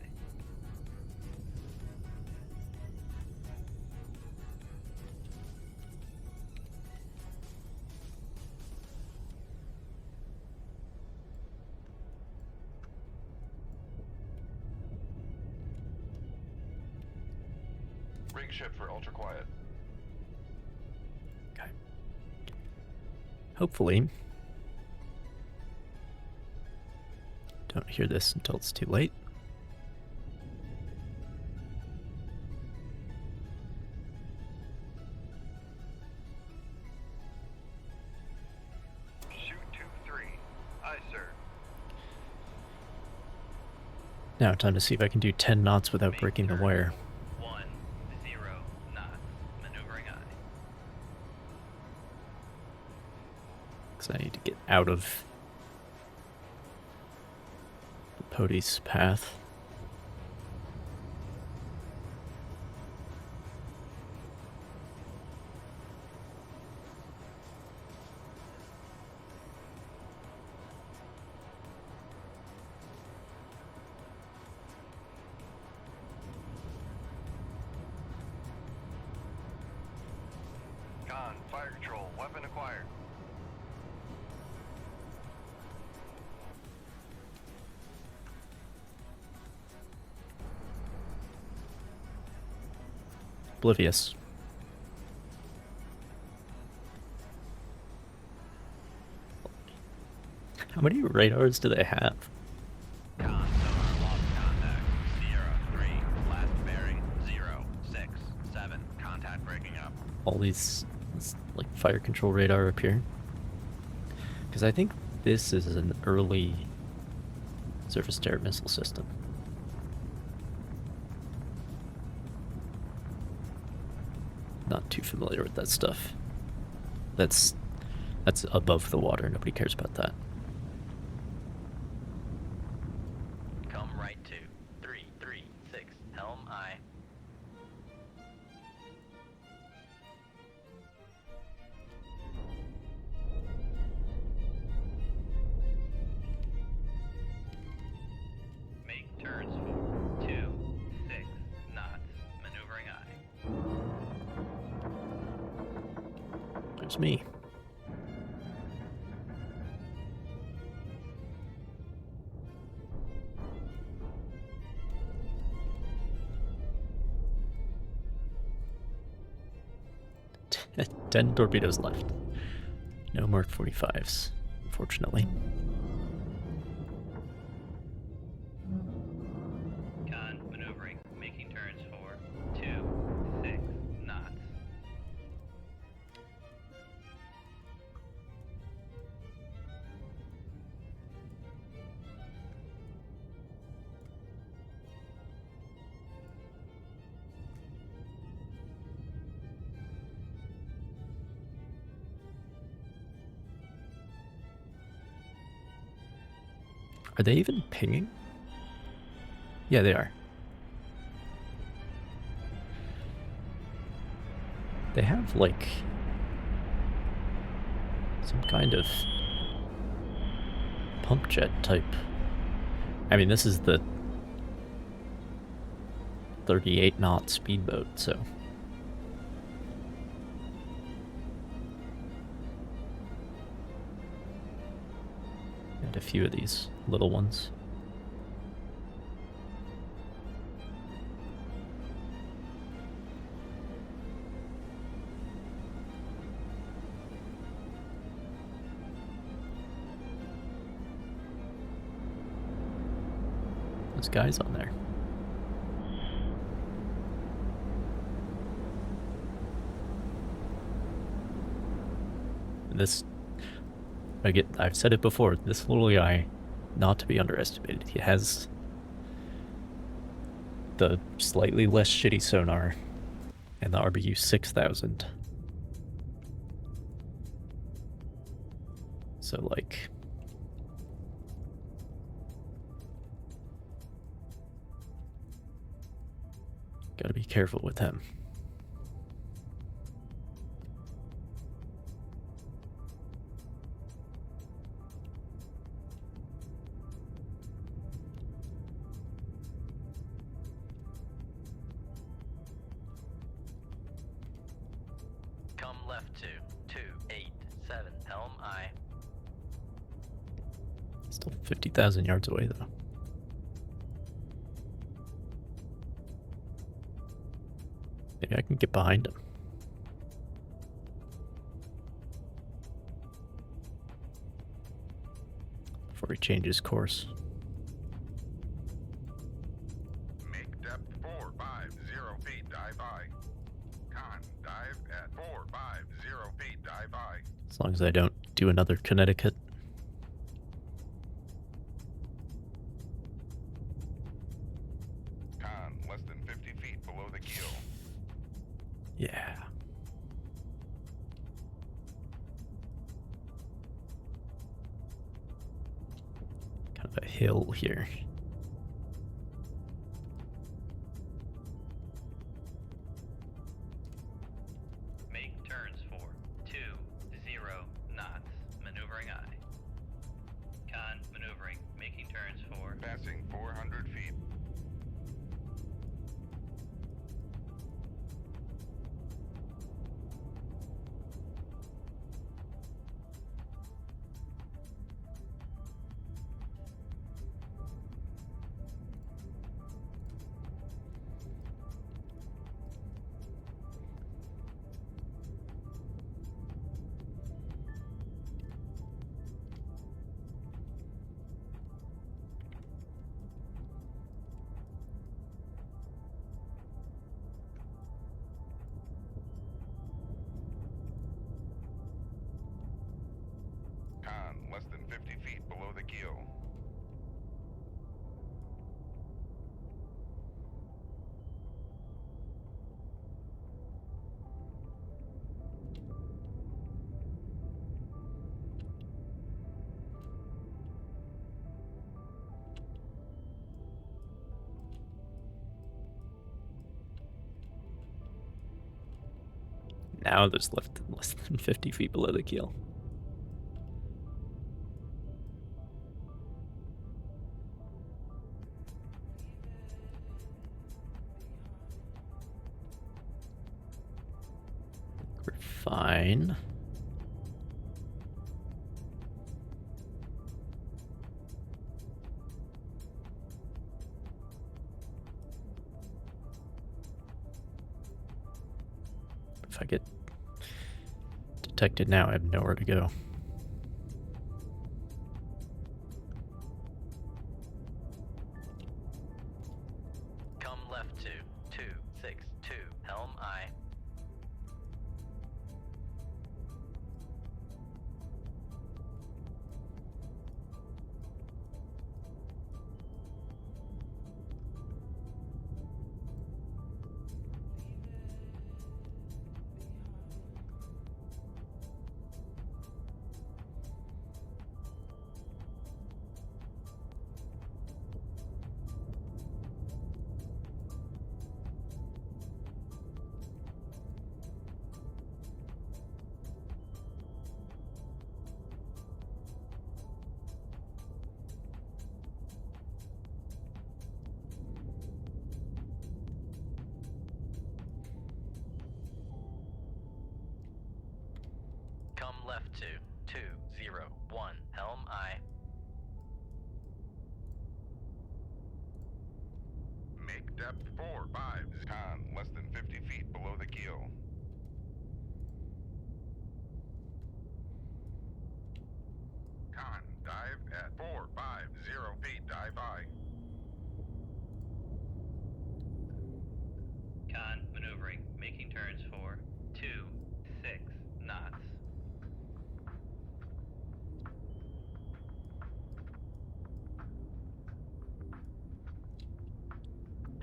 Rig ship for ultra quiet. Okay. Hopefully, don't hear this until it's too late. Shoot 2-3. Aye, sir. Now, time to see if I can do 10 knots without Make breaking the turns. wire. 10 knots. Maneuvering I. Because I need to get out of the pody's path. Con, fire control, weapon acquired. Oblivious. How many radars do they have? Con sonar lost contact. Sierra 3. Last bearing 067. Contact breaking up. All these like fire control radar up here? Because I think this is an early surface to air missile system. Not too familiar with that stuff. That's above the water. Nobody cares about that. Come right to 336 helm I. Make turns for 26 knots. Maneuvering I. There's me. Ten torpedoes left. No more 45s, unfortunately. Con maneuvering. Making turns for 26 knots. Are they even pinging? Yeah, they are. They have, like, some kind of pump jet type. I mean, this is the 38 knot speedboat, so. And a few of these little ones. Those guys on there. this, I've said it before, this little guy, not to be underestimated. He has the slightly less shitty sonar and the RBU 6000. So, like, gotta be careful with him. Come left to 287, helm I. Still 50,000 yards away, though. Maybe I can get behind him. Before he changes course. Make depth 450 feet, dive by. Con, dive at 450 feet, dive by. As long as I don't do another Connecticut. Con, less than 50 feet below the keel. Yeah. Kind of a hill here. Make turns for 20 knots, maneuvering I. Con, maneuvering, making turns for Passing 400 feet. Con, less than 50 feet below the keel. Now there's less than 50 feet below the keel. We're fine. If I get detected now, I have nowhere to go. come left to 262, helm I.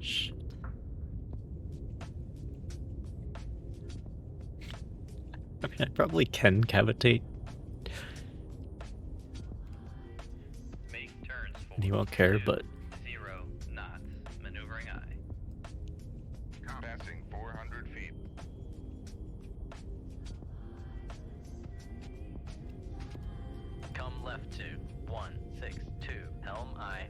Shit. I mean, I probably can cavitate. Make turns for And he won't care, but 0 knots. Maneuvering I. Passing 400 feet. Come left to 162. Helm I.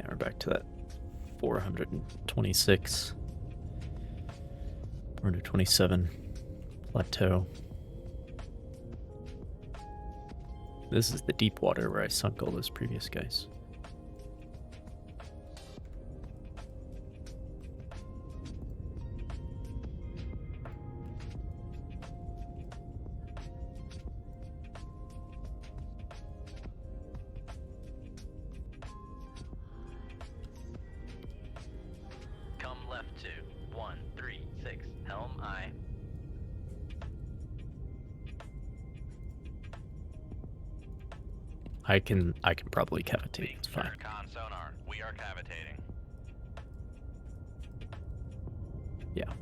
yeah, we're back to that 426, 427 plateau. This is the deep water where I sunk all those previous guys. Come left to 136. Helm I. I can probably cavitate. Make It's fine. turn con sonar. We are cavitating. Yeah.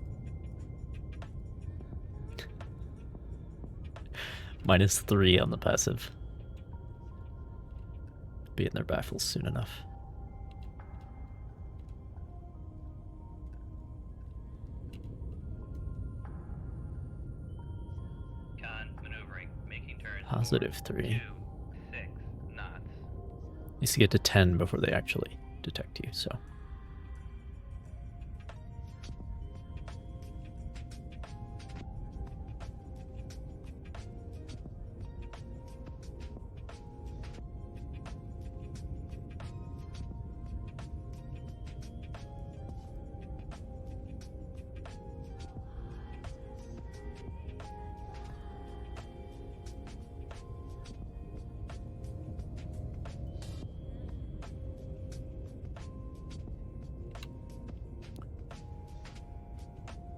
-3 on the passive. Be in their baffles soon enough. Con maneuvering. Making turns. +3. 2 6 knots. Needs to get to 10 before they actually detect you, so.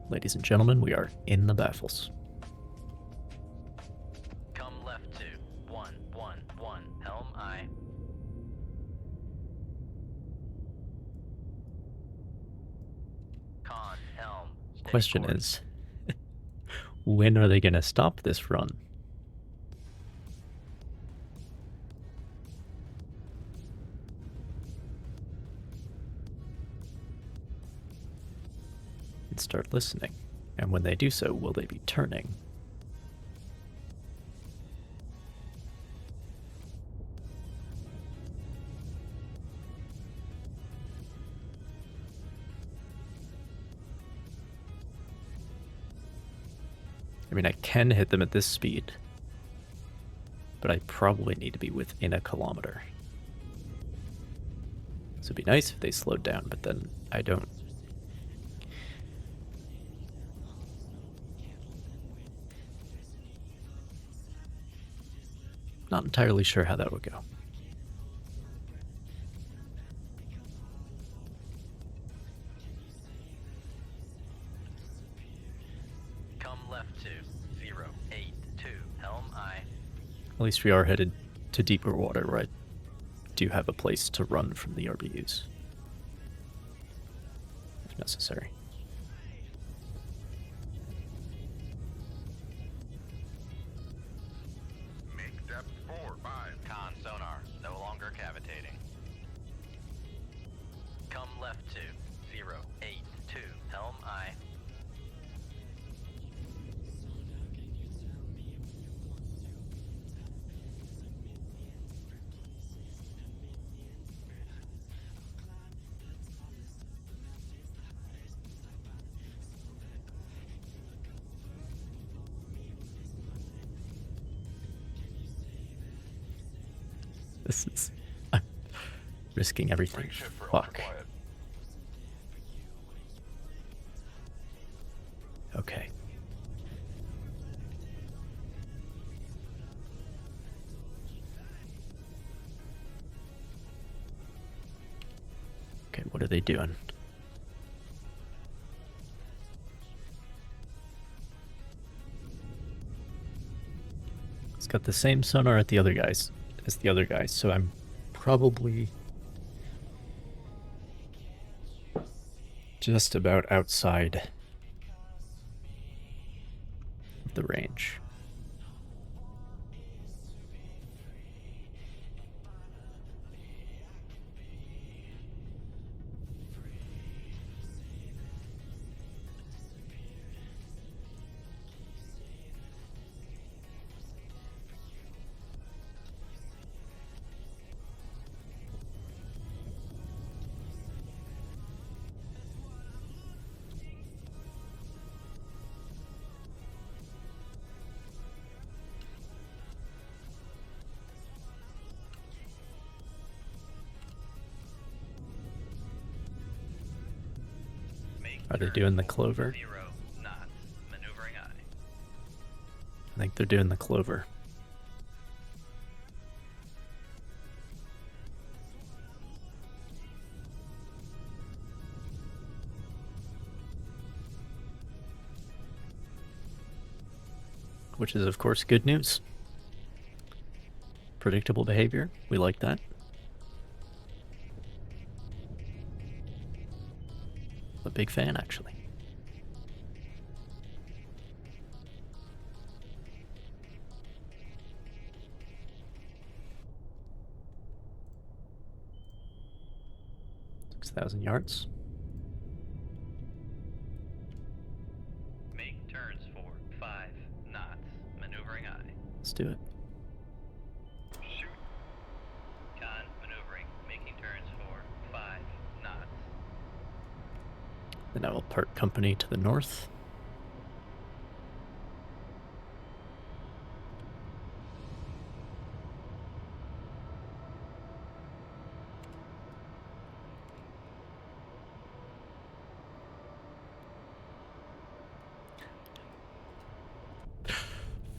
Ladies and gentlemen, we are in the baffles. Come left to 111. Helm I. Con helm. Steady Question course. is, when are they going to stop this run? And start listening. And when they do so, will they be turning? I mean, I can hit them at this speed, but I probably need to be within 1 kilometer. So it'd be nice if they slowed down, but then I don't. Not entirely sure how that would go. Come left to 082. Helm I. At least we are headed to deeper water where I do have a place to run from the RBUs. If necessary. Make depth 45. Con sonar. No longer cavitating. Come left to 082. Helm I. This is. I'm risking everything. Bring ship for Fuck. ultra-quiet. Okay. Okay, what are they doing? It's got the same sonar at the other guys as the other guys, so I'm probably just about outside of the range. Make Are they turn doing the for clover? 0 knots. Maneuvering aye. I think they're doing the clover. Which is, of course, good news. Predictable behavior. We like that. A big fan, actually. $6,000 yards. Make turns for 5 knots. Maneuvering aye. Let's do it. Shoot. Con maneuvering. Making turns for 5 knots. Then I will part company to the north.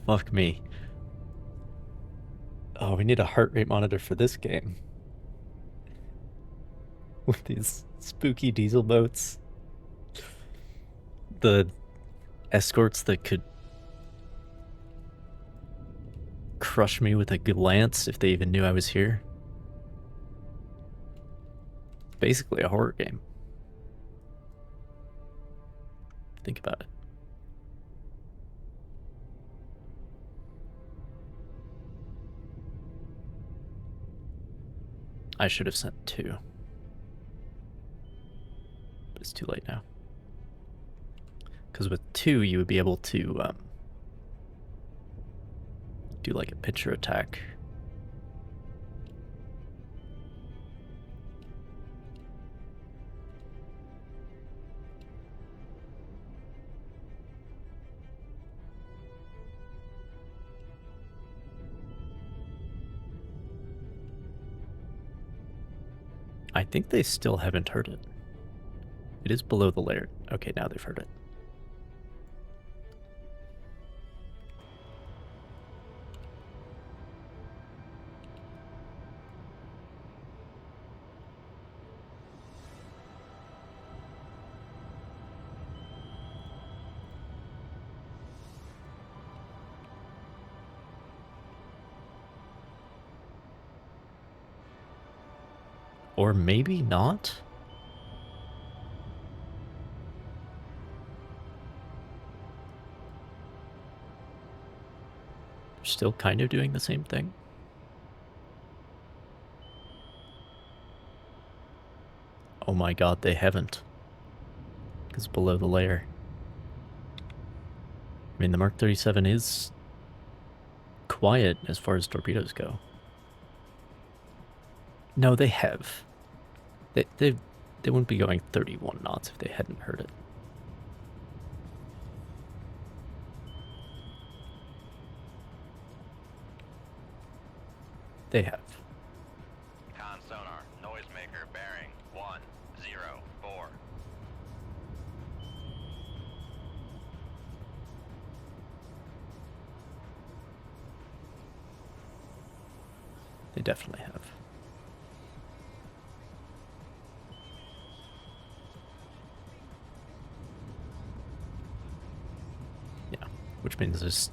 Fuck me. Oh, we need a heart rate monitor for this game. With these spooky diesel boats. The escorts that could crush me with a glance if they even knew I was here. Basically a horror game. Think about it. I should have sent 2. But it's too late now. Because with 2, you would be able to do like a picture attack. I think they still haven't heard it. It is below the layer. Okay, now they've heard it. Or maybe not? They're still kind of doing the same thing. Oh my god, they haven't. Because below the layer. I mean, the Mark 37 is quiet as far as torpedoes go. No, they have. They wouldn't be going 31 knots if they hadn't heard it. They have. Con sonar. Noisemaker bearing 104. They definitely have. Yeah, which means there's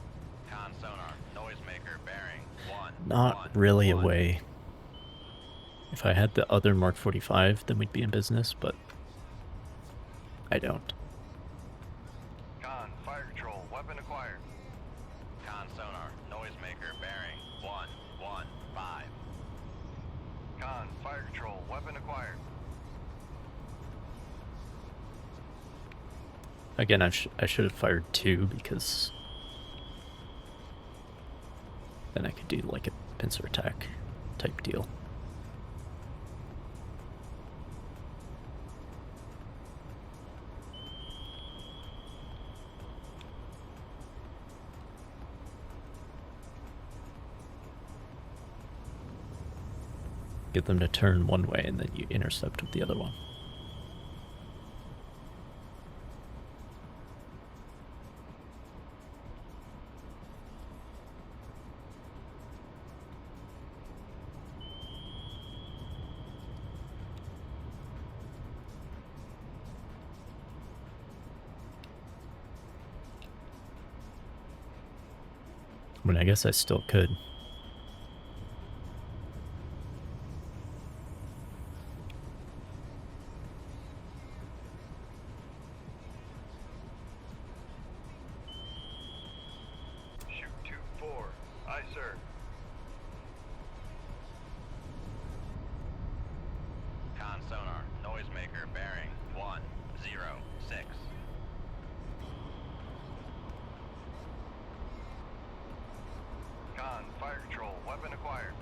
Con sonar. Noisemaker not really a way. If I had the other Mark 45, then we'd be in business, but I don't. Con, fire control, weapon acquired. Con sonar, noisemaker, bearing 115. Con, fire control, weapon acquired. Again, I should have fired 2 because then I could do like a pincer attack type deal. Get them to turn one way and then you intercept with the other one. I mean, I guess I still could. Shoot 2-4. Aye, sir. Con sonar, noisemaker, bearing 106. Con, fire control, weapon acquired.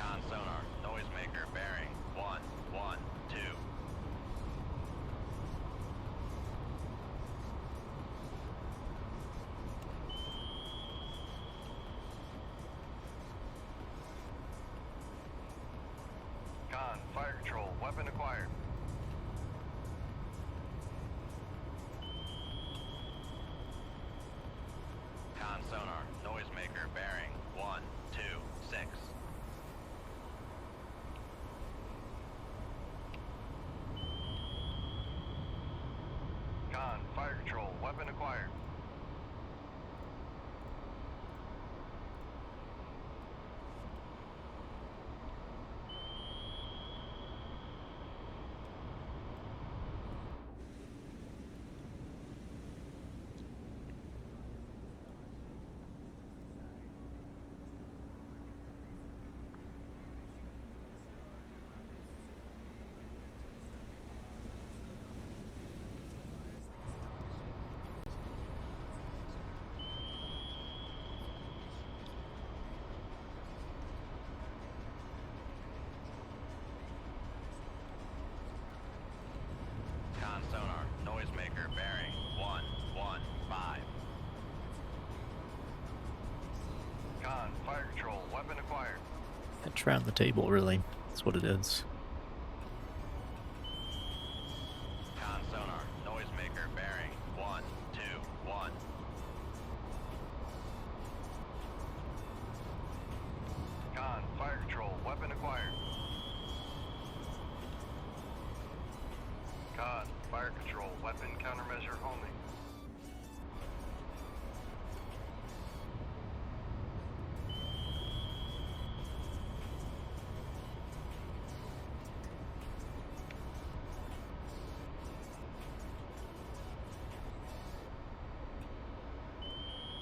Con sonar, noisemaker, bearing 112. Con, fire control, weapon acquired. Con sonar, noisemaker, bearing 126. Con, fire control, weapon acquired. Con sonar, noisemaker, bearing 115. Con, fire control, weapon acquired. That's around the table, really. That's what it is. Con sonar, noisemaker, bearing 121. Con, fire control, weapon acquired. Con, fire control, weapon countermeasure only.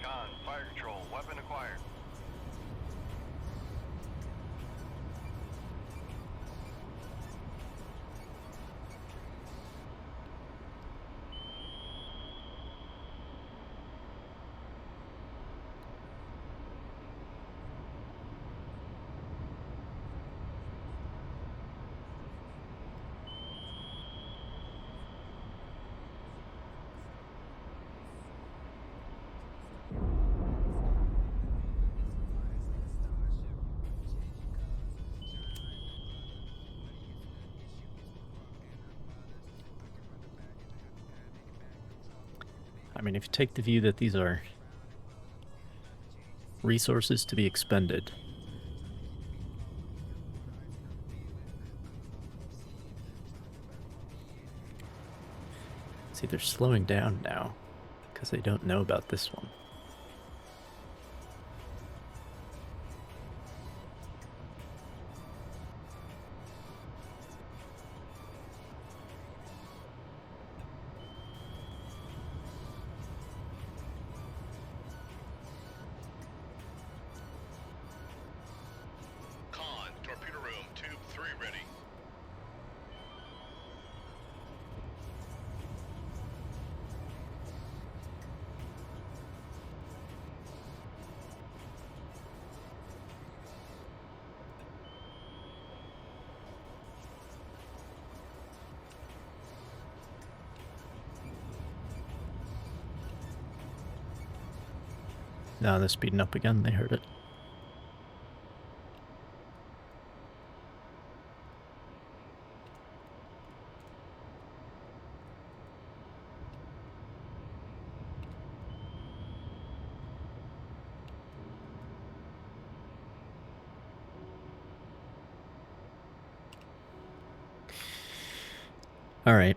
Con, fire control, weapon acquired. I mean, if you take the view that these are resources to be expended, see, they're slowing down now because they don't know about this one. Con, torpedo room, tube 3 ready. Now they're speeding up again, they heard it. Alright.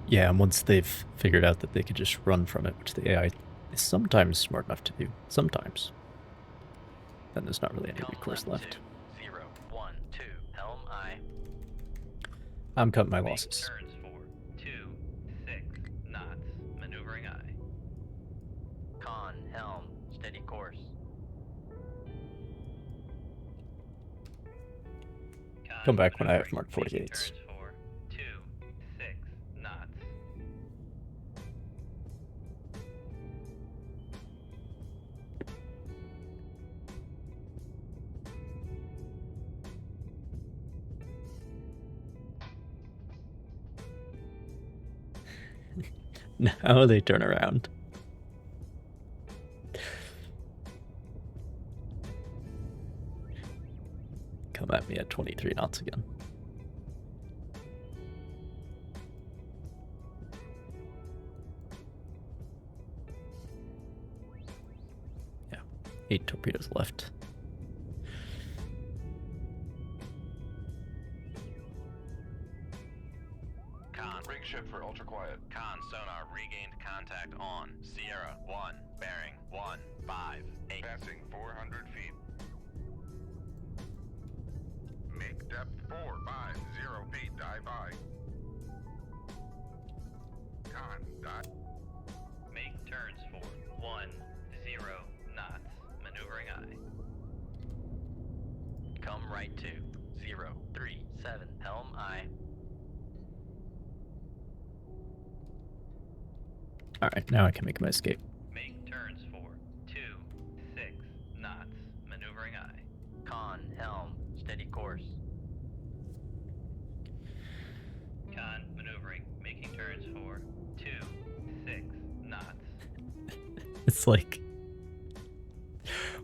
Yeah, and once they've figured out that they could just run from it, which the AI is sometimes smart enough to do, sometimes, then there's not really any recourse left. 0, 1, 2, helm I. I'm cutting my Make losses. turns for 2, 6 knots, maneuvering I. Con, helm, steady course. Con, Come back when I have maneuvering, Mark making 48s. turns for 2, 6 knots. Now they turn around. Come at me at 23 knots again. Yeah, 8 torpedoes left. Con, Rig ship for ultra quiet. con sonar regained contact on Sierra 1, bearing 158. Passing 400 feet. Make depth 450 feet, dive by. Con, dive. Make turns for 1, 0 knots, maneuvering I. Come right to 0, 3, 7, helm I. Alright, now I can make my escape. Make turns for 2, 6 knots, maneuvering I. Con, helm, steady course. Con, maneuvering, making turns for 2, 6 knots. It's like,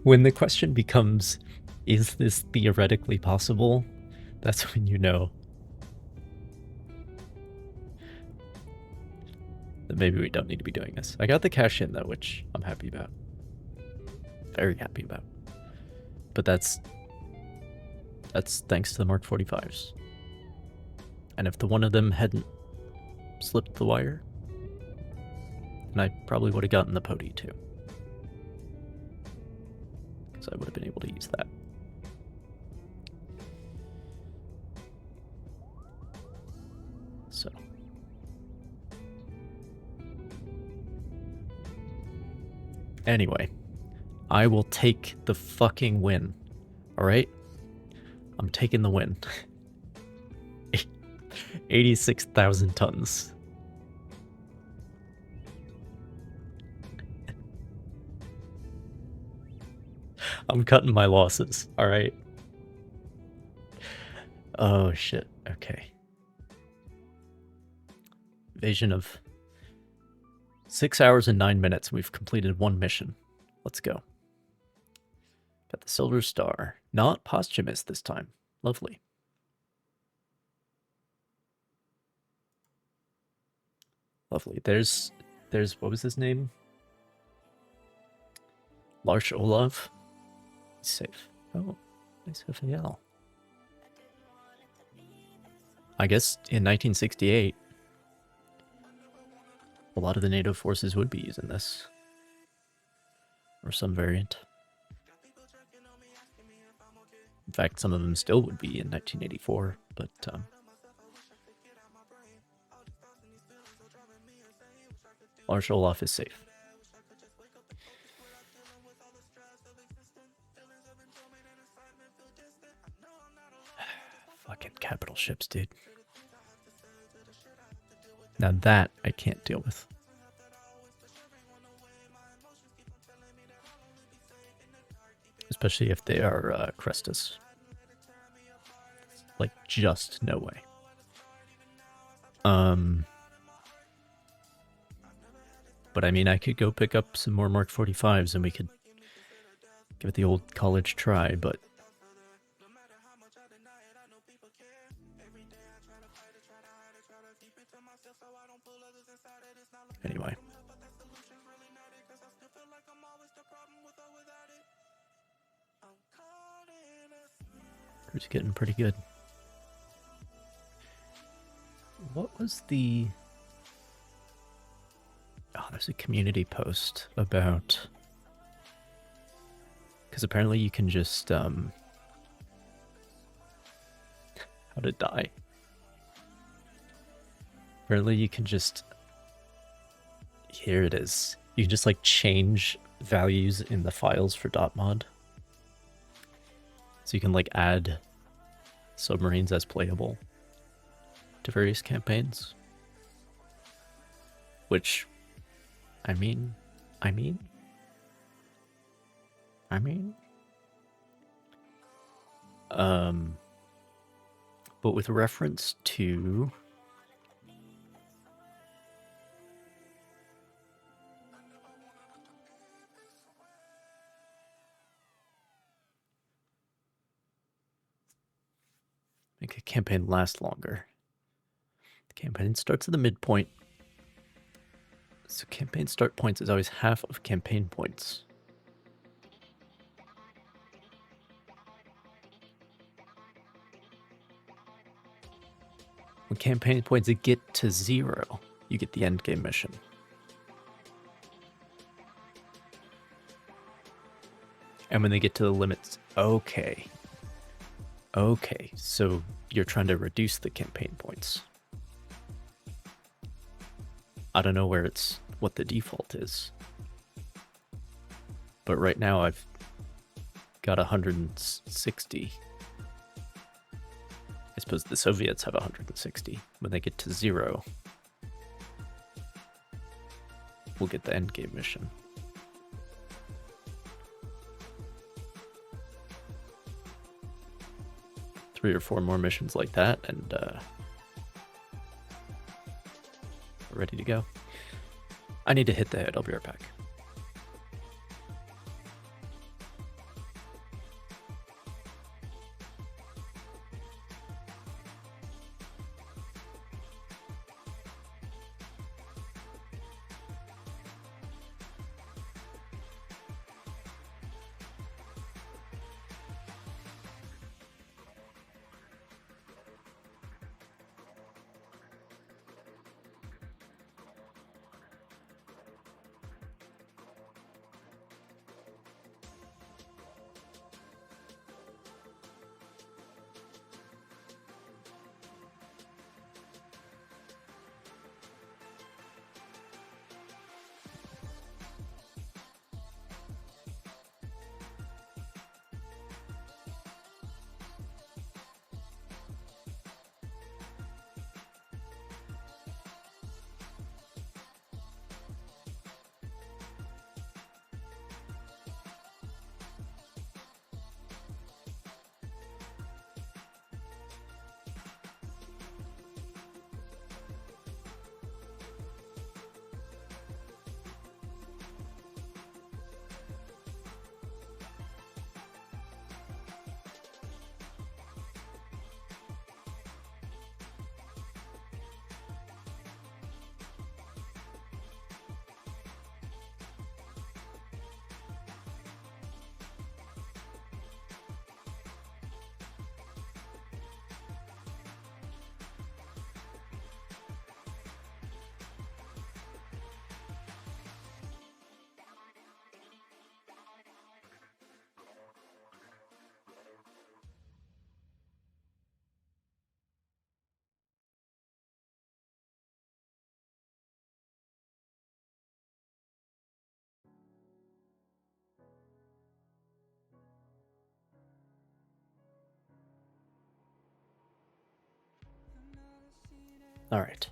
when the question becomes, is this theoretically possible? That's when you know that maybe we don't need to be doing this. I got the cash in though, which I'm happy about. Very happy about. But that's thanks to the Mark 45s. And if the one of them hadn't slipped the wire, then I probably would have gotten the Poti too. So I would have been able to use that. So. Anyway, I will take the fucking win. Alright? I'm taking the win. 86,000 tons. I'm cutting my losses, alright? Oh shit, okay. Vision of 6 hours and 9 minutes. We've completed one mission. Let's go. Got the Silver Star. Not posthumous this time. Lovely. Lovely. There's what was his name? Lars Olav. He's safe. Oh, nice FAL. I guess in 1968, a lot of the NATO forces would be using this. Or some variant. In fact, some of them still would be in 1984, but Lars Olaf is safe. Fucking capital ships, dude. Now that I can't deal with. Especially if they are Crestus. Like, just no way. But I mean, I could go pick up some more Mark 45s and we could give it the old college try, but anyway. Crew's getting pretty good. What was the... Oh, there's a community post about... Because apparently you can just, how to die. Apparently you can just... Here it is. You can just, like, change values in the files for DotMod. So you can, like, add submarines as playable to various campaigns. Which, I mean... But with reference to... Make a campaign last longer. The campaign starts at the midpoint. So campaign start points is always half of campaign points. When campaign points get to 0, you get the end game mission. And when they get to the limits, okay, so you're trying to reduce the campaign points. I don't know what the default is. But right now I've got 160. I suppose the Soviets have 160. When they get to 0, we'll get the endgame mission. Three or four more missions like that, and we're ready to go. I need to hit the head. I'll be right back. All right.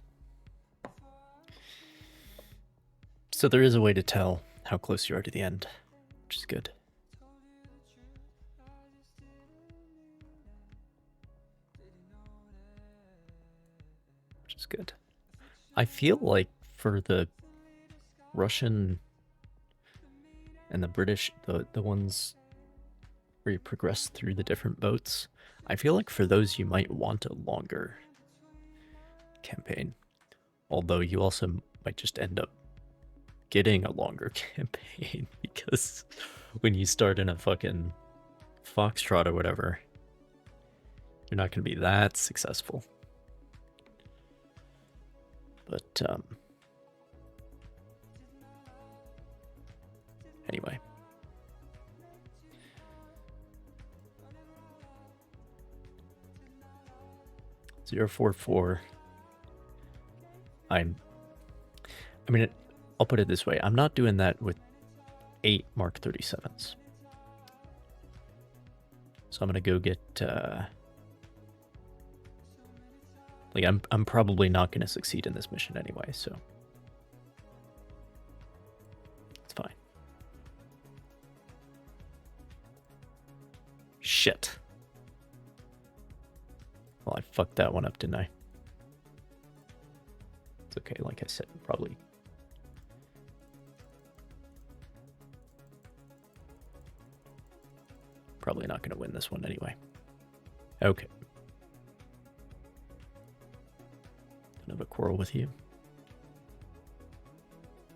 So there is a way to tell how close you are to the end, which is good. Which is good. I feel like for the Russian and the British, the ones where you progress through the different boats, I feel like for those you might want a longer campaign. Although you also might just end up getting a longer campaign because when you start in a fucking Foxtrot or whatever, you're not going to be that successful. But anyway. .044. I mean, I'll put it this way. I'm not doing that with 8 Mark 37s. So I'm going to go get... like, I'm probably not going to succeed in this mission anyway, so... it's fine. Shit. Well, I fucked that one up, didn't I? It's okay, like I said, probably not going to win this one anyway. Okay. Don't have a quarrel with you.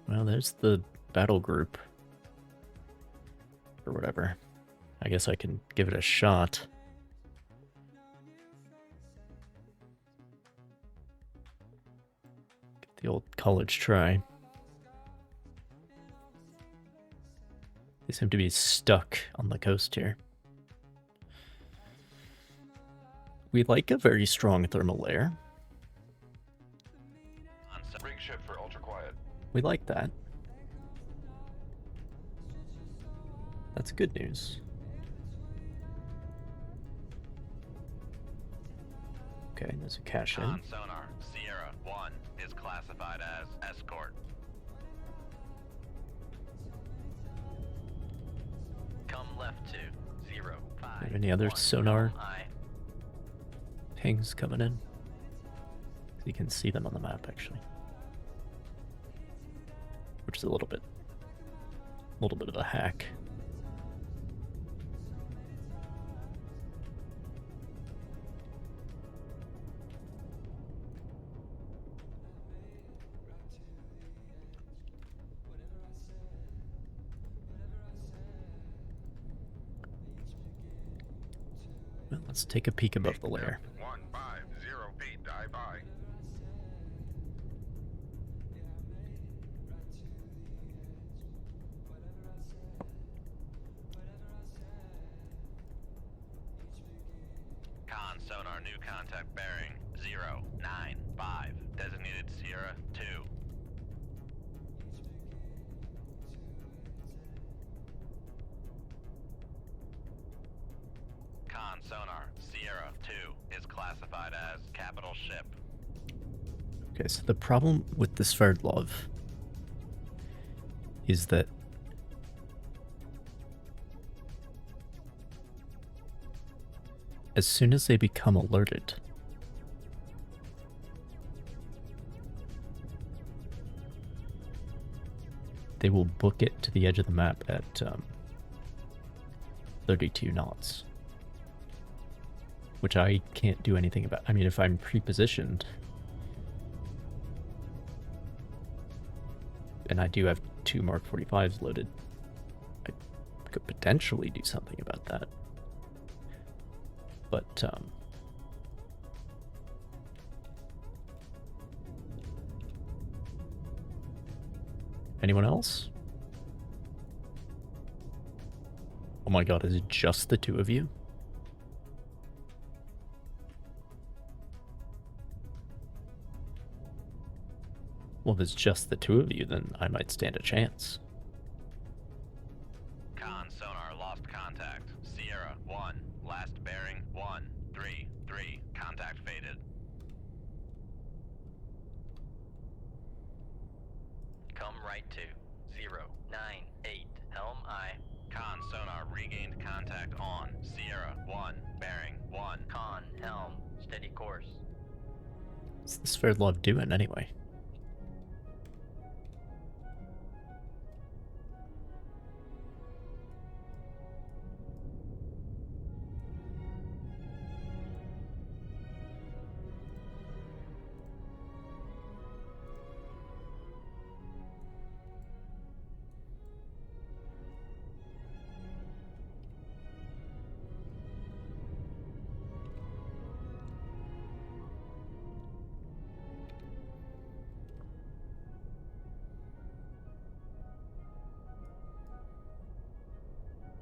Well, there's the battle group. Or whatever. I guess I can give it a shot. Get the old college try. They seem to be stuck on the coast here. We like a very strong thermal layer. Rig ship for ultra quiet. We like that. That's good news. Okay, there's a cache in. On sonar, Sierra 1 is classified as escort. Come left to 05. Have any other sonar I. pings coming in? You can see them on the map actually, which is a little bit of a hack. Well, let's take a peek above the layer. 150 feet, dive by. Con sonar new contact bearing 095. Designated Sierra 2. Con sonar Sierra 2 is classified as capital ship. Okay, so the problem with the Sverdlov is that as soon as they become alerted, they will book it to the edge of the map at 32 knots. Which I can't do anything about. I mean, if I'm pre-positioned, and I do have 2 Mark 45s loaded, I could potentially do something about that. But, anyone else? Oh my god, is it just the 2 of you? Well, if it's just the 2 of you, then I might stand a chance. Con sonar lost contact. Sierra 1. Last bearing 133. Contact faded. right to 098 Helm I. Con sonar regained contact on Sierra 1, bearing 1. Con Helm, steady course. What's this Sverdlov doing anyway?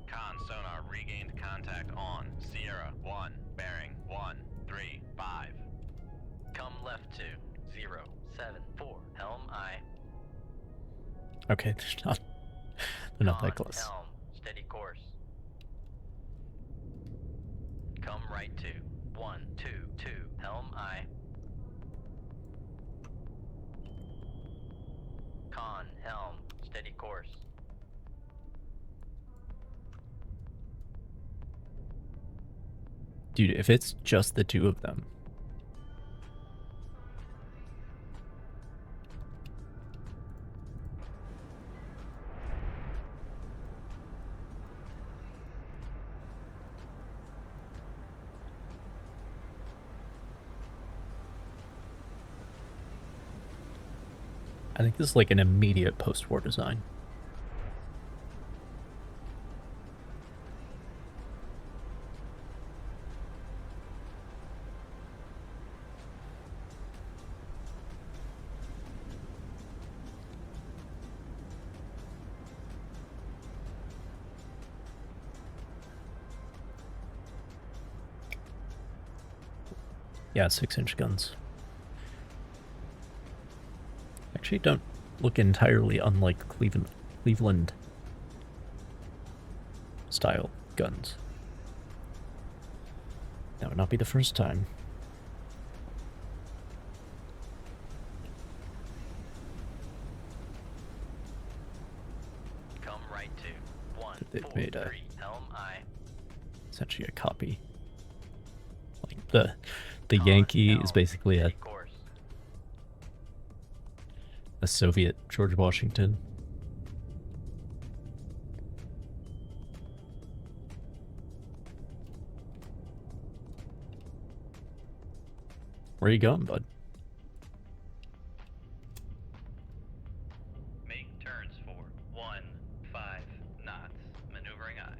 Con sonar regained contact on Sierra 1, bearing 135. Come left to 074 Helm I. Okay, they're not that Con close. Helm, steady course. Come right to 122 Helm I. Con Helm, steady course. Dude, if it's just the two of them. I think this is like an immediate post-war design. Yeah, 6-inch guns. Actually, don't look entirely unlike Cleveland style guns. That would not be the first time. Come right to They've made 143 Helm I. essentially a copy. Like the Con Yankee Helm, is basically steady course. a Soviet George Washington. Where are you going, bud? Make turns for 15 knots. Maneuvering I.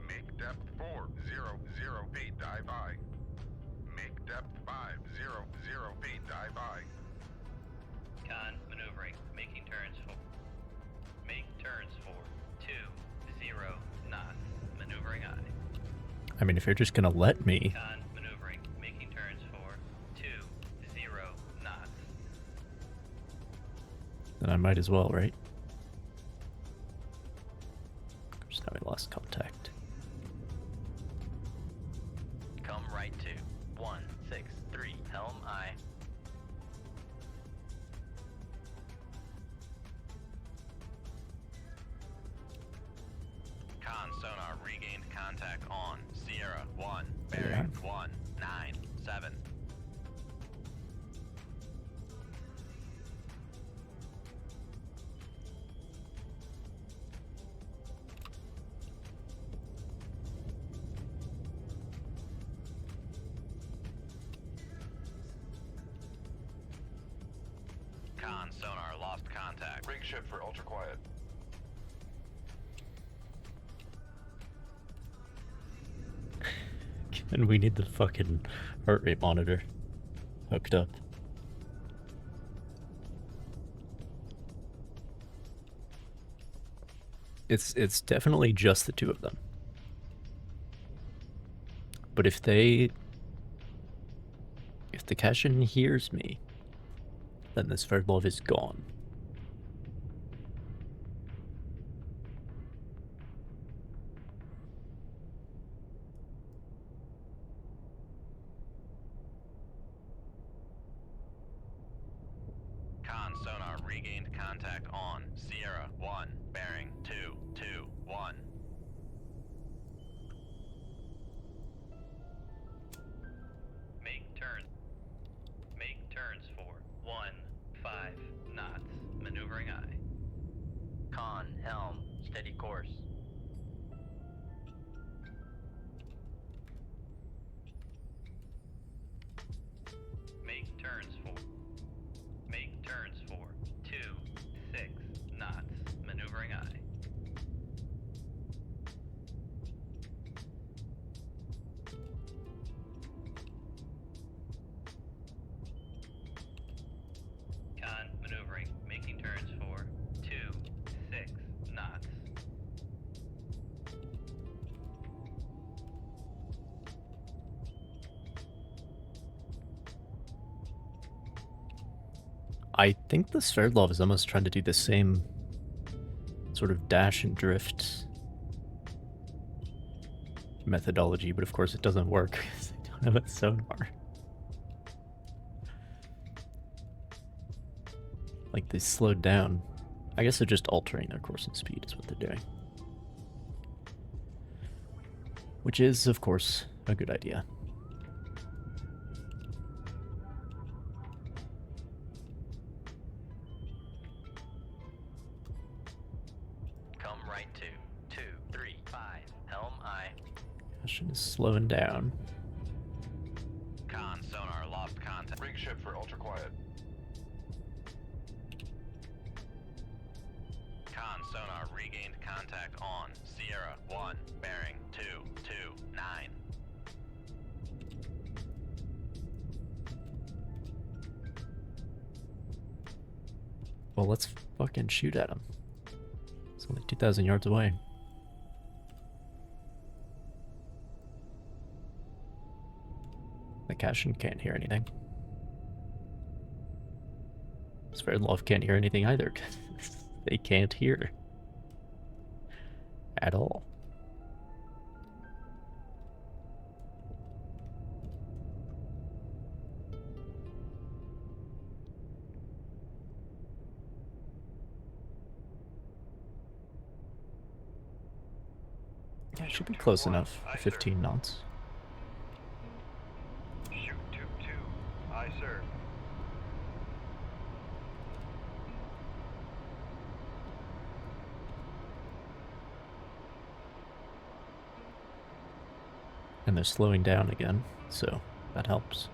Make depth 400 feet, dive I. Make depth 500 feet, dive I. Con maneuvering. Making turns for. Make turns for 20 knots. Maneuvering I. I mean, if you're just gonna let me, Con maneuvering. Making turns for 20 knots. then I might as well, right? Just now we lost contact. Come right to 163 Helm I. Con sonar regained contact on Sierra 1, bearing 197. Con sonar lost contact. Rig ship for ultra quiet. And we need the fucking heart rate monitor hooked up. It's definitely just the two of them. But if the Kashin hears me, then this Sverdlov is gone. regained contact on Sierra 1, bearing 221. Make turns for 15 knots, maneuvering aye. Con, helm, steady course. Make turns for 26 knots, maneuvering aye. Con, maneuvering, making turns for 26 knots. I think the Sverdlov is almost trying to do the same sort of dash and drift methodology, but of course it doesn't work because they don't have a sonar. Like, they slowed down. I guess they're just altering their course and speed is what they're doing. Which is, of course, a good idea. Come right to 235, helm aye. Cashin is slowing down. Con, sonar, lost contact. Rig ship for ultra quiet. Con, sonar, regained contact on Sierra 1, bearing 229. Well, let's fucking shoot at him. It's only 2,000 yards away. The Cashin can't hear anything. Sverdlov can't hear anything either, 'cause they can't hear. At all. Yeah, it should be close enough. 15 knots. Shoot 2-2. Aye, sir. And they're slowing down again, so that helps.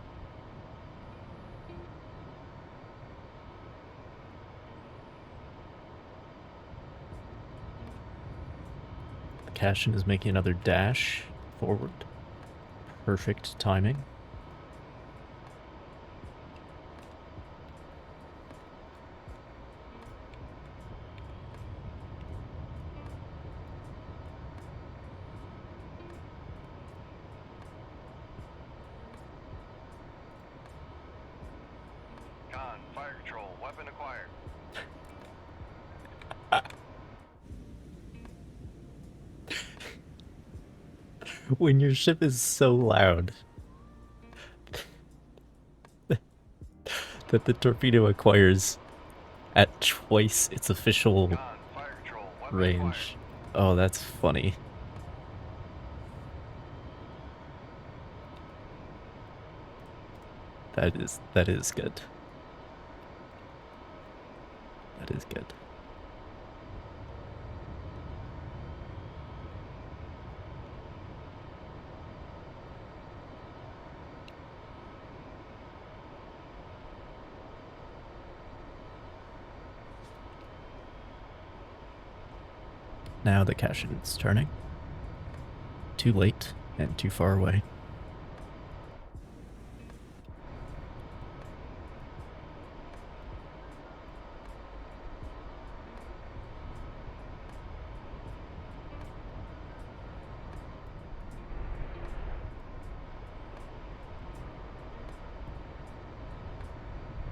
The Cashin is making another dash forward. Perfect timing. Con, fire control, weapon acquired. When your ship is so loud that the torpedo acquires at twice its official Con, fire control, weapon range. Oh, that's funny. That is good. That is good. Now the Cashin is turning. Too late and too far away.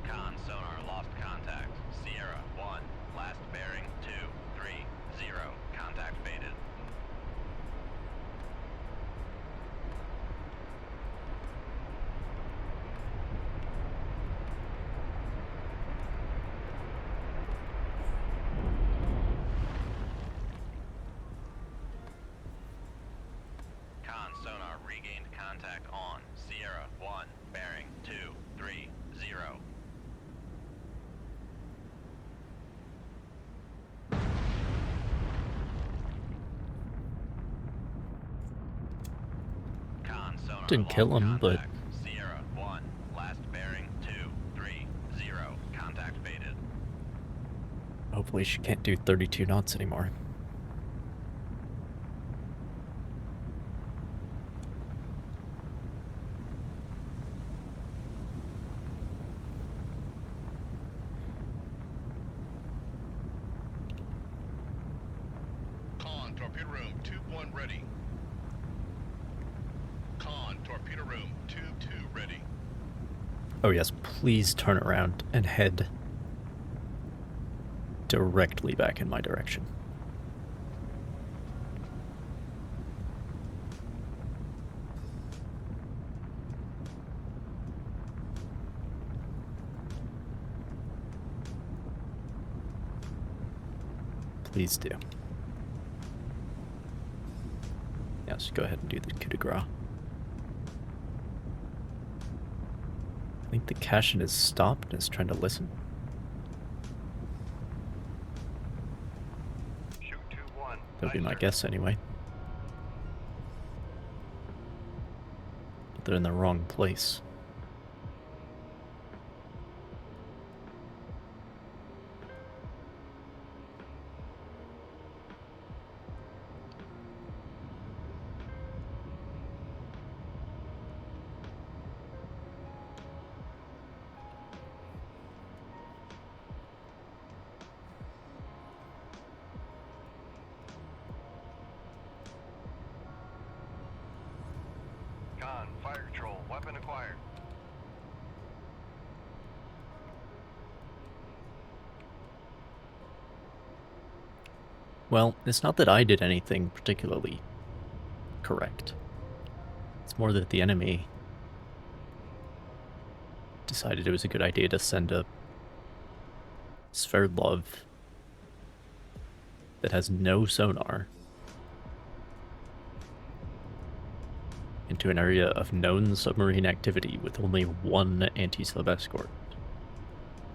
Con, sonar, lost contact. Sierra 1, last bearing 230. Contact faded. Didn't kill him, but Sierra 1, last bearing 230. Contact faded. hopefully she can't do 32 knots anymore. Con, torpedo room, tube 1 ready. Con, torpedo room, tube 2 ready. Oh yes, please turn around and head directly back in my direction. Please do. Yes, go ahead and do the coup de grace. I think the Cashin is stopped and is trying to listen. Shoot 2-1. That would be my guess anyway. But they're in the wrong place. Con, fire control, weapon acquired. Well, it's not that I did anything particularly correct. It's more that the enemy decided it was a good idea to send a Sverdlov that has no sonar into an area of known submarine activity with only one anti-sub escort.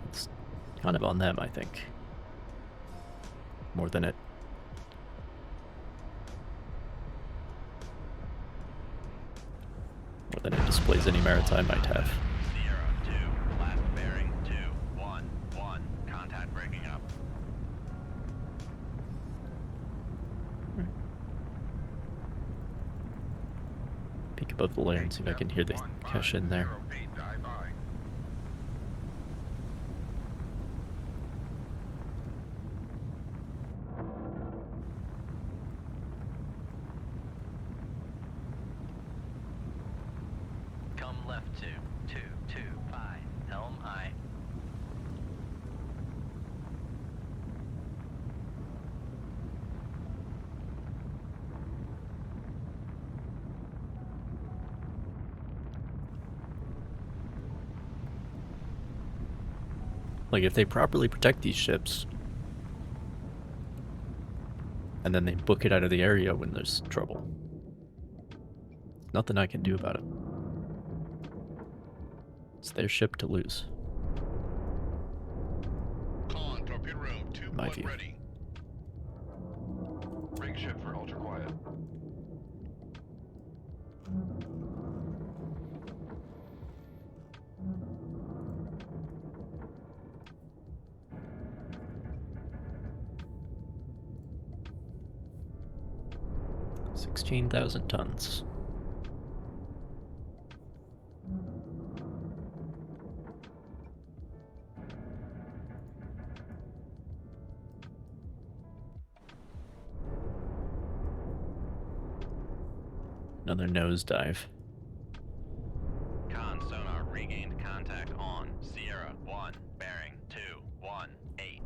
It's kind of on them, I think. More than it. More than it displays any maritime might have. Sierra 2, last bearing 211. Contact breaking up. Peek above the layer and see if I can hear the cache in there. 0 feet, dive by. Come left 225. Helm aye. Like, if they properly protect these ships, and then they book it out of the area when there's trouble, nothing I can do about it. It's their ship to lose. Con, torpedo room, tube My 1 view. ready. Rig ship for ultra quiet. — 16,000 tons. Another nosedive. Con sonar regained contact on Sierra 1, bearing 218.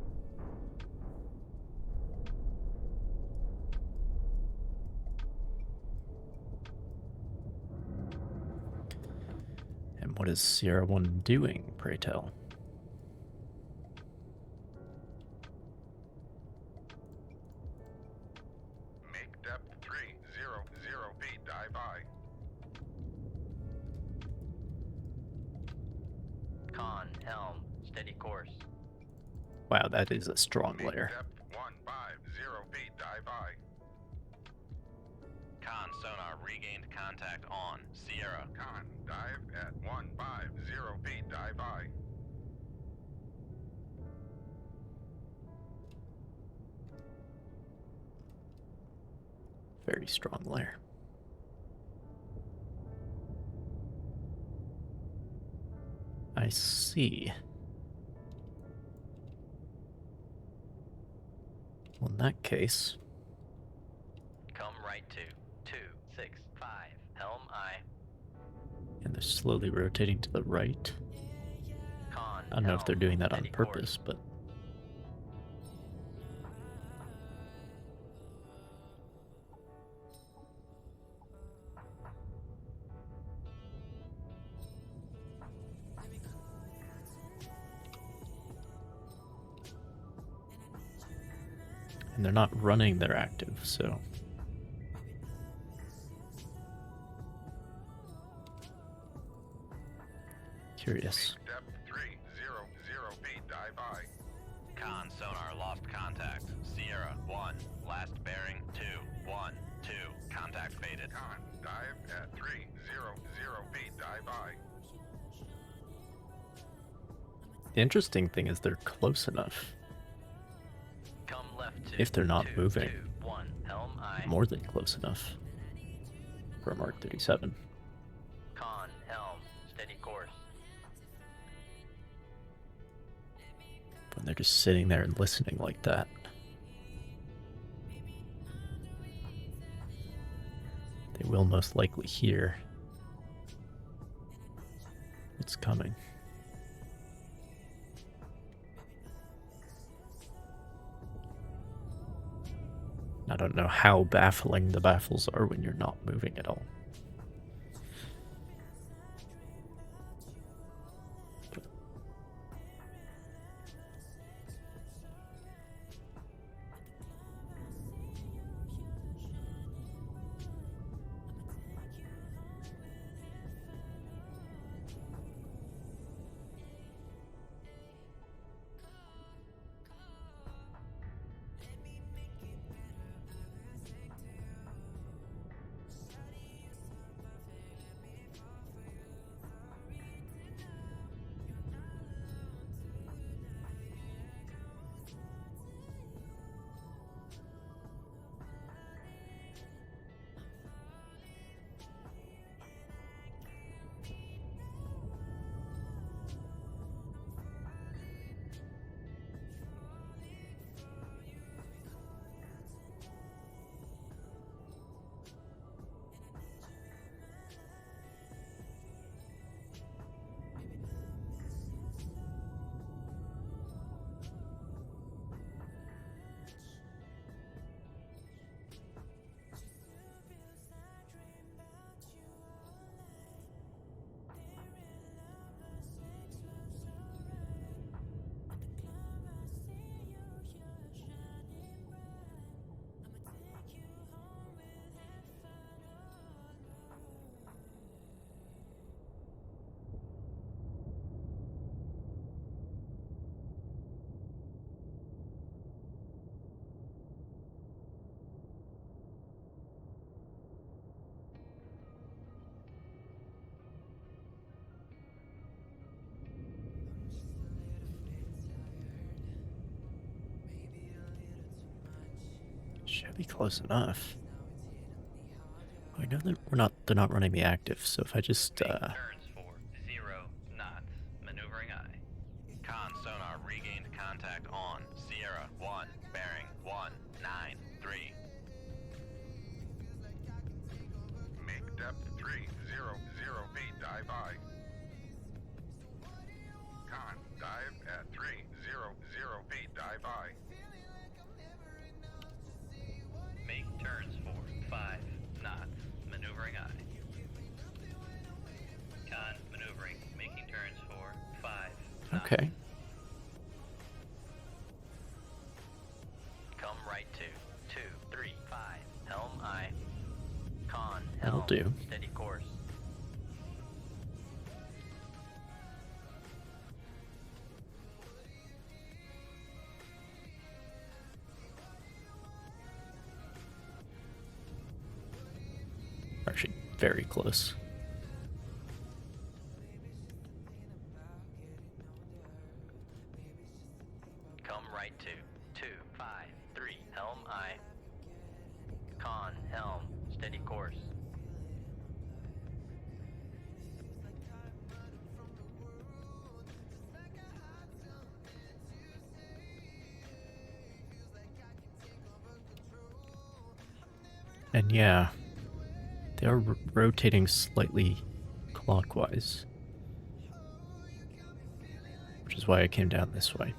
And what is Sierra 1 doing, pray tell? Make depth 300 feet, dive by. Con, helm, steady course. Wow, that is a strong Make layer. depth 150 feet, dive by. Con sonar regained contact on Sierra. Con, dive at 150 feet, dive by. Very strong layer. I see. Well, in that case, Come right to 265 Helm I. and they're slowly rotating to the right. Con. I don't know if they're Helm, doing that on steady course. purpose, but and they're not running, they're active, so curious. Make depth 300 feet, dive by. Con sonar lost contact. Sierra 1. Last bearing 212. Contact faded. Con, dive at 300 feet, dive by. The interesting thing is they're close enough, Come left to if they're not moving. 221 Helm I. More than close enough for a Mark 37. Con. Helm, steady course. When they're just sitting there and listening like that. They will most likely hear what's coming. I don't know how baffling the baffles are when you're not moving at all. Should be close enough. I know that they're not running the active, so if I just Make turns for 0 knots. Maneuvering I. Con sonar regained contact on Sierra 1. Bearing 193. Make depth 300 feet, dive by. Con, dive at 300 feet, dive by. Make turns for 5 knots. Maneuvering I. Con maneuvering, making turns for 5 knots. okay. Come right to 235 Helm I. Con. That'll Helm, do. steady course. Actually, Very close. Come right to 253 Helm I. Con, helm, steady course. And yeah, they are rotating slightly clockwise, which is why I came down this way.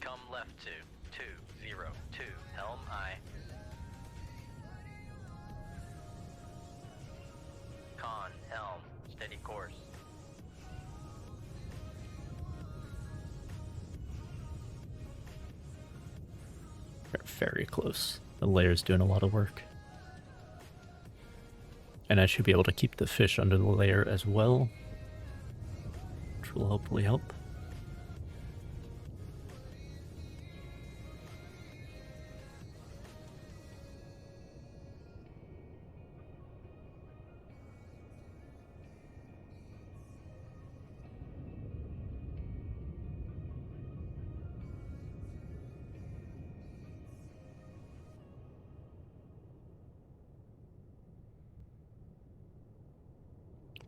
Come left to 202 Helm I. Con, helm, steady course. They're very close. The layer's doing a lot of work. And I should be able to keep the fish under the layer as well, which will hopefully help.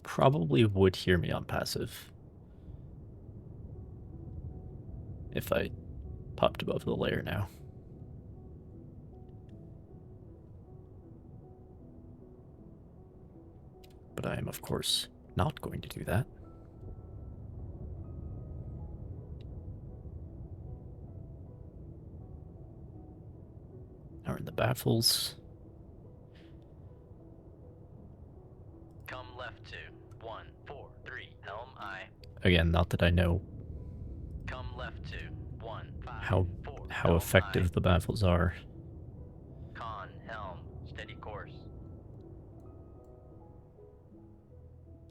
Probably would hear me on passive if I popped above the layer now. But I am, of course, not going to do that. Now we're in the baffles. Come left to 143 Helm I. Again, not that I know Come left to 154 how Helm effective I. the baffles are. Con, helm, steady course.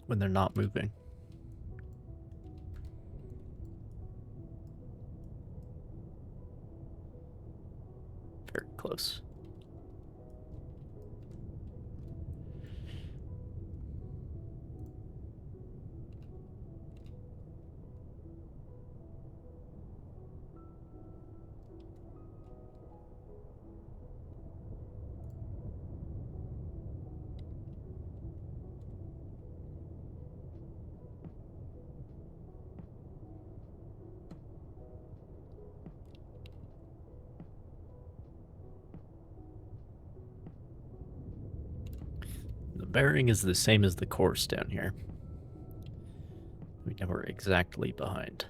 When they're not moving. Very close. The bearing is the same as the course down here. We know we're exactly behind.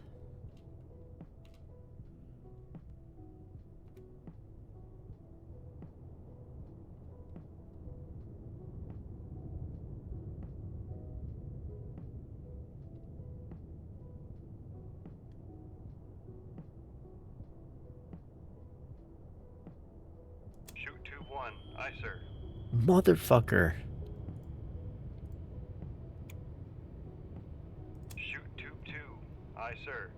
Shoot 2-1. Aye, sir. Motherfucker. Shoot 2-2. Aye, sir.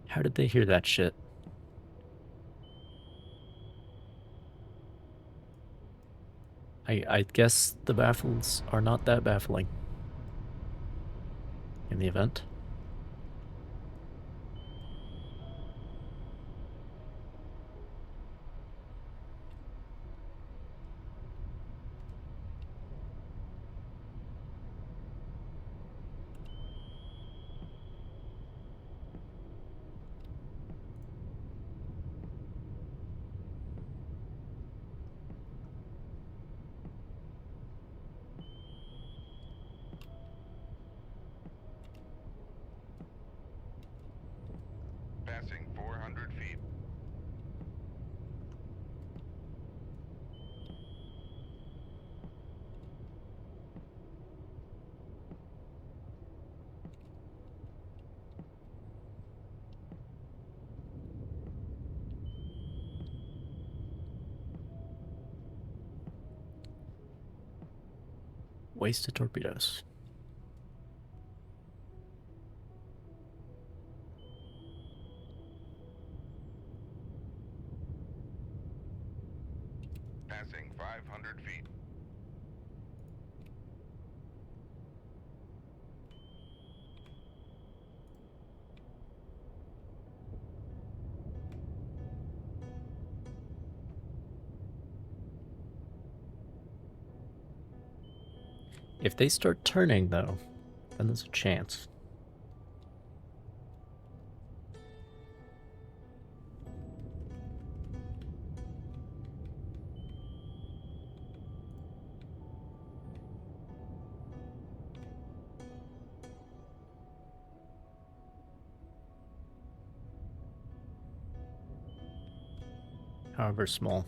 How did they hear that shit? I guess the baffles are not that baffling in the event. Passing 400 feet. Wasted torpedoes. Passing 500 feet. If they start turning, though, then there's a chance. However small.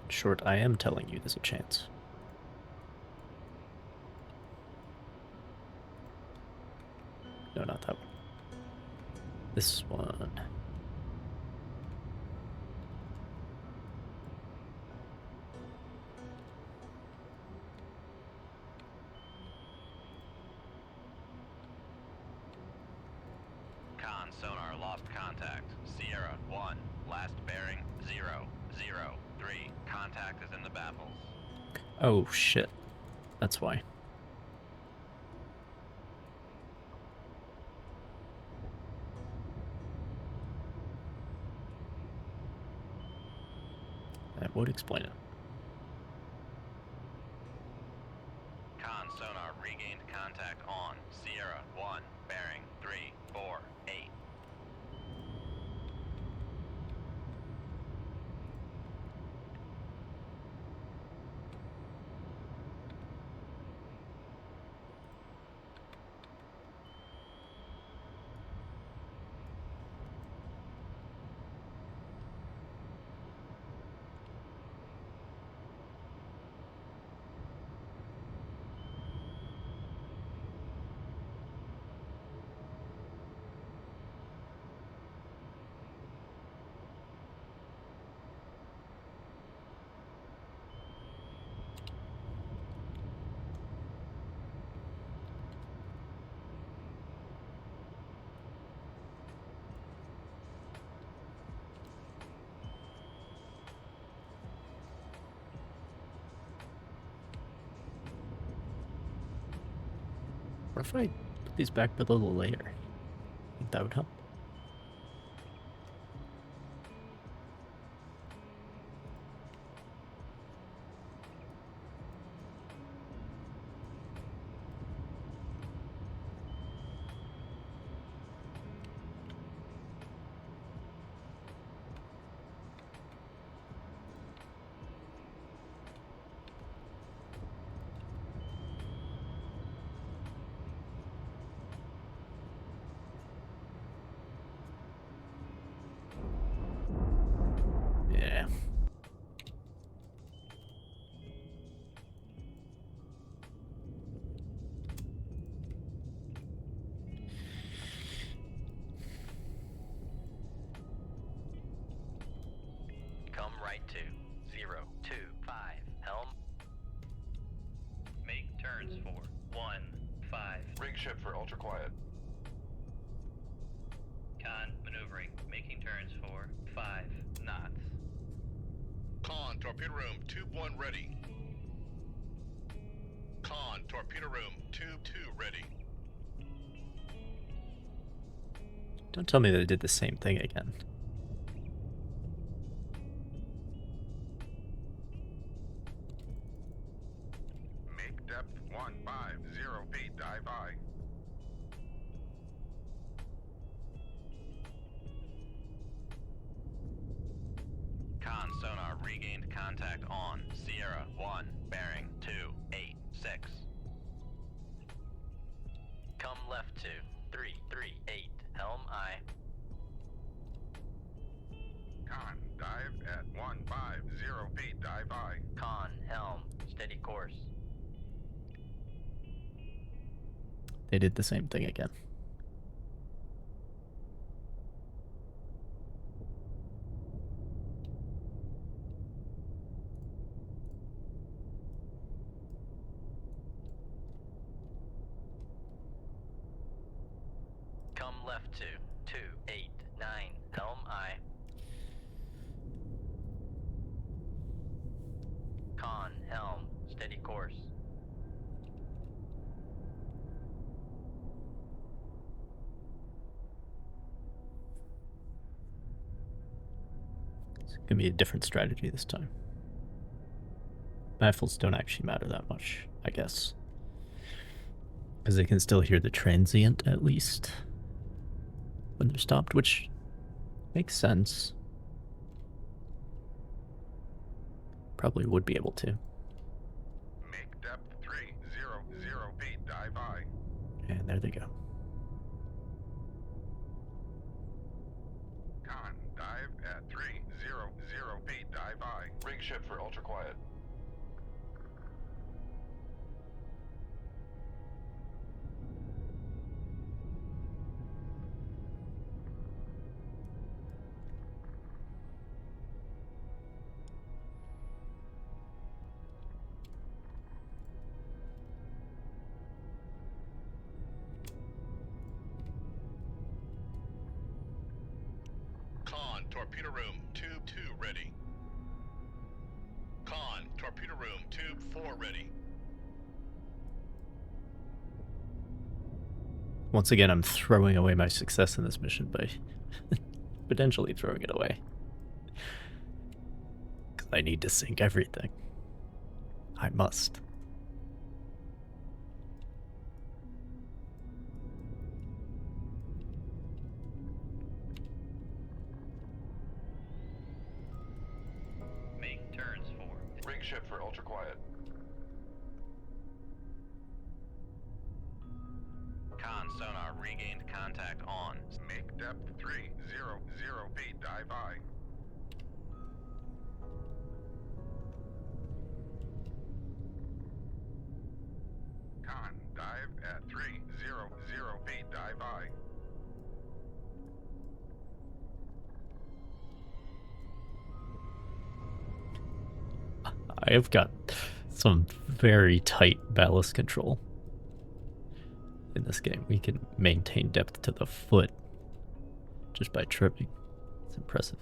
Short, I am telling you there's a chance. No, not that one. This one. Con sonar lost contact. Sierra 1, last bearing 0, 0, 3. Contact is in the baffles. Oh, shit. That's why. That would explain it. Con sonar regained contact on. Sierra 1, bearing 3, 4, 8. What if I put these back below the layer? Think that would help? Yeah. Come right to 0, 2, 5. Helm. Make turns for 1, 5. Rig ship for ultra quiet. Con maneuvering. Making turns for 5 knots. Con, torpedo room, tube 1 ready. Con, torpedo room, tube 2 ready. Don't tell me that I did the same thing again. Make depth 150 feet, dive high. Con sonar regained contact on. Sierra 1, bearing 2, 8, 6. Come left to 3, 3, 8. Helm I. Con, dive at 150 feet, dive high. Con helm. Steady course. They did the same thing again. Come left 229, helm I. Con, helm, steady course. It's gonna be a different strategy this time. Baffles don't actually matter that much, I guess. Because they can still hear the transient, at least, when they're stopped, which makes sense. Probably would be able to. Make depth 300 feet, dive I. And there they go. Con, dive at 300 feet, dive I. Rig ship for ultra quiet. Con, torpedo room, tube 2 ready. Con, torpedo room, tube 4 ready. Once again, I'm throwing away my success in this mission by potentially throwing it away. Because I need to sync everything. I must. Make turns for. Rig ship for ultra quiet. Con sonar regained contact on. Make depth 300 feet, dive I. Con, dive at 300 feet, dive I. I have got some very tight ballast control in this game. We can maintain depth to the foot just by tripping. It's impressive.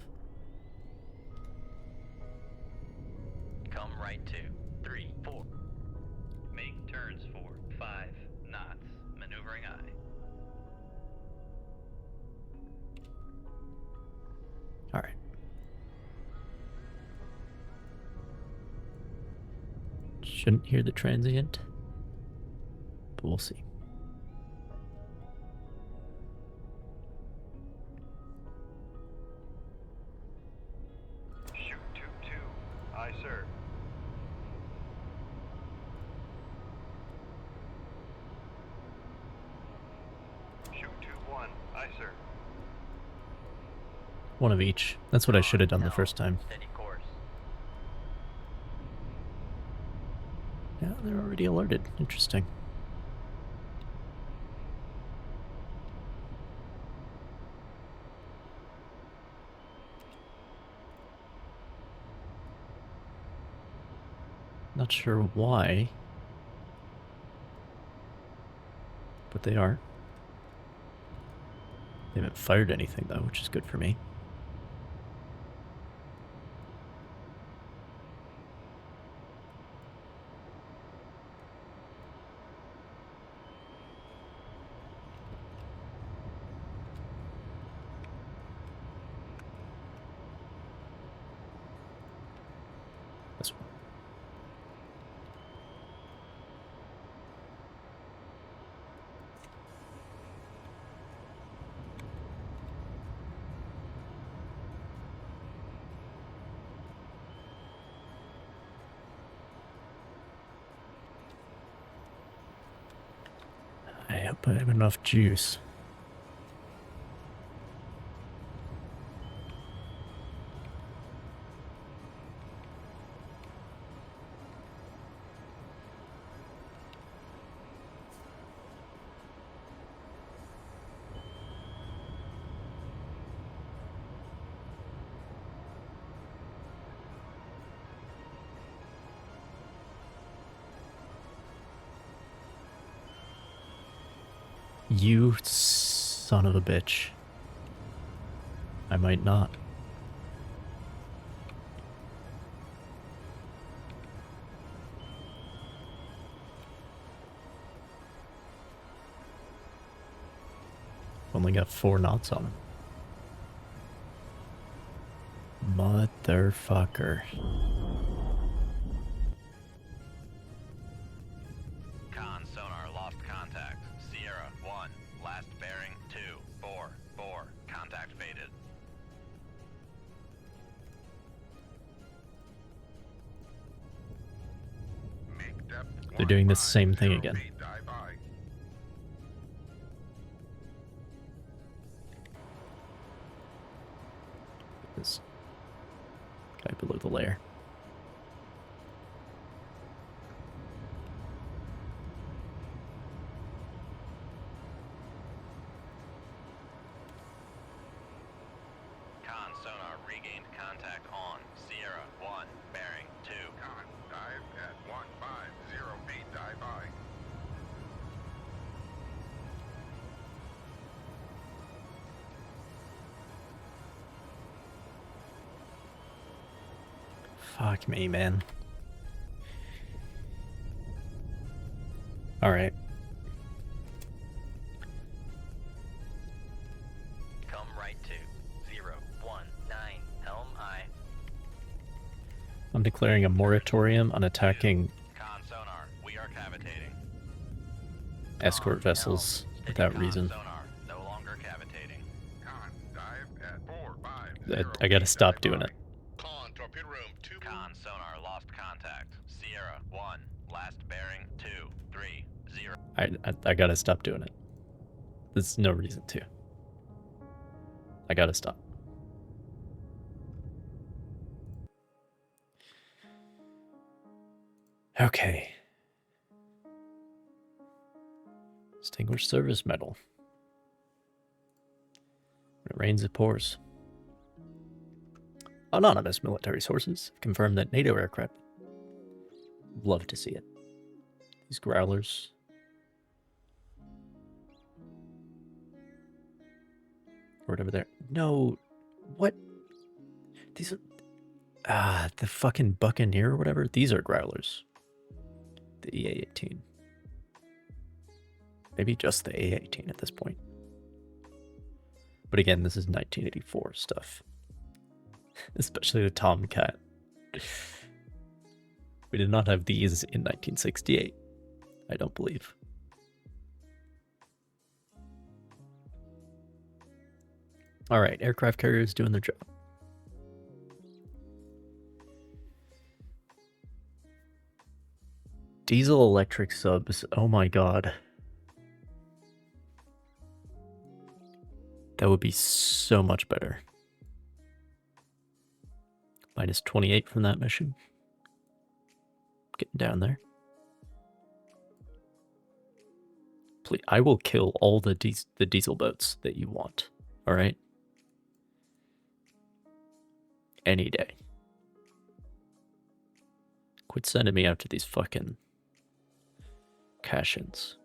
Come right to 3, 4. Make turns for 5 knots. Maneuvering I. All right. Shouldn't hear the transient, but we'll see. Shoot tube 2. Aye, sir. Shoot tube 1. Aye, sir. One of each. That's what I should have done the Helm, first time. Steady course. Yeah, they're already alerted. Interesting. Not sure why, but they are. They haven't fired anything though, which is good for me. This one. I hope I have enough juice. You Son of a bitch. I might not. Only got 4 knots on him. Motherfucker. Con sonar lost contact. Sierra 1, last bearing 244. Contact faded. Make depth They're doing the same thing 150 again. feet, dive by. This guy below the layer. Con sonar regained contact on Sierra 1, bearing 2. Con, dive at 150 feet, dive by. Fuck me, man. Alright. Come right to 019 Helm I. I'm declaring a moratorium on attacking Con sonar, we are cavitating. escort Con, vessels Helm, without con reason. sonar, no longer cavitating. Con, dive at 450 I gotta feet, stop dive doing by. it. Con, torpedo room 2. Con sonar lost contact. Sierra 1, last bearing 230. I gotta stop doing it. There's no reason to. I gotta stop. Okay. Distinguished Service Medal. When it rains, it pours. Anonymous military sources have confirmed that NATO aircraft. Love to see it. These growlers. Or whatever they're. No. What? These are. The fucking Buccaneer or whatever. These are growlers. The EA-18. Maybe just the A-18 at this point. But again, this is 1984 stuff. Especially the Tomcat. We did not have these in 1968. I don't believe. Alright, aircraft carriers doing their job. Diesel electric subs, oh my god. That would be so much better. Minus 28 from that mission. Getting down there. Please, I will kill all the diesel boats that you want. Alright? Any day. Quit sending me out to these fucking cash-ins.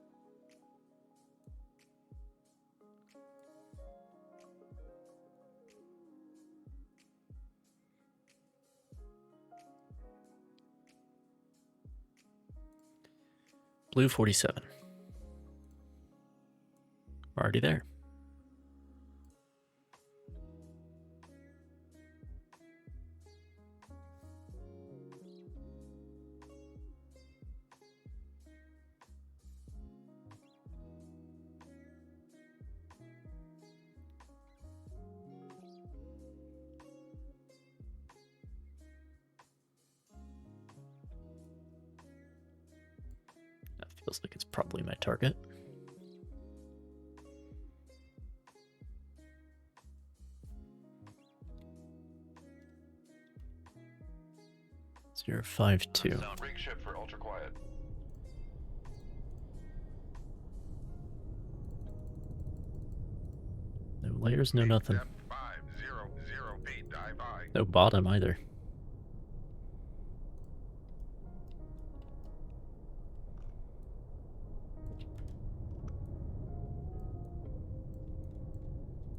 Blue 47. We're already there. That feels like it's probably my target. Zero 5-2. Rig ship for ultra quiet. No layers, no nothing. Depth 500 feet, dive by. No bottom either.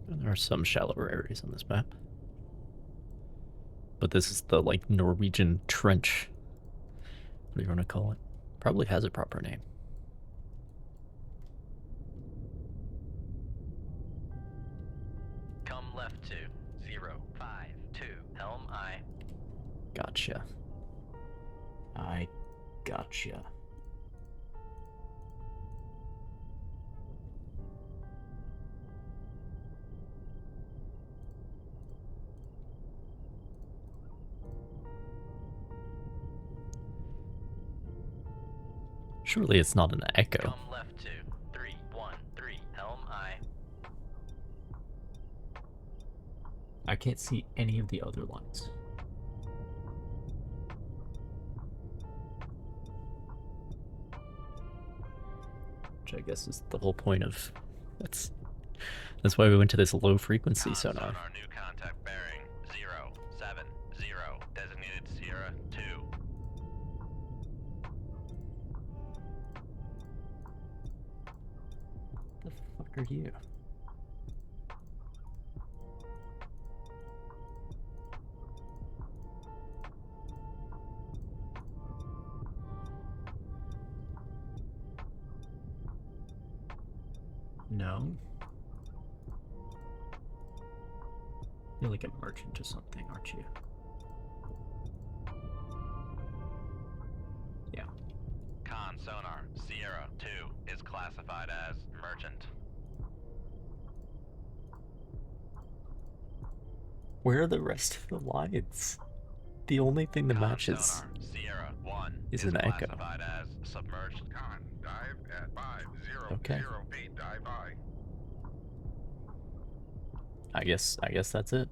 There are some shallower areas on this map. But this is the, like, Norwegian trench. What do you want to call it? Probably has a proper name. Come left to 052 Helm I. Gotcha. I gotcha. Surely it's not an echo. Come left to 313 Helm I. I can't see any of the other lines. Which I guess is the whole point of... That's why we went to this low frequency sonar. Sonar new contact bearing 070, designated Sierra 2. What the fuck are you? No. You're like a merchant or something, aren't you? Yeah. Con sonar Sierra 2 is classified as merchant. Where are the rest of the lines? The only thing that Con matches sonar Sierra 1 is is an echo. classified as submerged. Con, dive at 500 Okay. feet, dive by. I guess that's it.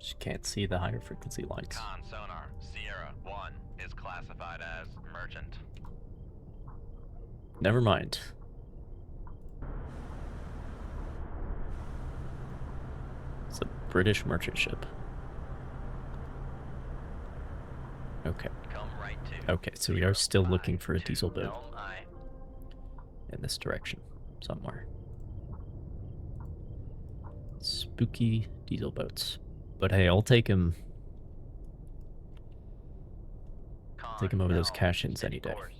Just can't see the higher frequency lines. Con sonar Sierra 1 is classified as merchant. Never mind. It's a British merchant ship. Okay. Come right to. Okay, so we are still looking for a 052 diesel boat Helm I. in this direction somewhere. Spooky diesel boats. But hey, I'll take him. Take him over those cash-ins any day. Course.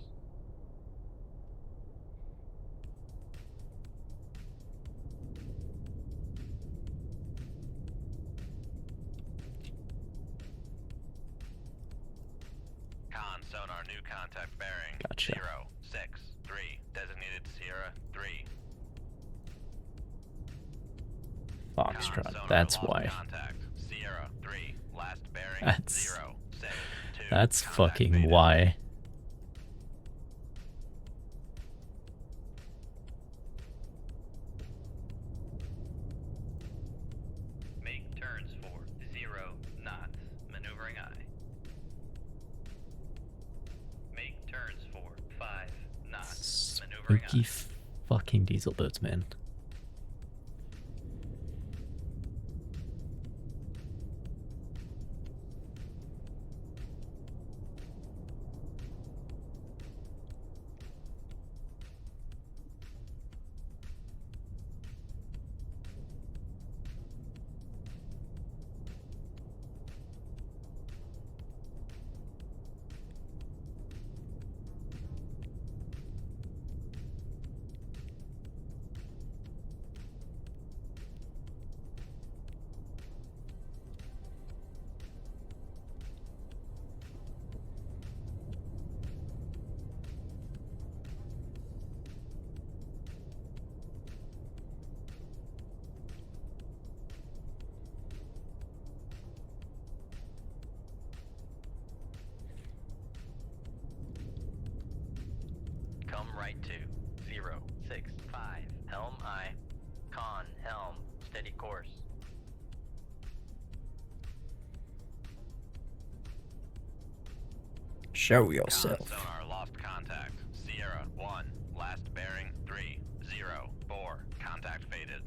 Con sonar new contact bearing Gotcha. 063, designated Sierra 3. Foxtrot. Con sonar That's lost why. Contact Sierra 3, last bearing That's 062. that's Contact fucking faded. why. Make turns for 0 knots. Maneuvering I. Make turns for 5 knots. Maneuvering Spooky I. fucking diesel boats, man. Come right to 065 Helm I. Con helm. Steady course. Show Con yourself. sonar lost contact Sierra 1, last bearing 304. Contact faded.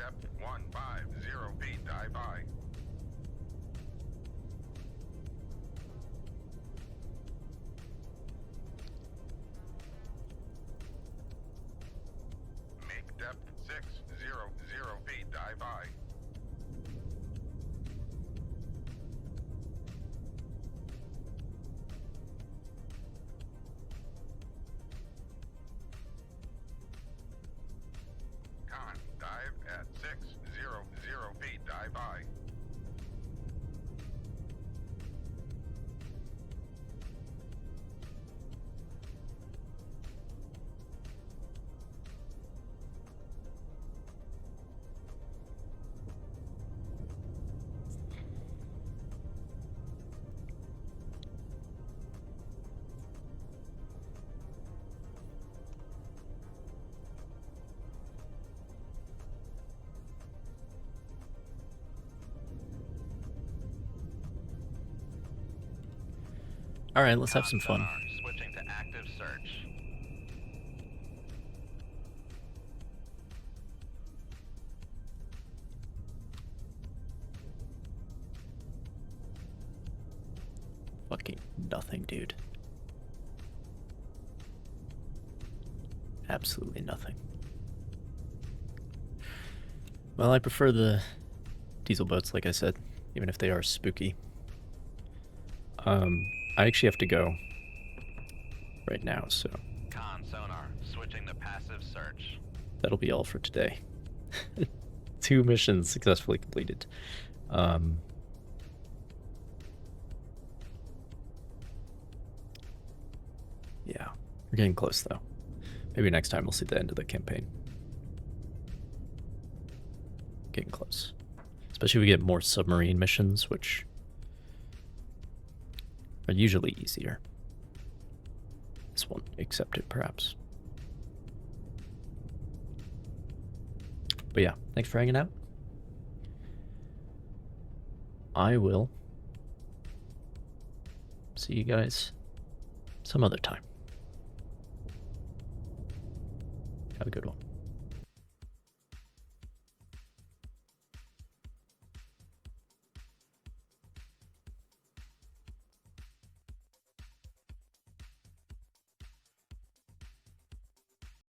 depth 150 feet, dive by. Make depth 600 feet, dive by. Con, dive at 600 feet, dive by. All right, let's have some fun. Sonar, switching to active search. Fucking nothing, dude. Absolutely nothing. Well, I prefer the diesel boats, like I said, even if they are spooky. I actually have to go right now, so Con sonar, switching to passive search. that'll be all for today. 2 missions successfully completed. Yeah, we're getting close though. Maybe next time we'll see the end of the campaign. Getting close. Especially if we get more submarine missions, which are usually easier. This one accepted, perhaps. But yeah, thanks for hanging out. I will see you guys some other time. Have a good one.